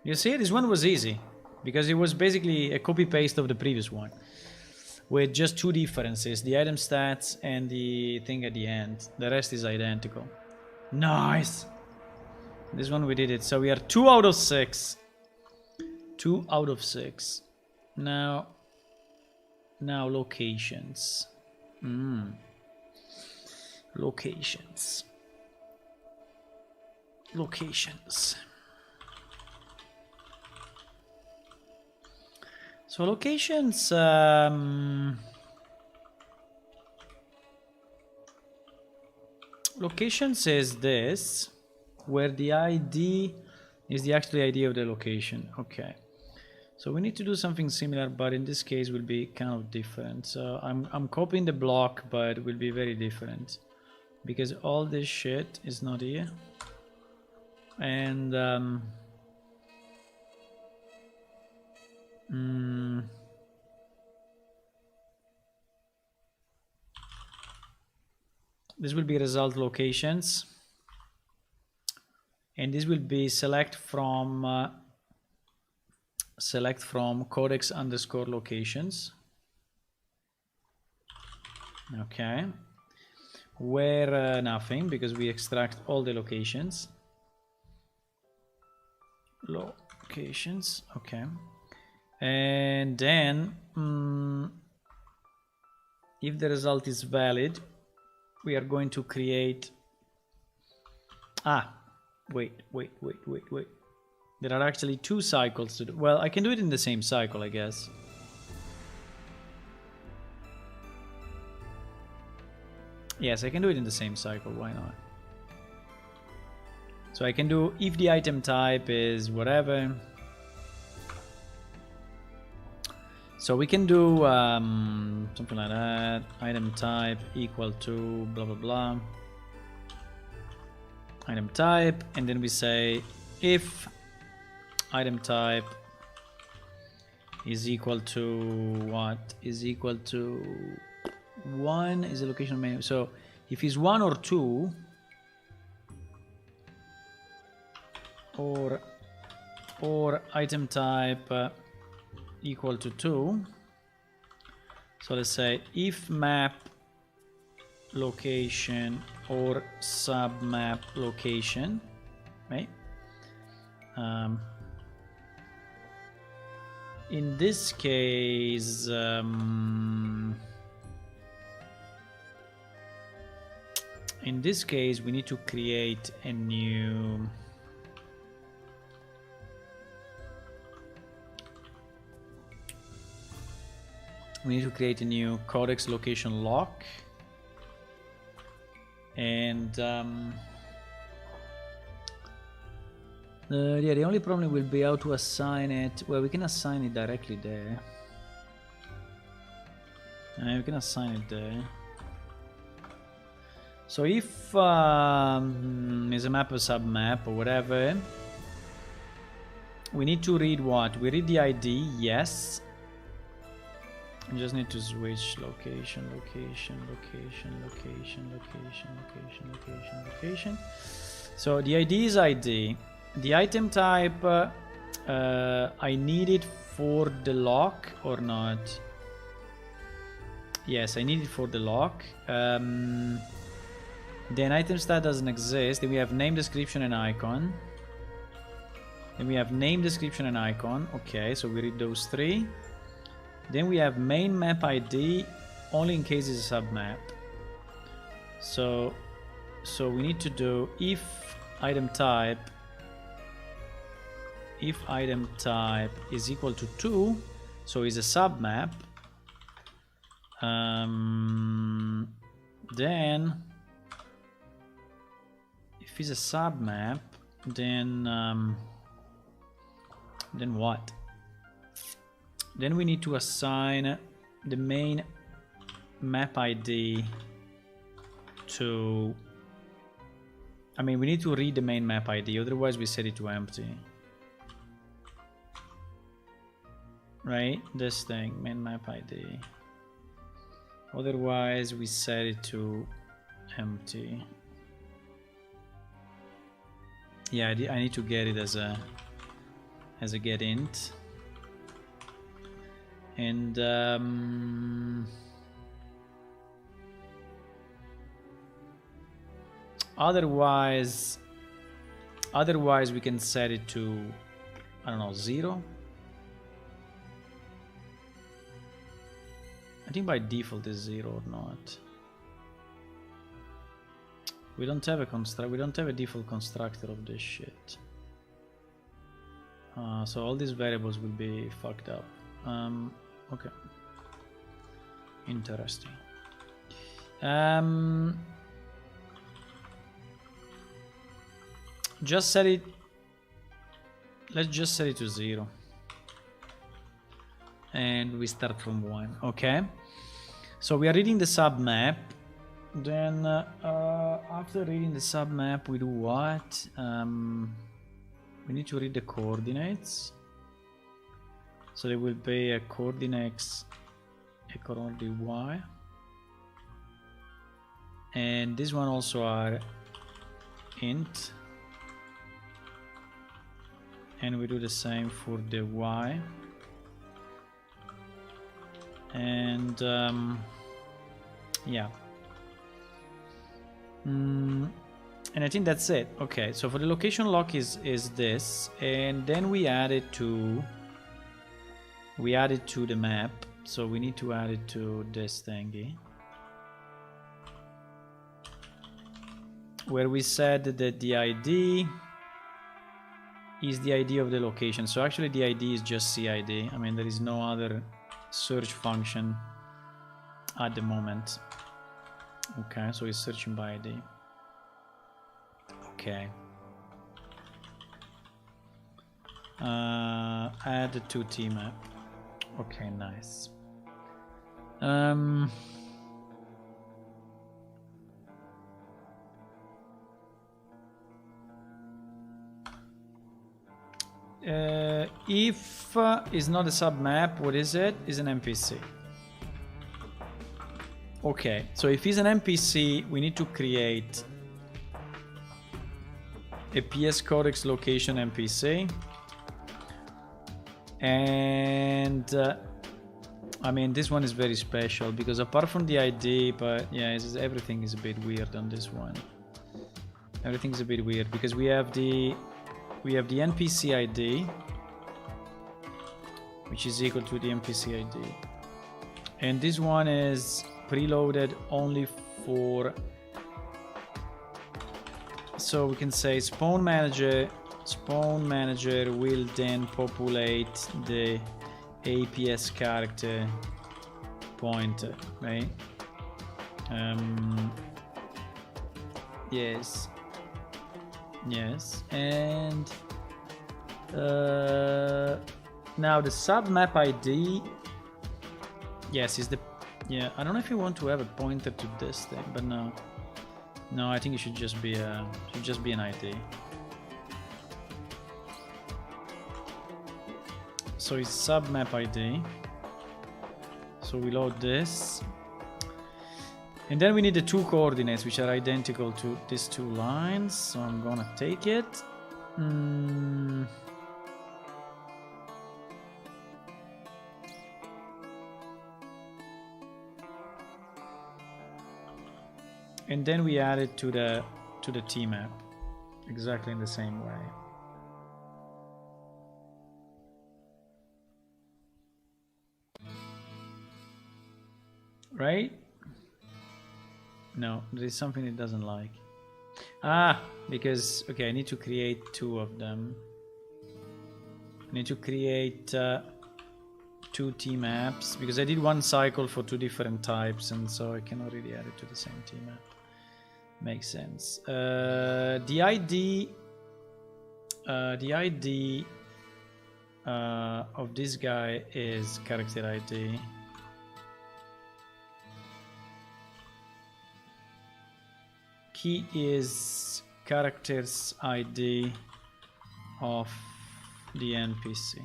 You see, this one was easy because it was basically a copy paste of the previous one with just 2 differences, the item stats and the thing at the end. The rest is identical. Nice. This one we did it. So we are 2 out of 6. 2 out of 6. Now locations. Locations. So locations, locations is this, where the ID is the actual ID of the location. Okay. So we need to do something similar, but in this case will be kind of different. So I'm copying the block, but it will be very different because all this shit is not here. And this will be result locations, and this will be select from codex underscore locations. Okay, where nothing because we extract all the locations. Okay. And then if the result is valid, we are going to create wait, there are actually 2 cycles to do. Well, I can do it in the same cycle, I guess. Yes, I can do it in the same cycle, why not? So I can do if the item type is whatever. So we can do something like that. Item type equal to blah blah blah. Item type, and then we say if item type is equal to what? Is equal to 1 is a location menu. So if it's 1 or 2, or item type equal to 2. So let's say if map location or submap location, right? in this case, we need to create a new. We need to create a new codex location lock, and yeah, the only problem will be how to assign it. Well, we can assign it directly there. We can assign it there. So if is a map or submap or whatever, we need to read what? We read the ID, yes. We just need to switch location. So the ID is ID. The item type, I need it for the lock or not? Yes, I need it for the lock. Then item stat doesn't exist. Then we have name, description, and icon. Then we have name, description, and icon. Okay, so we read those three. Then we have main map ID only in case it's a submap. So we need to do if item type is equal to 2, so it's a submap. Then if it's a submap, then what? Then we need to assign the main map ID to. I mean, we need to read the main map ID, otherwise we set it to empty. Right? This thing, main map ID. Otherwise we set it to empty. Yeah, I need to get it as a get int. And otherwise we can set it to, I don't know, 0. I think by default is 0 or not. We don't have a default constructor of this shit. So all these variables will be fucked up. Okay. Interesting. Just set it. Let's just set it to 0. And we start from 1. Okay. So we are reading the submap. Then after reading the submap, we do what? We need to read the coordinates. So there will be a coordinates equal to y, and this one also are int, and we do the same for the y, and yeah. And I think that's it. Okay, so for the location lock is this, and then we add it to the map. So we need to add it to this thingy, where we said that the ID is the ID of the location. So actually the ID is just CID. I mean, there is no other search function at the moment. Okay, so it's searching by ID. Okay. Add to tmap. Okay, nice. If is not a submap, what is it? Is an NPC. Okay, so if it's an NPC, we need to create a PS Codex location NPC. And I mean, this one is very special because apart from the ID, but yeah, everything is a bit weird on this one. Everything is a bit weird because we have the NPC ID. which is equal to the NPC ID. And this one is preloaded only for, so we can say spawn manager will then populate the APS character pointer, right? Yes, and now the submap ID, yes, is the, yeah, I don't know if you want to have a pointer to this thing, but no, I think it should just be an ID. So it's submap ID. So we load this, and then we need the two coordinates which are identical to these two lines. So I'm gonna take it. And then we add it to the T map exactly in the same way. Right? No, there is something it doesn't like. Because, okay, I need to create two of them. I need to create two T maps because I did one cycle for two different types, and so I cannot really add it to the same T map. Makes sense. The ID of this guy is character ID. Key is characters ID of the NPC.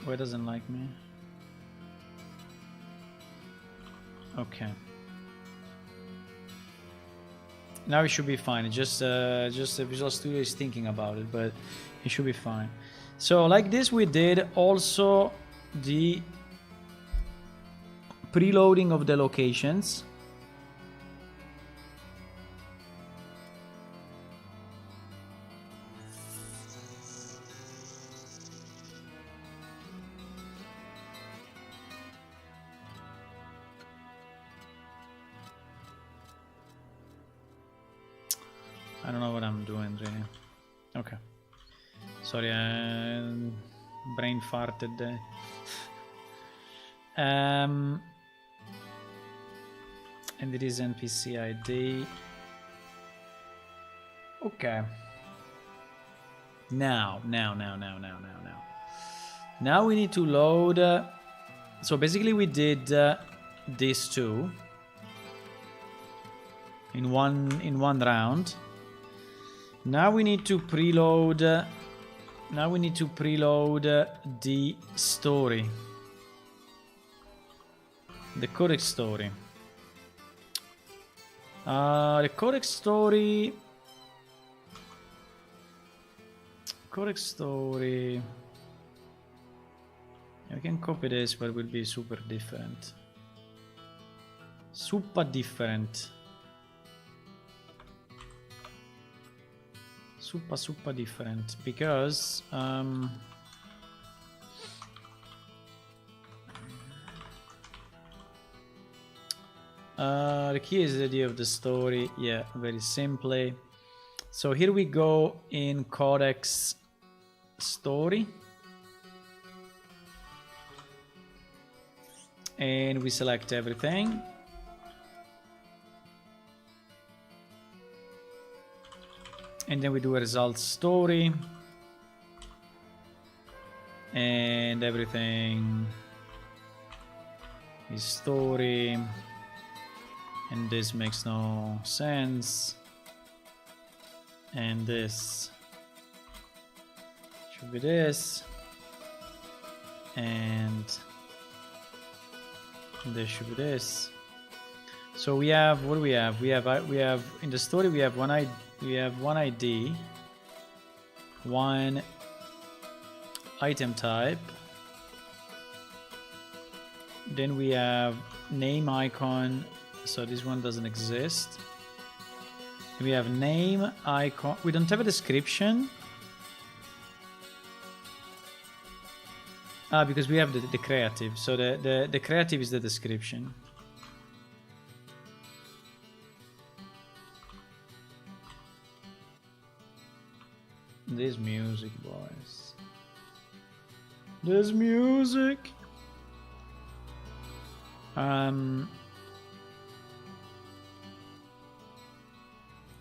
Why doesn't like me? Okay. Now it should be fine. It's just the Visual Studio is thinking about it, but it should be fine. So like this, we did also the preloading of the locations. I don't know what I'm doing really. Okay. Sorry, I brain farted there. And it is NPC ID. Okay. Now we need to load. So basically we did these two in one round. Now we need to preload. The story, the codex story. The codex story. I can copy this, but it will be super different. Super different. Because the key is the idea of the story. Yeah, very simply. So here we go in codex story, and we select everything. And then we do a result story, and everything is story, and this makes no sense, and this should be this, and this should be this. So we have, what do we have? We have in the story we have one ID, one item type, Then we have name icon. So this one doesn't exist. We have name icon. We don't have a description. Because we have the creative. So the creative is the description. This music, boys. This music. What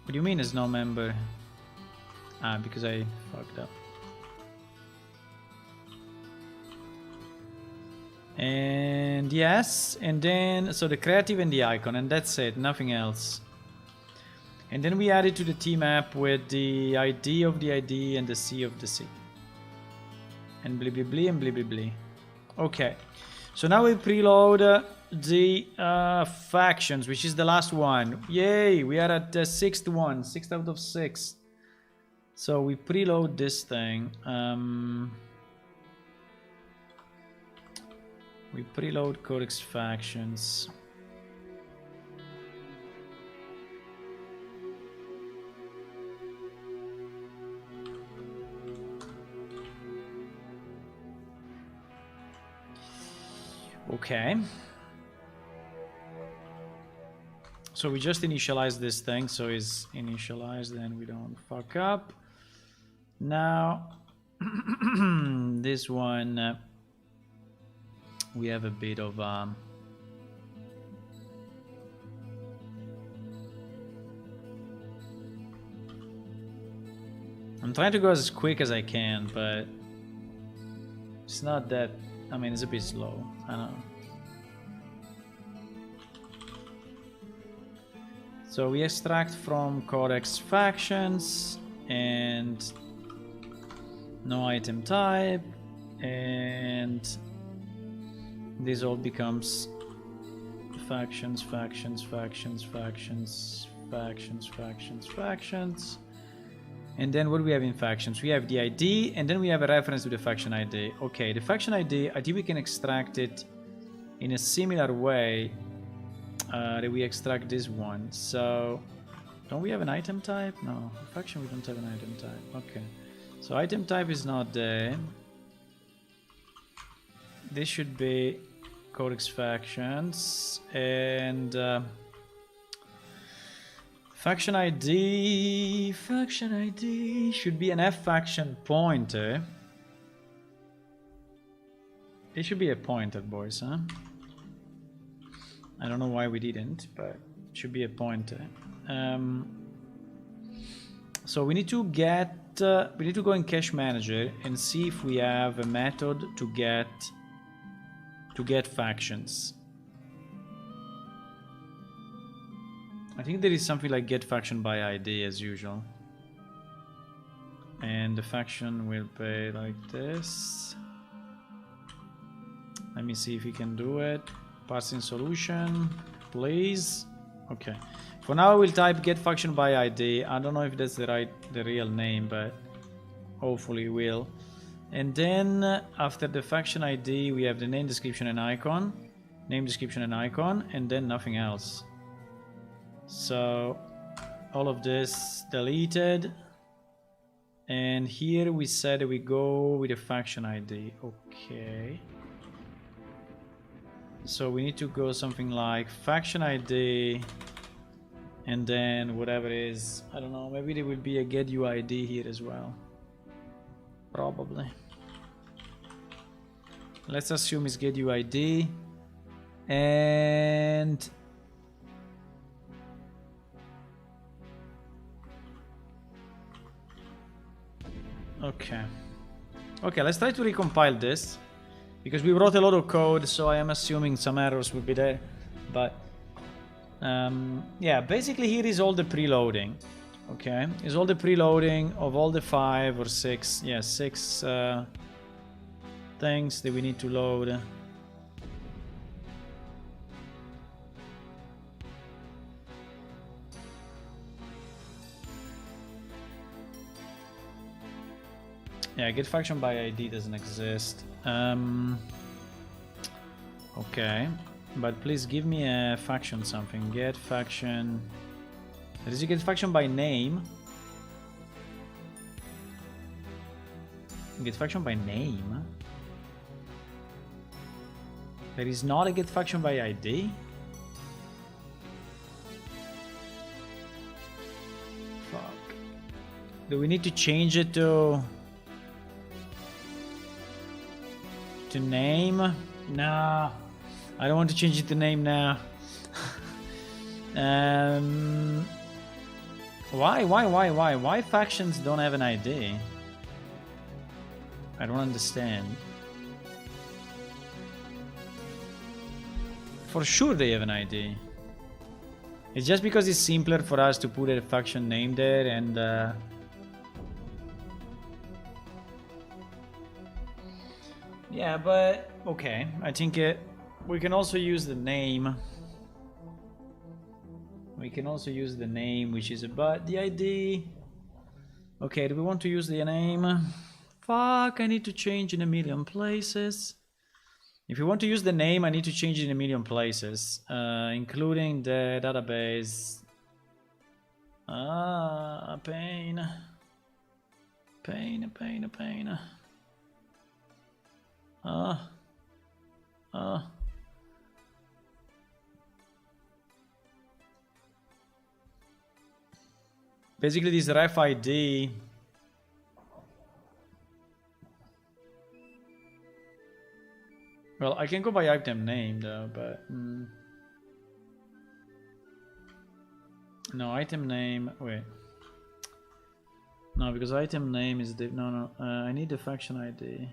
do you mean is no member? Because I fucked up. And yes, and then so the creative and the icon, and that's it, nothing else. And then we add it to the team app with the ID of the ID and the C of the C. And blah blah blah and blah blah blah. Okay, so now we preload the factions, which is the last one. Yay, we are at the sixth one, 6 out of 6. So we preload this thing. We preload Codex factions. Okay. So we just initialize this thing, so it's initialized, then we don't fuck up. Now, this one, we have a bit of I'm trying to go as quick as I can, but it's not that. I mean, it's a bit slow. I don't know. So we extract from Codex factions and no item type, and this all becomes factions, factions, factions, factions, factions, factions, factions. And then what do we have in factions? We have the ID, and then we have a reference to the faction ID. Okay, the faction ID, I think we can extract it in a similar way that we extract this one. So, don't we have an item type? No, faction we don't have an item type. Okay, so item type is not there. This should be Codex factions, and faction ID should be an F faction pointer. It should be a pointer, boys, huh? I don't know why we didn't, but it should be a pointer. So we need to get, we need to go in Cache Manager and see if we have a method to get factions. I think there is something like get faction by ID as usual. And the faction will pay like this. Let me see if we can do it. Parsing solution, please. Okay. For now, we'll type get faction by ID. I don't know if that's the real name, but hopefully it will. And then after the faction ID, we have the name, description, and icon. Name, description, and icon, and then nothing else. So all of this deleted. And here we said we go with a faction ID. Okay. So we need to go something like faction ID, and then whatever is, I don't know, maybe there will be a get UID here as well. Probably. Let's assume it's get UID, and okay, let's try to recompile this, because we wrote a lot of code, so I am assuming some errors will be there. But yeah, basically here is all the preloading. Okay, is all the preloading of all the 5 or 6, yeah, 6 things that we need to load. Yeah, get faction by ID doesn't exist. Okay, but please give me a faction something. Get faction. Does it get faction by name? Get faction by name? There is not a get faction by ID? Fuck. Do we need to change it to name? Nah, I don't want to change it to name now. Why factions don't have an ID? I don't understand. For sure they have an ID. It's just because it's simpler for us to put a faction name there and yeah, but okay, I think we can also use the name. We can also use the name, which is about the ID. Okay, do we want to use the name? Fuck, I need to change in a million places. If you want to use the name, I need to change it in a million places, including the database. Pain. Basically, this ref ID. Well, I can go by item name though, but no item name. Wait, no, because item name is no. I need the faction ID.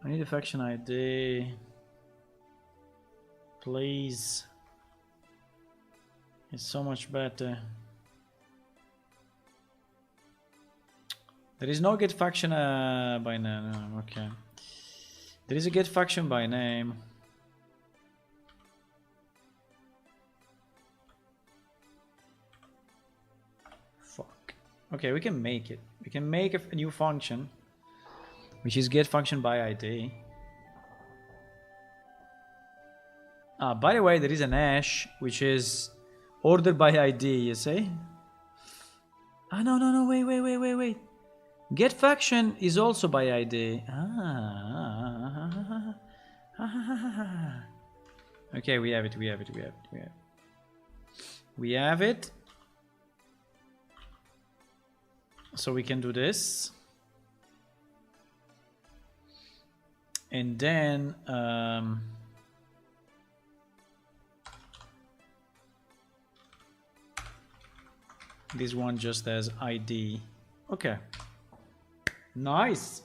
I need a faction ID, please. It's so much better. There is no get faction by name. No, okay. There is a get faction by name. Fuck. Okay, we can make it. We can make a new function, which is get function by ID. By the way, there is an hash, which is ordered by ID, you see? No, wait. Get faction is also by ID. Okay, we have it. We have it. So we can do this. And then this one just has ID. Okay. Nice,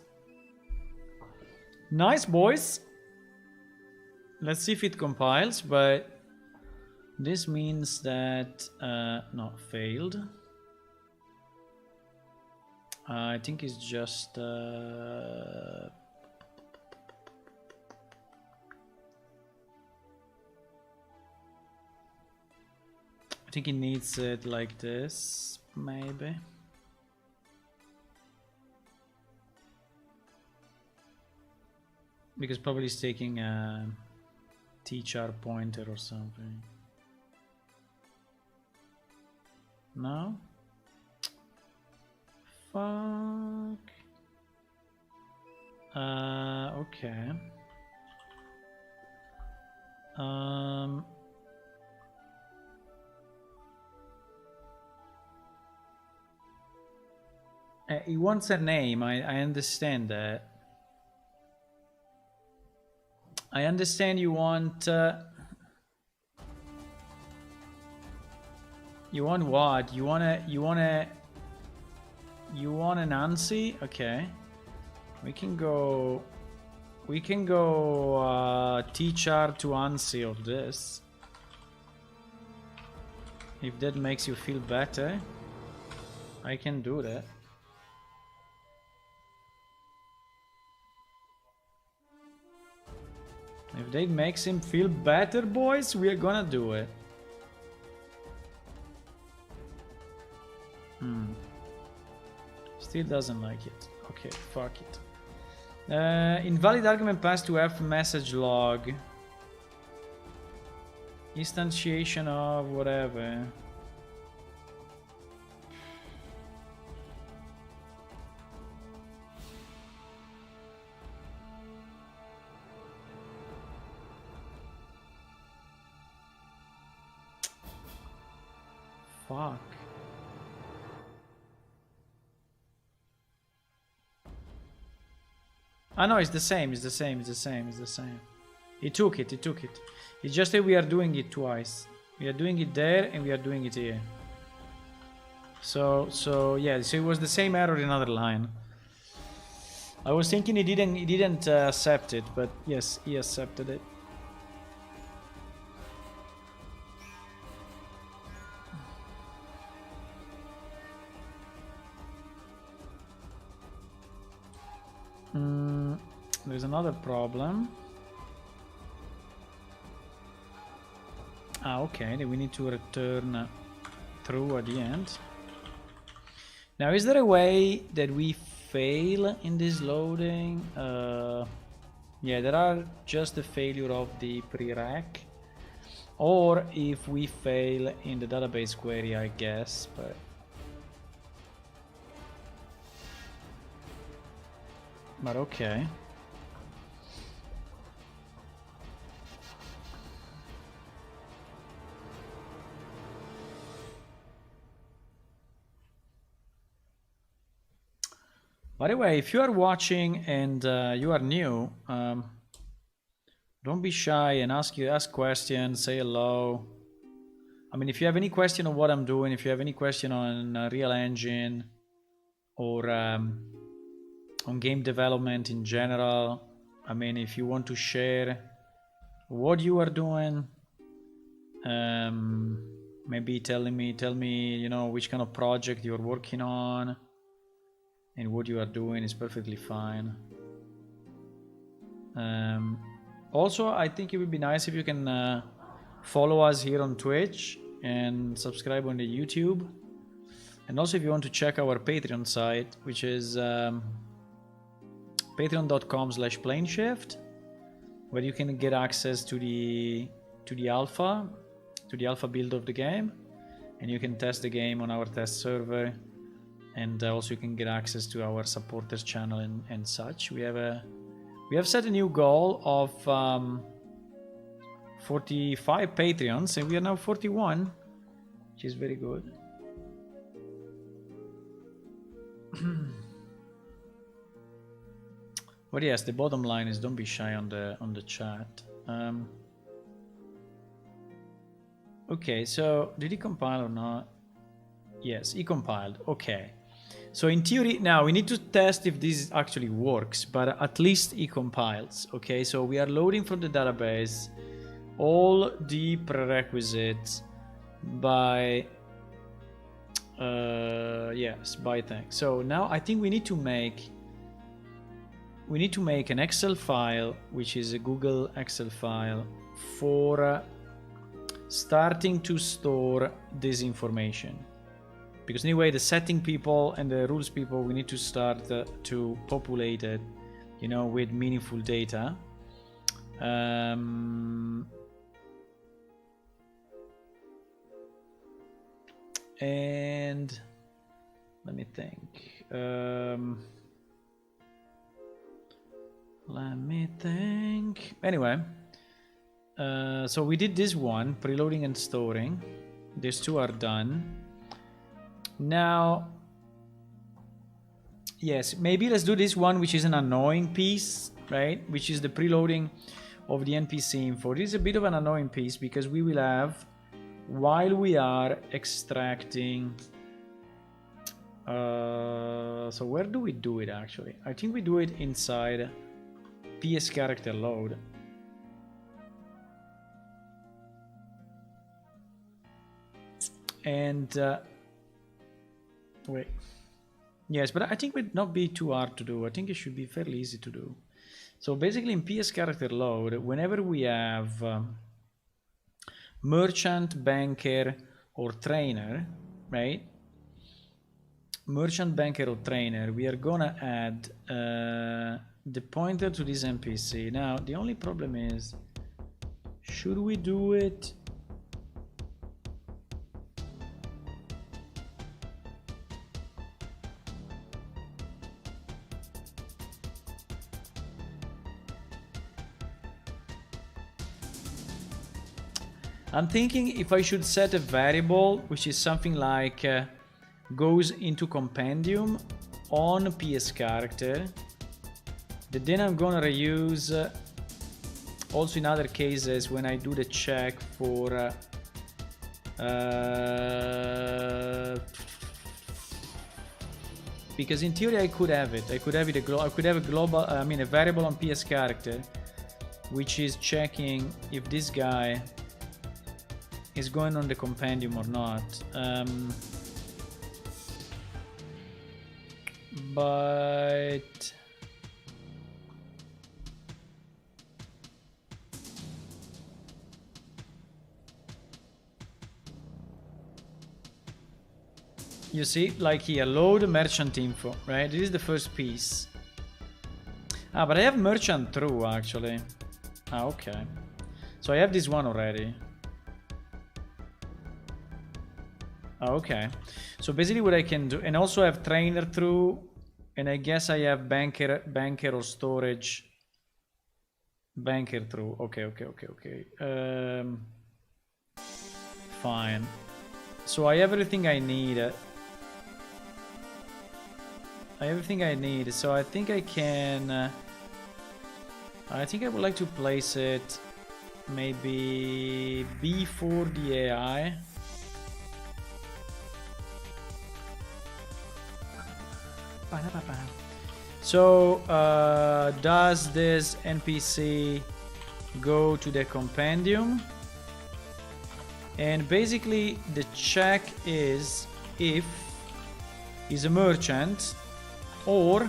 boys. Let's see if it compiles, but this means that no, failed. I think it's just I think it needs it like this, maybe. Because probably it's taking a tchar pointer or something. No? Fuck. Okay. He wants a name, I understand that. I understand you want what? You want an Nancy? Okay. We can go tchar to ANSI of this. If that makes you feel better, I can do that. If that makes him feel better, boys, we are gonna do it. Still doesn't like it. Okay, fuck it. Invalid argument passed to F message log. Instantiation of whatever. Fuck. Ah no, it's the same, it's the same, it's the same, it's the same. It took it, it took it. It's just that we are doing it twice. We are doing it there and we are doing it here. So yeah, so it was the same error in another line. I was thinking he didn't accept it, but yes, he accepted it. There's another problem. Ah, okay, then we need to return true at the end. Now, is there a way that we fail in this loading? Yeah, there are just the failure of the prereq. Or if we fail in the database query, I guess, but okay. By the way, if you are watching and you are new, don't be shy and ask questions, say hello. I mean, if you have any question on what I'm doing, if you have any question on Real Engine or on game development in general, I mean, if you want to share what you are doing, maybe tell me, you know, which kind of project you're working on and what you are doing is perfectly fine. Also, I think it would be nice if you can follow us here on Twitch and subscribe on the YouTube. And also if you want to check our Patreon site, which is patreon.com/planeshift, where you can get access to the alpha build of the game, and you can test the game on our test server, and also you can get access to our supporters channel and such. We have set a new goal of 45 Patreons, and we are now 41, which is very good. But yes, the bottom line is don't be shy on the chat. Okay, so did he compile or not? Yes, he compiled. Okay. So in theory, now we need to test if this actually works, but at least he compiles. Okay, so we are loading from the database all the prerequisites by by thing. So now I think we need to make an Excel file, which is a Google Excel file for starting to store this information. Because anyway, the setting people and the rules people, we need to start to populate it, you know, with meaningful data. And let me think. Anyway, so we did this one, preloading and storing. These two are done. Now, yes, maybe let's do this one, which is an annoying piece, right? Which is the preloading of the NPC info. This is a bit of an annoying piece because we will have, while we are extracting, so where do we do it actually? I think we do it inside PS character load. And wait, yes, but I think it would not be too hard to do. I think it should be fairly easy to do. So basically in PS character load, whenever we have merchant, banker, or trainer, right? Merchant, banker, or trainer, we are gonna add the pointer to this NPC. Now, the only problem is, should we do it? I'm thinking if I should set a variable, which is something like goes into Compendium on PS character, that then I'm gonna reuse also in other cases when I do the check for because in theory I could have it. I could have a global, I mean a variable on PS character, which is checking if this guy is going on the Compendium or not. But you see, like here, load merchant info, right? This is the first piece. Ah, but I have merchant true actually. Ah, okay. So I have this one already. Okay, so basically what I can do, and also have trainer through, and I guess I have banker or storage banker through. Okay. Fine. So I have everything I need. So I think I can. I think I would like to place it maybe before the AI. So does this NPC go to the Compendium? And basically the check is if he's a merchant or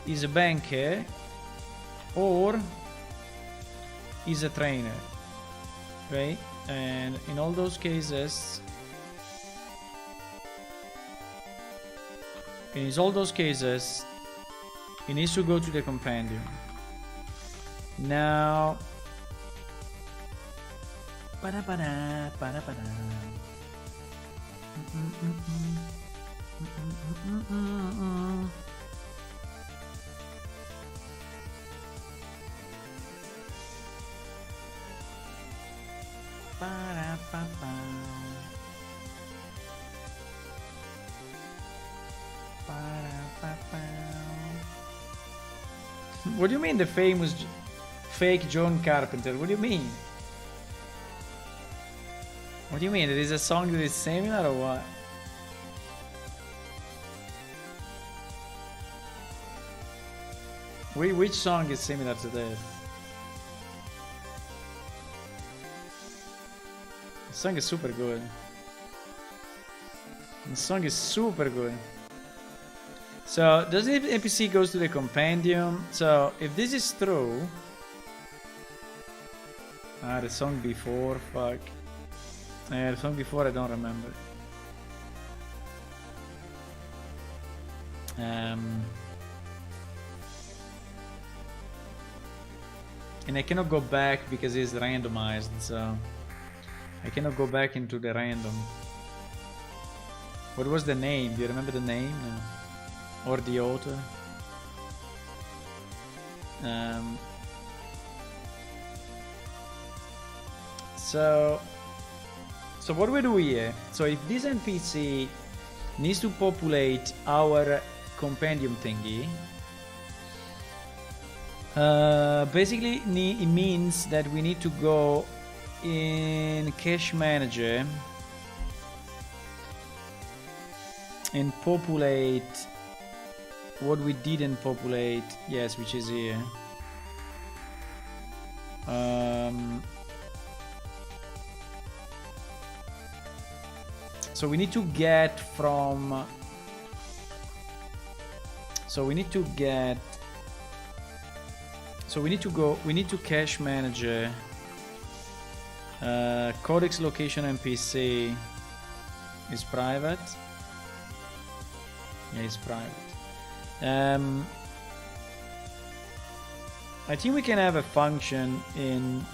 is a banker or is a trainer, right? And in all those cases, he needs to go to the Compendium. Now, what do you mean the famous fake John Carpenter? What do you mean? What do you mean? It is a song that is similar or what? Which song is similar to this? The song is super good. The song is super good. So, does the NPC goes to the Compendium? So, if this is true... Ah, the song before, fuck. Yeah, the song before I don't remember. And I cannot go back because it's randomized, so... I cannot go back into the random. What was the name? Do you remember the name? No. Or the author? So what we do here? So if this NPC needs to populate our Compendium thingy, basically it means that we need to go in Cache Manager and populate what we didn't populate, yes, which is here. So we need to get from... So we need to get... So we need to go... We need to Cache Manager. Codex location NPC is private. Yeah, it's private. I think we can have a function in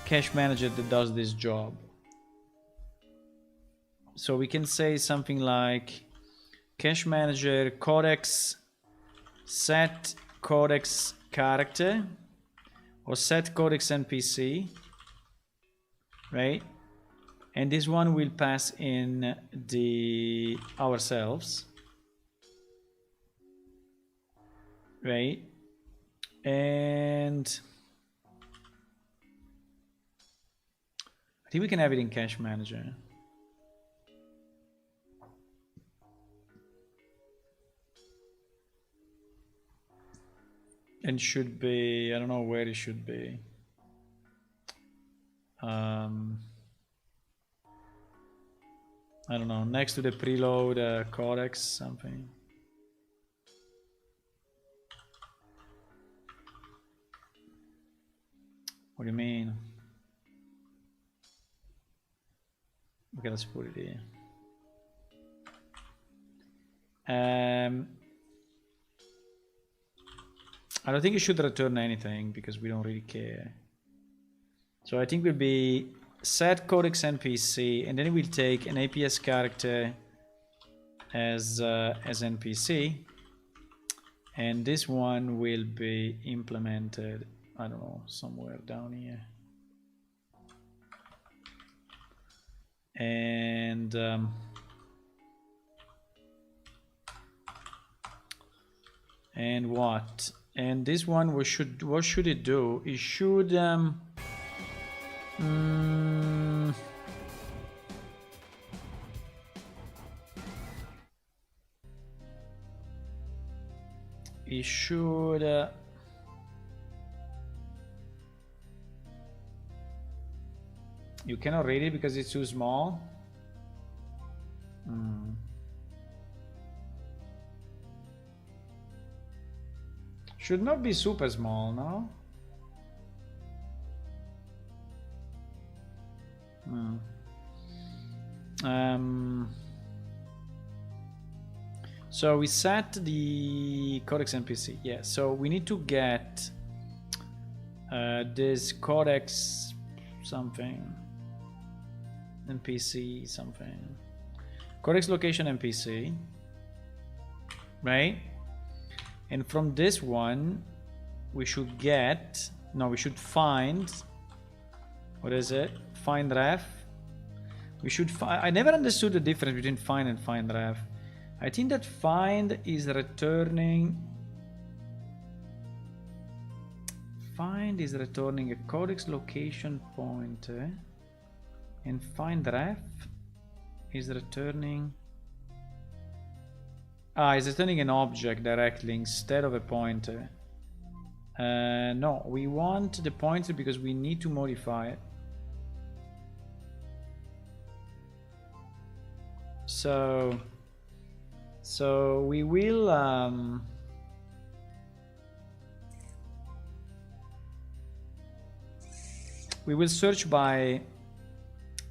Cache Manager that does this job. So we can say something like Cache Manager codex set codex character or set codex NPC, right? And this one will pass in the ourselves, right? And I think we can have it in Cache Manager. And should be, I don't know where it should be. I don't know, next to the preload codex something. What do you mean? Okay, let's put it here. I don't think it should return anything because we don't really care. So I think we'll be set codex NPC, and then we'll take an APS character as NPC, and this one will be implemented, I don't know, somewhere down here. And what? And this one, what should it do? It should it should you cannot read it because it's too small. Should not be super small, no? So we set the codex NPC. Yeah, so we need to get this codex something NPC something codex location NPC, right? And from this one we should get, no, we should find, what is it? Find ref. We should find, I never understood the difference between find and find ref. I think that find is returning a codex location pointer, and find ref is returning is returning an object directly instead of a pointer. No, we want the pointer because we need to modify it. So we will search by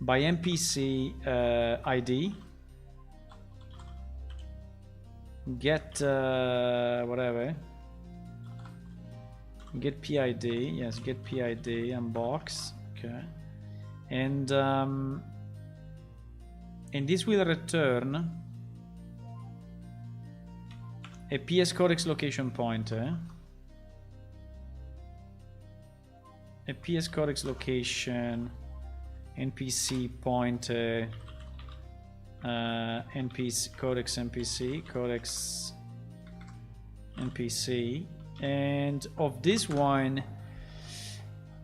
NPC ID, get whatever, get PID, yes, get PID and box, okay, and this will return a PS codex location pointer, a PS codex location NPC pointer, NPC codex NPC, and of this one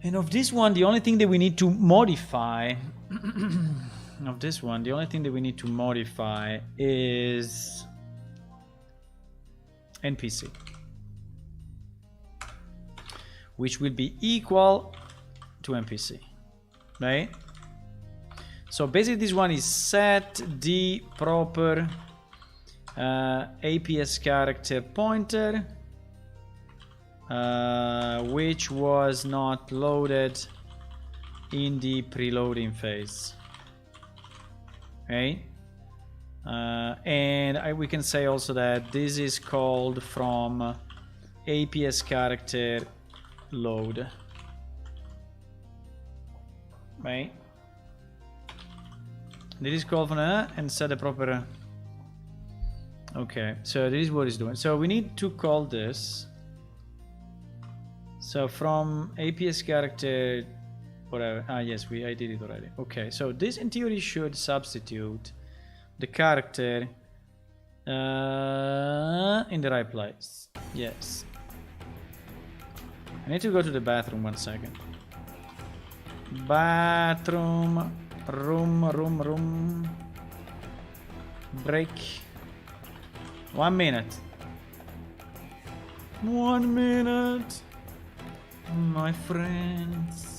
the only thing that we need to modify is NPC, which will be equal to NPC, right? So basically this one is set the proper APS character pointer, which was not loaded in the preloading phase, right? And we can say also that this is called from APS character load, right? This is called from and set a proper. Okay, so this is what it's doing. So we need to call this. So from APS character, whatever. Yes, I did it already. Okay, so this in theory should substitute the character in the right place. Yes. I need to go to the bathroom 1 second. Bathroom, room. Break. 1 minute. 1 minute, my friends.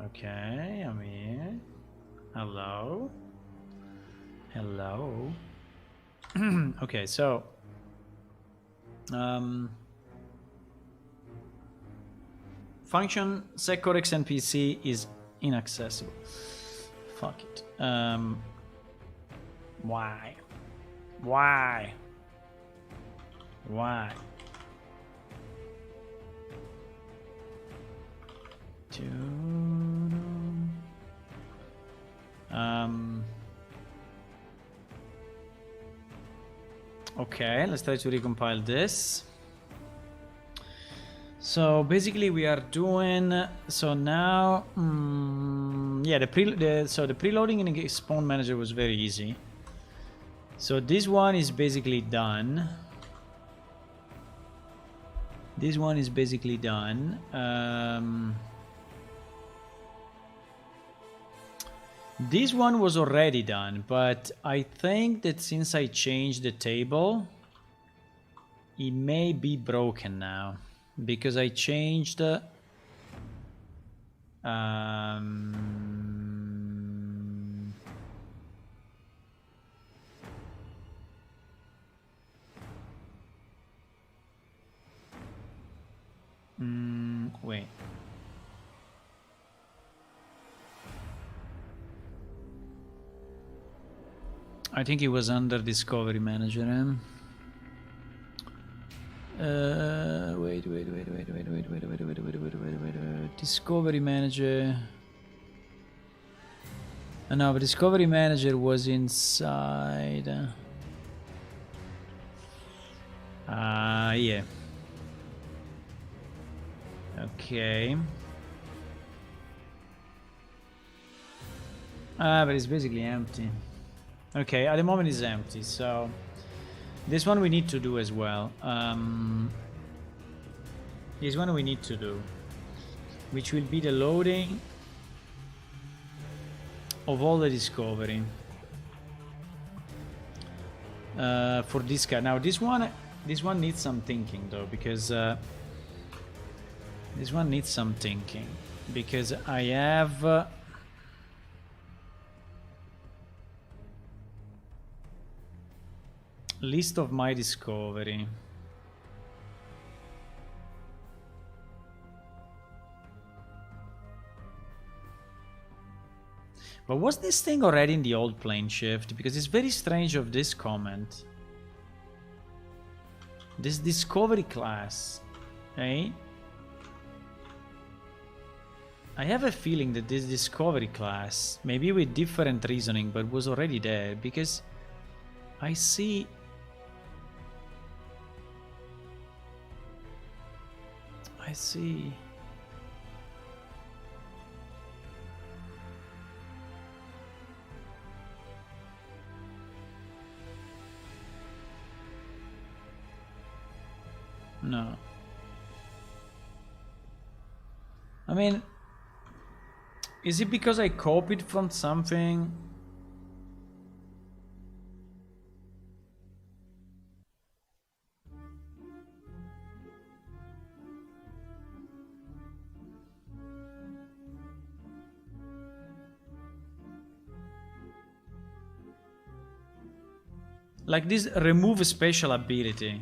Okay, I'm here. Hello. Hello. Okay, so function seccorex npc is inaccessible. Fuck it. Why? Why? Why? Okay, let's try to recompile this. So basically we are doing, so now yeah, the preloading in Spawn Manager was very easy. So this one is basically done. This one is basically done. This one was already done, but I think that since I changed the table, it may be broken now because I changed wait. I think it was under Discovery Manager. Wait. Discovery Manager. No, but Discovery Manager was inside. Yeah. Okay. But it's basically empty. Okay, at the moment it's empty, so This one we need to do as well. This one we need to do, which will be the loading of all the discovery for this guy. Now this one needs some thinking though, because this one needs some thinking because I have list of my discovery. But was this thing already in the old plane shift? Because it's very strange of this comment. This discovery class, eh? I have a feeling that this discovery class, maybe with different reasoning, but was already there because I see. No. I mean, is it because I copied from something? Like this remove special ability.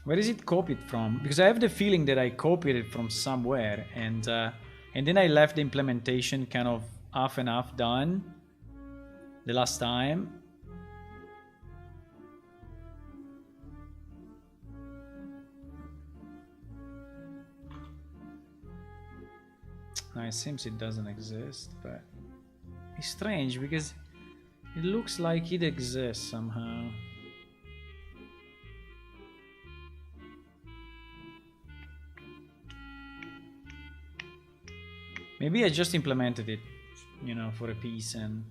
Where is it copied from? Because I have the feeling that I copied it from somewhere, and then I left the implementation kind of half and half done the last time. No, it seems it doesn't exist, but it's strange because it looks like it exists somehow. Maybe I just implemented it, you know, for a piece and...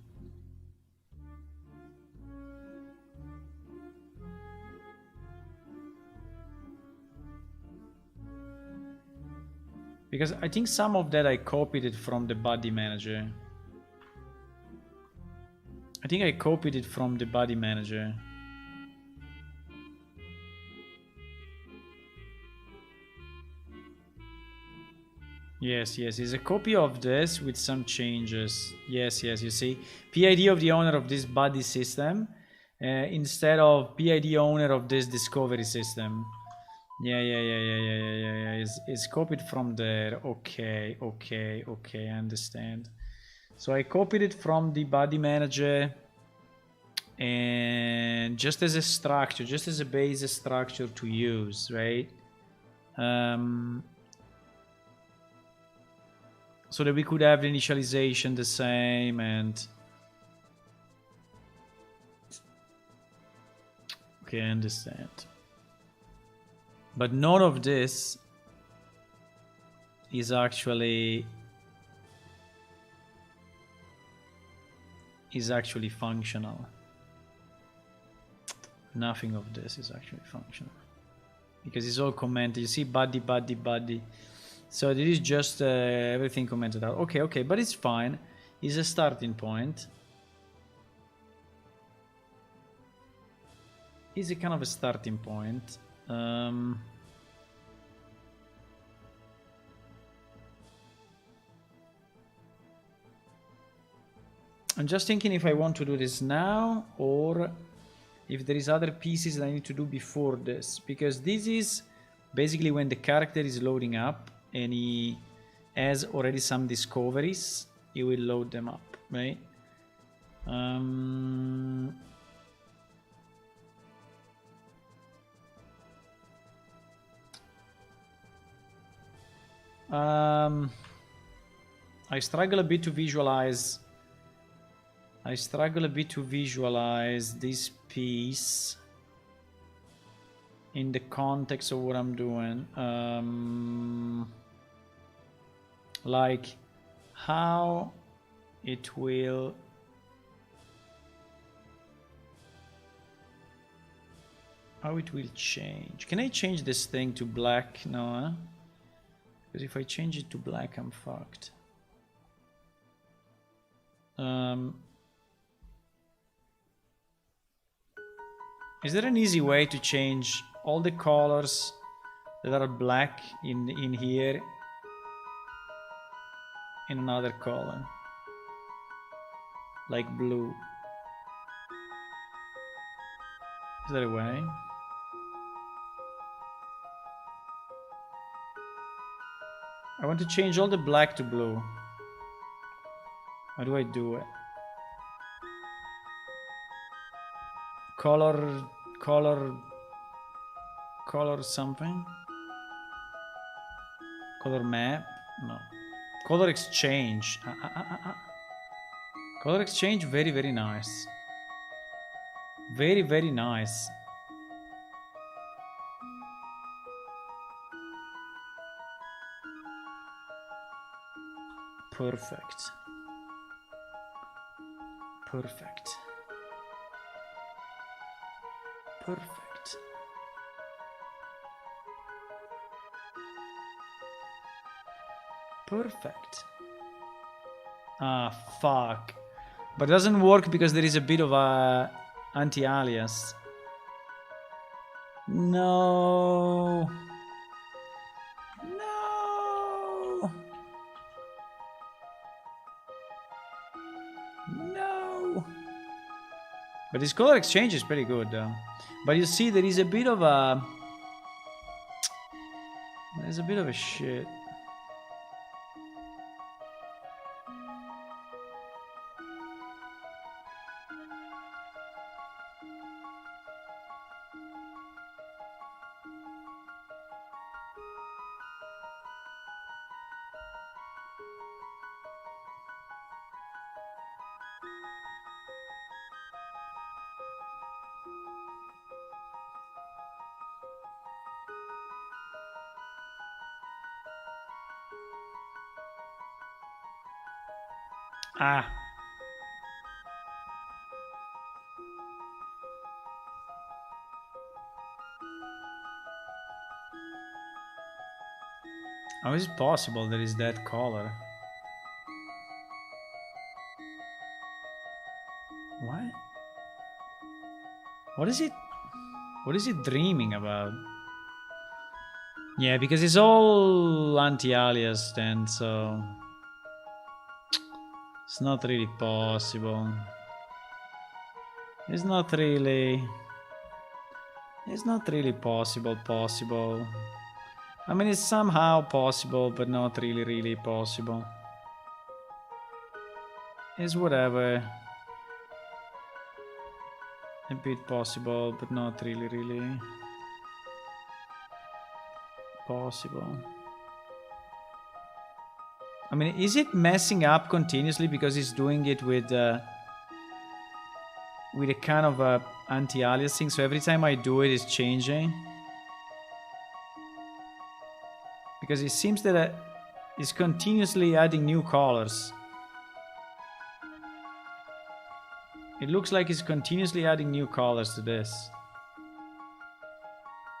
Because I think some of that I copied it from the body manager. I think I copied it from the body manager. Yes, it's a copy of this with some changes. Yes, you see. PID of the owner of this body system instead of PID owner of this discovery system. Yeah. It's copied from there. Okay, I understand. So I copied it from the body manager and just as a structure, just as a base structure to use, right? So that we could have the initialization the same and... Okay, I understand. But none of this is actually functional. Nothing of this is actually functional. Because it's all commented. You see body. So this is just everything commented out. Okay, but it's fine. It's a starting point. It's a kind of a starting point. I'm just thinking if I want to do this now or if there is other pieces that I need to do before this, because this is basically when the character is loading up and he has already some discoveries, he will load them up, right? I struggle a bit to visualize this piece in the context of what I'm doing. Like how it will change. Can I change this thing to black? No, huh? Because if I change it to black, I'm fucked. Is there an easy way to change all the colors that are black in here in another color? Like blue. Is there a way? I want to change all the black to blue. How do I do it? Color something? Color map? No. Color exchange. Color exchange, very, very nice. Very, very nice. Perfect. Perfect. Perfect. Perfect. Ah, fuck. But it doesn't work because there is a bit of a anti-alias. No. No. No. But this color exchange is pretty good though. But you see there is a bit of a... There's a bit of a shit. Ah. How is it possible there is that color? What? What is it? What is it dreaming about? Yeah, because it's all anti-alias then, so... It's not really possible. It's not really possible. I mean, it's somehow possible, but not really possible. It's whatever. A bit possible, but not really possible. I mean, is it messing up continuously because it's doing it with a kind of a anti-aliasing? So every time I do it, it's changing. Because it seems that it's continuously adding new colors. It looks like it's continuously adding new colors to this.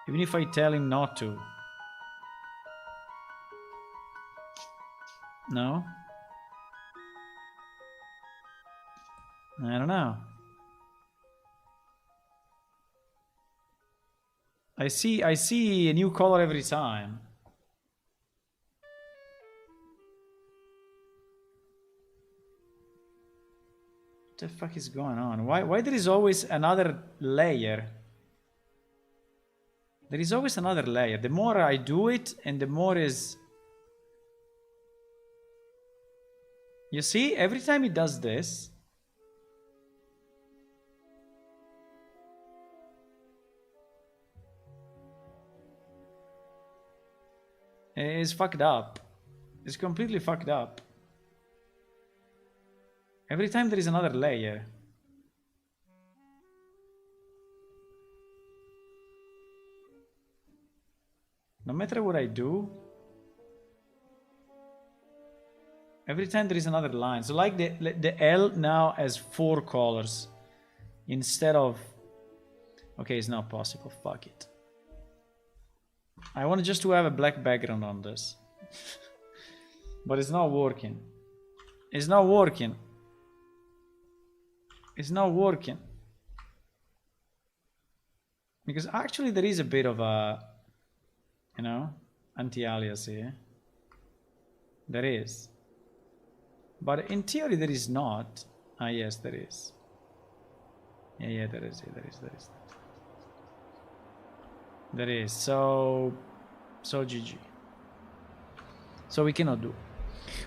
Even if I tell him not to. No? I don't know. I see a new color every time. What the fuck is going on? Why there is always another layer? There is always another layer. The more I do it, and the more is... You see, every time it does this, it's fucked up. It's completely fucked up. Every time there is another layer. No matter what I do, Every time there is another line. So like the L now has 4 colors instead of... Okay, it's not possible. Fuck it. I want just to have a black background on this. But it's not working. It's not working. It's not working. Because actually there is a bit of a, you know, anti-alias here. There is. But in theory there is not. Ah, yes, there is. Yeah, there is. There is. So GG. So we cannot do.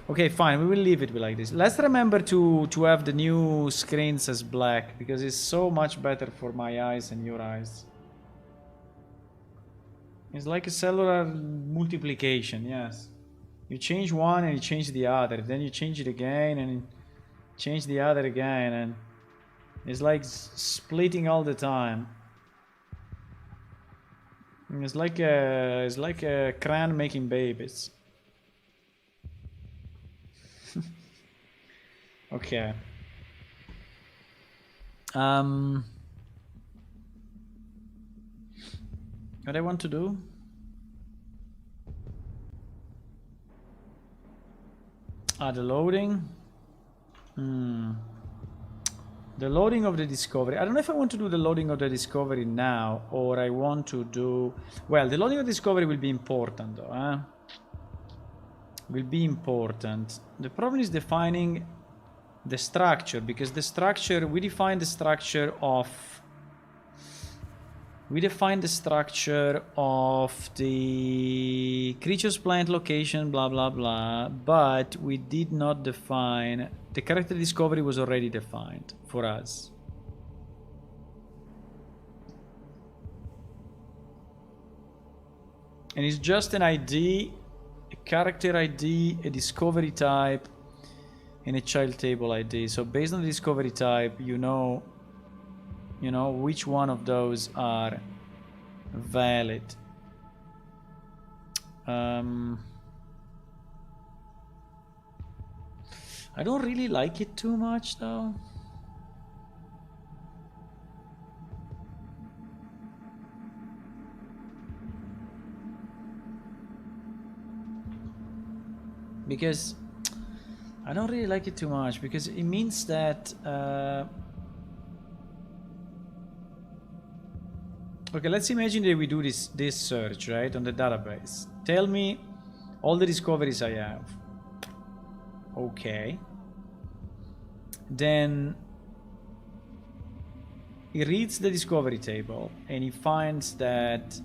Okay, fine. We will leave it like this. Let's remember to have the new screens as black, because it's so much better for my eyes and your eyes. It's like a cellular multiplication, yes. You change one and you change the other. Then you change it again and change the other again. And it's like splitting all the time. It's like a crayon making babies. Okay. What I want to do? The loading. The loading of the discovery. I don't know if I want to do the loading of the discovery now, or I want to do... Well, the loading of discovery will be important though, will be important. The problem is defining the structure, because the structure, we define the structure of the creature's plant location, blah blah blah, but we did not define the character discovery. Was already defined for us. And it's just an ID, a character ID, a discovery type, and a child table ID. So based on the discovery type, you know which one of those are valid. I don't really like it too much though. Because I don't really like it too much, because it means that okay, let's imagine that we do this search, right, on the database. Tell me all the discoveries I have. Okay. Then he reads the discovery table and he finds that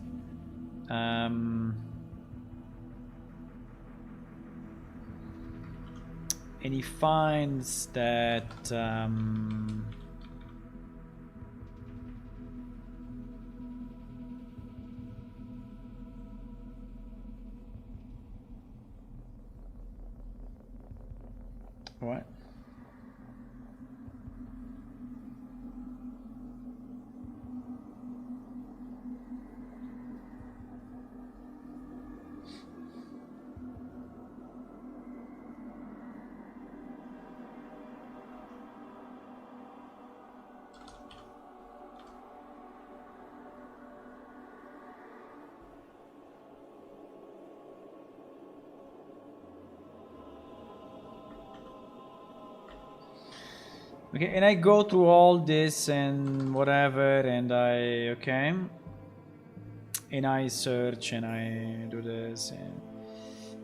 what? Okay, and I go through all this and whatever, and and I search and I do this,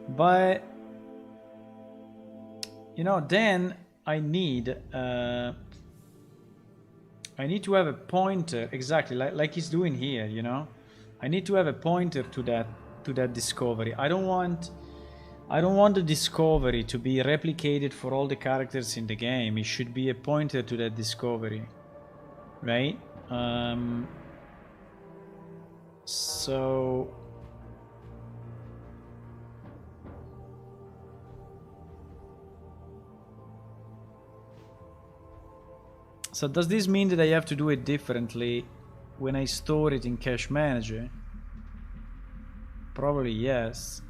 but then I need to have a pointer, exactly like he's doing here. I need to have a pointer to that discovery. I don't want the discovery to be replicated for all the characters in the game. It should be a pointer to that discovery, right? So does this mean that I have to do it differently when I store it in Cache Manager? Probably yes.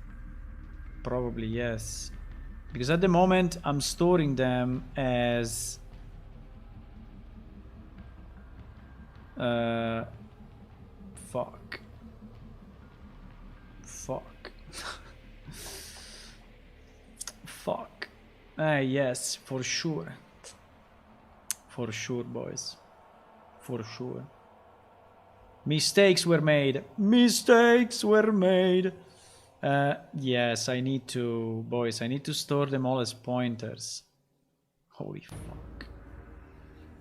Because at the moment I'm storing them as fuck. Fuck. Yes, for sure. For sure, boys. For sure. Mistakes were made. Mistakes were made. Yes, I need to, boys, I need to store them all as pointers. Holy fuck.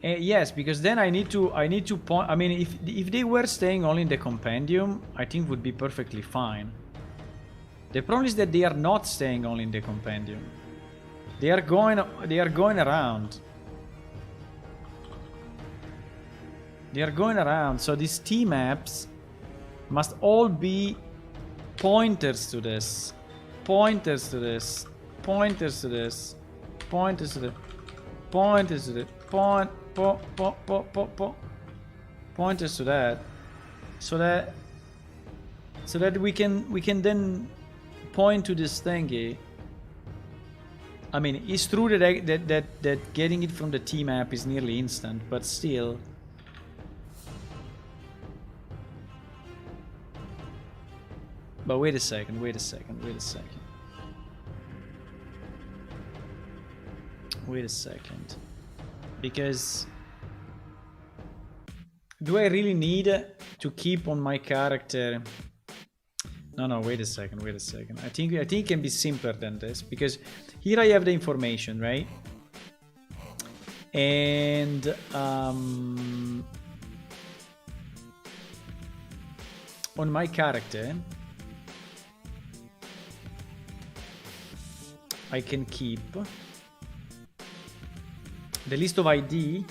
Yes, because then I need to point. I mean, if they were staying only in the compendium, I think would be perfectly fine. The problem is that they are not staying only in the compendium. They are going around. They are going around. So these T maps must all be pointers to this. Pointers to this. Pointers to this. Pointers to the. Pointers to the. Pointers to that. So that we can then point to this thingy. I mean, it's true that getting it from the T map is nearly instant, but still. But wait a second. Wait a second. Because do I really need to keep on my character? No, wait a second. I think it can be simpler than this, because here I have the information, right? And on my character I can keep the list of ID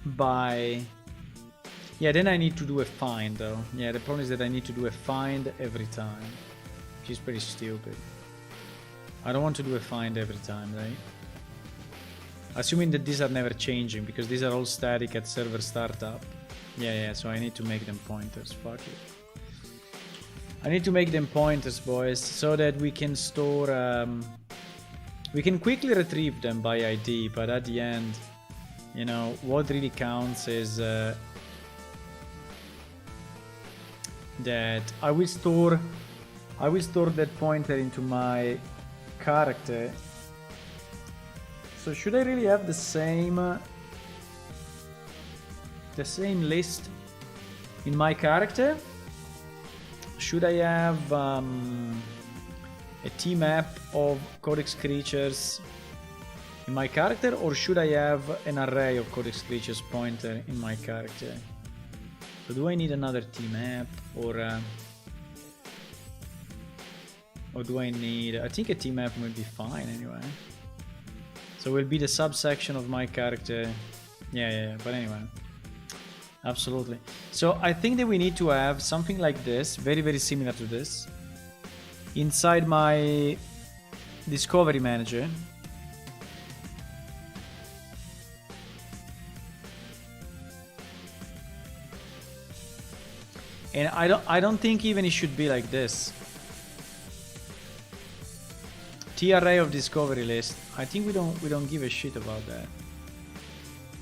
by... Yeah, then I need to do a find though. Yeah, the problem is that I need to do a find every time, which is pretty stupid. I don't want to do a find every time, right? Assuming that these are never changing, because these are all static at server startup. Yeah, so I need to make them pointers. Fuck it. I need to make them pointers, boys, so that we can store... we can quickly retrieve them by ID, but at the end, you know, what really counts is that I will store that pointer into my character. So should I really have the same list in my character? Should I have a T map of codex creatures in my character, or should I have an array of codex creatures pointer in my character? So do I need another T map, or do I need... I think a T map will be fine anyway. So it will be the subsection of my character. Yeah, but anyway. Absolutely. So I think that we need to have something like this, very, very similar to this, inside my discovery manager. And I don't think even it should be like this. T array of discovery list. I think we don't give a shit about that.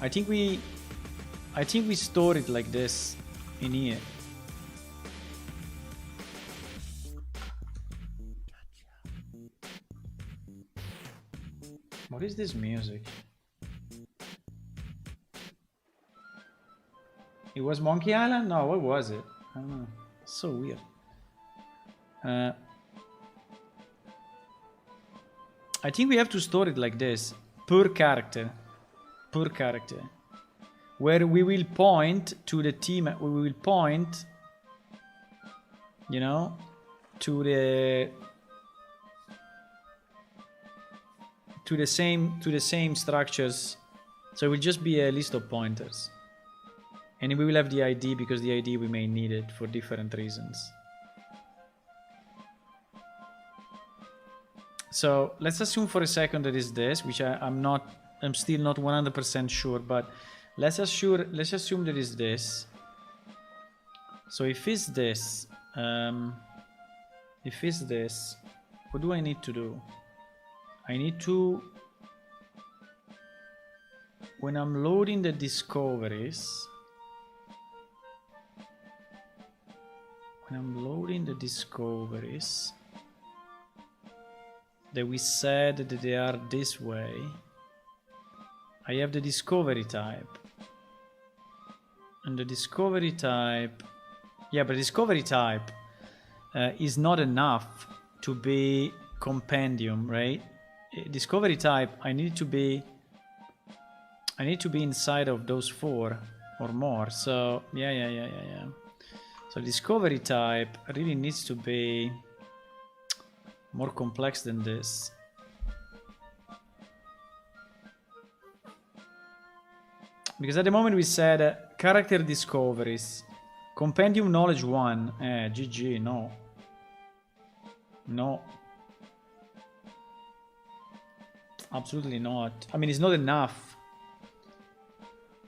I think we store it like this in here. What is this music? It was Monkey Island? No, what was it? I don't know. It's so weird. I think we have to store it like this, per character, where we will point to the team. We will point, you know, to the same structures. So it will just be a list of pointers. And we will have the ID, because the ID we may need it for different reasons. So let's assume for a second that it's this, which I'm still not 100% sure, but let's assume that it's this. So if it's this, what do I need to do? I need to, when I'm loading the discoveries, that we said that they are this way, I have the discovery type. And the discovery type, yeah, but discovery type is not enough to be compendium, right? Discovery type, I need to be inside of those 4 or more. So yeah. So discovery type really needs to be more complex than this. Because at the moment we said character discoveries, compendium knowledge 1, GG, no. No. Absolutely not. I mean, it's not enough.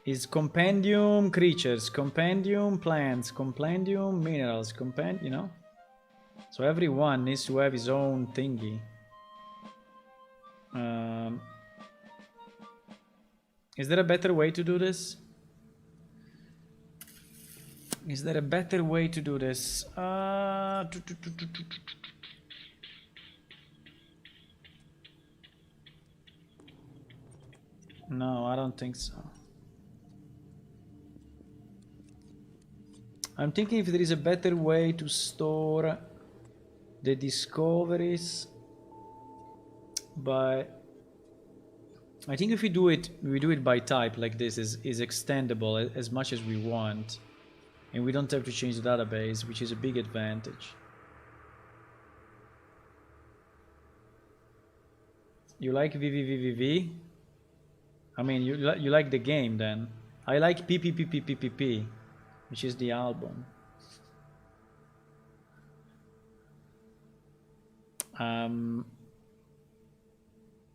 It's compendium creatures, compendium plants, compendium minerals, you know? So everyone needs to have his own thingy. Is there a better way to do this? Is there a better way to do this? No, I don't think so. I'm thinking if there is a better way to store the discoveries, but I think if we do it by type like this is extendable as much as we want, and we don't have to change the database, which is a big advantage. You like VVVVV? I mean, you like the game then. I like PPPPPPP, which is the album.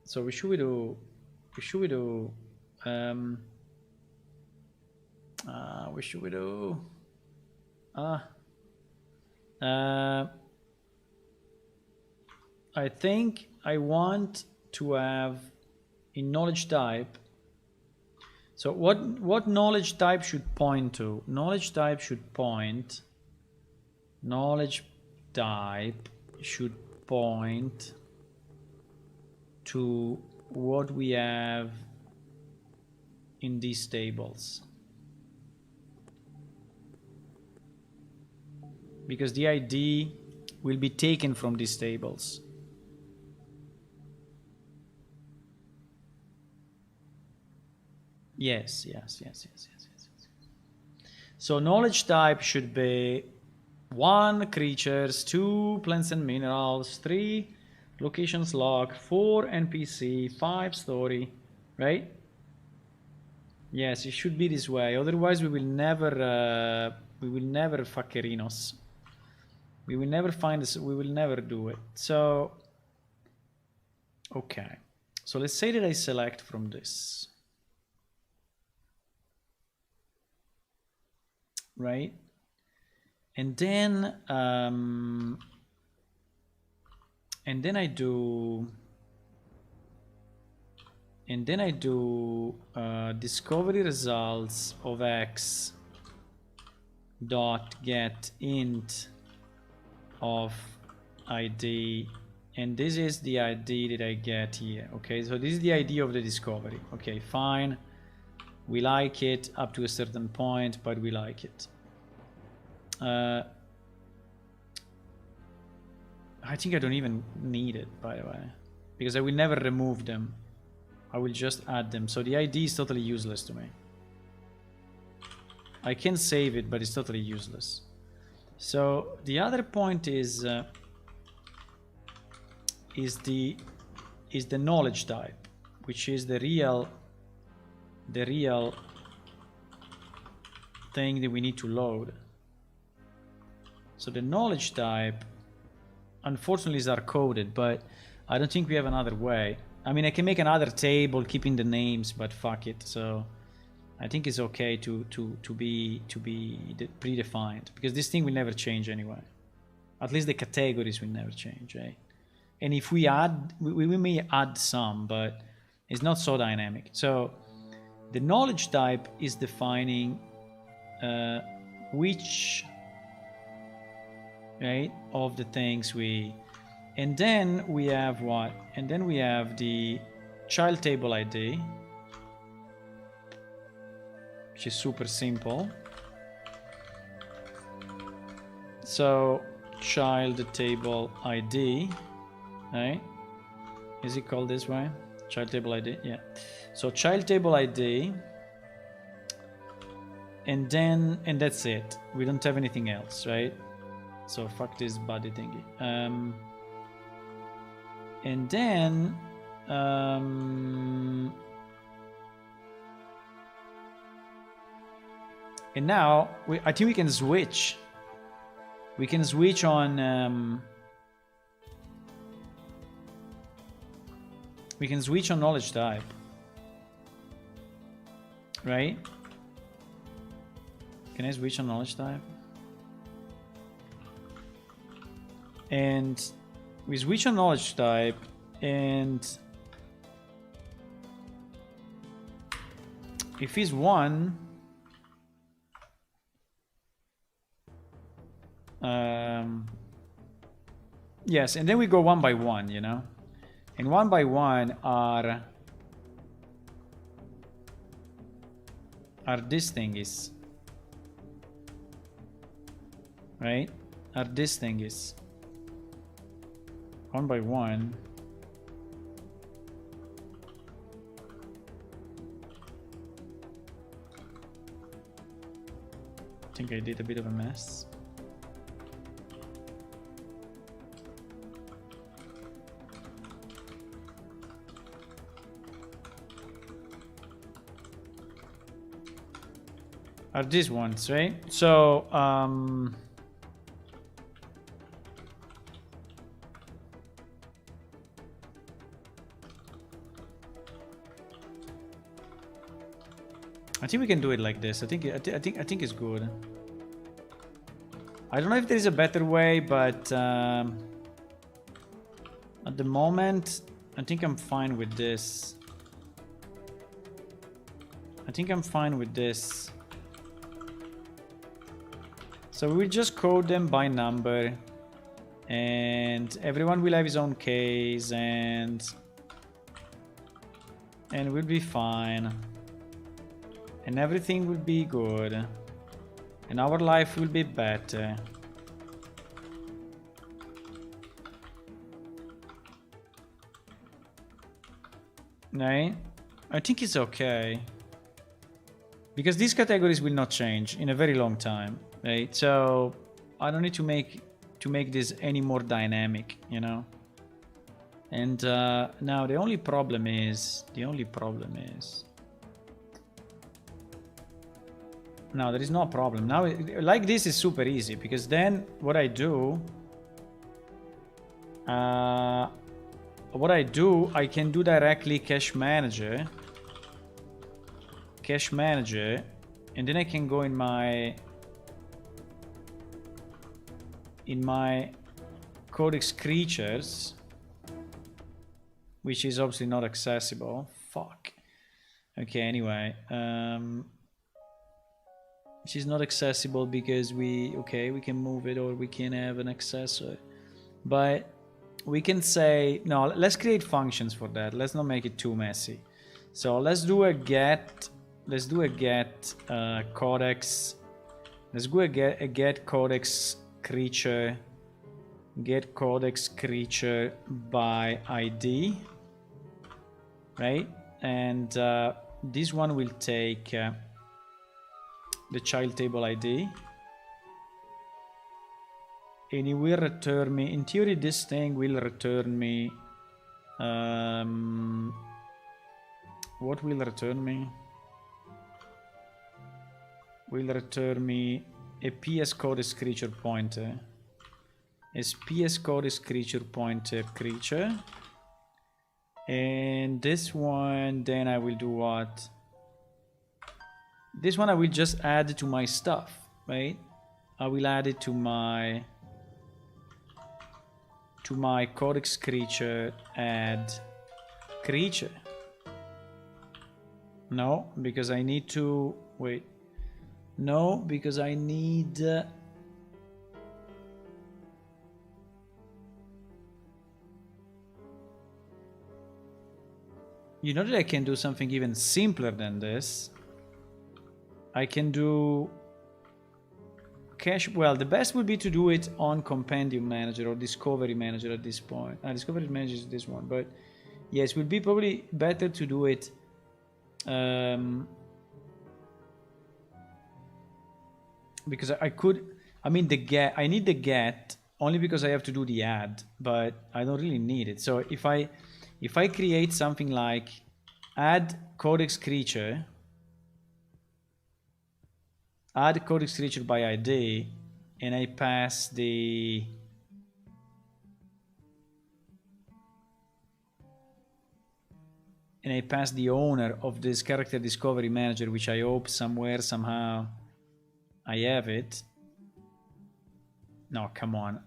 So what should we do? What should we do? What should we do? I think I want to have in knowledge type. So what knowledge type should point to? Knowledge type should point to what we have in these tables. Because the ID will be taken from these tables. Yes. So knowledge type should be 1 creatures, 2 plants and minerals, 3 locations log, 4 NPC, 5 story, right? Yes, it should be this way. Otherwise, we will never fuckerinos. We will never find this. We will never do it. So, okay. So let's say that I select from this. Right? And then I do discovery results of X dot get int of ID, and this is the ID that I get here. Okay, so this is the ID of the discovery. Okay, fine. We like it up to a certain point, but we like it. I think I don't even need it, by the way, because I will never remove them. I will just add them. So the ID is totally useless to me. I can save it, but it's totally useless. So the other point is the knowledge type, which is the real thing that we need to load. So the knowledge type, unfortunately, is hard-coded, but I don't think we have another way. I mean, I can make another table keeping the names, but fuck it. So I think it's okay to be predefined, because this thing will never change anyway. At least the categories will never change, right? And if we add, we may add some, but it's not so dynamic. So the knowledge type is defining which, right, of the things we, and then we have what? And then we have the child table ID, which is super simple. So child table ID, right? Is it called this way? Child table ID, yeah. So child table ID, and then, and that's it. We don't have anything else, right? So fuck this body thingy. And then and now I think we can switch. We can switch on we can switch on knowledge type, right? Can I switch on knowledge type? And we switch on knowledge type, and if it's 1, yes, and then we go 1 by 1, you know, and 1 by 1 are these thingies, right? Are these thingies. 1 by 1. I think I did a bit of a mess. Are these ones, right? So I think we can do it like this. I think it's good. I don't know if there is a better way, but at the moment, I think I'm fine with this. I think I'm fine with this. So we'll just code them by number, and everyone will have his own case, and we'll be fine. And everything will be good. And our life will be better. Right? I think it's okay. Because these categories will not change in a very long time, right? So I don't need to make this any more dynamic, you know? And now the only problem is no, there is no problem. Now, like this is super easy, because then what I do, I can do directly cache manager, and then I can go in my codex creatures, which is obviously not accessible. Fuck. Okay, anyway. Which is not accessible because we can move it, or we can have an accessor. But we can say, no, let's create functions for that. Let's not make it too messy. So let's do a get codex. Let's do a get codex creature. Get codex creature by ID. Right? And this one will take the child table ID, and it will return me, in theory this thing will return me what will return me? Will return me a PS codex creature pointer. As PS codex creature pointer creature. And this one, then I will do what? This one I will just add to my stuff, right? I will add it to my to my codex creature add creature. No, because I need to wait. No, because I need you know that I can do something even simpler than this. I can do cache. Well, the best would be to do it on Compendium Manager or Discovery Manager at this point. Discovery Manager is this one, but yes, it would be probably better to do it because I could. I mean, the get. I need the get only because I have to do the add, but I don't really need it. So if I create something like add codex creature by ID, and I pass the owner of this character discovery manager, which I hope somewhere somehow I have it. No, come on.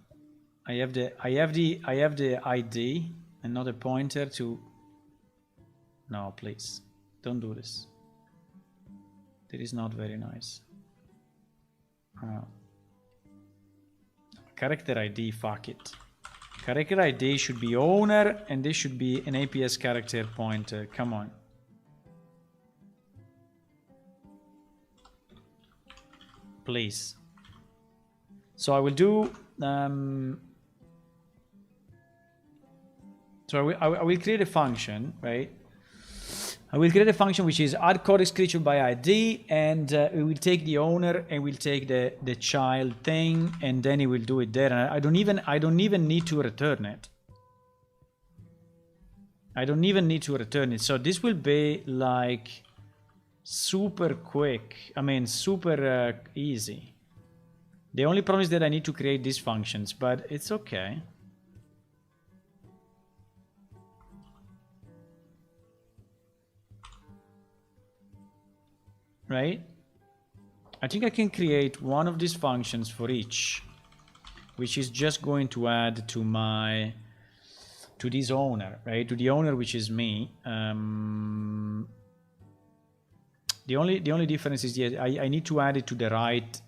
I have the ID and not a pointer to. No, please don't do this. That is not very nice. Character ID, fuck it. Character ID should be owner, and this should be an APS character pointer. Come on. Please. So I will do. So I will create a function, right? I will create a function which is add codex creature by ID, and we will take the owner and we'll take the child thing, and then it will do it there. And I don't even need to return it. I don't even need to return it. So this will be like super quick. I mean, super easy. The only problem is that I need to create these functions, but it's okay. Right? I think I can create one of these functions for each, which is just going to add to this owner, right? To the owner, which is me. The only difference is, yes, I need to add it to the right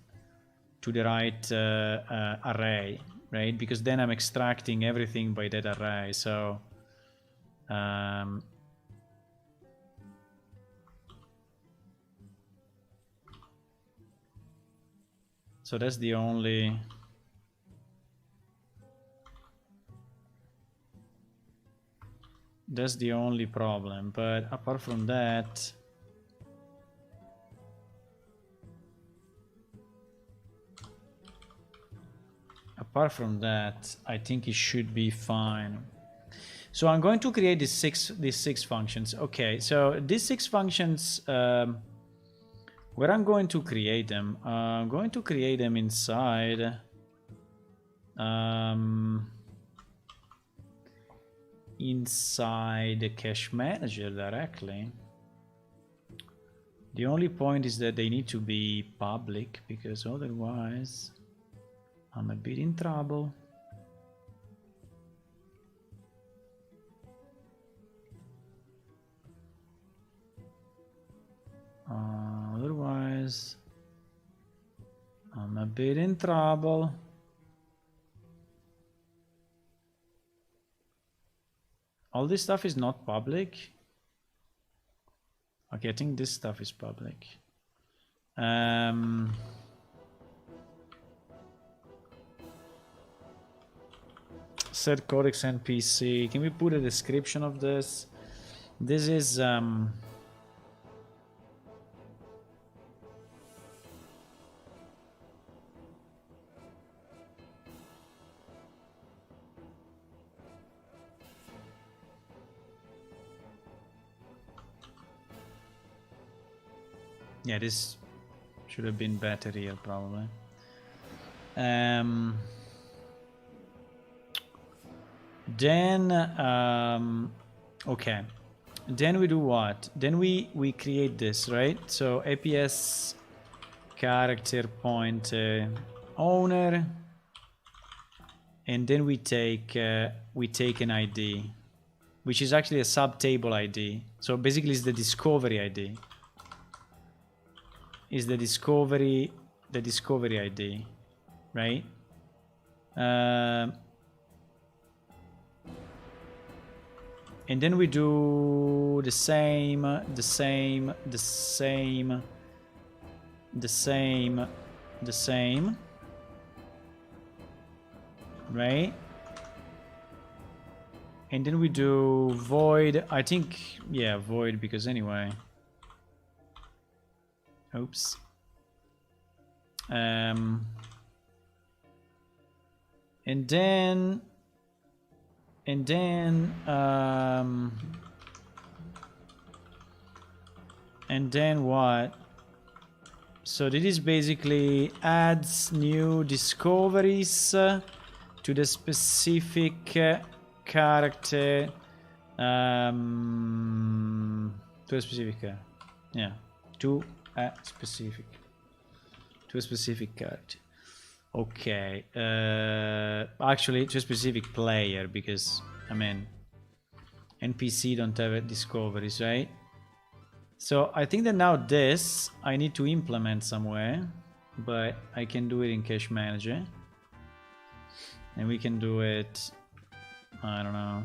array, right? Because then I'm extracting everything by that array. So so that's the only problem. But apart from that, I think it should be fine. So I'm going to create these six functions. Okay, so these 6 functions, where I'm going to create them? I'm going to create them inside the cache manager directly. The only point is that they need to be public, because otherwise I'm a bit in trouble. Otherwise I'm a bit in trouble. All this stuff is not public. Okay, I think this stuff is public. Set codex NPC. Can we put a description of this? This is yeah, this should have been better here, probably. Then okay, then we do what? Then we create this, right? So APS character pointer owner, and then we take an ID, which is actually a subtable ID. So basically it's the discovery ID. Is the discovery ID, right? And then we do the same, right? And then we do void, I think, yeah, void, because anyway. Oops. And then what? So this is basically adds new discoveries to the specific character, to a specific yeah, to a specific character. Okay, actually to a specific player, because I mean NPC don't have discoveries, right? So I think that now this I need to implement somewhere, but I can do it in Cache Manager, and we can do it, I don't know,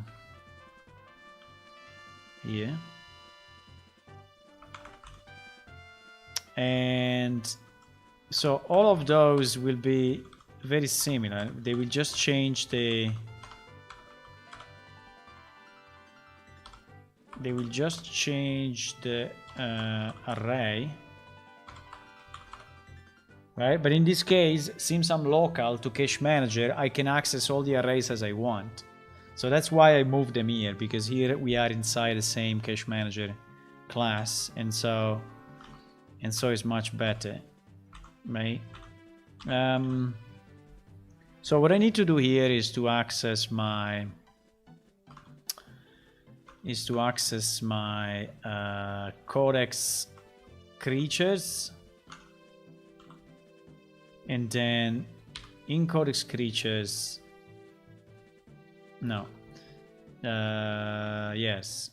here. And so all of those will be very similar. They will just change the array, right? But in this case, since I'm local to Cache Manager, I can access all the arrays as I want. So that's why I moved them here, because here we are inside the same Cache Manager class, and so it's much better, right? So what I need to do here is to access my codex creatures, and then in codex creatures, no, yes.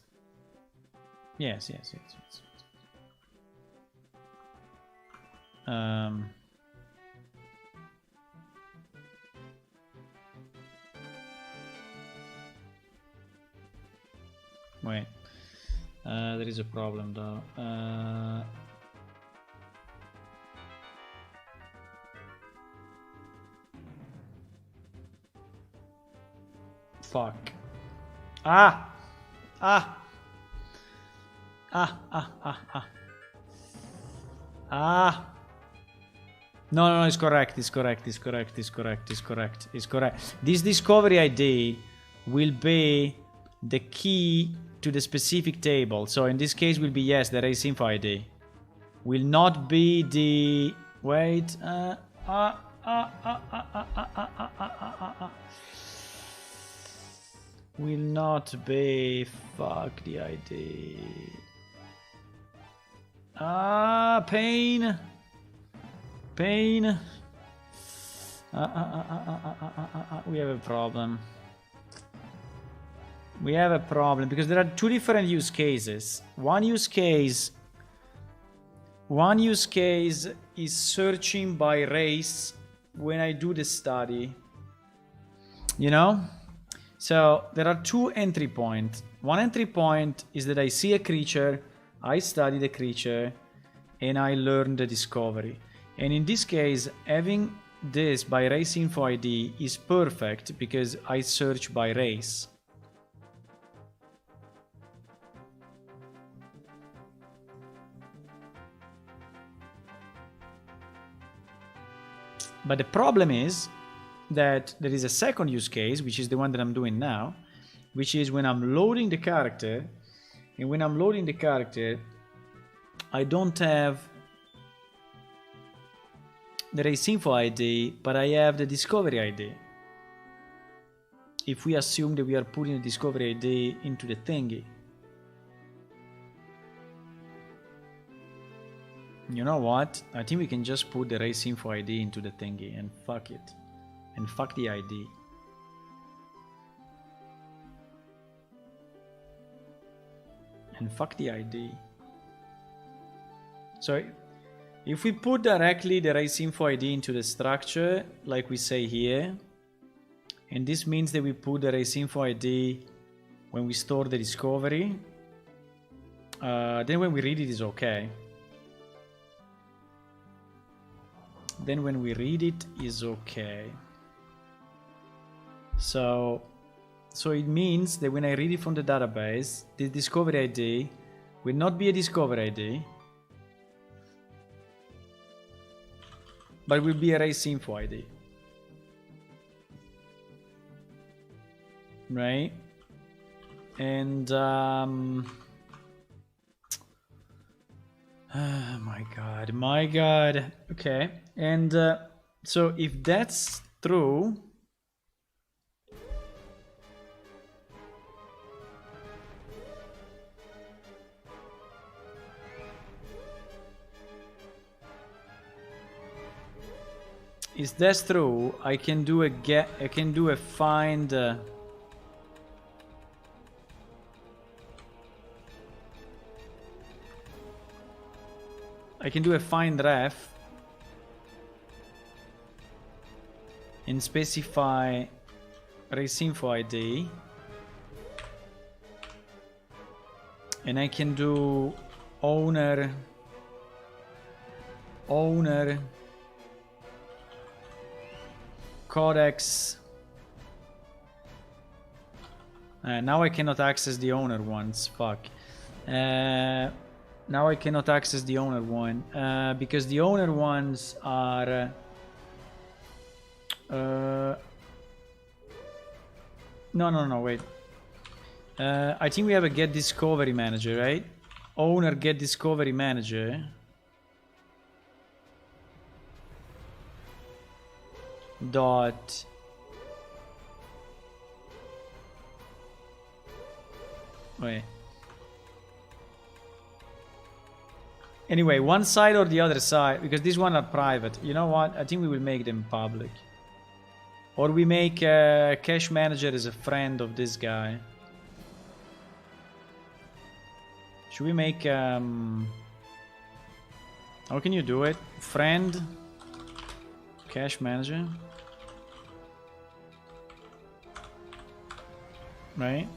Wait, there is a problem though. Fuck. Ah! No, it's correct. This discovery ID will be the key to the specific table. So in this case will be, yes, the race info ID. Will not be the... Wait. Will not be... Fuck the ID. Pain. We have a problem. Because there are two different use cases. One use case is searching by race when I do the study. You know? So there are two entry points. One entry point is that I see a creature, I study the creature, and I learn the discovery. And in this case, having this by race info ID is perfect because I search by race. But the problem is that there is a second use case, which is the one that I'm doing now, which is when I'm loading the character. And when I'm loading the character, I don't have the race info ID, but I have the discovery ID. If we assume that we are putting the discovery ID into the thingy. You know what? I think we can just put the race info ID into the thingy and fuck it. And fuck the ID. And fuck the ID. So if we put directly the race info ID into the structure, like we say here, and this means that we put the race info ID when we store the discovery, then when we read it is okay. Then when we read it is okay. So it means that when I read it from the database, the discovery ID will not be a discovery ID, but will be a race info ID. Right? And my god. Okay. And so if that's true, I can do a get. I can do a find. I can do a find ref and specify race info ID, and I can do owner codex. Now I cannot access the owner ones. Fuck. Now I cannot access the owner one because the owner ones are no, wait. I think we have a get discovery manager, right? Owner get discovery manager. Dot wait. Anyway, one side or the other side, because these one are private. You know what? I think we will make them public. Or we make cache manager as a friend of this guy. Should we make how can you do it? Friend cache manager. Right?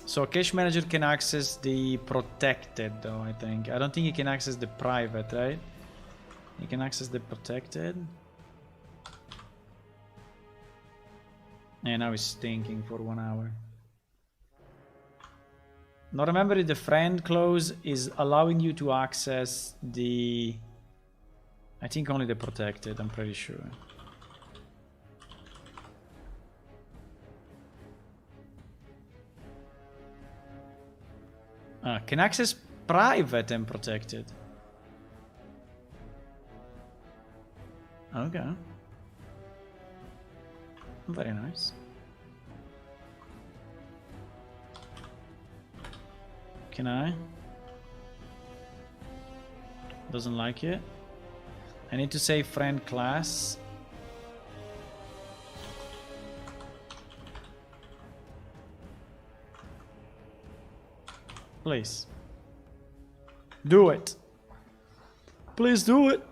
So cache manager can access the protected though, I think. I don't think he can access the private, right? He can access the protected. And now he's stinking for 1 hour. Now remember, the friend clause is allowing you to access the... I think only the protected, I'm pretty sure. Can access private and protected. Okay. Very nice. Can I? Doesn't like it. I need to say friend class. Please. Do it. Please do it.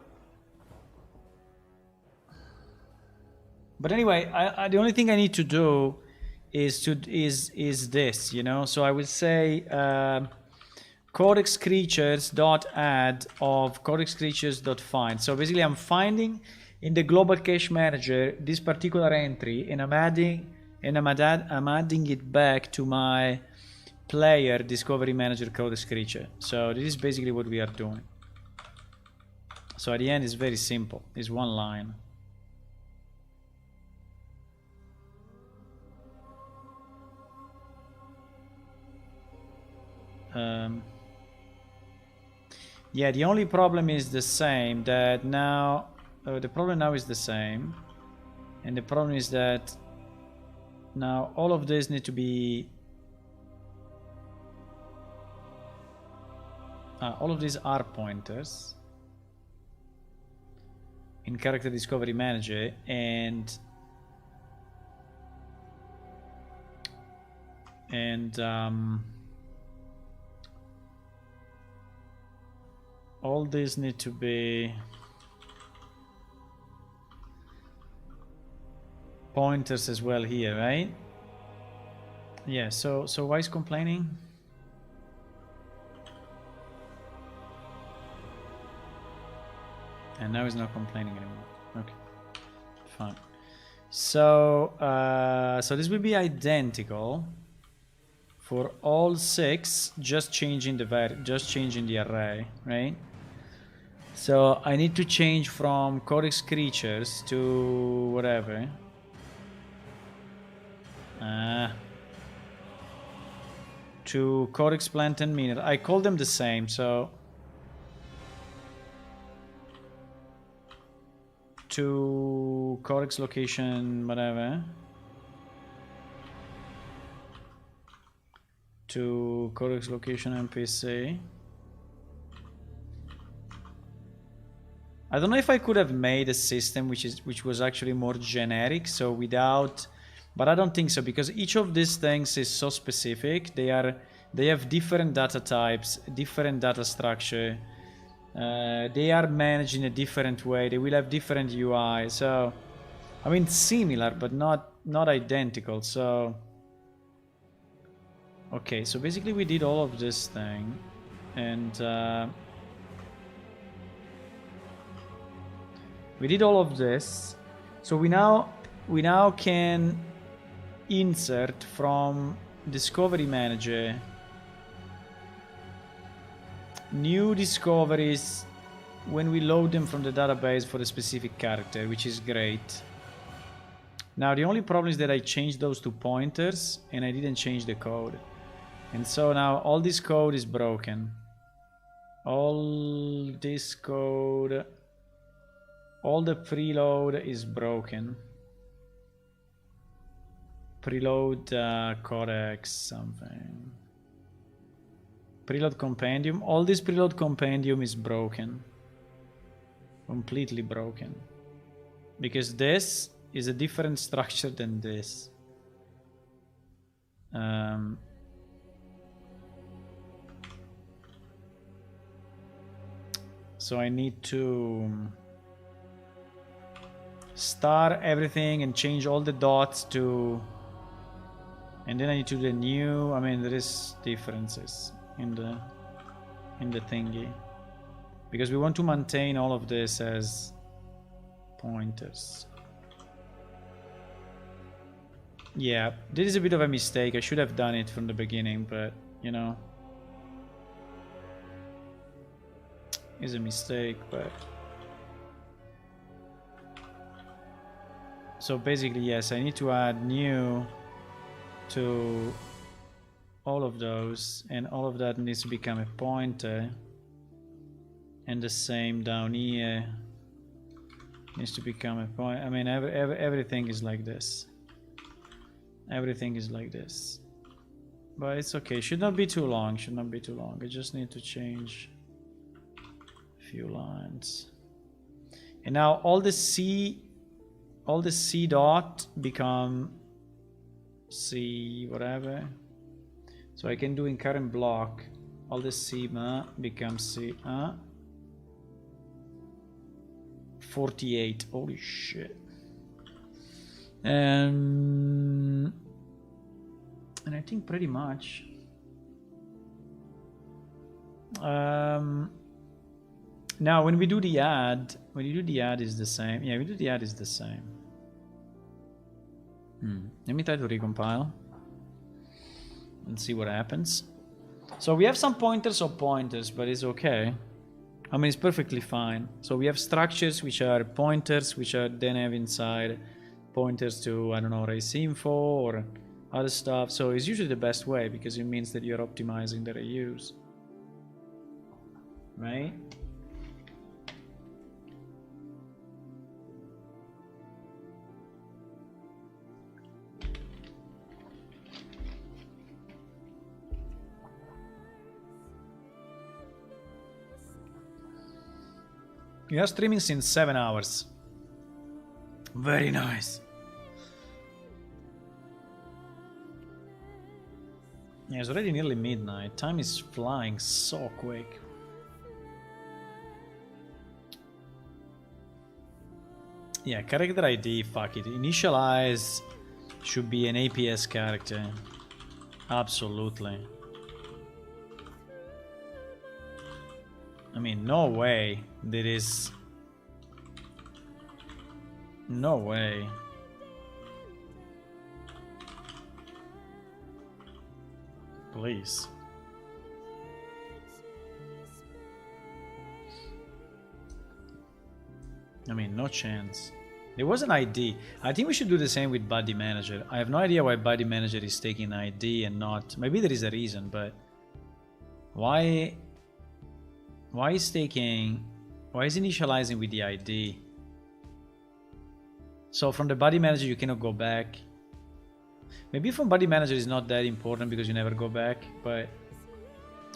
But anyway, the only thing I need to do is this, you know. So I will say codex creatures dot add of codex creatures dot find. So basically, I'm finding in the global cache manager this particular entry, and I'm adding it back to my player discovery manager codex creature. So this is basically what we are doing. So at the end, it's very simple. It's one line. Yeah, the only problem is the same, that now the problem now is the same, and the problem is that now all of this need to be all of these are pointers in character discovery manager, and all these need to be pointers as well here, right? Yeah, so why is complaining? And now he's not complaining anymore. Okay, fine. So so this will be identical for all 6, just changing the array, right? So I need to change from Codex creatures to whatever. To Codex plant and mineral. I call them the same, so to Codex location whatever. To Codex location NPC. I don't know if I could have made a system which was actually more generic, so without, but I don't think so, because each of these things is so specific. They have different data types, different data structure. They are managed in a different way. They will have different UI. So, I mean, similar but not identical. So, okay. So basically, we did all of this thing, and we did all of this. So we now can insert from Discovery Manager new discoveries when we load them from the database for a specific character, which is great. Now the only problem is that I changed those to pointers and I didn't change the code, and so now all this code is broken. All this code, all the preload is broken. Preload codex something. Preload compendium. All this preload compendium is broken. Completely broken. Because this is a different structure than this. So I need to star everything and change all the dots to, and then I need to do the new. I mean, there is differences in the thingy, because we want to maintain all of this as pointers. Yeah, this is a bit of a mistake. I should have done it from the beginning, but you know, it's a mistake. But so basically, yes, I need to add new to all of those, and all of that needs to become a pointer, and the same down here needs to become a point. I mean, everything is like this. Everything is like this, but it's okay. Should not be too long. Should not be too long. I just need to change a few lines, and now all the C dot become C whatever. So I can do in current block all the C becomes C 48. Holy shit. And I think pretty much now when we do the add, is the same. Yeah, we do the add is the same. Let me try to recompile and see what happens. So we have some pointers of pointers, but it's okay. I mean, it's perfectly fine. So we have structures which are pointers, which are then have inside pointers to, I don't know, race info or other stuff. So it's usually the best way, because it means that you're optimizing the reuse, right? You are streaming since 7 hours. Very nice. Yeah, it's already nearly midnight. Time is flying so quick. Yeah, character ID, fuck it. Initialize should be an APS character. Absolutely. I mean, no way there is... No way. Please. I mean, no chance. There was an ID. I think we should do the same with Buddy Manager. I have no idea why Buddy Manager is taking ID and not... Maybe there is a reason, but... Why is taking... Why is initializing with the ID? So from the Buddy Manager you cannot go back. Maybe from Buddy Manager is not that important because you never go back, but...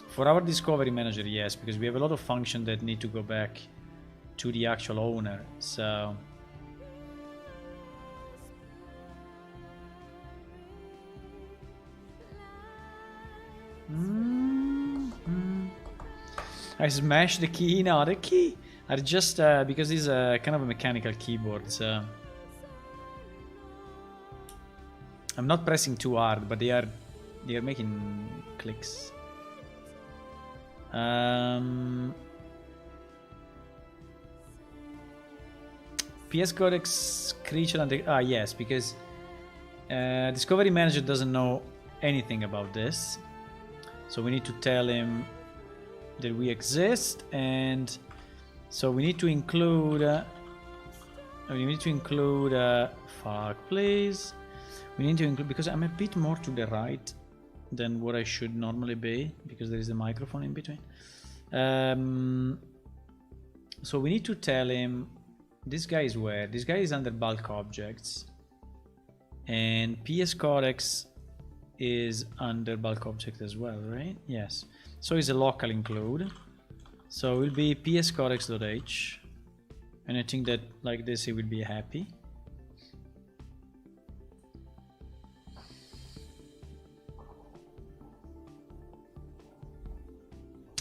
For our Discovery Manager, yes, because we have a lot of functions that need to go back to the actual owner, so... I smashed the key. No, the key are just because it's a kind of a mechanical keyboard, so I'm not pressing too hard, but they are making clicks. PS Codex creature and yes, because Discovery Manager doesn't know anything about this, so we need to tell him that we exist, and so we need to include fuck please, we need to include, because I'm a bit more to the right than what I should normally be because there is a microphone in between. So we need to tell him this guy is where? This guy is under bulk objects, and PS Codex is under bulk object as well, right? Yes. So it's a local include. So it will be PS Codex.h, and I think that like this he will be happy.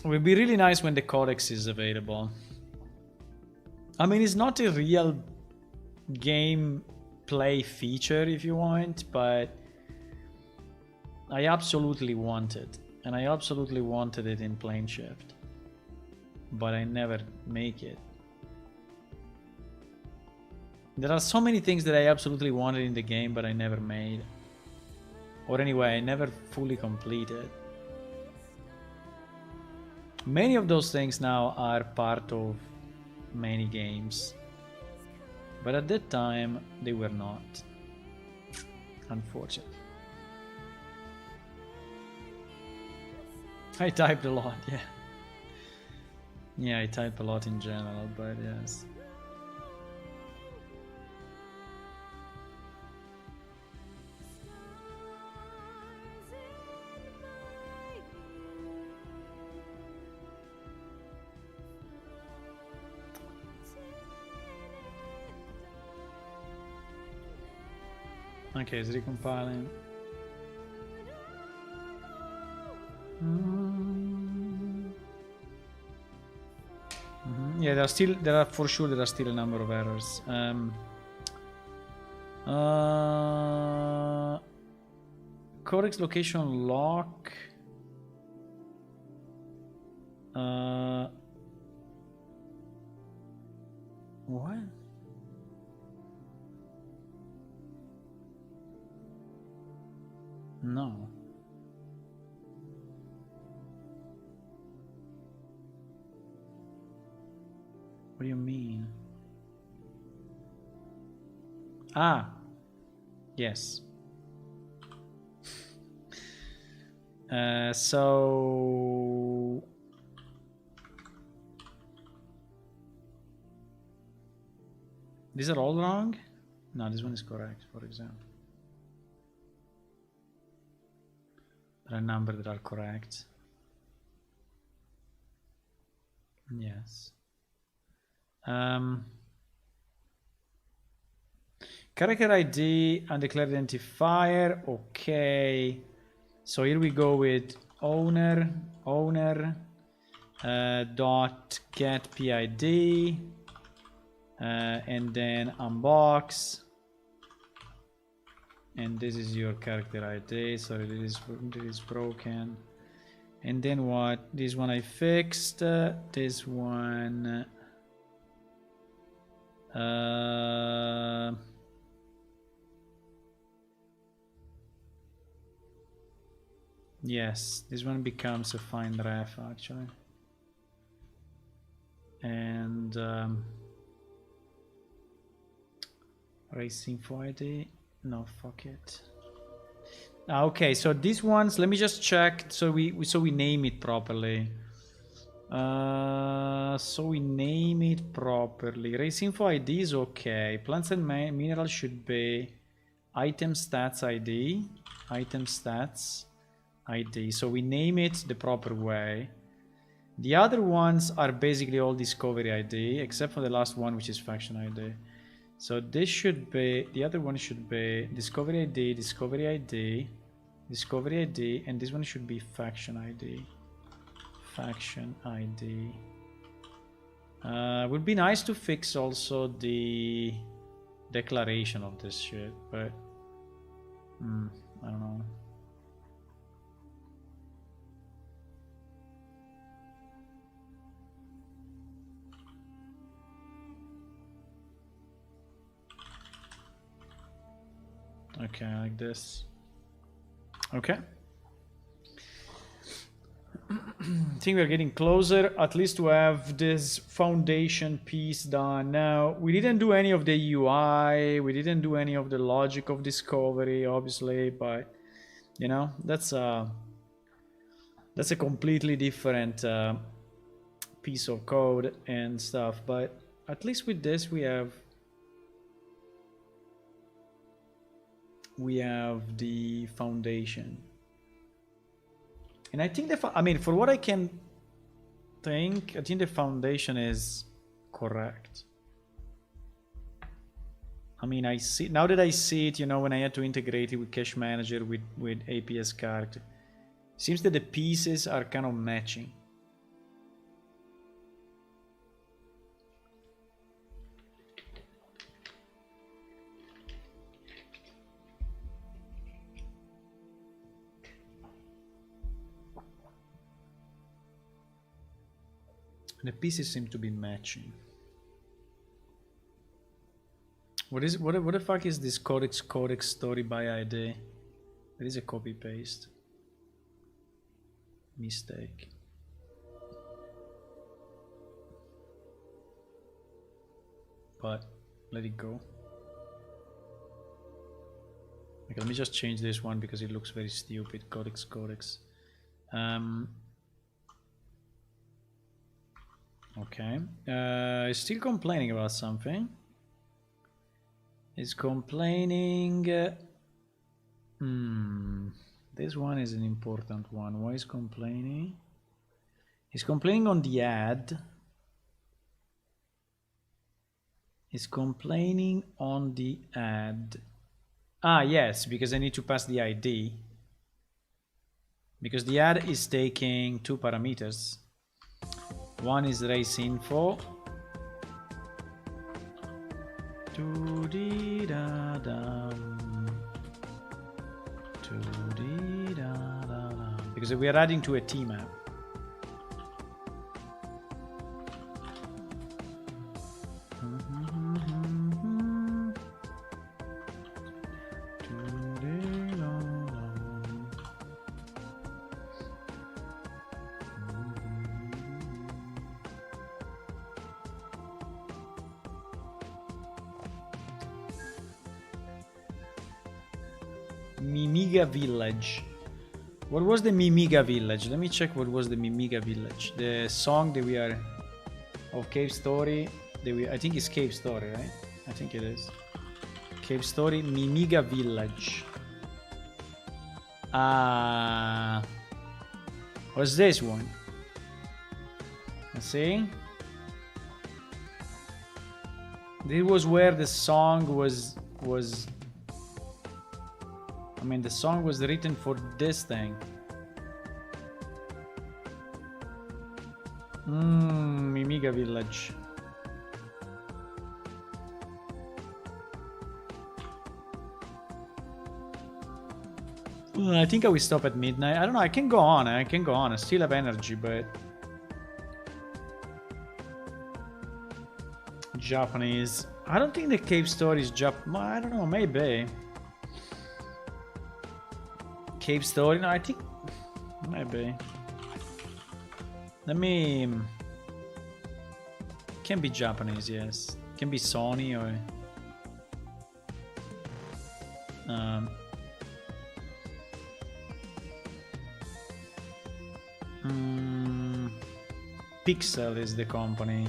It will be really nice when the codex is available. I mean, it's not a real gameplay feature if you want, but I absolutely want it. And I absolutely wanted it in Plane Shift. But I never make it. There are so many things that I absolutely wanted in the game, but I never made. Or anyway, I never fully completed. Many of those things now are part of many games, but at that time they were not, unfortunately. I typed a lot, yeah, I type a lot in general, but yes. Okay, it's recompiling. Yeah, there are for sure a number of errors. Codex location lock. What? No. What do you mean? Ah, yes. So these are all wrong? No, this one is correct, for example. There are numbers that are correct. Yes. Character ID, undeclared identifier. Okay. So here we go with owner dot get PID. and then unbox, and this is your character ID. Sorry, this is broken. And then what? This one I fixed. This one. Yes, this one becomes a find ref actually. And race info ID. No, fuck it. Okay, so these ones, let me just check so we name it properly. So we name it properly. Race info ID is okay. Plants and minerals should be item stats ID. Item stats ID. So we name it the proper way. The other ones are basically all discovery ID, except for the last one, which is faction ID. So this should be, the other one should be discovery ID, discovery ID, discovery ID, and this one should be faction ID. Faction ID. Would be nice to fix also the declaration of this shit, but I don't know. Okay, like this. Okay. I think we're getting closer, at least to have this foundation piece done. Now, we didn't do any of the UI, we didn't do any of the logic of discovery, obviously, but you know, that's a completely different piece of code and stuff. But at least with this, we have the foundation. And I think I mean, for what I can think, I think the foundation is correct. I mean, I see now that I see it, you know, when I had to integrate it with Cache Manager with APS character, seems that the pieces are kind of matching. The pieces seem to be matching. What the fuck is this codex story by ID? There is a copy paste mistake. But let it go. Okay, let me just change this one because it looks very stupid. Codex. Okay, still complaining about something. Is complaining. This one is an important one. Why is complaining? He's complaining on the ad. He's complaining on the ad. Ah, yes, because I need to pass the ID. Because the ad is taking two parameters. One is race info. Because we are adding to a T map. Mimiga Village. What was the Mimiga Village? Let me check what was the Mimiga Village. The song that we are of Cave Story. I think it's Cave Story, right? I think it is. Cave Story, Mimiga Village. What's this one? Let's see. This was where the song was. I mean, the song was written for this thing. Mimiga Village. I think I will stop at midnight. I don't know. I can go on. I can go on. I still have energy, but Japanese. I don't think the cave story is I don't know. Maybe cave story. No, I think maybe. Let me. Can be Japanese. Yes. Can be Sony or. Pixel is the company,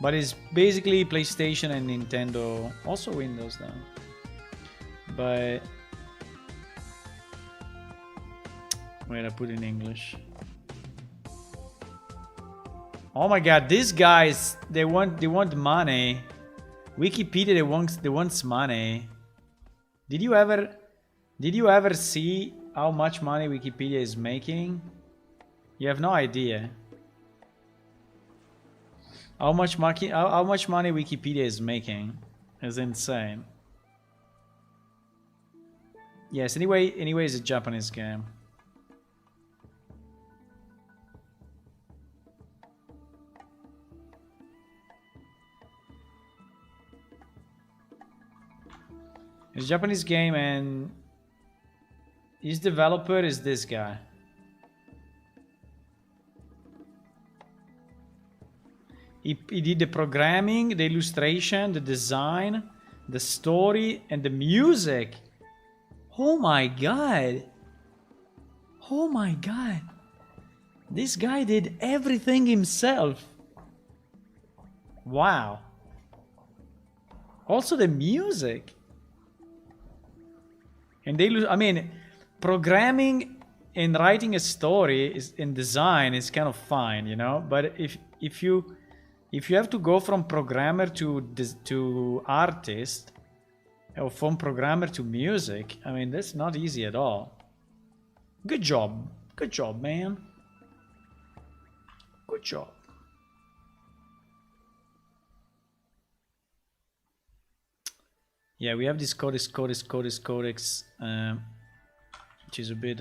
but it's basically PlayStation and Nintendo, also Windows though. But wait, I put in English. Oh my God, these guys, they want money. Wikipedia, they wants money. Did you ever see how much money Wikipedia is making? You have no idea. How much money Wikipedia is making is insane. Yes, anyway, it's a Japanese game. It's a Japanese game, and his developer is this guy. He did the programming, the illustration, the design, the story, and the music. Oh my God. Oh my God. This guy did everything himself. Wow. Also the music. And I mean, programming and writing a story in design is kind of fine, you know? But if you have to go from programmer to artist, or from programmer to music, I mean, that's not easy at all. Good job, man. Good job. Yeah, we have this codex, which is a bit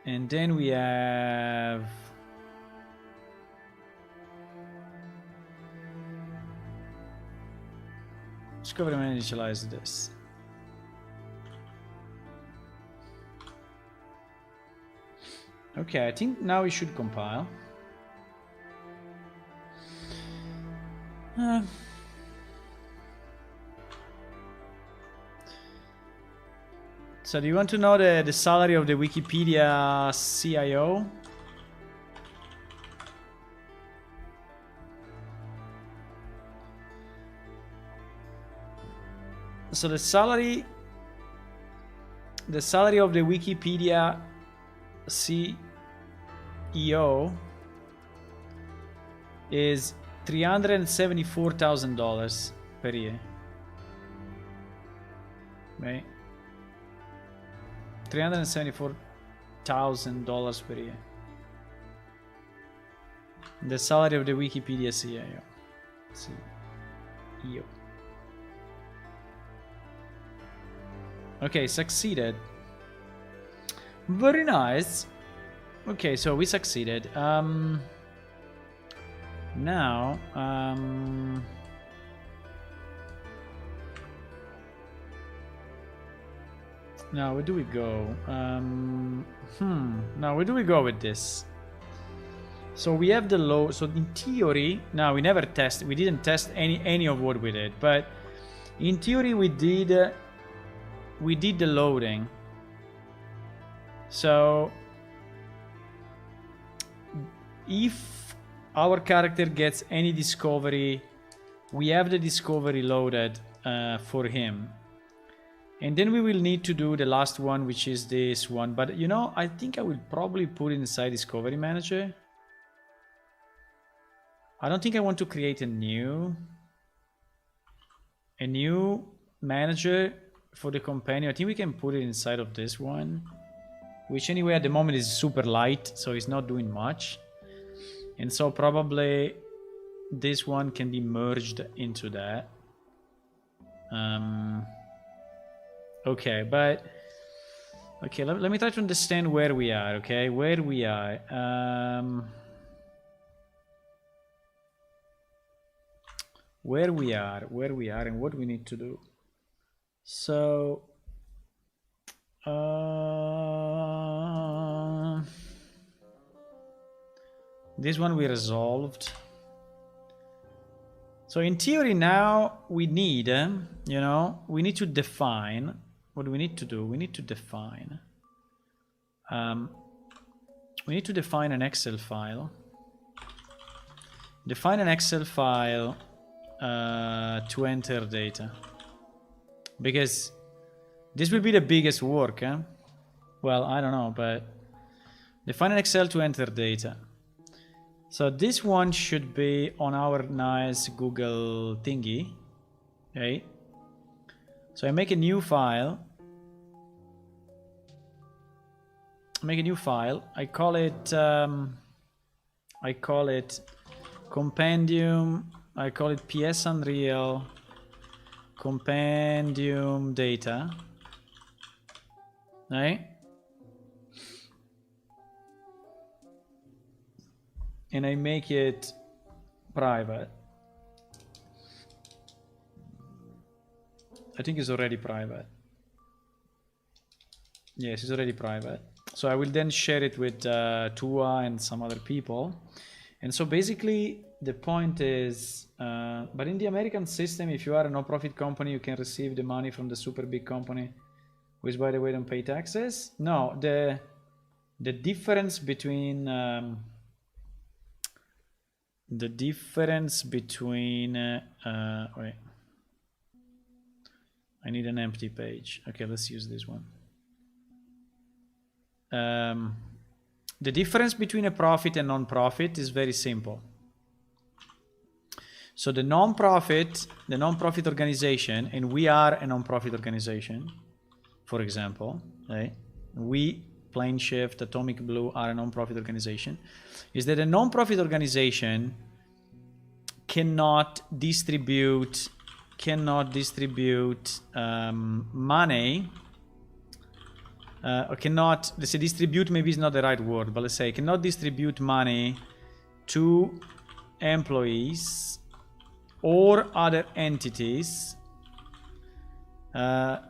and then we have discover and initialize this. Okay, I think now we should compile. So do you want to know the salary of the Wikipedia CIO? So the salary of the Wikipedia CEO is $374,000 per year. Right? $374,000 per year. The salary of the Wikipedia CEO. Okay, succeeded. Very nice. Okay, so we succeeded. Now, now where do we go? Now where do we go with this? So we have the low. So in theory, now we didn't test any of what we did, but in theory we did the loading. So if our character gets any discovery, we have the discovery loaded for him. And then we will need to do the last one, which is this one. But you know, I think I will probably put it inside Discovery Manager. I don't think I want to create a new manager for the companion. I think we can put it inside of this one, which anyway at the moment is super light, so it's not doing much. And so probably this one can be merged into that. Okay, but okay, let me try to understand where we are. Okay, where we are. Where we are, and what we need to do. So, this one we resolved. So in theory now we need, you know, we need to define what we need to do. We need to define. We need to define an Excel file. Define an Excel file to enter data. Because this will be the biggest work, eh? Well, I don't know, but define an Excel to enter data. So this one should be on our nice Google thingy, okay? So I make a new file. I call it Compendium. I call it PS Unreal Compendium data, right? And I make it private. I think it's already private. Yes, it's already private. So I will then share it with Tua and some other people. And so basically the point is, but in the American system, if you are a no-profit company, you can receive the money from the super big company, which by the way don't pay taxes. No, the difference between wait, I need an empty page. Okay, let's use this one. The difference between a profit and non-profit is very simple. So the non-profit organization, and we are a non-profit organization, for example, right? We, Plane Shift, Atomic Blue are a non-profit organization, is that a non-profit organization cannot distribute money, or cannot, let's say distribute maybe is not the right word, but let's say cannot distribute money to employees or other entities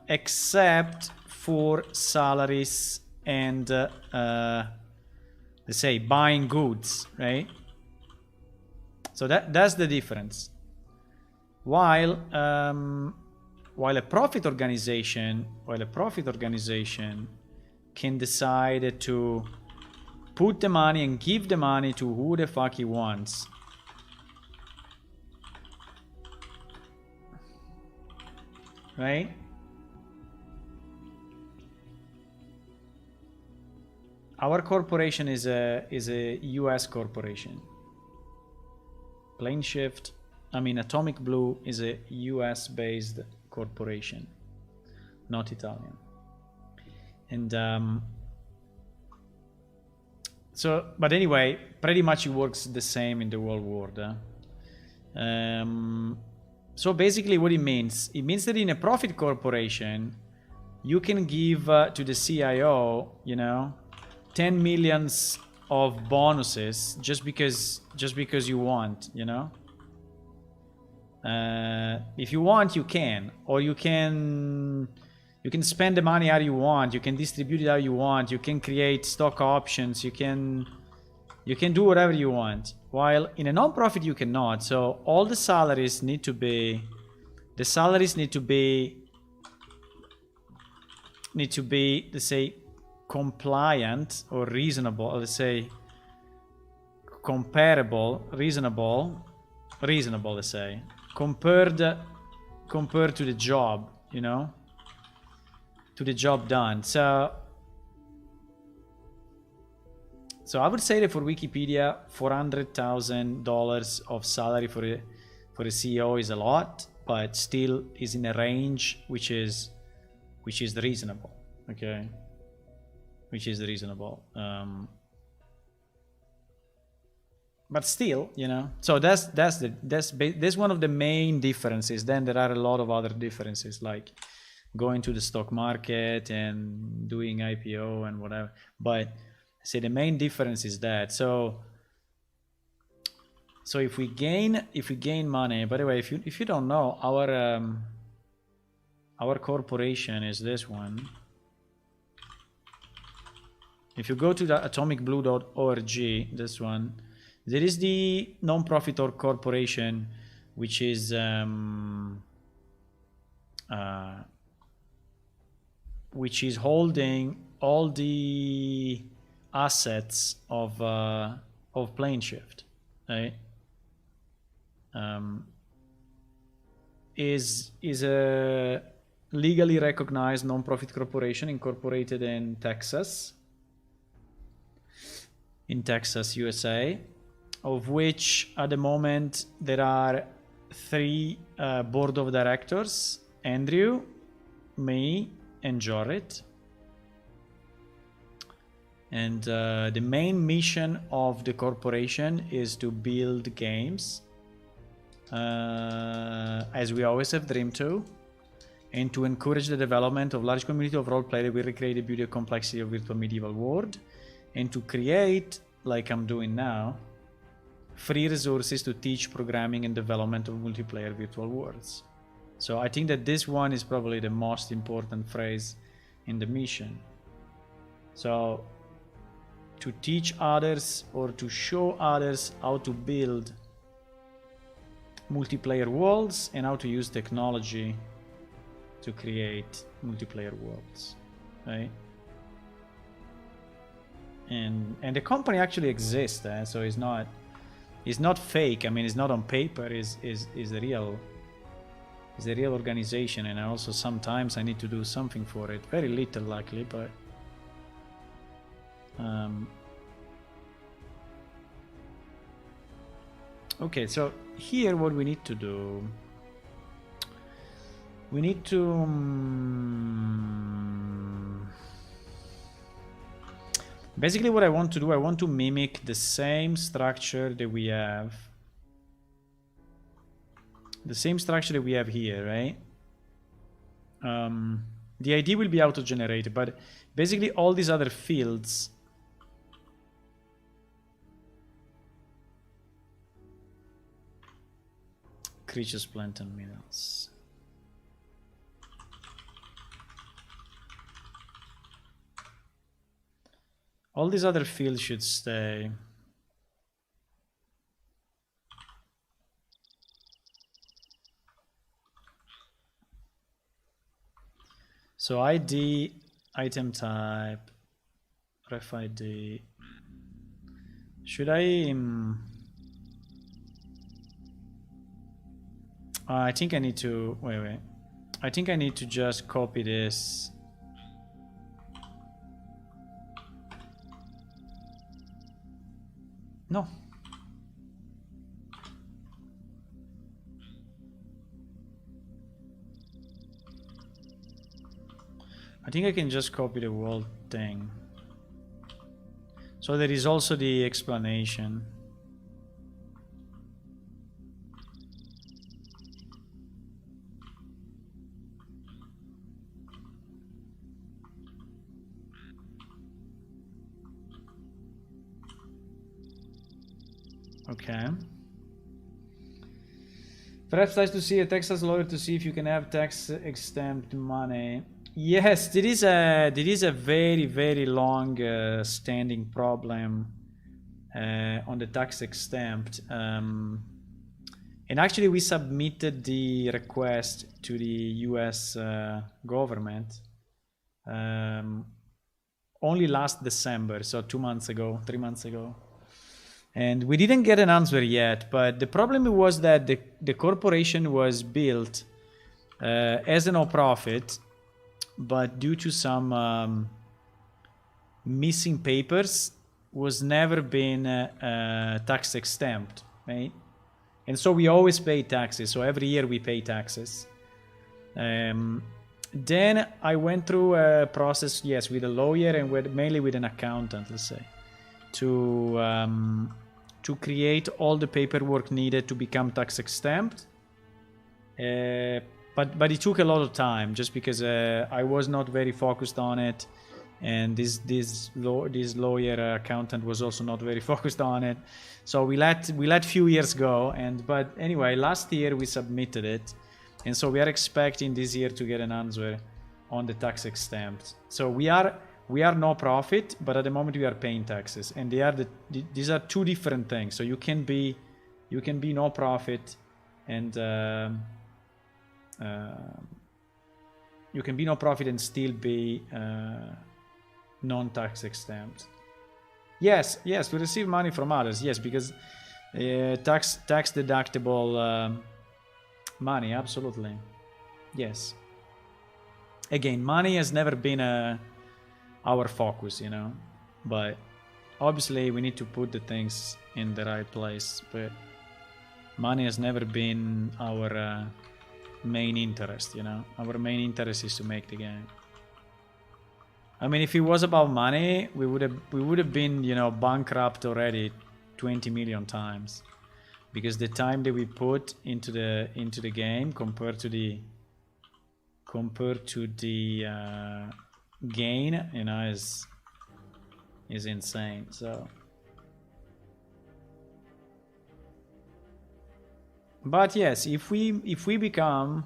except for salaries and let's say buying goods, right? So that's the difference. While a profit organization can decide to put the money and give the money to who the fuck he wants. Right? Our corporation is a US corporation. Plane Shift, I mean Atomic Blue is a US based corporation, not Italian. And so, but anyway, pretty much it works the same in the whole world. So basically what it means that in a profit corporation, you can give to the CIO, you know, 10 millions of bonuses just because you want, you know. If you want, you can, or you can spend the money how you want, you can distribute it how you want, you can create stock options, you can do whatever you want. While in a non-profit you cannot. So all the salaries need to be let's say compliant or reasonable, let's say comparable, reasonable, let's say, compared to the job, you know, to the job done. So I would say that for Wikipedia, $400,000 of salary for a CEO is a lot, but still is in a range which is reasonable. Okay, which is reasonable. but still, you know. So that's one of the main differences. Then there are a lot of other differences, like going to the stock market and doing IPO and whatever. But I say the main difference is that. So if we gain money. By the way, if you don't know, our corporation is this one. If you go to the atomicblue.org, this one, there is the non-profit or corporation, which is holding all the assets of PlaneShift, right? Is a legally recognized non-profit corporation incorporated in Texas, USA, of which at the moment there are 3 board of directors: Andrew, me, and Jorrit. And the main mission of the corporation is to build games, as we always have dreamed to, and to encourage the development of large community of role play that will recreate the beauty and complexity of virtual medieval world, and to create, like I'm doing now, free resources to teach programming and development of multiplayer virtual worlds. So I think that this one is probably the most important phrase in the mission. So to teach others or to show others how to build multiplayer worlds and how to use technology to create multiplayer worlds, right? And the company actually exists, so it's not fake. I mean, it's not on paper. Is a real organization, and also sometimes I need to do something for it. Very little, luckily, but okay. So here, what we need to do, we need to basically what I want to do, I want to mimic the same structure that we have. The same structure that we have here, right? The ID will be auto-generated, but basically all these other fields creatures, plant, and minerals. All these other fields should stay. So ID, item type, ref ID. Should I? I think I need to wait. I think I need to just copy this. No. I think I can just copy the world thing. So there is also the explanation. Okay. Perhaps nice to see a Texas lawyer to see if you can have tax exempt money. Yes, there is a very, very long standing problem on the tax exempt. And actually we submitted the request to the US government only last December, so 2 months ago, 3 months ago. And we didn't get an answer yet, but the problem was that the corporation was built as a no-profit, but due to some missing papers, was never been tax exempt, right? And so we always pay taxes. So every year we pay taxes. Then I went through a process, yes, with a lawyer and mainly with an accountant, let's say, to to create all the paperwork needed to become tax exempt. But it took a lot of time just because I was not very focused on it, and this lawyer accountant was also not very focused on it. So we let few years go, but anyway, last year we submitted it, and so we are expecting this year to get an answer on the tax exempt. So we are no profit, but at the moment we are paying taxes, and these are two different things. So you can be no profit, and you can be no profit and still be non-tax exempt. Yes, to receive money from others. Yes, because tax deductible money, absolutely. Yes. Again, money has never been our focus, you know, but obviously we need to put the things in the right place. But money has never been our main interest, you know. Our main interest is to make the game. I mean, if it was about money, we would have been, you know, bankrupt already 20 million times, because the time that we put into the game compared to the gain, you know, is insane. So, but yes, if we become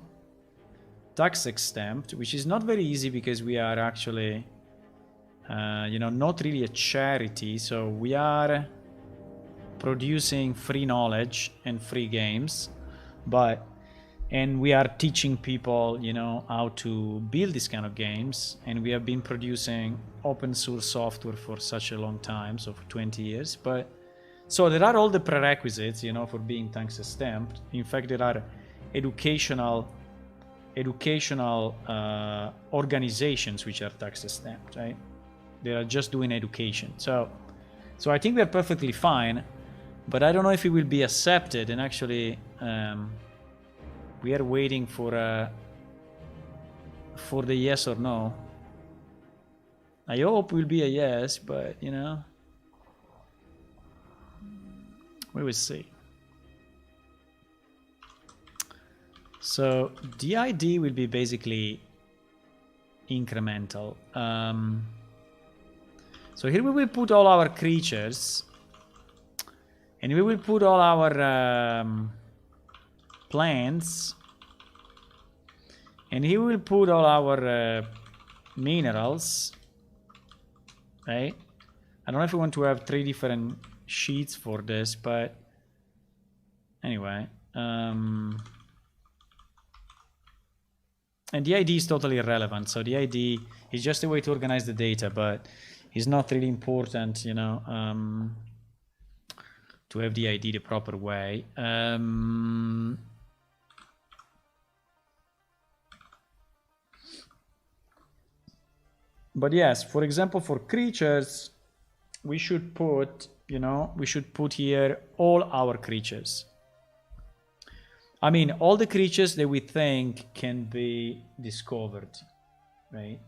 tax exempt, which is not very easy because we are actually you know, not really a charity, so we are producing free knowledge and free games, and we are teaching people, you know, how to build this kind of games, and we have been producing open source software for such a long time, so for 20 years. But so there are all the prerequisites, you know, for being tax exempt. In fact, there are educational organizations which are tax exempt, right? They are just doing education. So I think we're perfectly fine, but I don't know if it will be accepted. And actually, we are waiting for the yes or no. I hope it will be a yes, but you know, we will see. So the ID will be basically incremental. So here we will put all our creatures, and we will put all our plants, and here we will put all our minerals, right? I don't know if we want to have 3 different sheets for this, but anyway. And the ID is totally irrelevant. So the ID is just a way to organize the data, but it's not really important, you know, to have the ID the proper way. But yes, for example, for creatures, we should put, you know, here all our creatures. I mean, all the creatures that we think can be discovered, right?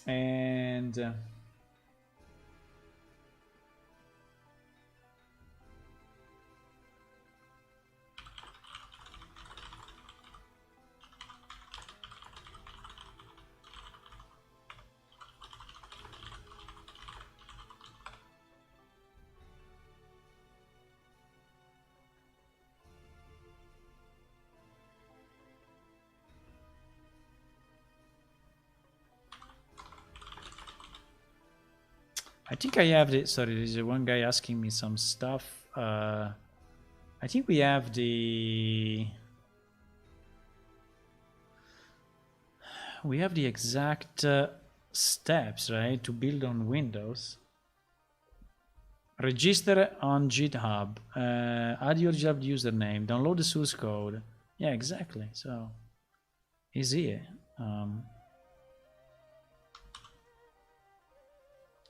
And I think I have the, sorry, there's one guy asking me some stuff. I think we have the exact steps, right, to build on Windows. Register on GitHub, add your GitHub username, download the source code. Yeah, exactly. So is here.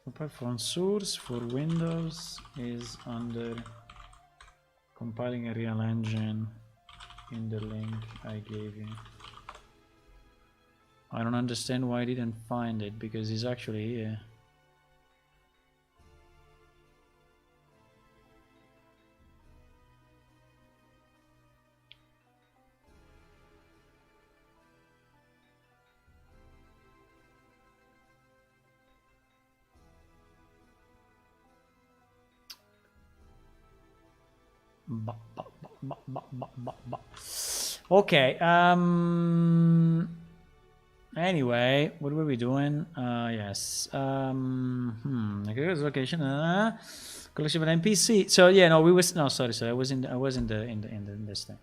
Apart from source for Windows is under compiling a real engine in the link I gave you. I don't understand why I didn't find it, because it's actually here. Okay. Anyway, what were we doing? Yes. Location. Collection of NPC. So yeah, no, we was no. Sorry. I was in this thing.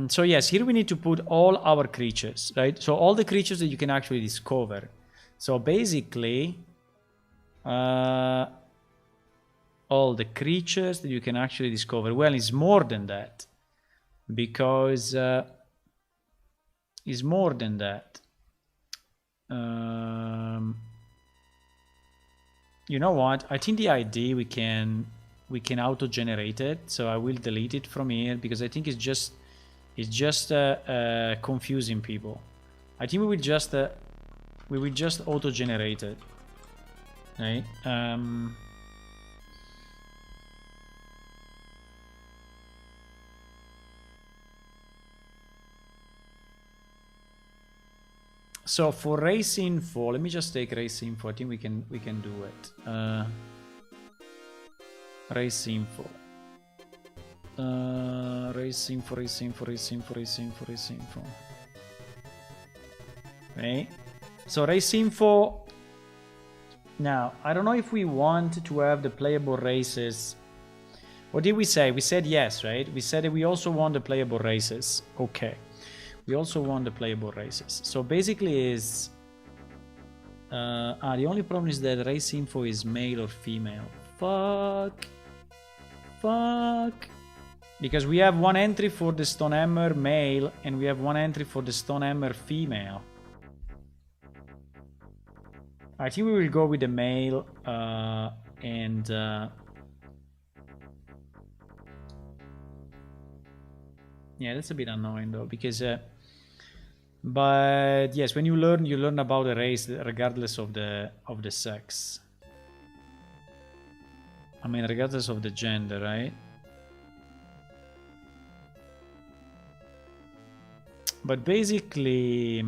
So yes, here we need to put all our creatures, right? So all the creatures that you can actually discover. So basically, all the creatures that you can actually discover. Well, it's more than that, because it's more than that. You know what? I think the ID we can auto-generate it. So I will delete it from here, because I think it's just confusing people. I think we will just auto-generate it, right? So for race info, let me just take race info. I think we can do it. Race info. Race info. Okay. So race info. Now, I don't know if we want to have the playable races. What did we say? We said yes, right? We said that we also want the playable races. Okay. We also want the playable races. So basically is... the only problem is that race info is male or female. Fuck. Because we have one entry for the Stonehammer male and we have one entry for the Stonehammer female. I think we will go with the male and... yeah, that's a bit annoying though, because... but yes, when you learn about the race regardless of the sex. I mean, regardless of the gender, right? But basically...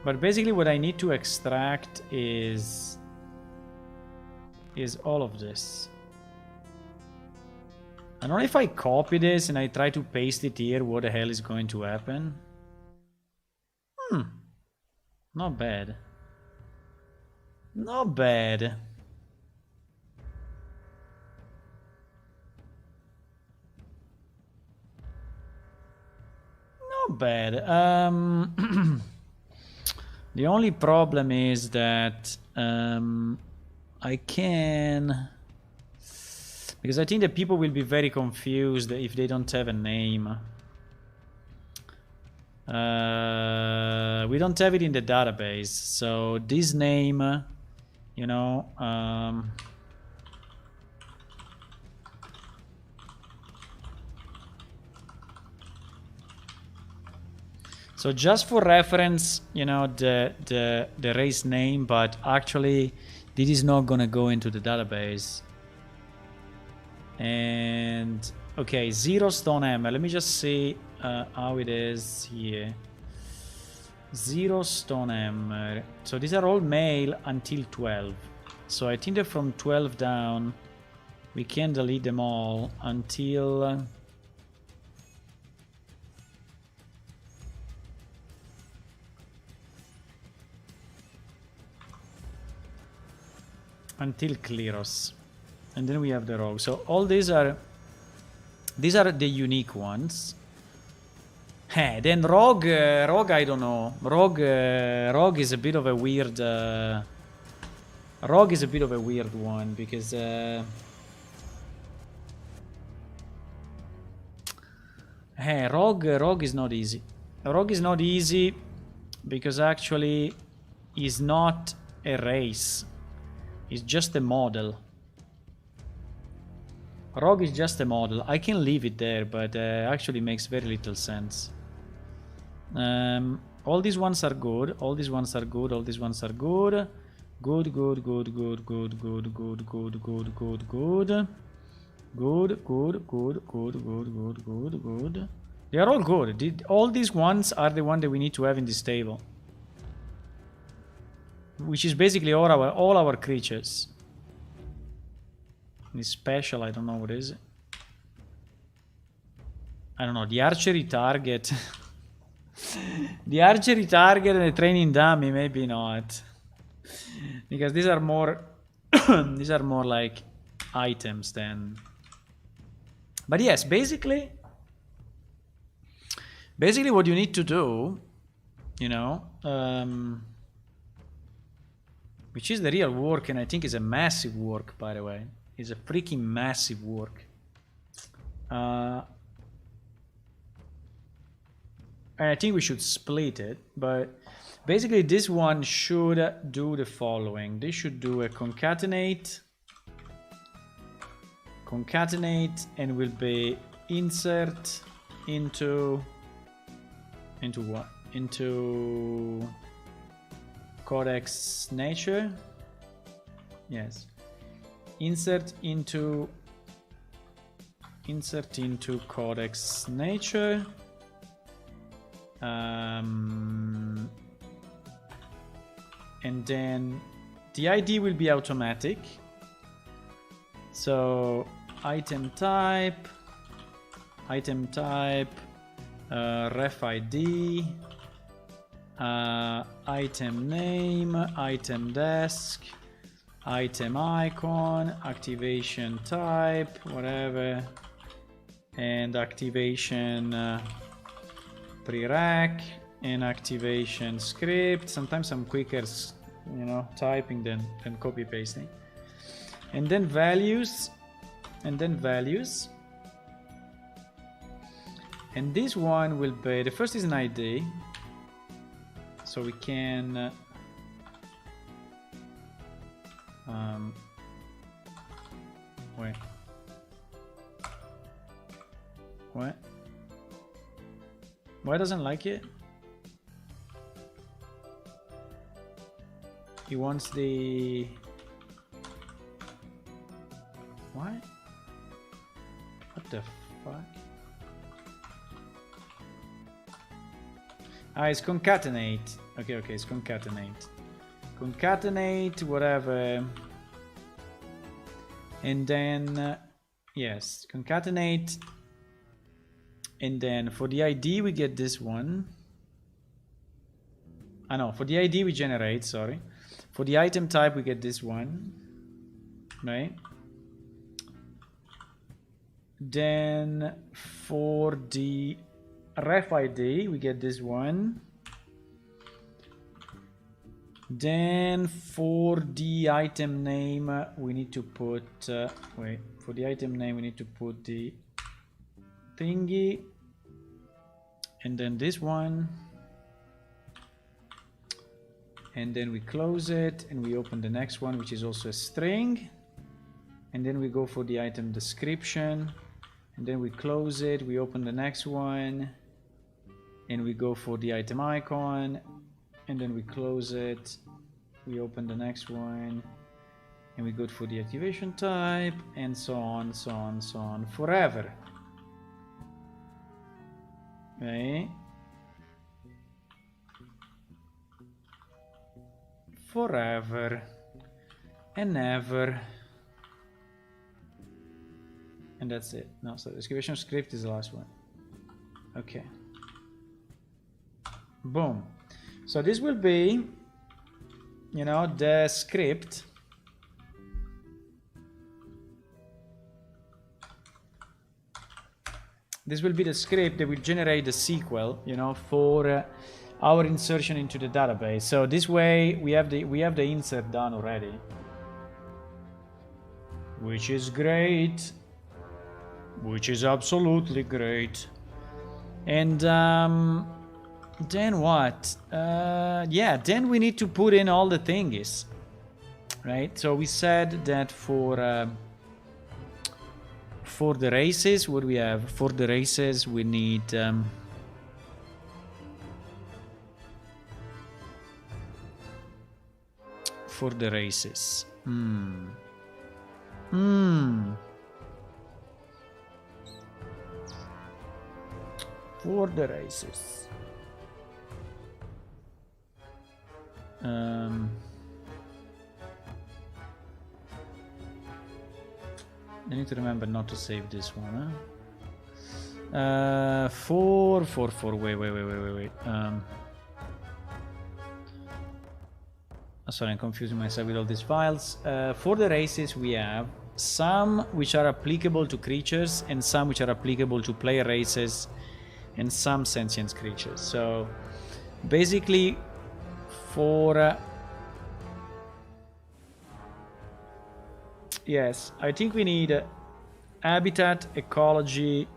But basically what I need to extract is all of this. I don't know if I copy this and I try to paste it here, what the hell is going to happen? Not bad. Not bad. Not bad. The only problem is that I can... because I think that people will be very confused if they don't have a name. We don't have it in the database, so this name, you know... so just for reference, you know, the race name, but actually this is not gonna go into the database. And okay, 0 Stonehammer. Let me just see how it is here. 0 Stonehammer. So these are all male until 12. So I think that from 12 down, we can delete them all until... until Kleros. And then we have the rogue. So all these are the unique ones. Hey, then rogue I don't know. Rogue is a bit of a weird rogue is a bit of a weird one, because Hey, rogue is not easy. Rogue is not easy because actually is not a race. It's just a model. Rogue is just a model. I can leave it there, but actually makes very little sense. All these ones are good. All these ones are good. All these ones are good. Good, good, good, good, good, good, good, good, good, good, good. Good, good, good, good, good, good, good, good. They are all good. All these ones are the one that we need to have in this table. Which is basically all our creatures. This special, I don't know what is it. I don't know, the archery target. The archery target and the training dummy, maybe not. Because these are more these are more like items than. But yes, basically what you need to do, you know, which is the real work, and I think is a massive work, by the way. It's a freaking massive work. And I think we should split it, but basically this one should do the following. This should do a concatenate, and will be insert into what? Into codex nature. Yes. Insert into codex nature. And then the ID will be automatic. So item type, ref ID, item name, item desk, item icon, activation type, whatever, and activation prereq, and activation script. Sometimes I'm quicker, you know, typing than copy pasting. And then values, and this one will be, the first is an ID, so we can wait, what? Why doesn't like it? He wants the what? What the fuck? Ah, it's concatenate. Okay, it's concatenate. Concatenate, whatever. And then, yes, concatenate. And then for the ID, we get this one. Ah, no, for the ID we generate, sorry. For the item type, we get this one. Right? Then for the ref ID, we get this one. Then for the item name, we need to put, for the item name, we need to put the thingy. And then this one. And then we close it and we open the next one, which is also a string. And then we go for the item description. And then we close it, we open the next one. And we go for the item icon. And then we close it, we open the next one, and we go for the activation type, and so on, so on, so on, forever. Okay. Forever and ever. And that's it. No, so the excavation script is the last one. Okay. Boom. So this will be, you know, the script. This will be the script that will generate the SQL, you know, for our insertion into the database. So this way we have the insert done already, which is great, which is absolutely great. And then what? Yeah, then we need to put in all the thingies, right? So we said that for the races, what we have for the races, we need for the races. For the races. I need to remember not to save this one, huh? Wait. Sorry, I'm confusing myself with all these files. For the races, we have some which are applicable to creatures and some which are applicable to player races and some sentient creatures. So basically for yes, I think we need habitat, ecology,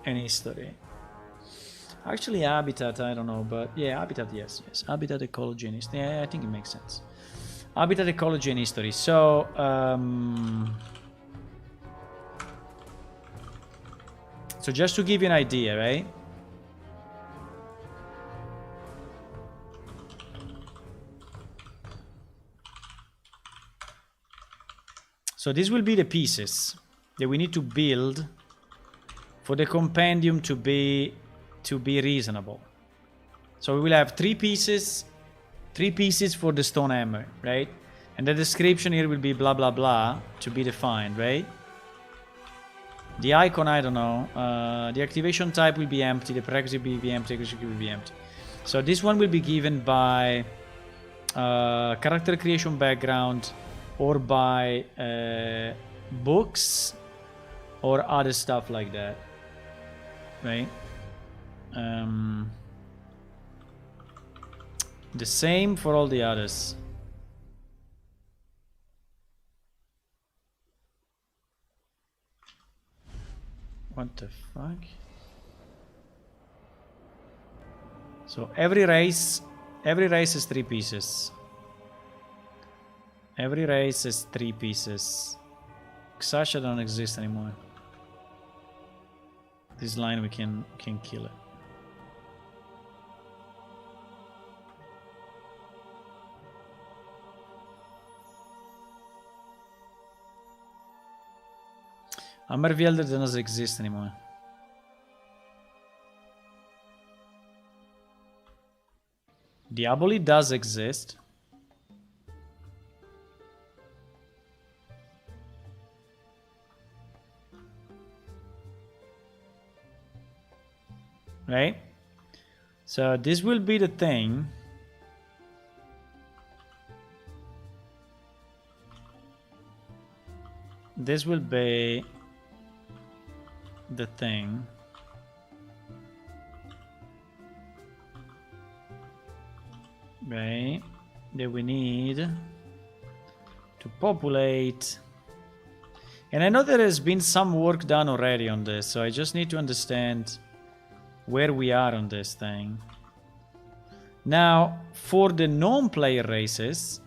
and history. Actually, habitat, I don't know, but yeah, habitat, yes. Habitat, ecology, and history. Yeah, I think it makes sense. Habitat, ecology, and history. So, so just to give you an idea, right? So this will be the pieces that we need to build for the compendium to be reasonable. So we will have three pieces for the stone hammer, right? And the description here will be blah blah blah to be defined, right? The icon, I don't know. The activation type will be empty. The prerequisite will be empty. The execution will be empty. So this one will be given by character creation background, or by books, or other stuff like that, right? The same for all the others. What the fuck? So every race has 3 pieces. Every race has 3 pieces. Xasha don't exist anymore. This line we can kill it. Amarvielder doesn't exist anymore. Diaboli does exist. Right? So this will be the thing. This will be the thing. Right? That we need to populate. And I know there has been some work done already on this, so I just need to understand where we are on this thing. Now, for the non-player races,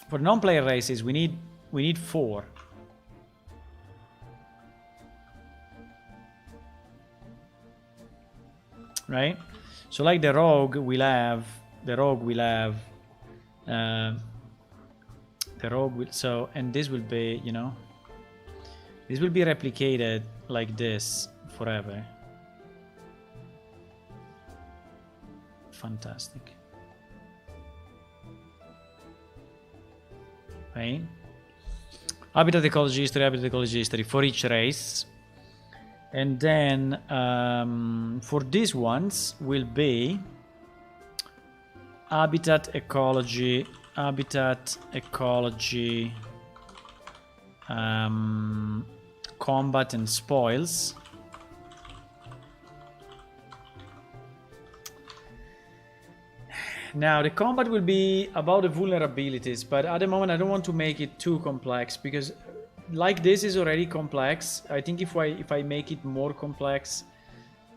for non-player races, we need 4. Right? So like the rogue will have so, and this will be, you know, this will be replicated like this forever. Fantastic. Right? Habitat ecology history for each race. And then for these ones will be habitat ecology, combat and spoils. Now the combat will be about the vulnerabilities, but at the moment I don't want to make it too complex because like this is already complex. I think if I make it more complex,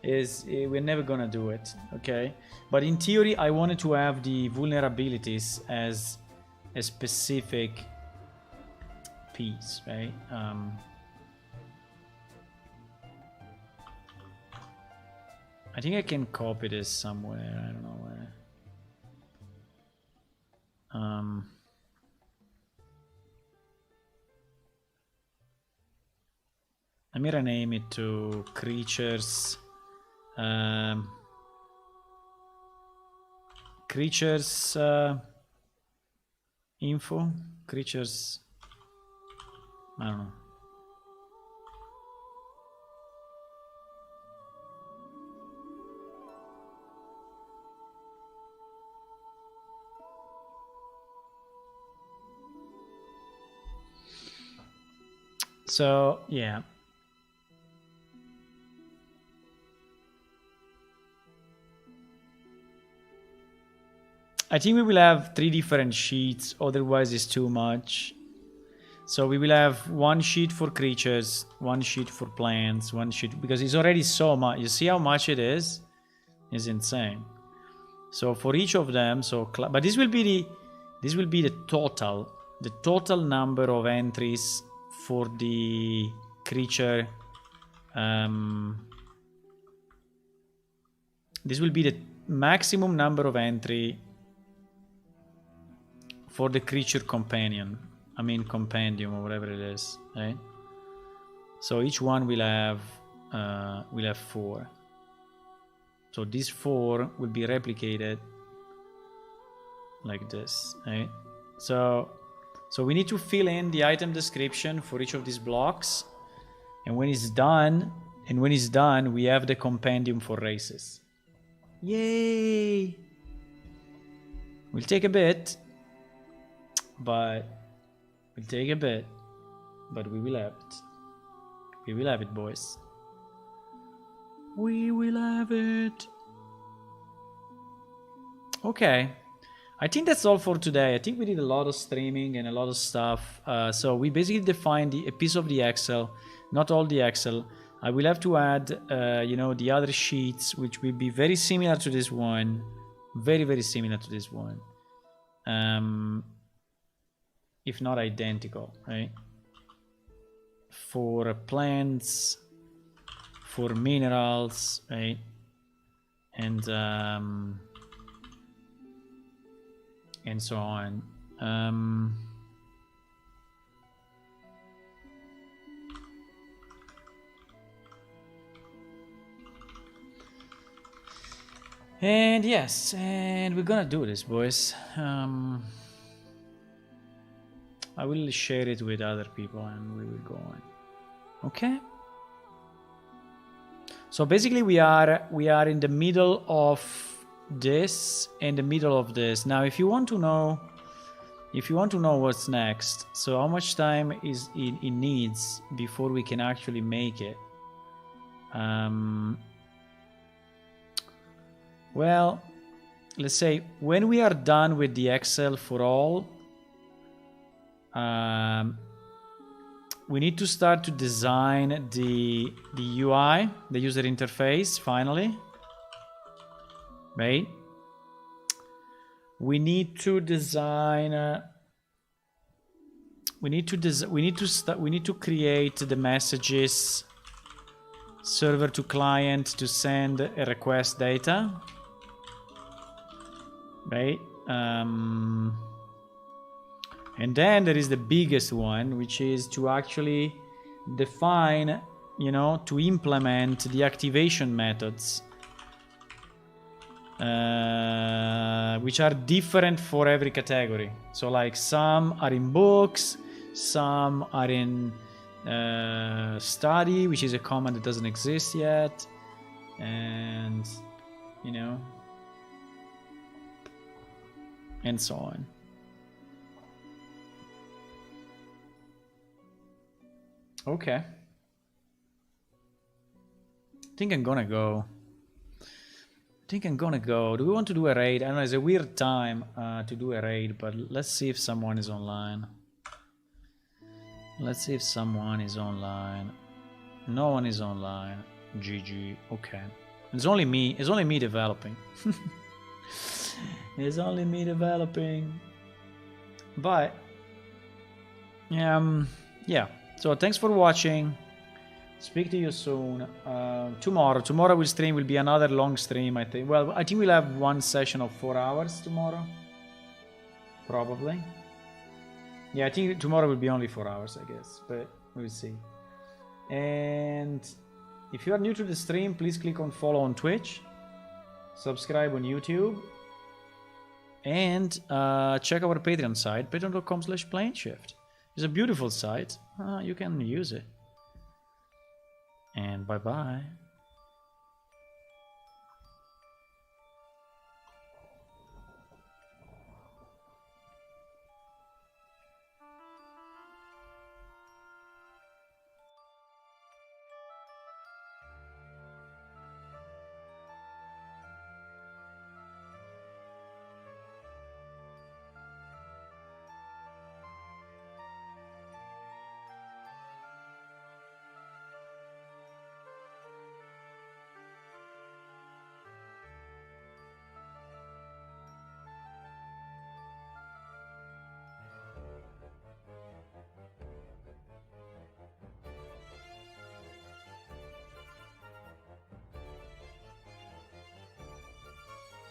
we're never gonna do it, okay? But in theory I wanted to have the vulnerabilities as a specific piece, right? I think I can copy this somewhere. I don't know where. Let me rename it to creatures. Creatures info. Creatures. I don't know. So yeah. I think we will have 3 different sheets, otherwise it's too much. So we will have 1 sheet for creatures, 1 sheet for plants, 1 sheet, because it's already so much. You see how much it is? It's insane. So for each of them, but this will be the total number of entries for the creature. This will be the maximum number of entry for the creature compendium or whatever it is, right? So each one will have 4. So these 4 will be replicated like this, right? So we need to fill in the item description for each of these blocks, and when it's done, we have the compendium for races. Yay! Will take a bit, but we will have it. We will have it, boys. We will have it. Okay. I think that's all for today. I think we did a lot of streaming and a lot of stuff. So we basically defined a piece of the Excel, not all the Excel. I will have to add, the other sheets, which will be very similar to this one. Very, very similar to this one. If not identical, right? For plants, for minerals, right? And so on. And yes, and we're gonna do this, boys. I will share it with other people and we will go on. Okay? So basically we are in the middle of this and the middle of this. Now if you want to know what's next, so how much time it needs before we can actually make it. Well, let's say when we are done with the Excel for all, we need to start to design the UI, the user interface, finally. Right? We need to design. We need to create the messages server to client to send a request data. Right? And then there is the biggest one, which is to actually define, to implement the activation methods, which are different for every category. So like some are in books, some are in study, which is a command that doesn't exist yet, and and so on. Okay. I think I'm gonna go. think I'm gonna go. Do we want to do a raid? I don't know, it's a weird time to do a raid, but let's see if someone is online. Let's see if someone is online. No one is online. GG. Okay. It's only me. It's only me developing. It's only me developing. But yeah. So thanks for watching. Speak to you soon. Tomorrow we'll stream. Will be another long stream, I think. Well, I think we'll have one session of 4 hours tomorrow. Probably. Yeah, I think tomorrow will be only 4 hours, I guess. But we'll see. And if you are new to the stream, please click on follow on Twitch. Subscribe on YouTube. And check our Patreon site, patreon.com/planeshift. It's a beautiful site. You can use it. And bye-bye.